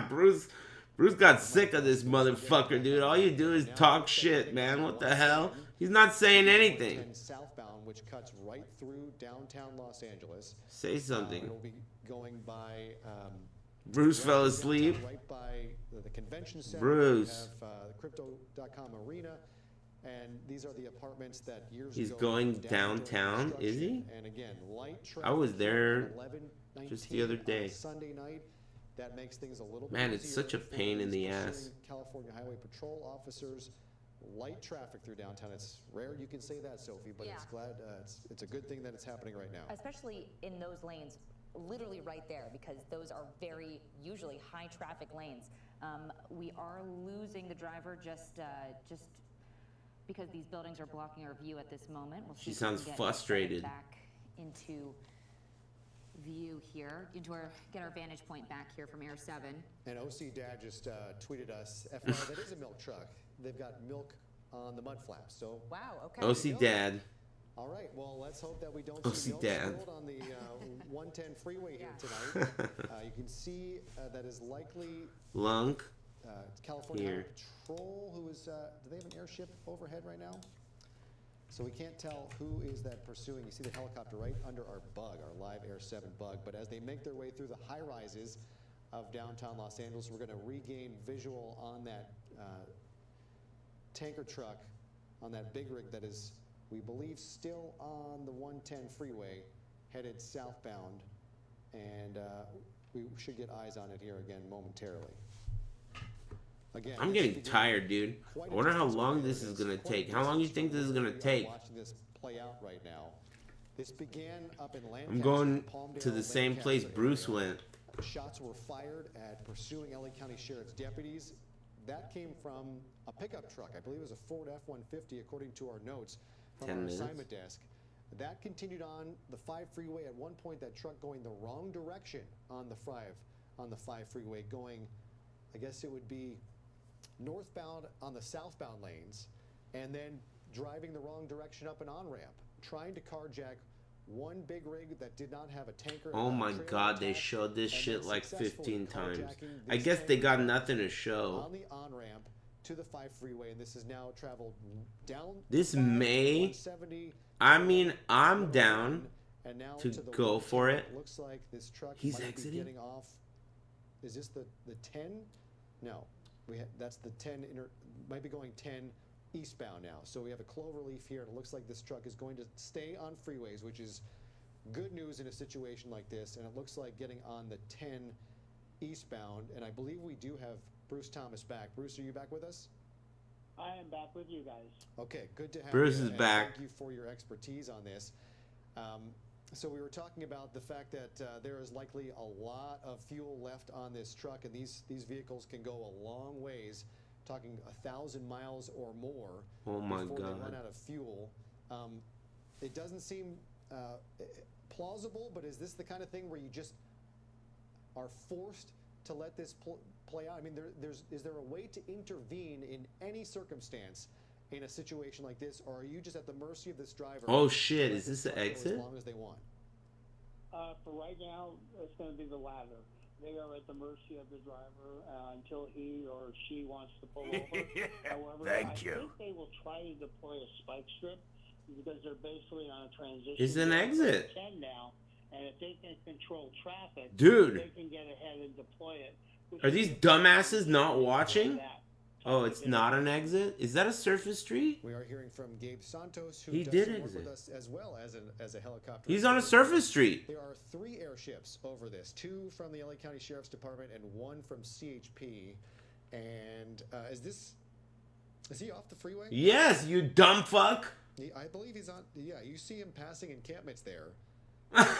Bruce? Bruce got sick of this motherfucker, dude. All you do is talk shit, man. What the hell? He's not saying anything. Southbound, which cuts right through downtown Los Angeles. Say something. It'll be going by. Bruce fell asleep. Right by the convention center. Bruce. We have the Crypto.com arena, and these are the apartments that years He's ago. going downtown, is he? And again, light I was there 11:19 just the other day. Sunday night. That makes things a little bit Man, it's easier such a for pain in the pursuing ass. California Highway Patrol officers. Light traffic through downtown. It's rare you can say that, Sophie, but Yeah. it's glad it's a good thing that it's happening right now. Especially in those lanes, literally right there, because those are very usually high traffic lanes. We are losing the driver just because these buildings are blocking our view at this moment. We'll see She if we can sounds get frustrated. back into view here, get our vantage point back here from Air 7. And OC Dad just tweeted us, FYI, that is a milk truck. They've got milk on the mud flaps. So wow, okay. OC Dad. All right, well, let's hope that we don't OC see milk Dad. spilled on the 110 freeway here tonight. You can see that is likely Lunk. California Here. Highway Patrol, who is, do they have an airship overhead right now? So we can't tell who is that pursuing. You see the helicopter right under our bug, our live Air 7 bug. But as they make their way through the high rises of downtown Los Angeles, we're going to regain visual on that tanker truck, on that big rig that is, we believe, still on the 110 freeway, headed southbound. And we should get eyes on it here again momentarily. Again, I'm getting tired, dude. I wonder how long this is gonna take. How long do you think this is gonna take? Watching this play out right now. This began up in Lancaster. I'm going Palmdale, to the same place Lancaster Bruce area. went. Shots were fired at pursuing LA County Sheriff's deputies. That came from a pickup truck. I believe it was a Ford F-150, according to our notes from 10 our minutes. assignment desk. That continued on the 5 freeway. At one point, that truck going the wrong direction on the 5 freeway, going, I guess it would be northbound on the southbound lanes, and then driving the wrong direction up an on-ramp, trying to carjack one big rig that did not have a tanker. Oh my god, they showed this shit like 15 times. I guess they got nothing to show. On the on-ramp to the 5 freeway, and this has now traveled down. This may, I mean, I'm down and now to the go for it. Looks like this truck He's might exiting? be getting off. Is this the 10? No, that's the 10 might be going 10 eastbound now. So we have a cloverleaf here, and it looks like this truck is going to stay on freeways, which is good news in a situation like this. And it looks like getting on the 10 eastbound, and I believe we do have Bruce Thomas back. Bruce, are you back with us? I am back with you guys. Okay, good to have Bruce you. is and back. Thank you for your expertise on this. So we were talking about the fact that there is likely a lot of fuel left on this truck, and these vehicles can go a long ways, talking 1,000 miles or more Oh my before they God. run out of fuel. It doesn't seem plausible, but is this the kind of thing where you just are forced to let this play out? I mean, is there a way to intervene in any circumstance in a situation like this, or are you just at the mercy of this driver? Oh shit, to let is this truck the go exit? As long as they want. For right now, it's going to be the latter. They are at the mercy of the driver until he or she wants to pull over. However, I think they will try to deploy a spike strip because they're basically on a transition. It's an exit. 10 now, and if they can control traffic, Dude. they can get ahead and deploy it. Are these dumbasses not watching? Oh, it's not an exit? Is that a surface street? We are hearing from Gabe Santos, who He does did some work exit. with us as well as a helicopter. He's on a surface street. There are 3 airships over this, 2 from the LA County Sheriff's Department and 1 from CHP. And is he off the freeway? Yes, you dumb fuck. I believe he's on. Yeah, you see him passing encampments there. Gotten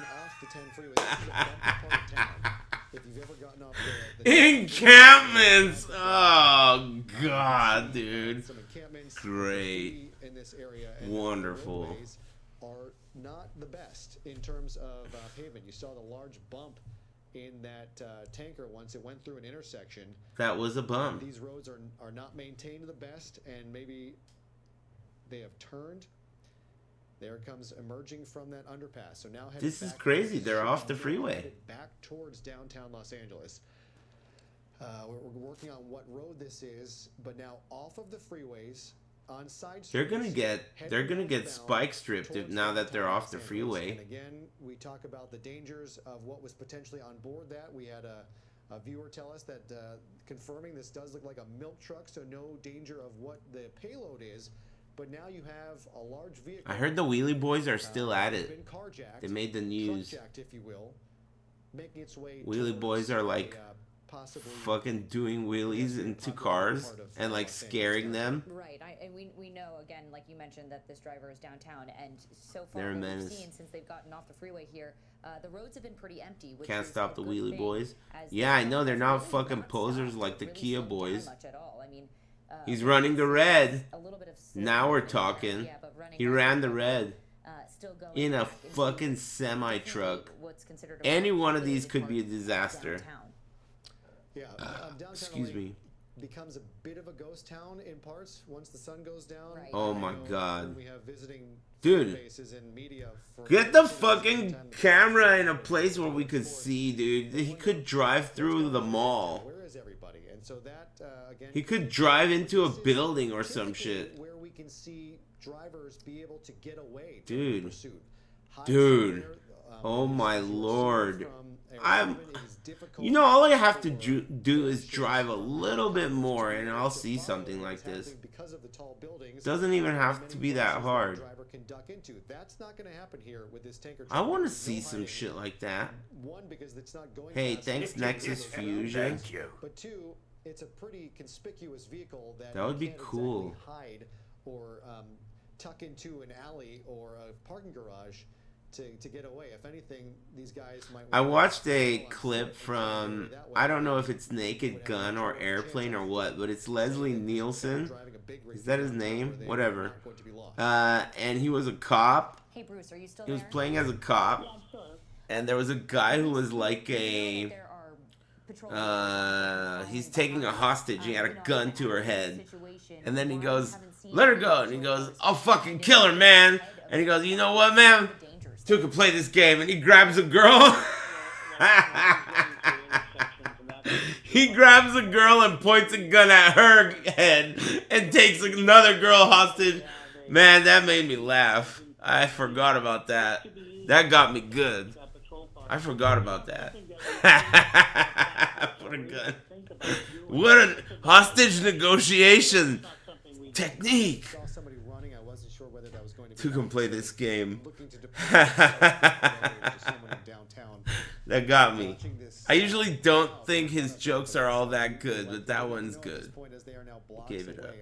off the 10 freeway. This is a bumpy part of town. If you've ever gotten off the encampments. Oh God, dude. Some encampments. Great. In this area. And wonderful. The roadways are not the best in terms of pavement. You saw the large bump in that tanker once it went through an intersection. That was a bump. These roads are not maintained the best, and maybe they have turned. There it comes emerging from that underpass. So now this is crazy. They're off the freeway. Back towards downtown Los Angeles. We're working on what road this is, but now off of the freeways on side streets. They're gonna get spike stripped now that they're off the freeway. And again, we talk about the dangers of what was potentially on board that. We had a viewer tell us that confirming this does look like a milk truck, so no danger of what the payload is. But now you have a large vehicle. I heard the Wheelie Boys are still at it. They made the news. If you will, making its way Wheelie Boys are like fucking doing wheelies into cars and like scaring them. Right, and we know, again, like you mentioned, that this driver is downtown, and so far They're a what we've menace. seen since they've gotten off the freeway here, the roads have been pretty empty. Which Can't is stop a the good Wheelie thing, Boys. as Yeah, I they know they're have not really fucking not posers stopped like the really Kia slowed down Boys. much at all. I mean, He's running the red. a little bit of Now we're talking. yeah, but running He right ran the back, red still going in a back into fucking semi truck. what's considered a Any one of really these could be a part of disaster. downtown. Yeah, downtown Excuse LA me. becomes a bit of a ghost town in parts once the sun goes down. Right. Oh I my know God. when we have visiting Dude, faces in media for get the fucking camera in a place where we could see, dude. He could drive through the mall. Where is everybody? And so that again, He could drive into a building or some shit. where we can see drivers be able to get away. Dude. Pursuit. Dude. Oh my lord. You know, all I have to do is drive a little bit more and I'll see something like this. Because of the tall buildings, Doesn't even have to be that hard. driver can duck into. That's not going to happen here with this tanker. I want to see some shit like that. One, because it's not going Hey, fast thanks enough. Nexus Fusion. Thank you. But two, it's a pretty conspicuous vehicle that That would you be can't cool. exactly hide or tuck into an alley or a parking garage to get away. If anything, these guys might. I watched a clip from, I don't know if it's Naked Gun or Airplane or what, but it's Leslie Nielsen. Is that his name? Whatever. And he was a cop. Hey Bruce, are you still He was there? playing as a cop. And there was a guy who was like a... he's taking a hostage. He had a gun to her head. And then he goes, let her go. And he goes, I'll fucking kill her, man. And he goes, you know what, man? Two can play this game. And he grabs a girl. He grabs a girl and points a gun at her head and takes another girl hostage. Man, that made me laugh. I forgot about that. That got me good. I forgot about that. What a gun. What a hostage negotiation technique. Two can play this game. That got me. I usually don't think his jokes are all that good, but that one's good. Gave it up.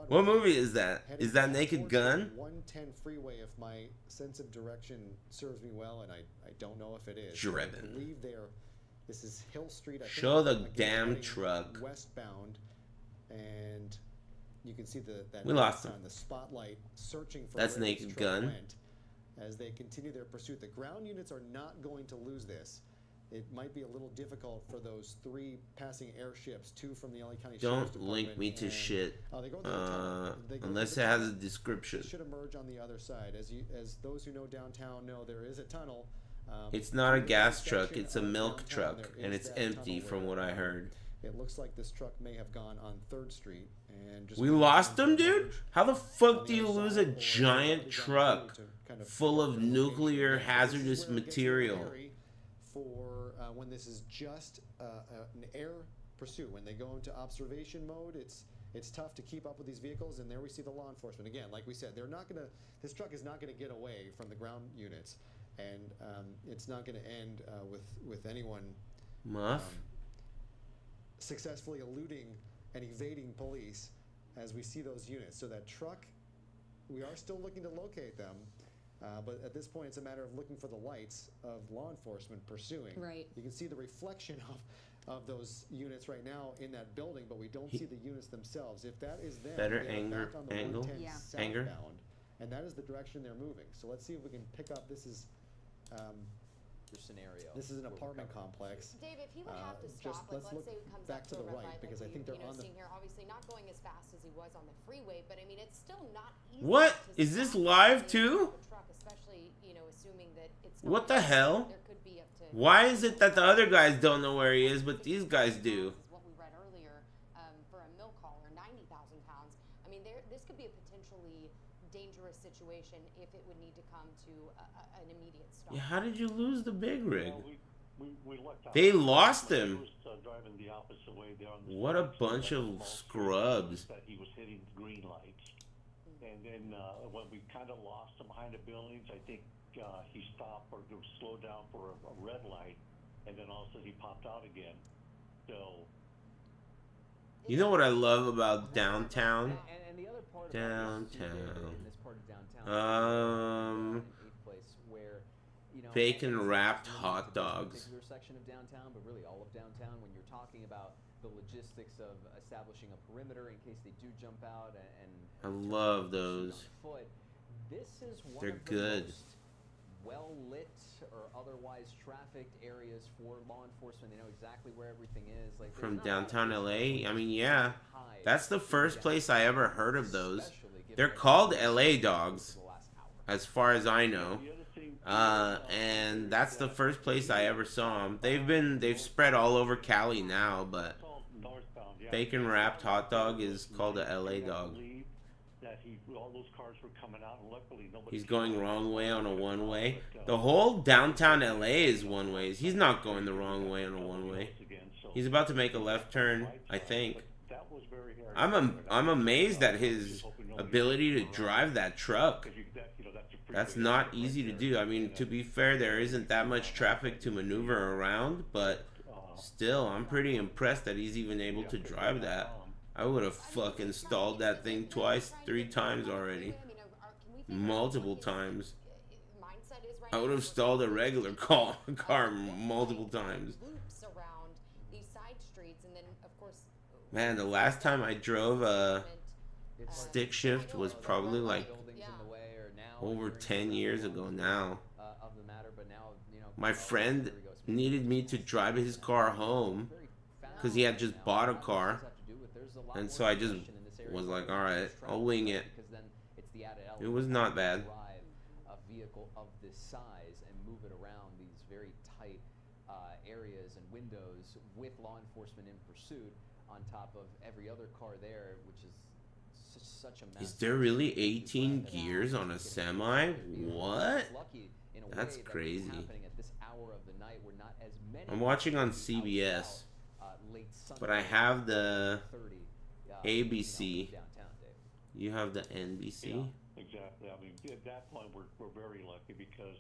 What movie is that? Is that Naked Gun? 110 freeway, if my sense of direction serves me well, and I don't know if it is. Driven. I believe this is Hill Street. I think Show the again, damn heading truck. Westbound, and you can see that We lost him. on the spotlight searching for That's where this Naked truck Gun. went. As they continue their pursuit, the ground units are not going to lose this. It might be a little difficult for those 3 passing airships, 2 from the LA County Sheriff's Don't link Department, me to and, shit. they go through the tunnel. They go Unless through it the has a tunnel. description. It should emerge on the other side. As those who know downtown know, there is a tunnel. It's not a through the gas truck, section it's a of milk downtown, truck, there and is it's that empty tunnel from where, what I heard. It looks like this truck may have gone on 3rd Street. And just We lost him, dude? How the fuck do you lose a giant truck full of nuclear hazardous material? For when this is just an air pursuit, when they go into observation mode, it's tough to keep up with these vehicles. And there we see the law enforcement again. Like we said, they're not gonna. This truck is not gonna get away from the ground units, and it's not gonna end with anyone Muff. Successfully eluding and evading police. as we see those units. So that truck, we are still looking to locate them. But at this point, it's a matter of looking for the lights of law enforcement pursuing. Right. You can see the reflection of those units right now in that building, but we don't see the units themselves. If that is them, Better they are back on the angle. 110 Yeah. southbound, Anger. and that is the direction they're moving. So let's see if we can pick up. This is scenario. This is an apartment complex. Dave, if he would have to stop, let's let's look say he comes back up to to the a red right light, because I like think we've they're on the. seen here, obviously not going as fast as he was on the freeway, but I mean it's still not easy. What? to Is this stop live a too? truck, especially assuming that it's What not the hell? There could be up to Why is it that the other guys don't know where he is, but these guys do? what we read earlier for a milk hauler, 90,000 pounds. I mean, this could be a potentially dangerous situation if it would need to come to an immediate stop. Yeah, how did you lose the big rig? We looked out. They lost him. He was driving the opposite way there on the What a bunch of scrubs. that he was hitting green lights. And then when we kind of lost him behind the buildings, I think he stopped or slowed down for a red light, and then all of a sudden he popped out again. So. You know what I love about downtown? And the other part Downtown. in this part of downtown, place where, bacon wrapped hot dogs. Particular section of downtown, but really all of downtown. When you're talking about the logistics of establishing a perimeter in case they do jump out and I love those. on foot, this is one They're of the good. most well lit or otherwise trafficked areas for law enforcement. They know exactly where everything is. Like From downtown LA? I mean, yeah. That's the first place I ever heard of those. They're called LA dogs, as far as I know. And that's the first place I ever saw them. They've spread all over Cali now, but bacon wrapped hot dog is called a LA dog. He's going wrong way on a one way. The whole downtown LA is one ways. He's not going the wrong way on a one way. He's about to make a left turn, I think. I'm amazed at his ability to drive that truck. That's not easy to do. I mean, to be fair, there isn't that much traffic to maneuver around, but still, I'm pretty impressed that he's even able to drive that. I would have fucking stalled that thing twice, 3 times already. Multiple times. I would have stalled a regular car multiple times. Loops around these side streets, and then of course. Man, the last time I drove a stick shift was probably like over 10 years ago now. My friend needed me to drive his car home because he had just bought a car, and so I just was like, alright, I'll wing it. It was not bad. A vehicle of this size and move it around these very tight areas and windows with law enforcement in pursuit on top of every other car there, which is such a massive. Is there really 18 gears on a semi? What? That's crazy. I'm watching on CBS, but I have the ABC. You have the NBC? Yeah, exactly. I mean, at that point, we're very lucky because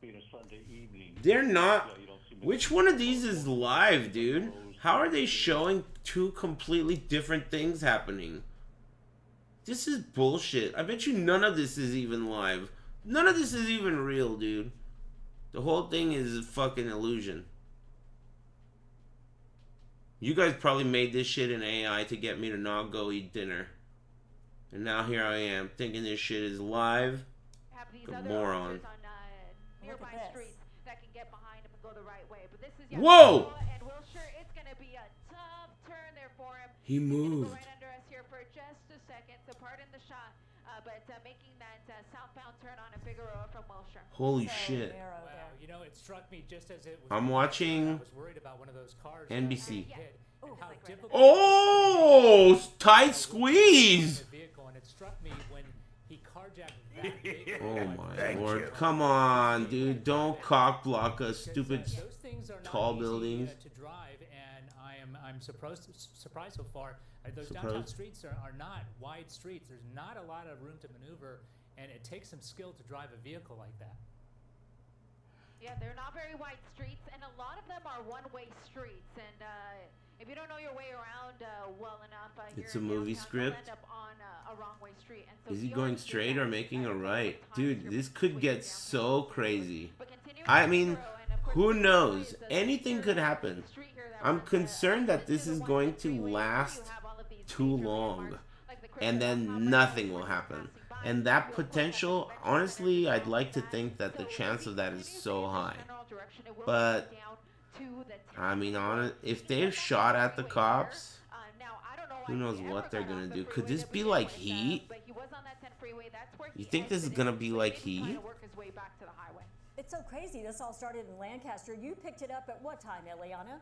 being a Sunday evening. They're not. Which one of these is live, dude? How are they showing 2 completely different things happening? This is bullshit. I bet you none of this is even live. None of this is even real, dude. The whole thing is a fucking illusion. You guys probably made this shit in AI to get me to not go eat dinner. And now here I am, thinking this shit is live. Good moron. Nearby streets that can get behind him and go the right way. But this is Whoa! And Wilshire, it's going to be a tough turn there for him. He He's gonna moved. go right under us here for just a second, so pardon the shot. But making that southbound turn on a Figueroa from Wilshire. Holy shit. Wow, you know, it struck me just as it was. I'm watching I was worried about one of those cars NBC. hit, and how difficult Oh, tight squeeze. vehicle, and it struck me when he carjacked that vehicle. Oh my lord. Come on, dude. Don't cock block us, stupid Those things are not tall easy, buildings. to drive, and I'm surprised so far. Those Surprised. downtown streets are not wide streets. There's not a lot of room to maneuver, and it takes some skill to drive a vehicle like that. Yeah, they're not very wide streets, and a lot of them are one-way streets. And If you don't know your way around well enough, It's a movie script. end up on a wrong way street. And so Is he you going already did straight that. or making a right? Dude, this could get so crazy. I mean, who knows? Anything could happen. I'm concerned that this is going to last too long. And then nothing will happen. And that potential, honestly, I'd like to think that the chance of that is so high. But, I mean, if they've shot at the cops, who knows what they're going to do. Could this be like Heat? You think this is going to be like Heat? It's so crazy. This all started in Lancaster. You picked it up at what time, Eliana?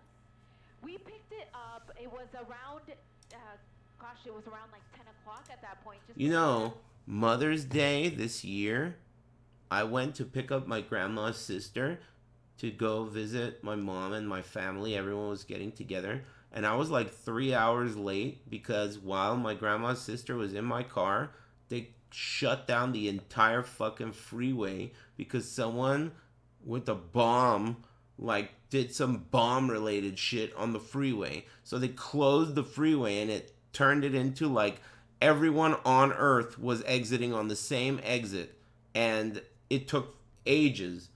We picked it up. It was around, it was around like 10 o'clock at that point. You know, Mother's Day this year, I went to pick up my grandma's sister to go visit my mom and my family. Everyone was getting together. And I was like 3 hours late because while my grandma's sister was in my car, they shut down the entire fucking freeway because someone with a bomb, like, did some bomb-related shit on the freeway. So they closed the freeway and it turned it into, like, everyone on Earth was exiting on the same exit. And it took ages.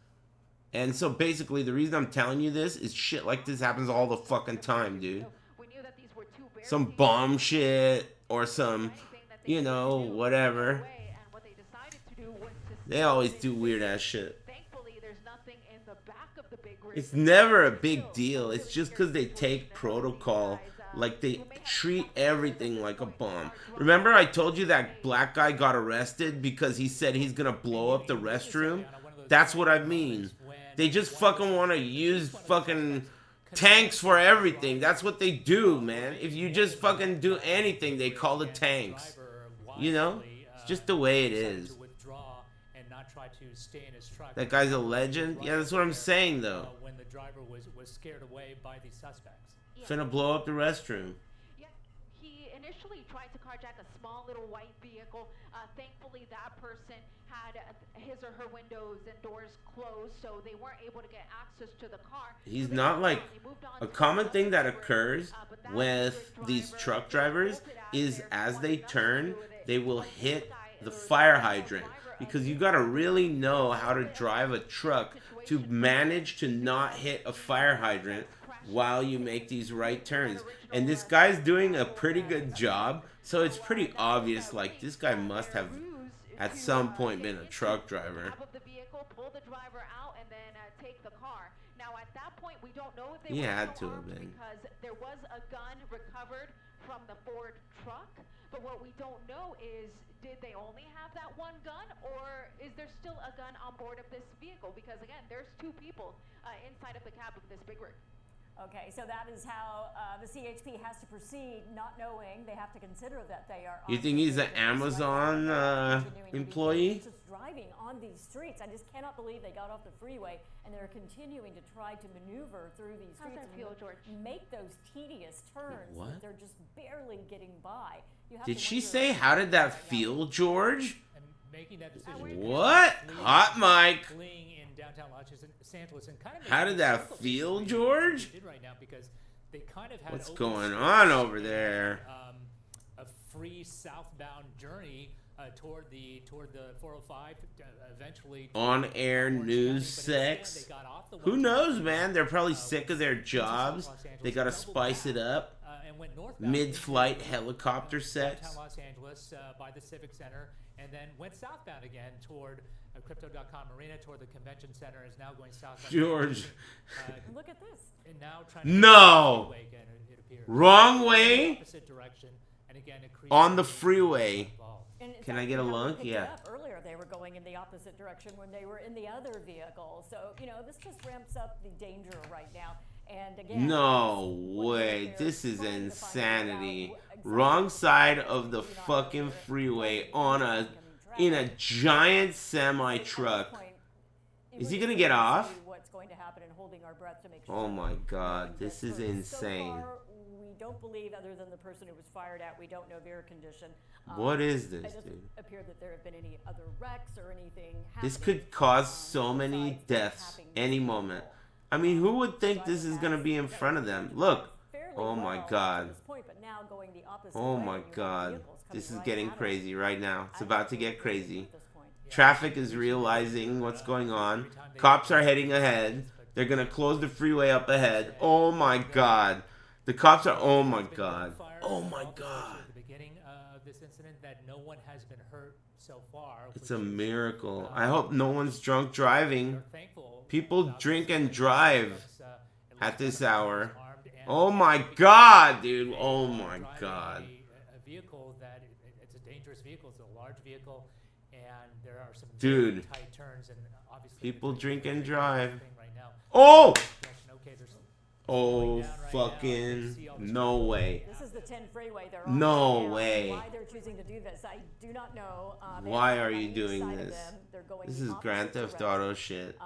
And so basically the reason I'm telling you this is shit like this happens all the fucking time, dude. Some bomb shit or some, you know, whatever. They always do weird ass shit. It's never a big deal. It's just because they take protocol. Like, they treat everything like a bomb. Remember I told you that black guy got arrested because he said he's gonna blow up the restroom? That's what I mean. They just fucking want to use fucking tanks for everything. That's what they do, man. If you just fucking do anything, they call it tanks. You know? It's just the way it is. That guy's a legend? Yeah, that's what I'm saying, though. When the driver was scared away by the suspects. Finna blow up the restroom. Yeah, he initially tried to carjack a small little white vehicle. Thankfully, that person had his or her windows and doors closed, so they weren't able to get access to the car. He's not like... A common thing that occurs with these truck drivers is as they turn, they will hit the fire hydrant. Because you gotta really know how to drive a truck to manage to not hit a fire hydrant while you make these right turns. And this guy's doing a pretty good job, so it's pretty obvious, like, this guy must have at some point been a truck driver. He had to have been. Because there was a gun recovered from the Ford truck, but what we don't know is, did they only have that one gun, or is there still a gun on board of this vehicle? Because again, there's two people inside of the cab of this big rig. Okay, so that is how the CHP has to proceed, not knowing they have to consider that they are. You think he's an Amazon employee? Just driving on these streets, I just cannot believe they got off the freeway and they're continuing to try to maneuver through these streets and make those tedious turns. What? That they're just barely getting by. You have Did to she wonder say, if how did that feel, George? Making that decision. What? Hot mic. Fleeing in downtown Los Angeles and kind of How did that feel, George? Right now because they kind of had What's open going streets on over there? A free southbound journey toward the 405. Eventually. On-air news sex. Who knows, man? They're probably sick of their jobs. They gotta spice it up. Mid-flight helicopter sex. Downtown Los Angeles by the Civic Center, and then went southbound again toward Crypto.com Arena, toward the convention center. Is now going southbound. George. Look at this. And now trying to No. again, it appears. Wrong way. Opposite direction, and again, On the freeway. And in Can fact, I get a when we look? picked it Yeah. up earlier, they were going in the opposite direction when they were in the other vehicle. So, you know, this just ramps up the danger right now. And again, No way. This is insanity. Wrong side of the fucking freeway in a giant semi truck. Is he gonna get off? What's going to happen and holding our breath to make sure. Oh my god, this is insane. So far, we don't believe, other than the person who was fired at, we don't know their condition. What is this, it doesn't dude? appear that there have been any other wrecks or anything. This could cause so many deaths any moment. I mean, who would think this is gonna be in front of them? Look, Oh my well God. to this point, but now going the opposite Oh way, my and you have God. vehicles coming This is right getting at us. crazy right now. It's I don't about to know get what we're doing crazy. at this point. Traffic is realizing what's going on. Cops are heading ahead. They're going to close the freeway up ahead. Oh my God. The cops are, oh my God. Oh my God. At the beginning of this incident that no one has been hurt so far. It's a miracle. I hope no one's drunk driving. People drink and drive at this hour. Oh my God, dude. Oh my God. A vehicle that it's a dangerous vehicle. It's a large vehicle, and there are some Dude. very tight turns, and obviously People drink and drive. right now. Oh! Okay, there's Oh, fucking no way. This is the 10 freeway they're on No right now. way. Why they're choosing to do this, I do not know. They Why have are on you each doing side of this? them. They're going This the is opposite Grand Theft direction. Auto shit.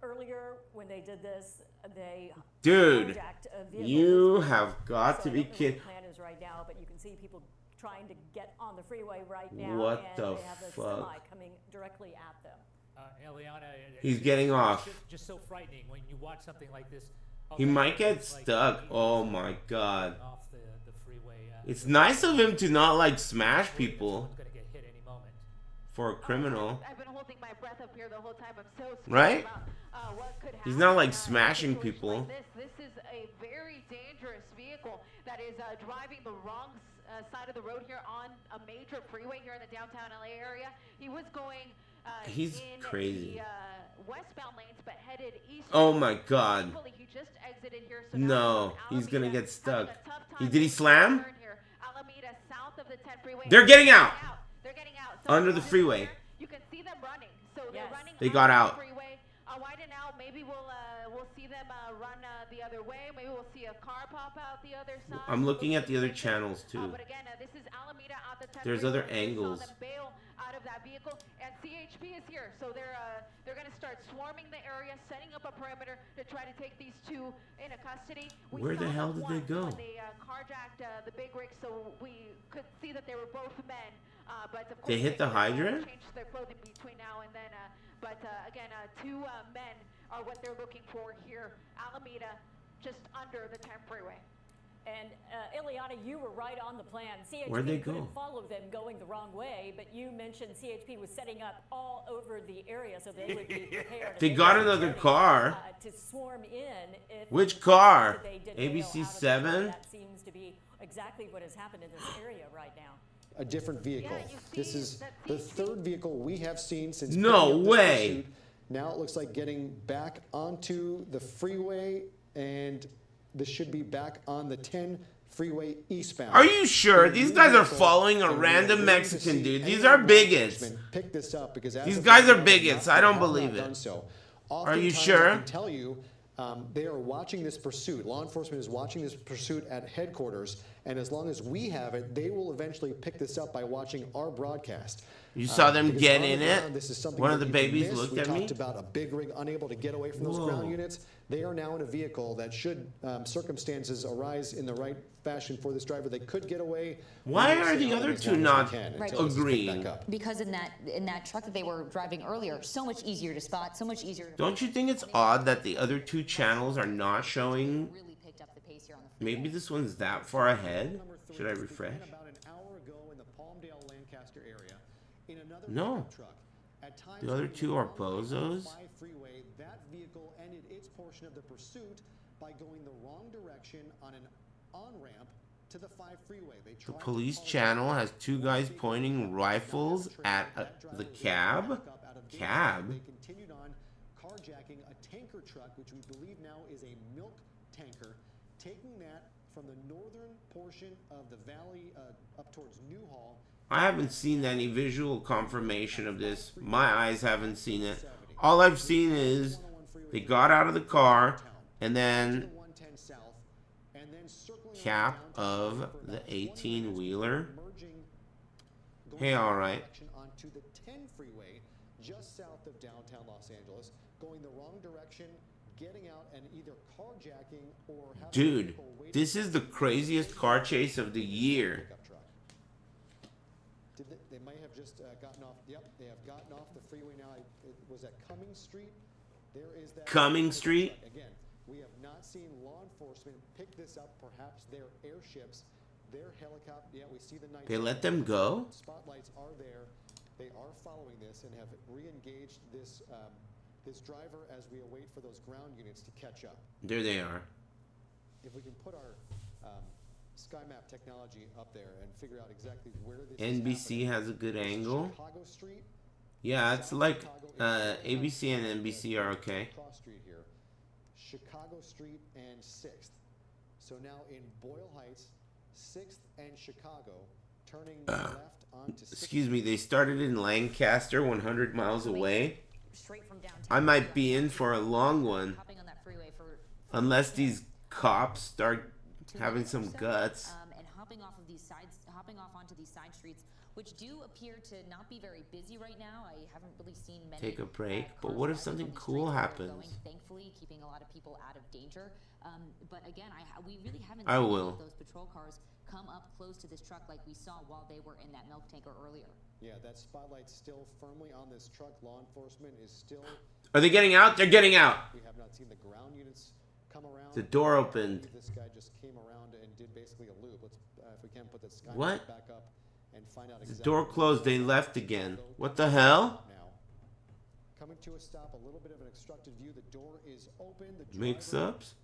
Earlier, when they did this, they Dude, carjacked a vehicle. you This have way. got So to I be don't know what kidding. the plan is right now, but you can see people trying to get on the freeway right now. What and the they have the fuck? semi coming directly at them. Eliana, He's getting off. Just so frightening when you watch something like this. He might get stuck. Oh my God. It's nice of him to not like smash people for a criminal. I've been holding my breath up here the whole time. I'm so scared Right? about what could happen. He's not like smashing people. This is a very dangerous vehicle that is driving the wrong side of the road here on a major freeway here in the downtown LA area. He was going He's in crazy. the westbound lanes, but headed east. Oh my God. Thankfully, he just exited here, so No, he's gonna get stuck. having a tough time Did he slam? turn here. Alameda, south of the 10 freeway. They're getting out. They're getting out. Under the freeway. You can see them running. So they're running They got under the out. freeway. Widen out. Maybe we'll see them run the other way. Maybe we'll see a car pop out the other side. I'm looking at the other channels too. But again, this is Alameda out the 10 There's freeway. other We saw angles. them bail out of that vehicle, and CHP is here. So they're going to start swarming the area, setting up a perimeter to try to take these two into custody. Where the hell did they go? When they carjacked the big rig, so we could see that they were both men. But of course, They hit the could, hydrant? change their clothing between now and then. But again, two men are what they're looking for here. Alameda, just under the 10 freeway. And Ileana, you were right on the plan. CHP Where'd they couldn't go? follow them going the wrong way, but you mentioned CHP was setting up all over the area so they would be prepared. They got another car. To swarm in. If Which car? they did bail out of the car. ABC7? That seems to be exactly what has happened in this area right now. A different vehicle. This is the third vehicle we have seen since. No picking up this way. pursuit. Now it looks like getting back onto the freeway, and this should be back on the 10 freeway eastbound. Are you sure? The These new guys are vehicle, following a and we are random waiting to Mexican see dude. These any are law bigots. enforcement pick this up because as These of guys right are now, bigots. not- I don't have not believe done it. so. Are you Oftentimes, sure? I can tell you, they are watching this pursuit. Law enforcement is watching this pursuit at headquarters, and as long as we have it, they will eventually pick this up by watching our broadcast. You saw them Because get on the in it? ground, this is something One of that the you can babies miss. looked we at me? talked about a big rig unable to get away from those Whoa. ground units. They are now in a vehicle that should circumstances arise in the right fashion for this driver, they could get away. Why We will are stay the on them other as two long as we not can Right. until this is picked agreeing? back up. Because in that truck that they were driving earlier, so much easier to spot, so much easier to Don't you think it's odd that the other two channels are not showing? really picked up the pace here on the freeway. Maybe this one's that far ahead? Should I refresh? About an hour ago in the Palmdale, Lancaster area, in another No. pickup truck. At times The other going two the are wrong way on the bozos? 5 freeway, that vehicle ended its portion of the pursuit by going the wrong direction on an on-ramp to the 5 freeway. They The tried to police call channel has two guys pointing rifles at the cab. They Cab? continued on carjacking a tanker truck, which we believe now is a milk tanker, taking that from the northern portion of the valley up towards Newhall. I haven't seen any visual confirmation of this. My eyes haven't seen it. All I've seen is they got out of the car and then cap of the 18-wheeler. Hey, all right. Onto the 10 freeway just south of downtown Los Angeles, going the wrong direction, getting out and either carjacking or having Dude, people waiting this is the craziest car chase of the year. pickup truck. They might have just gotten off. Yep, they have gotten off the freeway now. It was at Cummings Street. There is that. Cummings Street? Again, we have not seen law enforcement pick this up. Perhaps their airships, their helicopter. Yeah, we see the night. They let them go? Spotlights are there. They are following this and have re-engaged this this driver as we await for those ground units to catch up. There they are. If we can put our sky map technology up there and figure out exactly where this NBC is has a good angle. Chicago Street. Yeah, it's like ABC and NBC are okay. Cross Street here, Chicago Street and 6th. So now in Boyle Heights, 6th and Chicago, turning left onto 6th. Excuse me, they started in Lancaster, 100 miles away. Straight from downtown. I might be in for a long one. Hopping on that freeway for Unless these cops start having some guts. And hopping off onto these side streets, which do appear to not be very busy right now. I haven't really seen many. Take a break. But what if something cool happens? Thankfully, keeping a lot of people out of danger. But again, we really haven't I seen will. those patrol cars come up close to this truck like we saw while they were in that milk tanker earlier. Yeah, that spotlight's still firmly on this truck. Law enforcement is still. Are they getting out? They're getting out. We have not seen the ground units come around. The door opened. This guy just came around and did basically a loop. Let's, if we can, put that sky What? back up and find out The exactly. door closed. They left again. What the hell? Now, coming to a stop, a little bit of an obstructed view. The door is open. The driver Mix-ups?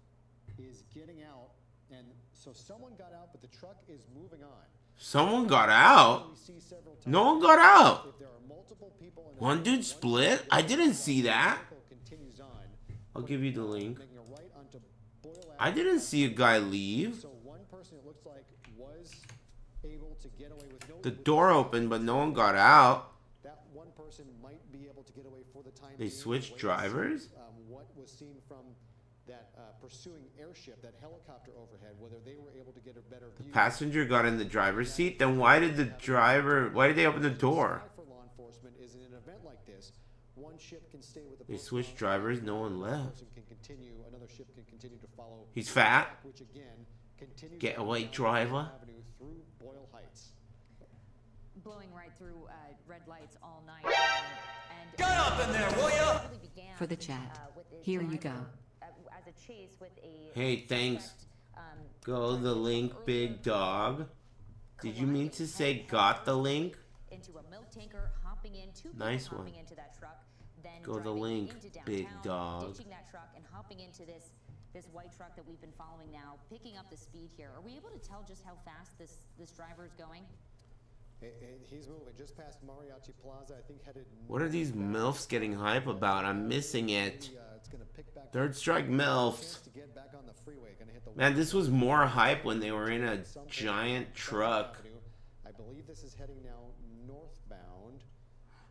is getting out, and so someone got out, but the truck is moving on. Someone got out? No one got out. One dude split? I didn't see that. I'll give you the link. I didn't see a guy leave. So one person, it looks like, was able to get away with no. The door opened, but no one got out. That one person might be able to get away for the time. They being. switched Wait to see, drivers? What was seen from that pursuing airship, that helicopter overhead, whether they were able to get a better view. Passenger got in the driver's seat. Then why did why did they open the door? For law enforcement is in an event like this, one ship can stay with the. They switched drivers. No one left. Can continue, another ship can continue to follow. He's fat. Which again continues Getaway down driver. Avenue through Boyle Heights. Blowing right through red lights all night. And Get up in there, will ya? For the chat. Here you go. As a chase with a Hey, thanks. Go the link, big dog. Did you mean to say got the link? Into a milk tanker, hopping in, two people Nice hopping one. into that truck, then Go the driving link, into downtown, big dog. ditching that truck and hopping into this white truck that we've been following now, picking up the speed here. Are we able to tell just how fast this driver is going? He's moving just past Mariachi Plaza, I think headed. What are these MILFs getting hype about? I'm missing it. It's gonna pick back Third strike MILFs. to get back on the freeway. Gonna hit the Man, this was more hype when they were in a giant truck. I believe this is heading now northbound.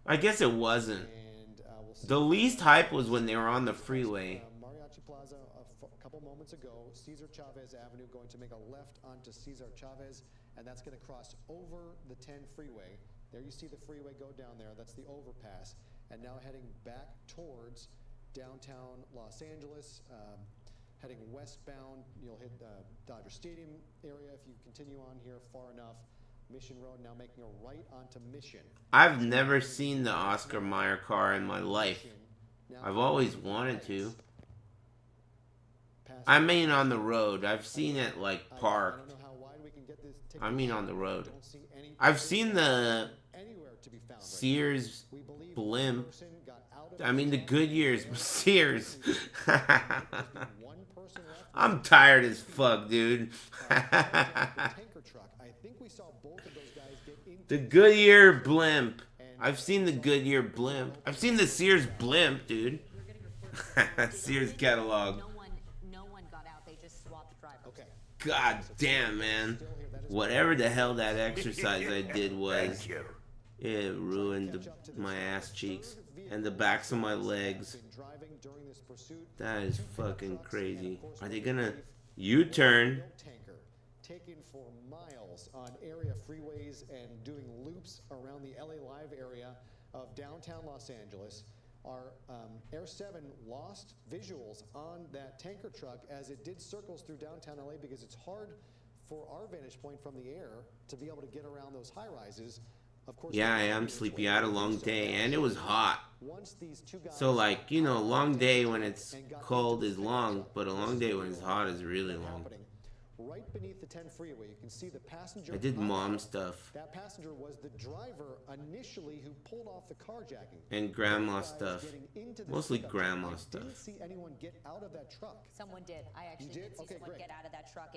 I guess it wasn't. And we'll see. The least hype was when they were on the freeway. Mariachi Plaza a couple moments ago. Cesar Chavez Avenue going to make a left onto Cesar Chavez, and that's going to cross over the 10 freeway. There you see the freeway go down there. That's the overpass. And now heading back towards downtown Los Angeles, heading westbound. You'll hit Dodger Stadium area if you continue on here far enough. Mission Road, now making a right onto Mission. I've never seen the Oscar Mayer car in my life. I've always wanted to. I mean on the road. I've seen it like parked. I mean on the road. I've seen the Sears blimp. I mean the Goodyear's Sears. I'm tired as fuck, dude. The Goodyear blimp. I've seen the Goodyear blimp. I've seen the Sears blimp, dude. Sears catalog. No one got out. They just swapped drivers. Okay. God damn, man. Whatever the hell that exercise I did was, it ruined my ass cheeks and the backs of my legs. That is fucking crazy. Are they gonna U-turn? Taken for miles on area freeways and doing loops around the LA Live area of downtown Los Angeles. Our Air 7 lost visuals on that tanker truck as it did circles through downtown LA because it's hard for our vantage point from the air to be able to get around those high rises. Of course, Yeah, I am sleepy. I had a long day and it was hot. So like, you know, a long day when it's cold is long, but a long day when it's hot is really long. right beneath the 10 freeway. You can see the passenger. I did mom stuff. That passenger was the driver initially who pulled off the carjacking. And grandma stuff. Mostly grandma stuff. I didn't see anyone get out of that truck. Someone did. I actually did see someone get out of that truck.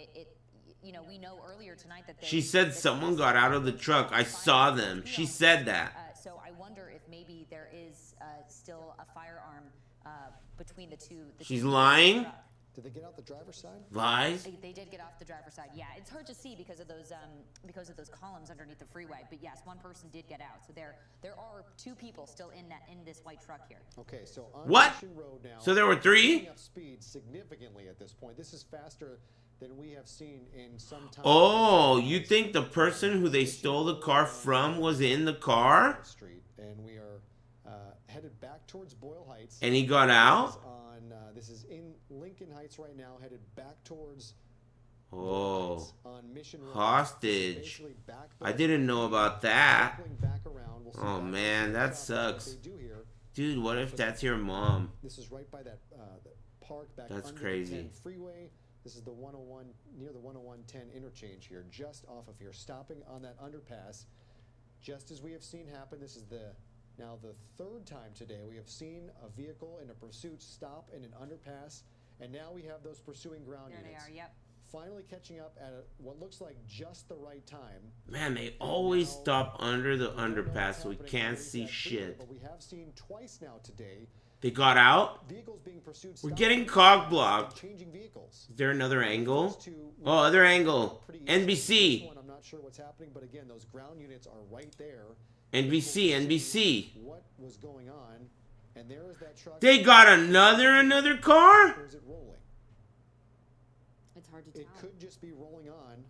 You know, we know earlier tonight that She said someone got out of the truck. I saw them. She said that. So I wonder if maybe there is still a firearm between the two. She's lying? Did they get out the driver's side? Lies? They did get off the driver's side. Yeah, it's hard to see because of those columns underneath the freeway. But yes, one person did get out. So there are 2 people still in this white truck here. Okay, so on What? Mission Road now, So there were 3? picking up speed significantly at this point. This is faster than we have seen in some time. Oh, you think the person who they stole the car from was in the car? Street, and we are headed back towards Boyle Heights. And he got out? This is in Lincoln Heights right now, headed back towards Oh, Heights on Mission Road. hostage. I didn't know about that. Circling back around. We'll see Oh back man, that what sucks. they do here. Dude, what if that's your mom? This is right by that park back That's under crazy. the 10 freeway. This is the 101 near the 101-10 interchange here, just off of here, stopping on that underpass, just as we have seen happen. This is now the 3rd time today we have seen a vehicle in a pursuit stop in an underpass, and now we have those pursuing ground There units. they are. Yep. Finally catching up at what looks like just the right time. Man, they always stop under the underpass so we can't see shit. But we have seen twice now today. They got out? Vehicles being pursued. We're getting cog blocked. Changing vehicles. Is there another angle? Oh, other angle. NBC. I'm not sure what's happening, but again, those ground units are right there. NBC, NBC. What was going on? And there is that truck. They got another car? Or is it rolling? It's hard to tell. It could just be rolling on,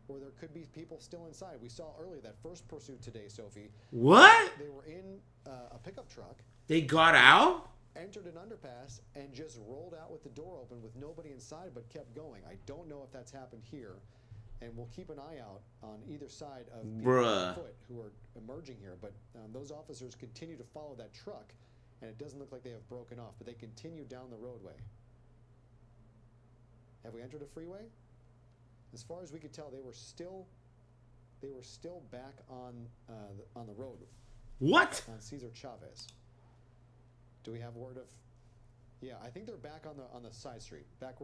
or there could be people still inside. We saw earlier that first pursuit today, Sophie. What? They were in a pickup truck. They got out? Entered an underpass and just rolled out with the door open with nobody inside, but kept going. I don't know if that's happened here, and we'll keep an eye out on either side of people on foot who are emerging here. But those officers continue to follow that truck, and it doesn't look like they have broken off, but they continue down the roadway. Have we entered a freeway? As far as we could tell, they were still back on the road. What? On Cesar Chavez. Do we have word of? Yeah, I think they're back on the side street, back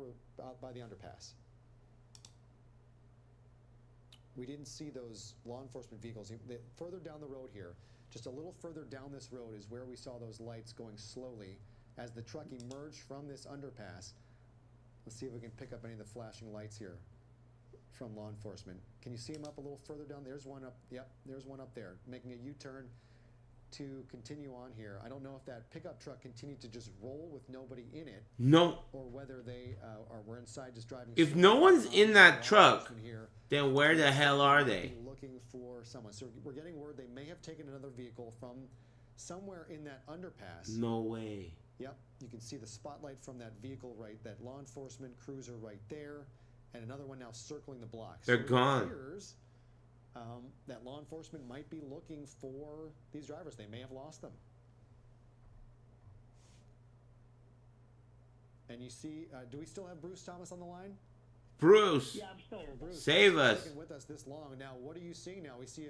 out by the underpass. We didn't see those law enforcement vehicles. Further down the road here, just a little further down this road is where we saw those lights going slowly as the truck emerged from this underpass. Let's see if we can pick up any of the flashing lights here from law enforcement. Can you see them up a little further down? There's one up. Yep, there's one up there, making a U-turn to continue on here. I don't know if that pickup truck continued to just roll with nobody in it. No. Or whether they were inside just driving. If no one's in that truck, then where the hell are they? Looking for someone. So we're getting word they may have taken another vehicle from somewhere in that underpass. No way. Yep, you can see the spotlight from that vehicle that law enforcement cruiser right there, and another one now circling the block. They're so gone. It appears, that law enforcement might be looking for these drivers. They may have lost them. And you see, do we still have Bruce Thomas on the line? Bruce, Yeah, I'm still here. Bruce, save thanks for us. sticking with us this long. Now, what are you seeing now? We see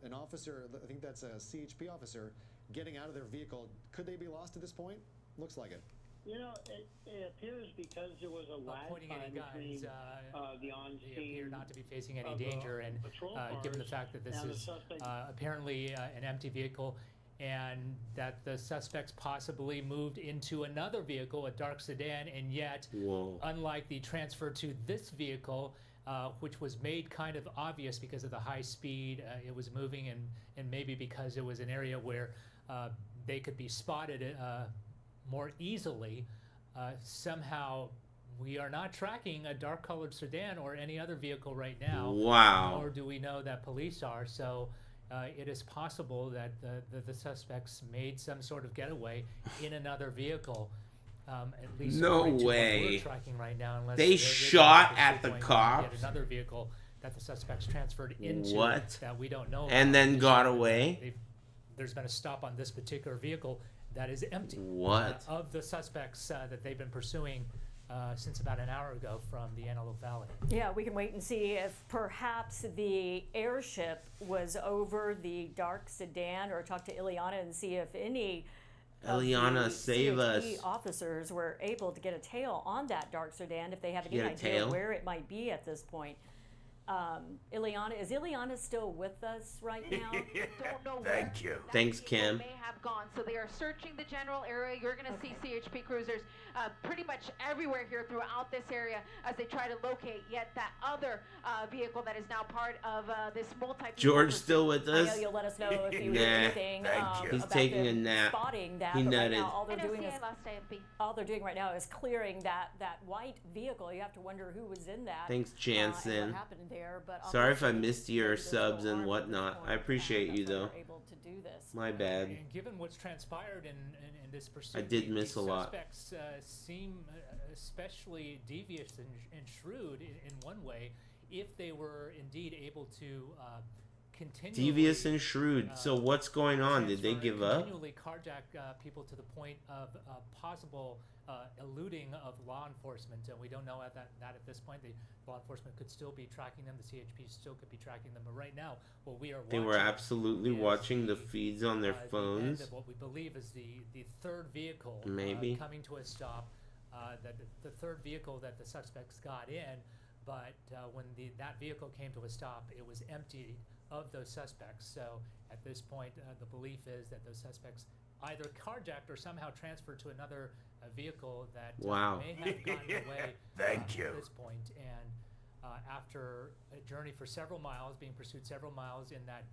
an officer, I think that's a CHP officer, getting out of their vehicle. Could they be lost at this point? Looks like it. You know, it appears because there was a lag pointing time any between guns, the on they appear scene not to be facing any of the danger, and patrol given the cars fact that this and the is suspect. apparently an empty vehicle, and that the suspects possibly moved into another vehicle, a dark sedan, and yet, Whoa. unlike the transfer to this vehicle, which was made kind of obvious because of the high speed it was moving, and maybe because it was an area where they could be spotted more easily, somehow we are not tracking a dark-colored sedan or any other vehicle right now. Wow. Nor do we know that police are. So it is possible that the suspects made some sort of getaway in another vehicle. At least No according to what way. we're tracking right now, unless They shot at the cops? Yet another vehicle that the suspects transferred into What? that we don't know And about. then got away? There's been a stop on this particular vehicle that is empty. What? Of the suspects that they've been pursuing, since about an hour ago from the Antelope Valley. Yeah, we can wait and see if perhaps the airship was over the dark sedan, or talk to Ileana and see if any Ileana, save us. CHP officers were able to get a tail on that dark sedan, if they have any Get a idea tail? where it might be at this point. Ileana, is Ileana still with us right now? Don't know Thank where you. Thanks, Kim. may have gone. So they are searching the general area. You're going to see CHP cruisers pretty much everywhere here throughout this area as they try to locate yet that other vehicle that is now part of this multi. George still with I us? know you'll let us know if you Nah, hear anything He's about taking them a nap. spotting that. He but right nutted. now, all they're doing right now is clearing that white vehicle. You have to wonder who was in that. Thanks, and Jansen. what happened there, but Sorry if I missed your subs and whatnot. I appreciate you though. able to do this. My bad. And given what's transpired in this pursuit, I did miss the a lot. Suspects seem especially devious and shrewd in one way, if they were indeed able to continue. Devious and shrewd. So what's going on? Did they give up? Continually carjack people to the point of possible eluding of law enforcement, and we don't know that at this point. The law enforcement could still be tracking them. The CHP still could be tracking them. But right now, what we are They were absolutely watching the feeds on their the end phones. of what we believe is the third vehicle Maybe. coming to a stop. The third vehicle that the suspects got in, but when that vehicle came to a stop, it was empty of those suspects. So at this point, the belief is that those suspects either carjacked or somehow transferred to another vehicle that Wow. may have gotten away Thank you. at this point. And after a journey for several miles, being pursued several miles in that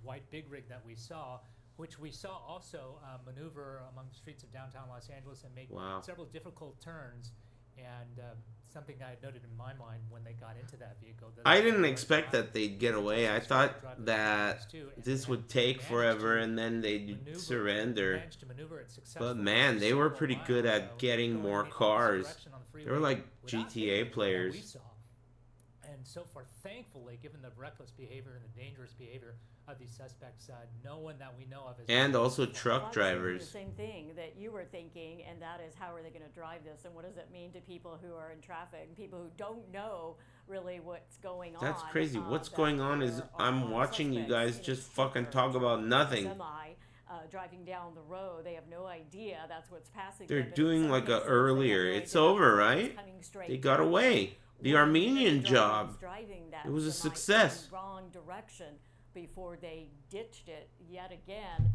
white big rig that we saw, which we saw also maneuver among the streets of downtown Los Angeles and make Wow. several difficult turns, and something I had noted in my mind when they got into that vehicle. I didn't expect that they'd get away. I thought that this would take forever and then they'd surrender. But man, they were pretty good at getting more cars. They were like GTA players. And so far, thankfully, given the reckless behavior and the dangerous behavior of these suspects, no one that we know of is. And also truck The drivers. same thing that you were thinking, and that is, how are they going to drive this, and what does it mean to people who are in traffic, and people who don't know really what's going on. That's crazy. What's going on is I'm watching you guys just fucking talk about nothing. Semi, driving down the road, they have no idea that's what's passing. They're them, and in doing some like a cases, they have earlier. no It's idea over, what's right? coming straight They got down. away. The Armenian job. Driving that It was a semi success. in the wrong direction before they ditched it yet again.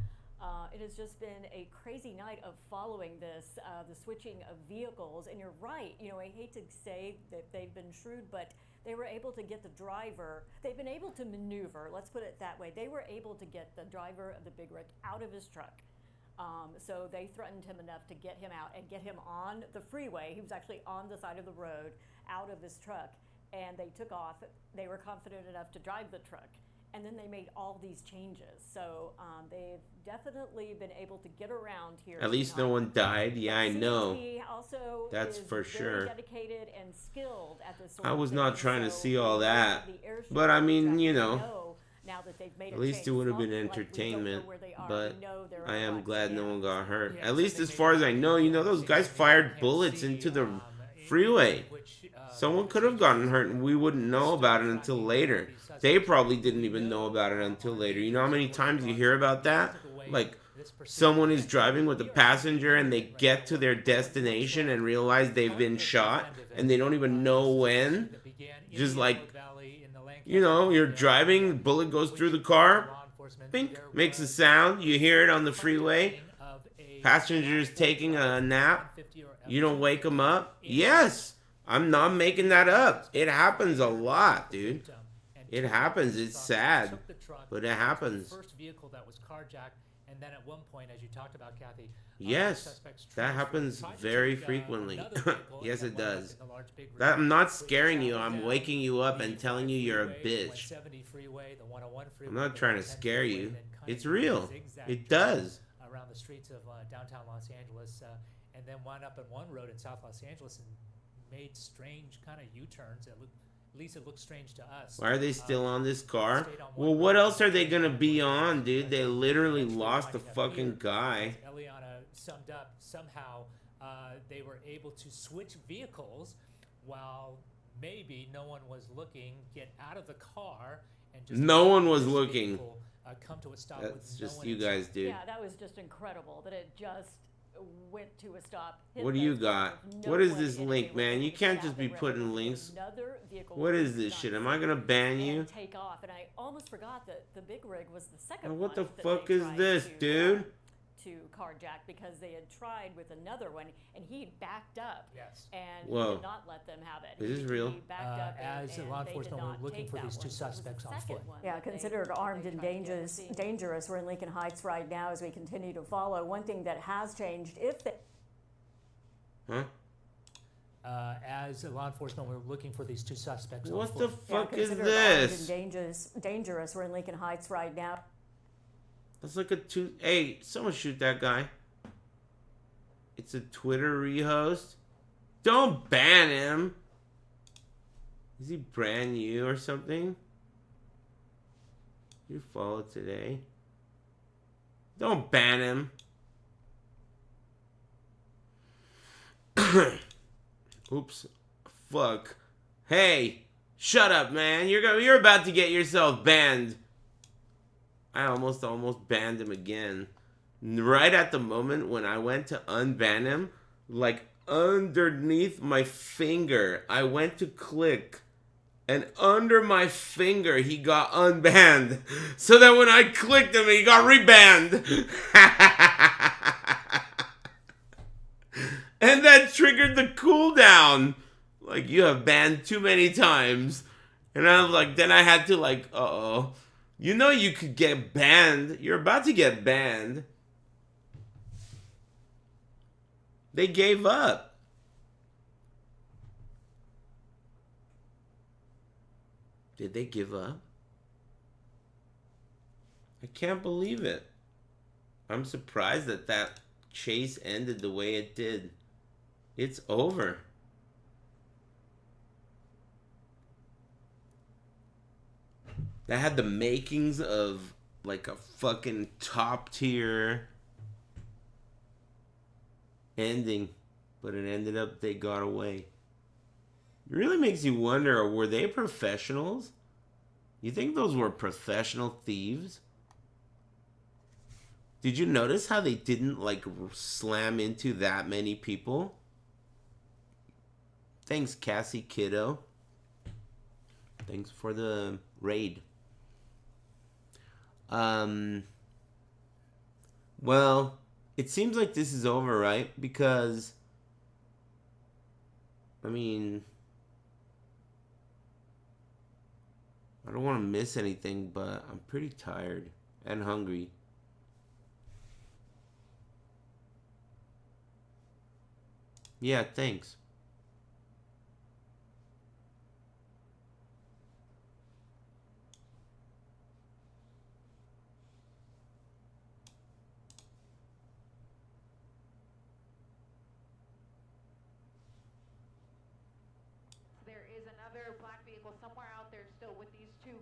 It has just been a crazy night of following this, the switching of vehicles. And you're right, you know, I hate to say that they've been shrewd, but they were able to get the driver, they've been able to maneuver, let's put it that way. They were able to get the driver of the big rig out of his truck. So they threatened him enough to get him out and get him on the freeway. He was actually on the side of the road, out of his truck, and they took off. They were confident enough to drive the truck. And then they made all these changes. So they've definitely been able to get around here. At least no one died. Yeah, I know. CPT also That's is for very sure. dedicated and skilled at this sort I of was thing. not trying to So see all that. the airship But I mean, you contractors know, now that they've made at a least change. it would have It's been not like we don't know entertainment. where they are. But We know they're I am alive. glad no one got hurt. Yeah, At least as far as I know, you know, those guys fired bullets into the freeway. Someone could have gotten hurt and we wouldn't know about it until later. They probably didn't even know about it until later. You know how many times you hear about that? Like, someone is driving with a passenger and they get to their destination and realize they've been shot and they don't even know when. Just like, you know, you're driving, the bullet goes through the car, bink, makes a sound, you hear it on the freeway. Passengers taking a nap, you don't wake them up. Yes, I'm not making that up. It happens a lot, dude. It happens. It's sad, but it happens. First vehicle that was carjacked, and then at one point, as you talked about, Kathy, Yes, that happens very frequently. Yes, it does. I'm not scaring you. I'm waking you up and telling you you're a bitch. I'm not trying to scare you. It's real. It does. Around the streets of downtown Los Angeles, and then wound up on one road in South Los Angeles and made strange kind of U-turns. At least it looked strange to us. Why are they still on this car? Well, what else are they gonna be on, dude? They literally lost a fucking guy. Eliana summed up somehow they were able to switch vehicles while maybe no one was looking, get out of the car, and just No one let was this looking. vehicle, come to a stop That's with just no one you inside. guys, dude. Yeah, that was just incredible that it just went to a stop. hit What do you those cars got? with no What is one this in link, anywhere man? You to can't get just out. be They were putting able to links. another vehicle What with is this stunt shit? Am I gonna ban and you? take off, and I almost forgot that the big rig was the second And what the one that fuck they is tried this, dude? to carjack, because they had tried with another one and he backed up. Yes. And Whoa. he did not let them have it. Is this real? He backed up As and law they enforcement, did we're not looking take for that these two one. So it was the suspects on second foot. one Yeah, that they- considered that armed they and tried to get. dangerous. We're in Lincoln Heights right now as we continue to follow. One thing that has changed, if they Huh? As law enforcement, we're looking for these two suspects on What foot. the fuck is considered armed this? and dangerous. We're in Lincoln Heights right now. That's like a two. Hey, someone shoot that guy. It's a Twitter rehost. Don't ban him. Is he brand new or something? You follow today. Don't ban him. Oops. Fuck. Hey, shut up, man. You're about to get yourself banned. I almost banned him again. Right at the moment when I went to unban him, like underneath my finger, I went to click, and under my finger he got unbanned. So that when I clicked him, he got rebanned. And that triggered the cooldown. Like, you have banned too many times. And I was like, then I had to like, uh-oh. You know you could get banned. You're about to get banned. They gave up. Did they give up? I can't believe it. I'm surprised that that chase ended the way it did. It's over. That had the makings of like a fucking top tier ending, but it ended up they got away. It really makes you wonder, were they professionals? You think those were professional thieves? Did you notice how they didn't like slam into that many people? Thanks, Cassie Kiddo. Thanks for the raid. Well, it seems like this is over, right? Because, I mean, I don't want to miss anything, but I'm pretty tired and hungry. Yeah, thanks. There is another black vehicle somewhere out there still with these two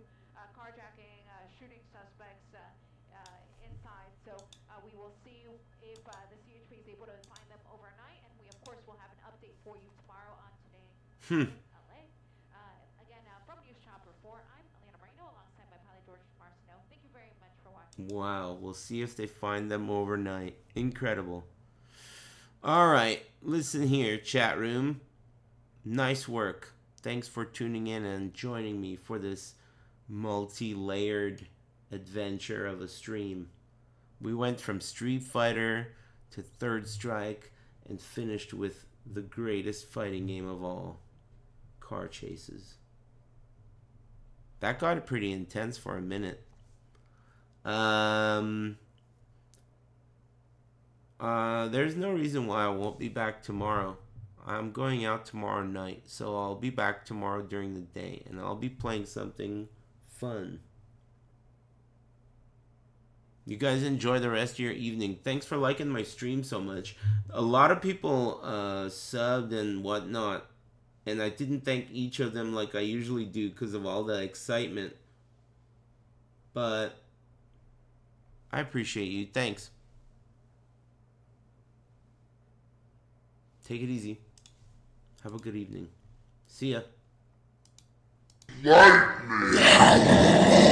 carjacking, shooting suspects inside. So we will see if the CHP is able to find them overnight, and we of course will have an update for you tomorrow on Today in LA. Again, from News Chopper 4, I'm Elena Moreno alongside my pilot George Marcino. Thank you very much for watching. Wow, we'll see if they find them overnight. Incredible. All right, listen here, chat room. Nice work. Thanks for tuning in and joining me for this multi-layered adventure of a stream. We went from Street Fighter to Third Strike and finished with the greatest fighting game of all, car chases. That got pretty intense for a minute. There's no reason why I won't be back tomorrow. I'm going out tomorrow night, so I'll be back tomorrow during the day, and I'll be playing something fun. You guys enjoy the rest of your evening. Thanks for liking my stream so much. A lot of people subbed and whatnot, and I didn't thank each of them like I usually do because of all the excitement. But I appreciate you. Thanks. Take it easy. Have a good evening. See ya. Lightning.